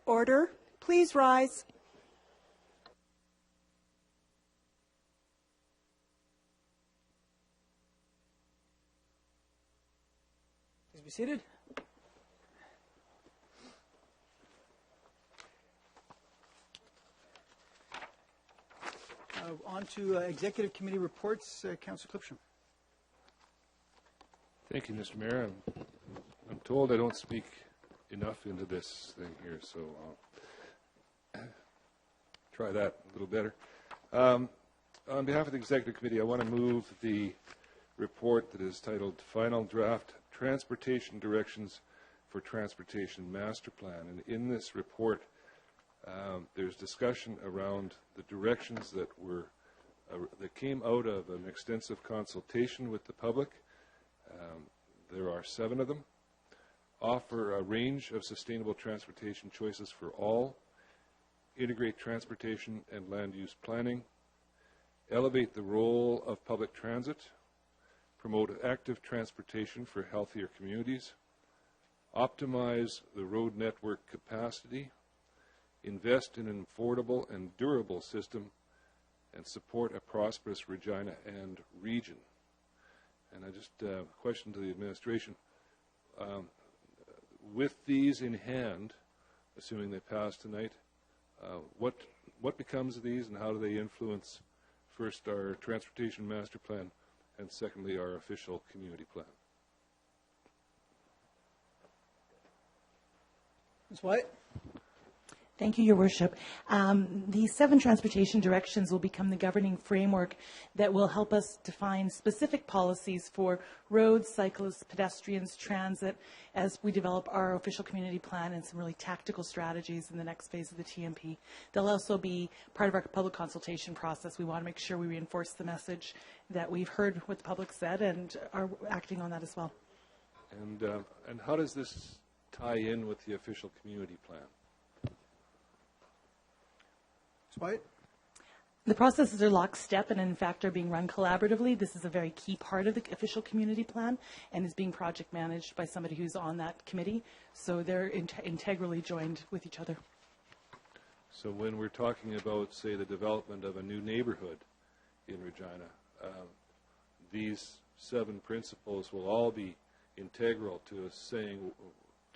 Order. Please rise. Please be seated. On to Executive Committee reports. Councillor Clipsham. Thank you, Mr. Mayor. I'm told I don't speak enough into this thing here, so I'll try that a little better. On behalf of the Executive Committee, I want to move the report that is titled Final Draft Transportation Directions for Transportation Master Plan. And in this report, there's discussion around the directions that came out of an extensive consultation with the public. There are 7 of them. Offer a range of sustainable transportation choices for all. Integrate transportation and land use planning. Elevate the role of public transit. Promote active transportation for healthier communities. Optimize the road network capacity. Invest in an affordable and durable system, and support a prosperous Regina and region. And I just question to the administration, with these in hand, assuming they pass tonight, what becomes of these, and how do they influence, first, our transportation master plan, and secondly, our official community plan? Ms. White. Thank you, Your Worship. The 7 transportation directions will become the governing framework that will help us define specific policies for roads, cyclists, pedestrians, transit, as we develop our official community plan and some really tactical strategies in the next phase of the TMP. They'll also be part of our public consultation process. We want to make sure we reinforce the message that we've heard what the public said and are acting on that as well. And how does this tie in with the official community plan? White. The processes are lockstep and, in fact, are being run collaboratively. This is a very key part of the official community plan and is being project managed by somebody who's on that committee. So they're integrally joined with each other. So when we're talking about, say, the development of a new neighborhood in Regina, these 7 principles will all be integral to saying,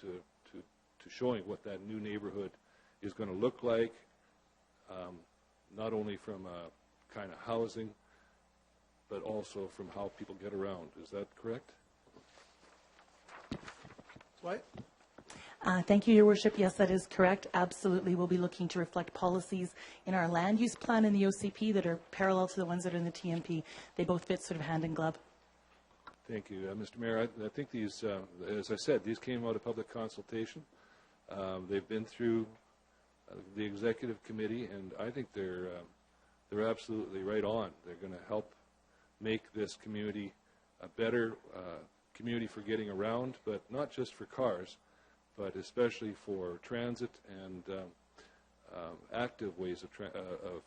to showing what that new neighborhood is going to look like. Not only from kind of housing, but also from how people get around. Is that correct? White. Thank you, Your Worship. Yes, that is correct. Absolutely. We'll be looking to reflect policies in our land use plan in the OCP that are parallel to the ones that are in the TMP. They both fit sort of hand in glove. Thank you. Mr. Mayor, I think these, as I said, these came out of public consultation. They've been through the executive committee, and I think they're absolutely right on. They're going to help make this community a better community for getting around, but not just for cars, but especially for transit and active ways of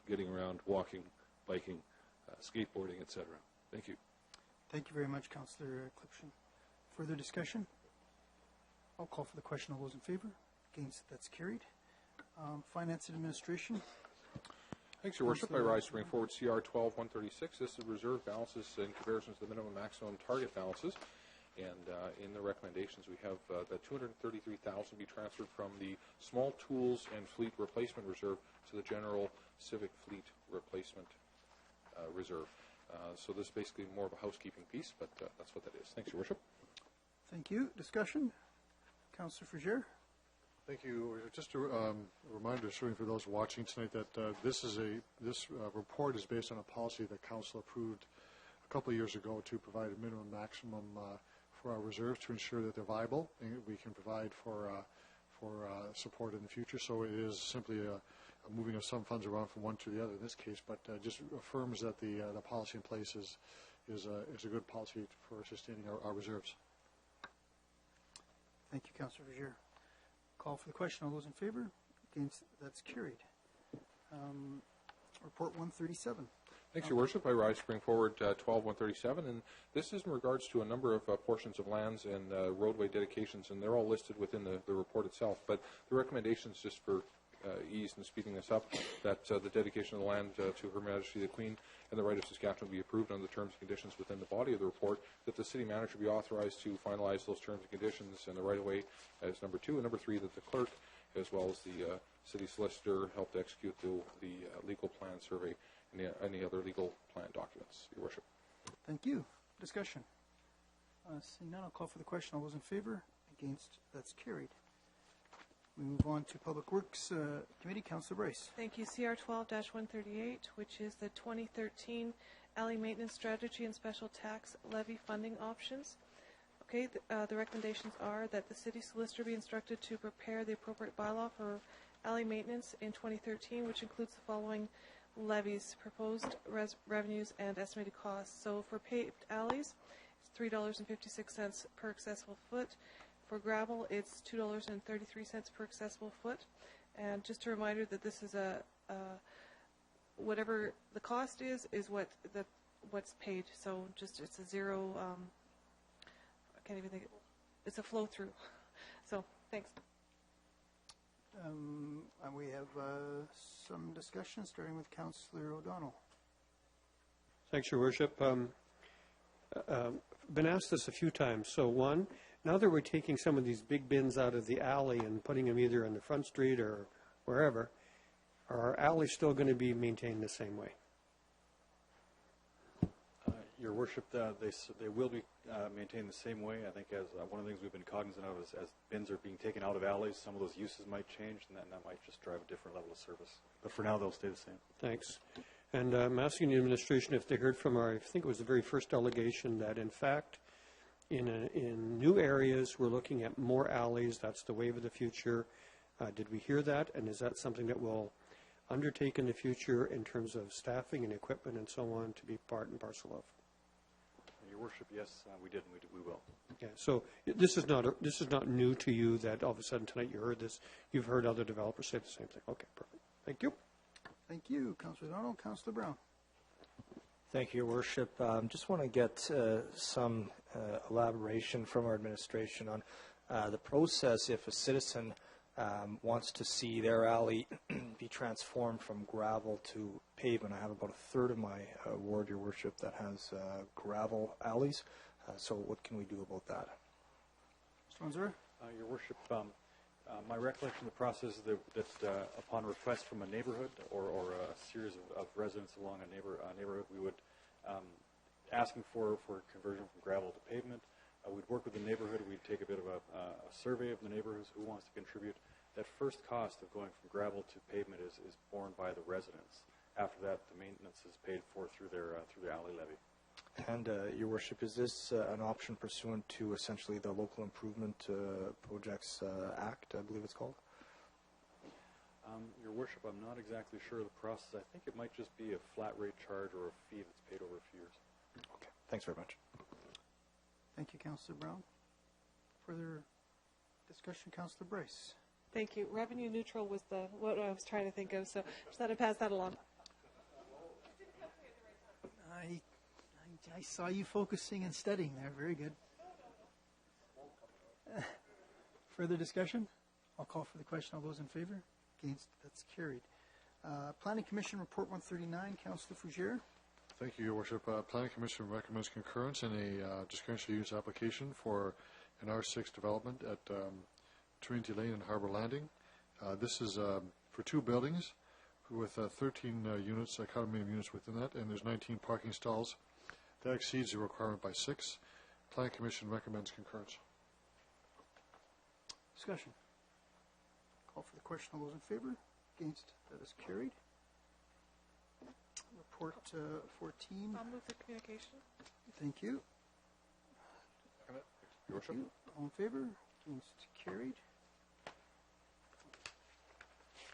getting around, walking, biking, skateboarding, etc. Thank you. Thank you very much, Councillor Clipsham. Further discussion? I'll call for the question. All those in favor? Against? That's carried. Finance and Administration. Thanks, Your Worship. I rise to bring forward CR 12-136. This is reserve balances in comparison to the minimum maximum target balances. And in the recommendations, we have that $233,000 be transferred from the small tools and fleet replacement reserve to the general civic fleet replacement reserve. So this is basically more of a housekeeping piece, but that's what that is. Thanks, Your Worship. Thank you. Discussion? Councillor Frigere. Thank you. Just a reminder, certainly for those watching tonight, that this report is based on a policy that Council approved a couple of years ago to provide a minimum maximum for our reserves to ensure that they're viable and we can provide for support in the future. So it is simply a moving of some funds around from one to the other in this case, but just affirms that the policy in place is a good policy for sustaining our reserves. Thank you, Councillor Frigere. Call for the question. All those in favor? Against? That's carried. Report 137. Thanks, Your Worship. I rise to bring forward 12-137, and this is in regards to a number of portions of lands and roadway dedications, and they're all listed within the report itself. But the recommendations, just for ease in speeding this up, that the dedication of the land to Her Majesty the Queen and the right of Saskatchewan be approved under the terms and conditions within the body of the report, that the city manager be authorized to finalize those terms and conditions and the right-of-way as number 2, and number 3, that the clerk, as well as the city solicitor, help to execute the legal plan survey and any other legal plan documents, Your Worship. Thank you. Discussion. Seeing none, I'll call for the question. All those in favor? Against? That's carried. We move on to Public Works Committee. Councillor Bryce. Thank you. CR 12-138, which is the 2013 alley maintenance strategy and special tax levy funding options. Okay, the recommendations are that the city solicitor be instructed to prepare the appropriate bylaw for alley maintenance in 2013, which includes the following levies: proposed revenues and estimated costs. So for paved alleys, it's $3.56 per accessible foot. For gravel, it's $2.33 per accessible foot. And just a reminder that this is whatever the cost is what's paid. So just it's a zero. I can't even think. It's a flow through. So thanks. And we have some discussion, starting with Councillor O'Donnell. Thanks, Your Worship. Been asked this a few times. So one, now that we're taking some of these big bins out of the alley and putting them either on the front street or wherever, are our alleys still going to be maintained the same way? Your Worship, they will be maintained the same way. I think as one of the things we've been cognizant of is as bins are being taken out of alleys, some of those uses might change, and that might just drive a different level of service. But for now, they'll stay the same. Thanks. And I'm asking the administration if they heard from I think it was the very first delegation, that in fact, in new areas, we're looking at more alleys. That's the wave of the future. Did we hear that? And is that something that we'll undertake in the future in terms of staffing and equipment and so on to be part and parcel of? Your Worship, yes, we did, and we will. Okay, so this is not new to you that all of a sudden tonight you heard this. You've heard other developers say the same thing. Okay, perfect. Thank you. Thank you, Councillor O'Donnell. Councillor Brown. Thank you, Your Worship. Just want to get some elaboration from our administration on the process if a citizen wants to see their alley be transformed from gravel to pavement. I have about a third of my ward, Your Worship, that has gravel alleys. So what can we do about that? Mr. Wanzura? Your Worship, my recollection of the process is that upon request from a neighborhood or a series of residents along a neighborhood, we would asking for conversion from gravel to pavement. We'd work with the neighborhood. We'd take a bit of a survey of the neighborhoods who wants to contribute. That first cost of going from gravel to pavement is borne by the residents. After that, the maintenance is paid for through their alley levy. And, Your Worship, is this an option pursuant to essentially the Local Improvement Projects Act, I believe it's called? Your Worship, I'm not exactly sure of the process. I think it might just be a flat rate charge or a fee that's paid over a few years. Okay, thanks very much. Thank you, Councillor Brown. Further discussion, Councillor Bryce. Thank you. Revenue neutral was what I was trying to think of, so just thought I'd pass that along. I saw you focusing and studying there. Very good. Further discussion? I'll call for the question. All those in favor? Against? That's carried. Planning Commission Report 139, Councillor Fougere. Thank you, Your Worship. Planning Commission recommends concurrence in a discretionary use application for an R6 development at Trinity Lane and Harbour Landing. This is for 2 buildings with 13 units, condominium units within that, and there's 19 parking stalls. That exceeds the requirement by 6. Planning Commission recommends concurrence. Discussion. Call for the question. All those in favor? Against? That is carried. Report 14. I'll move the communication. Thank you. Your Worship. All in favor? Against? Carried.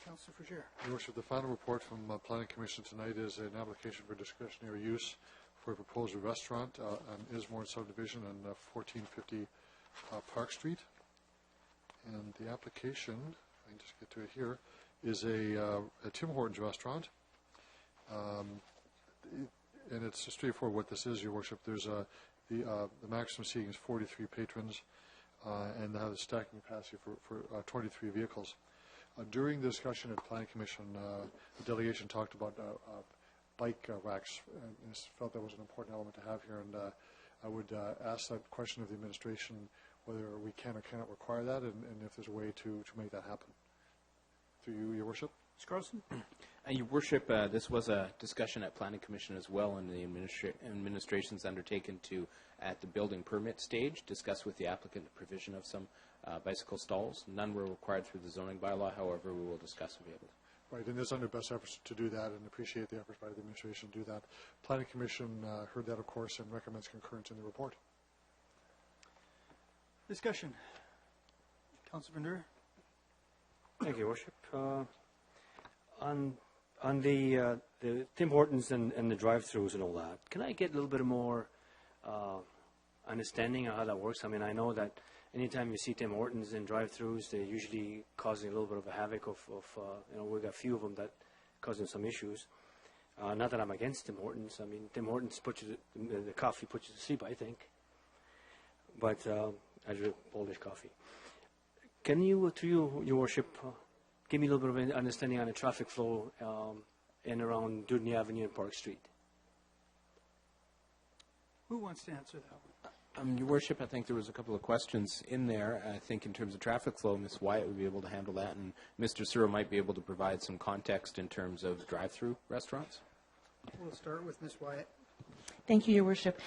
Councillor Fougere. Your Worship, the final report from Planning Commission tonight is an application for discretionary use for a proposed restaurant on Ismore subdivision on 1450 Park Street. And the application, I can just get to it here, is a Tim Hortons restaurant. and it's straightforward what this is, Your Worship. There's the maximum seating is 43 patrons, and they have a stacking capacity for 23 vehicles. During the discussion at Planning Commission, the delegation talked about bike racks, and felt that was an important element to have here. And I would ask that question of the administration, whether we can or cannot require that, and if there's a way to make that happen. Through you, Your Worship. Mr. Carlson? Your Worship, this was a discussion at Planning Commission as well, and the administration's undertaken to, at the building permit stage, discuss with the applicant the provision of some bicycle stalls. None were required through the zoning bylaw. However, we will discuss and be able to. Right, and it's under best efforts to do that, and appreciate the efforts by the administration to do that. Planning Commission heard that, of course, and recommends concurrence in the report. Discussion. Councilor Vendura. Thank you, Your Worship. On the Tim Hortons and the drive-throughs and all that, can I get a little bit more understanding of how that works? I mean, I know that anytime you see Tim Hortons in drive-throughs, they're usually causing a little bit of a havoc of we've got a few of them that causing some issues. Not that I'm against Tim Hortons. I mean, Tim Hortons the coffee puts you to sleep, I think. But I drink Polish coffee. Can you, through Your Worship, give me a little bit of an understanding on the traffic flow in around Dudney Avenue and Park Street? Who wants to answer that one? Your Worship, I think there was a couple of questions in there. I think in terms of traffic flow, Ms. Wyatt would be able to handle that, and Mr. Searle might be able to provide some context in terms of drive-through restaurants. We'll start with Ms. Wyatt. Thank you, Your Worship.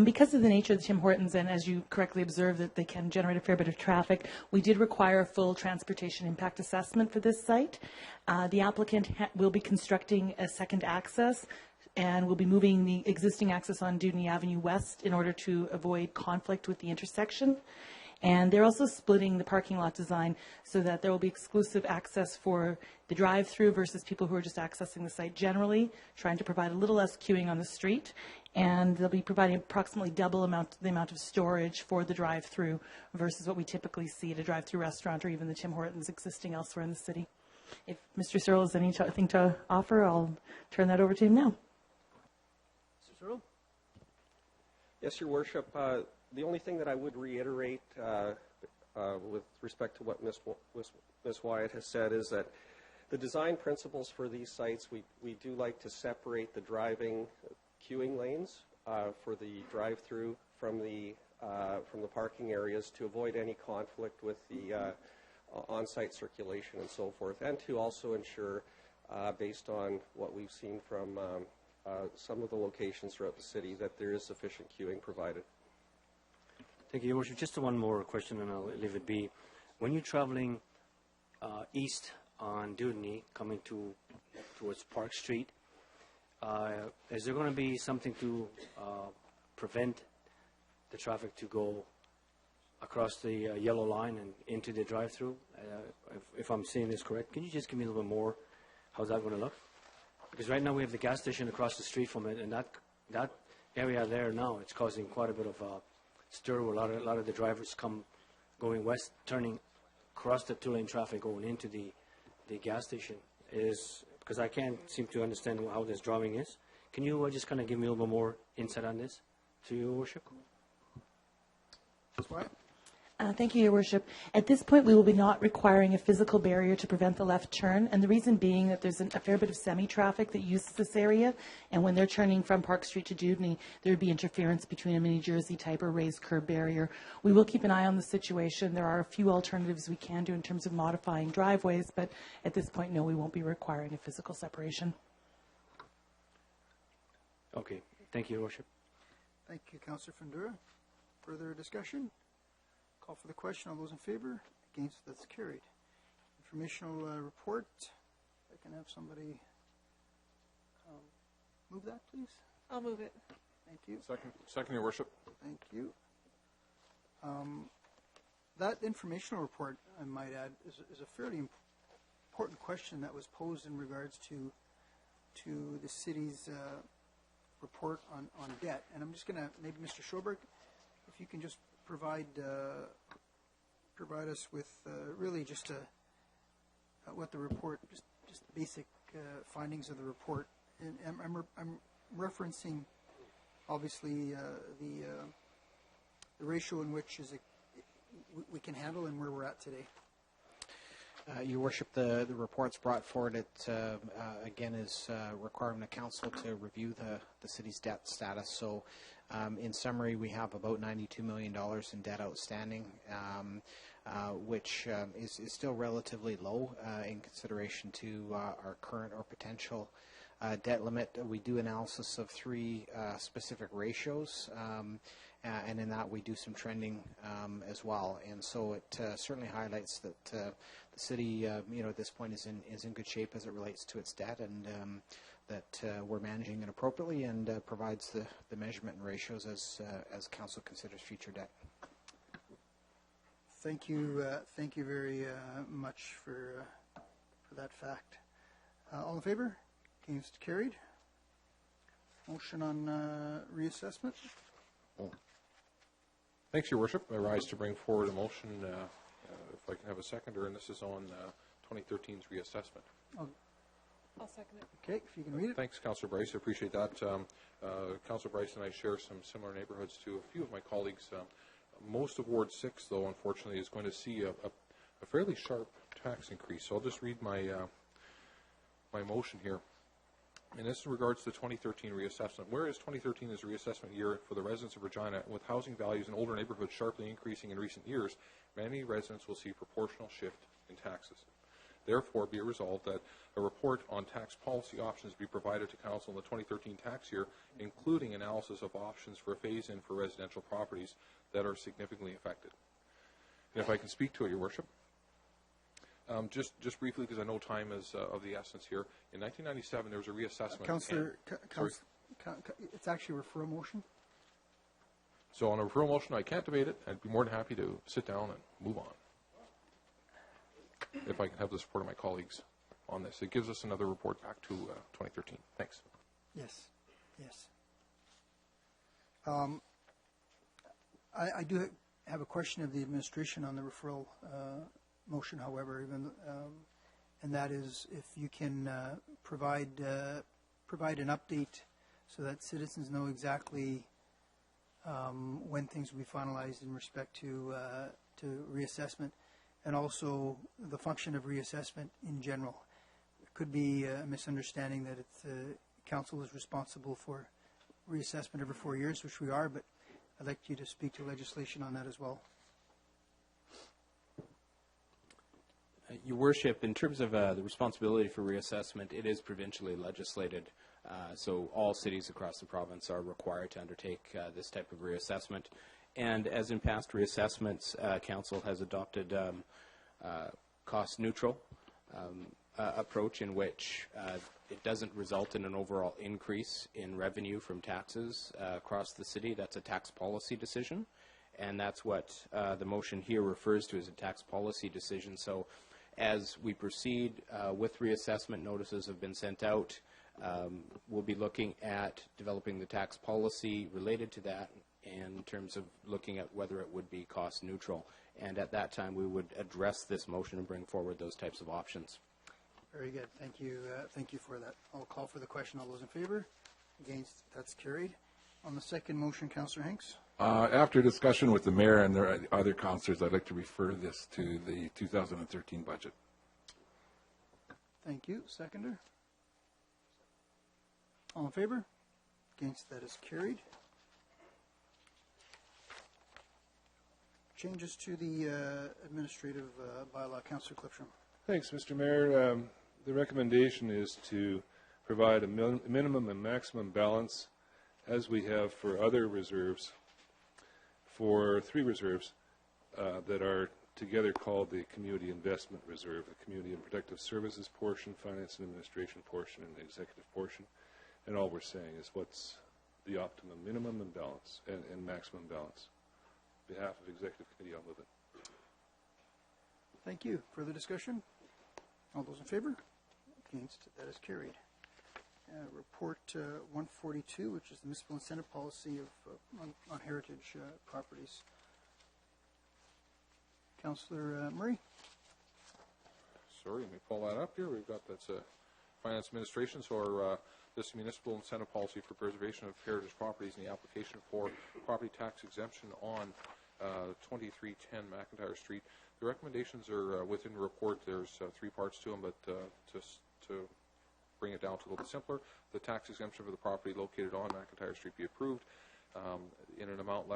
Because of the nature of the Tim Hortons, and as you correctly observed, that they can generate a fair bit of traffic, we did require a full transportation impact assessment for this site. The applicant will be constructing a second access, and we'll be moving the existing access on Dudney Avenue West in order to avoid conflict with the intersection. And they're also splitting the parking lot design so that there will be exclusive access for the drive-through versus people who are just accessing the site generally, trying to provide a little less queuing on the street. And they'll be providing approximately double the amount of storage for the drive-through versus what we typically see at a drive-through restaurant or even the Tim Hortons existing elsewhere in the city. If Mr. Searle has anything to offer, I'll turn that over to him now. Mr. Searle? Yes, Your Worship. The only thing that I would reiterate with respect to what Ms. Wyatt has said is that the design principles for these sites, we do like to separate the driving queuing lanes for the drive-through from the parking areas to avoid any conflict with the on-site circulation and so forth, and to also ensure, based on what we've seen from some of the locations throughout the city, that there is sufficient queuing provided. Thank you, Your Worship. Just one more question, and I'll leave it be. When you're traveling east on Dudney, coming towards Park Street, is there going to be something to prevent the traffic to go across the yellow line and into the drive-through? If I'm saying this correct, can you just give me a little bit more? How's that going to look? Because right now we have the gas station across the street from it, and that area there now, it's causing quite a bit of stir where a lot of the drivers going west, turning across the two-lane traffic going into the gas station. Because I can't seem to understand how this drawing is. Can you just kind of give me a little bit more insight on this, to Your Worship? Thank you, Your Worship. At this point, we will be not requiring a physical barrier to prevent the left turn, and the reason being that there's a fair bit of semi-traffic that uses this area, and when they're turning from Park Street to Dudney, there would be interference between a mini Jersey type or raised curb barrier. We will keep an eye on the situation. There are a few alternatives we can do in terms of modifying driveways, but at this point, no, we won't be requiring a physical separation. Okay. Thank you, Your Worship. Thank you, Councillor Fundura. Further discussion? Call for the question. All those in favor? Against? That's carried. Informational report. If I can have somebody move that, please. I'll move it. Thank you. Second, Your Worship. Thank you. That informational report, I might add, is a fairly important question that was posed in regards to the city's report on debt. And I'm just going to, maybe Mr. Schoberg, if you can just provide us with really just what the report, just basic findings of the report. And I'm referencing, obviously, the ratio in which we can handle and where we're at today. Your Worship, the reports brought forward, it again is requiring the Council to review the city's debt status. So in summary, we have about $92 million in debt outstanding, which is still relatively low in consideration to our current or potential debt limit. We do analysis of three specific ratios, and in that we do some trending as well. And so it certainly highlights that the city, at this point is in good shape as it relates to its debt, and that we're managing it appropriately, and provides the measurement and ratios as Council considers future debt. Thank you very much for that fact. All in favor? Against? Carried. Motion on reassessment. Thanks, Your Worship. I rise to bring forward a motion, if I can have a seconder, and this is on 2013's reassessment. I'll second it. Okay, if you can read it. Thanks, Councillor Bryce. I appreciate that. Councillor Bryce and I share some similar neighborhoods to a few of my colleagues. Most of Ward 6, though, unfortunately, is going to see a fairly sharp tax increase. So I'll just read my my motion here. And this regards the 2013 reassessment. Whereas 2013 is a reassessment year for the residents of Regina, with housing values in older neighborhoods sharply increasing in recent years, many residents will see proportional shift in taxes. Therefore, be it resolved that a report on tax policy options be provided to Council in the 2013 tax year, including analysis of options for a phase-in for residential properties that are significantly affected. And if I can speak to it, Your Worship. Just briefly, because I know time is of the essence here. In 1997, there was a reassessment. Councillor, it's actually a referral motion. So on a referral motion, I can't debate it. I'd be more than happy to sit down and move on. If I can have the support of my colleagues on this. It gives us another report back to 2013. Thanks. Yes. I do have a question of the administration on the referral motion, however, and that is if you can provide an update so that citizens know exactly when things will be finalized in respect to reassessment, and also the function of reassessment in general. It could be a misunderstanding that Council is responsible for reassessment every 4 years, which we are, but I'd like you to speak to legislation on that as well. Your Worship, in terms of the responsibility for reassessment, it is provincially legislated. So all cities across the province are required to undertake this type of reassessment. And as in past reassessments, Council has adopted cost-neutral approach in which it doesn't result in an overall increase in revenue from taxes across the city. That's a tax policy decision. And that's what the motion here refers to as a tax policy decision. So as we proceed with reassessment, notices have been sent out. We'll be looking at developing the tax policy related to that in terms of looking at whether it would be cost neutral. And at that time, we would address this motion and bring forward those types of options. Very good. Thank you. Thank you for that. I'll call for the question. All those in favor? Against? That's carried. On the second motion, Councillor Hanks. After discussion with the mayor and the other councillors, I'd like to refer this to the 2013 budget. Thank you. Seconder? All in favor? Against? That is carried. Changes to the administrative bylaw. Councillor Clipsham. Thanks, Mr. Mayor. The recommendation is to provide a minimum and maximum balance, as we have for other reserves, for 3 reserves that are together called the Community Investment Reserve, the Community and Protective Services portion, Finance and Administration portion, and the Executive portion. And all we're saying is what's the optimum minimum and balance and maximum balance. On behalf of Executive Committee, I'll move it. Thank you. Further discussion? All those in favor? Against? That is carried. Report 142, which is the municipal incentive policy on heritage properties. Councillor Murray. Sorry, let me pull that up here. We've got that's Finance Administration. So our this municipal incentive policy for preservation of heritage properties and the application for property tax exemption on 2310 McIntyre Street. The recommendations are within the report. There's 3 parts to them, but just to bring it down to a little bit simpler, the tax exemption for the property located on McIntyre Street be approved in an amount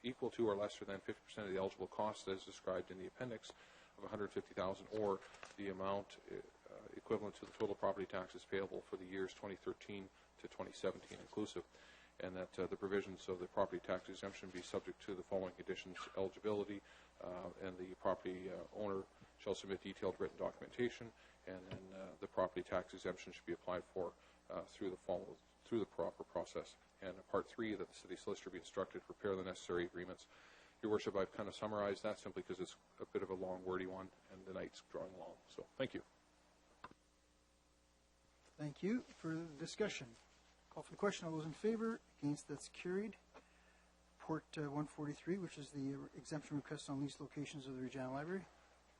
equal to or lesser than 50% of the eligible cost as described in the appendix of $150,000, or the amount equivalent to the total property taxes payable for the years 2013 to 2017 inclusive, and that the provisions of the property tax exemption be subject to the following conditions: eligibility, and the property owner shall submit detailed written documentation, and then the property tax exemption should be applied for through the proper process. And part 3, that the city solicitor be instructed to prepare the necessary agreements. Your Worship, I've kind of summarized that simply because it's a bit of a long, wordy one, and the night's drawing long. So, thank you. Thank you. Further discussion? Call for the question. All those in favor? Against? That's carried. Report 143, which is the exemption request on lease locations of the Regina Library.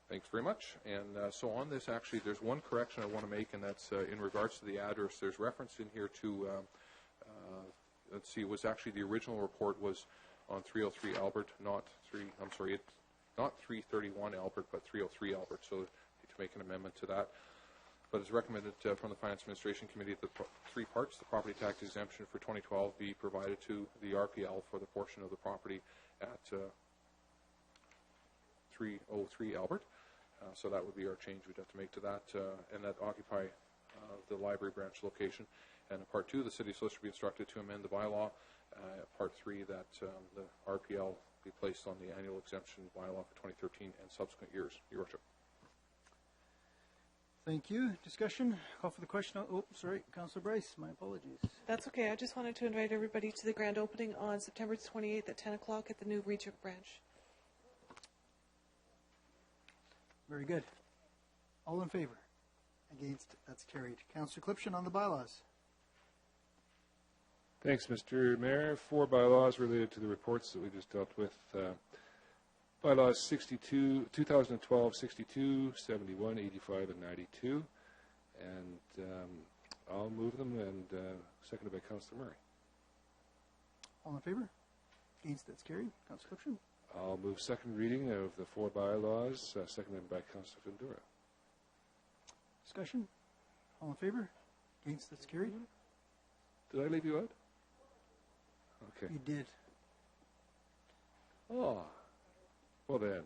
Thanks very much. And so on this, actually, there's one correction I want to make, and that's in regards to the address. There's reference in here to, let's see, it was actually the original report was on 303 Albert, not 331 Albert, but 303 Albert. So to make an amendment to that. But it's recommended from the Finance Administration Committee that the 3 parts, the property tax exemption for 2012 be provided to the RPL for the portion of the property at 303 Albert. So that would be our change we'd have to make to that, and that occupy the library branch location. And in part 2, the city solicitor be instructed to amend the bylaw. Part 3, that the RPL be placed on the annual exemption bylaw for 2013 and subsequent years. Your Worship. Thank you. Discussion? Call for the question. Oh, sorry, Councillor Bryce. My apologies. That's okay. I just wanted to invite everybody to the grand opening on September 28th at 10 o'clock at the new Regent branch. Very good. All in favor? Against? That's carried. Councillor Clipshin on the bylaws. Thanks, Mr. Mayor. 4 bylaws related to the reports that we just dealt with. Bylaws 62, 2012, 62, 71, 85, and 92. And I'll move them, and seconded by Councillor Murray. All in favor? Against? That's carried. Councillor Clipshin. I'll move second reading of the 4 bylaws, seconded by Councillor Findura. Discussion? All in favor? Against? That's carried. Did I leave you out? Okay. You did. Oh. Well then,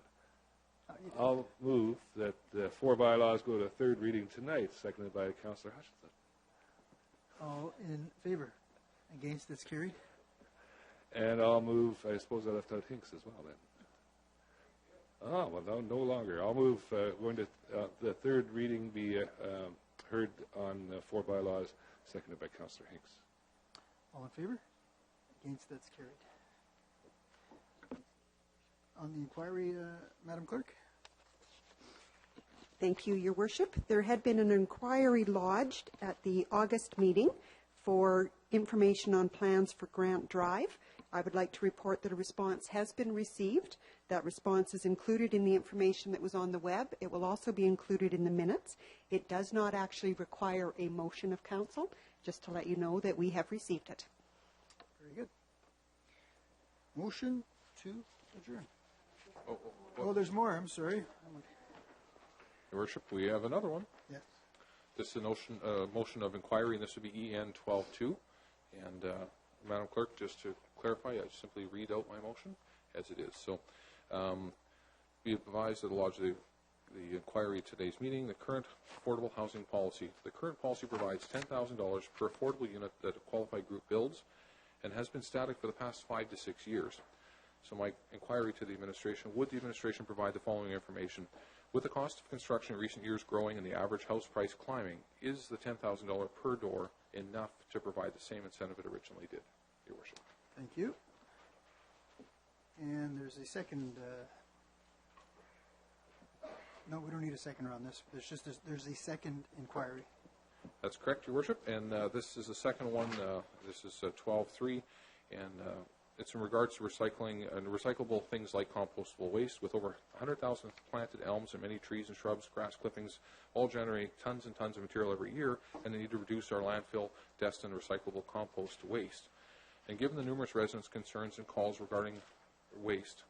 I'll move that the 4 bylaws go to 3rd reading tonight, seconded by Councillor Hutchinson. All in favor? Against? That's carried. And I'll move, I suppose I left out Hinks as well then. Oh, well, no longer. I'll move going to the 3rd reading be heard on 4 bylaws, seconded by Councillor Hinks. All in favor? Against? That's carried. On the inquiry, Madam Clerk. Thank you, Your Worship. There had been an inquiry lodged at the August meeting for information on plans for Grant Drive. I would like to report that a response has been received. That response is included in the information that was on the web. It will also be included in the minutes. It does not actually require a motion of council, just to let you know that we have received it. Very good. Motion to adjourn. Oh, there's more. I'm sorry. Your Worship, we have another one. Yes. This is a motion of inquiry, and this would be EN 12-2. And Madam Clerk, just to clarify, I simply read out my motion as it is. So, be advised that the lodge of the inquiry at today's meeting, the current affordable housing policy. The current policy provides $10,000 per affordable unit that a qualified group builds, and has been static for the past 5 to 6 years. So my inquiry to the administration, would the administration provide the following information? With the cost of construction in recent years growing and the average house price climbing, is the $10,000 per door enough to provide the same incentive it originally did, Your Worship? Thank you. And there's a second. No, we don't need a second around this. There's a second inquiry. That's correct, Your Worship. And this is the second one. This is 12-3. And it's in regards to recycling and recyclable things like compostable waste. With over 100,000 planted elms and many trees and shrubs, grass clippings, all generate tons and tons of material every year, and they need to reduce our landfill destined recyclable compost waste. And given the numerous residents' concerns and calls regarding waste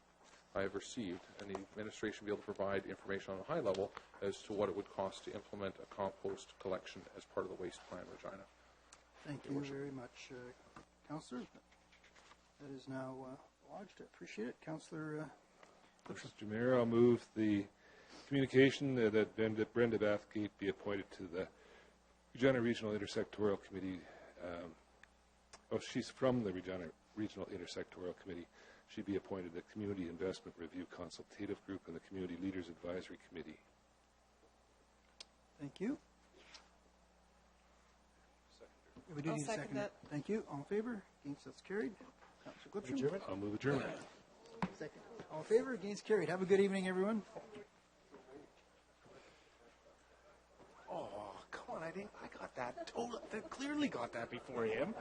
I have received, and the administration be able to provide information on a high level as to what it would cost to implement a compost collection as part of the waste plan, Regina. Thank you very much, Councillor. That is now lodged. I appreciate it. Councillor Mr. Mayor, I'll move the communication that Brenda Bathgate be appointed to the Regina Regional Intersectorial Committee. She's from the Regina Regional Intersectorial Committee. She be appointed the Community Investment Review Consultative Group and the Community Leaders Advisory Committee. Thank you. We do I'll need a second second. that. Thank you. All in favor? Against, that's carried. Councillor Glipsham. I'll move adjournment. Second. All in favor? Against, carried. Have a good evening, everyone. Oh, come on, I got that. Clearly got that before him.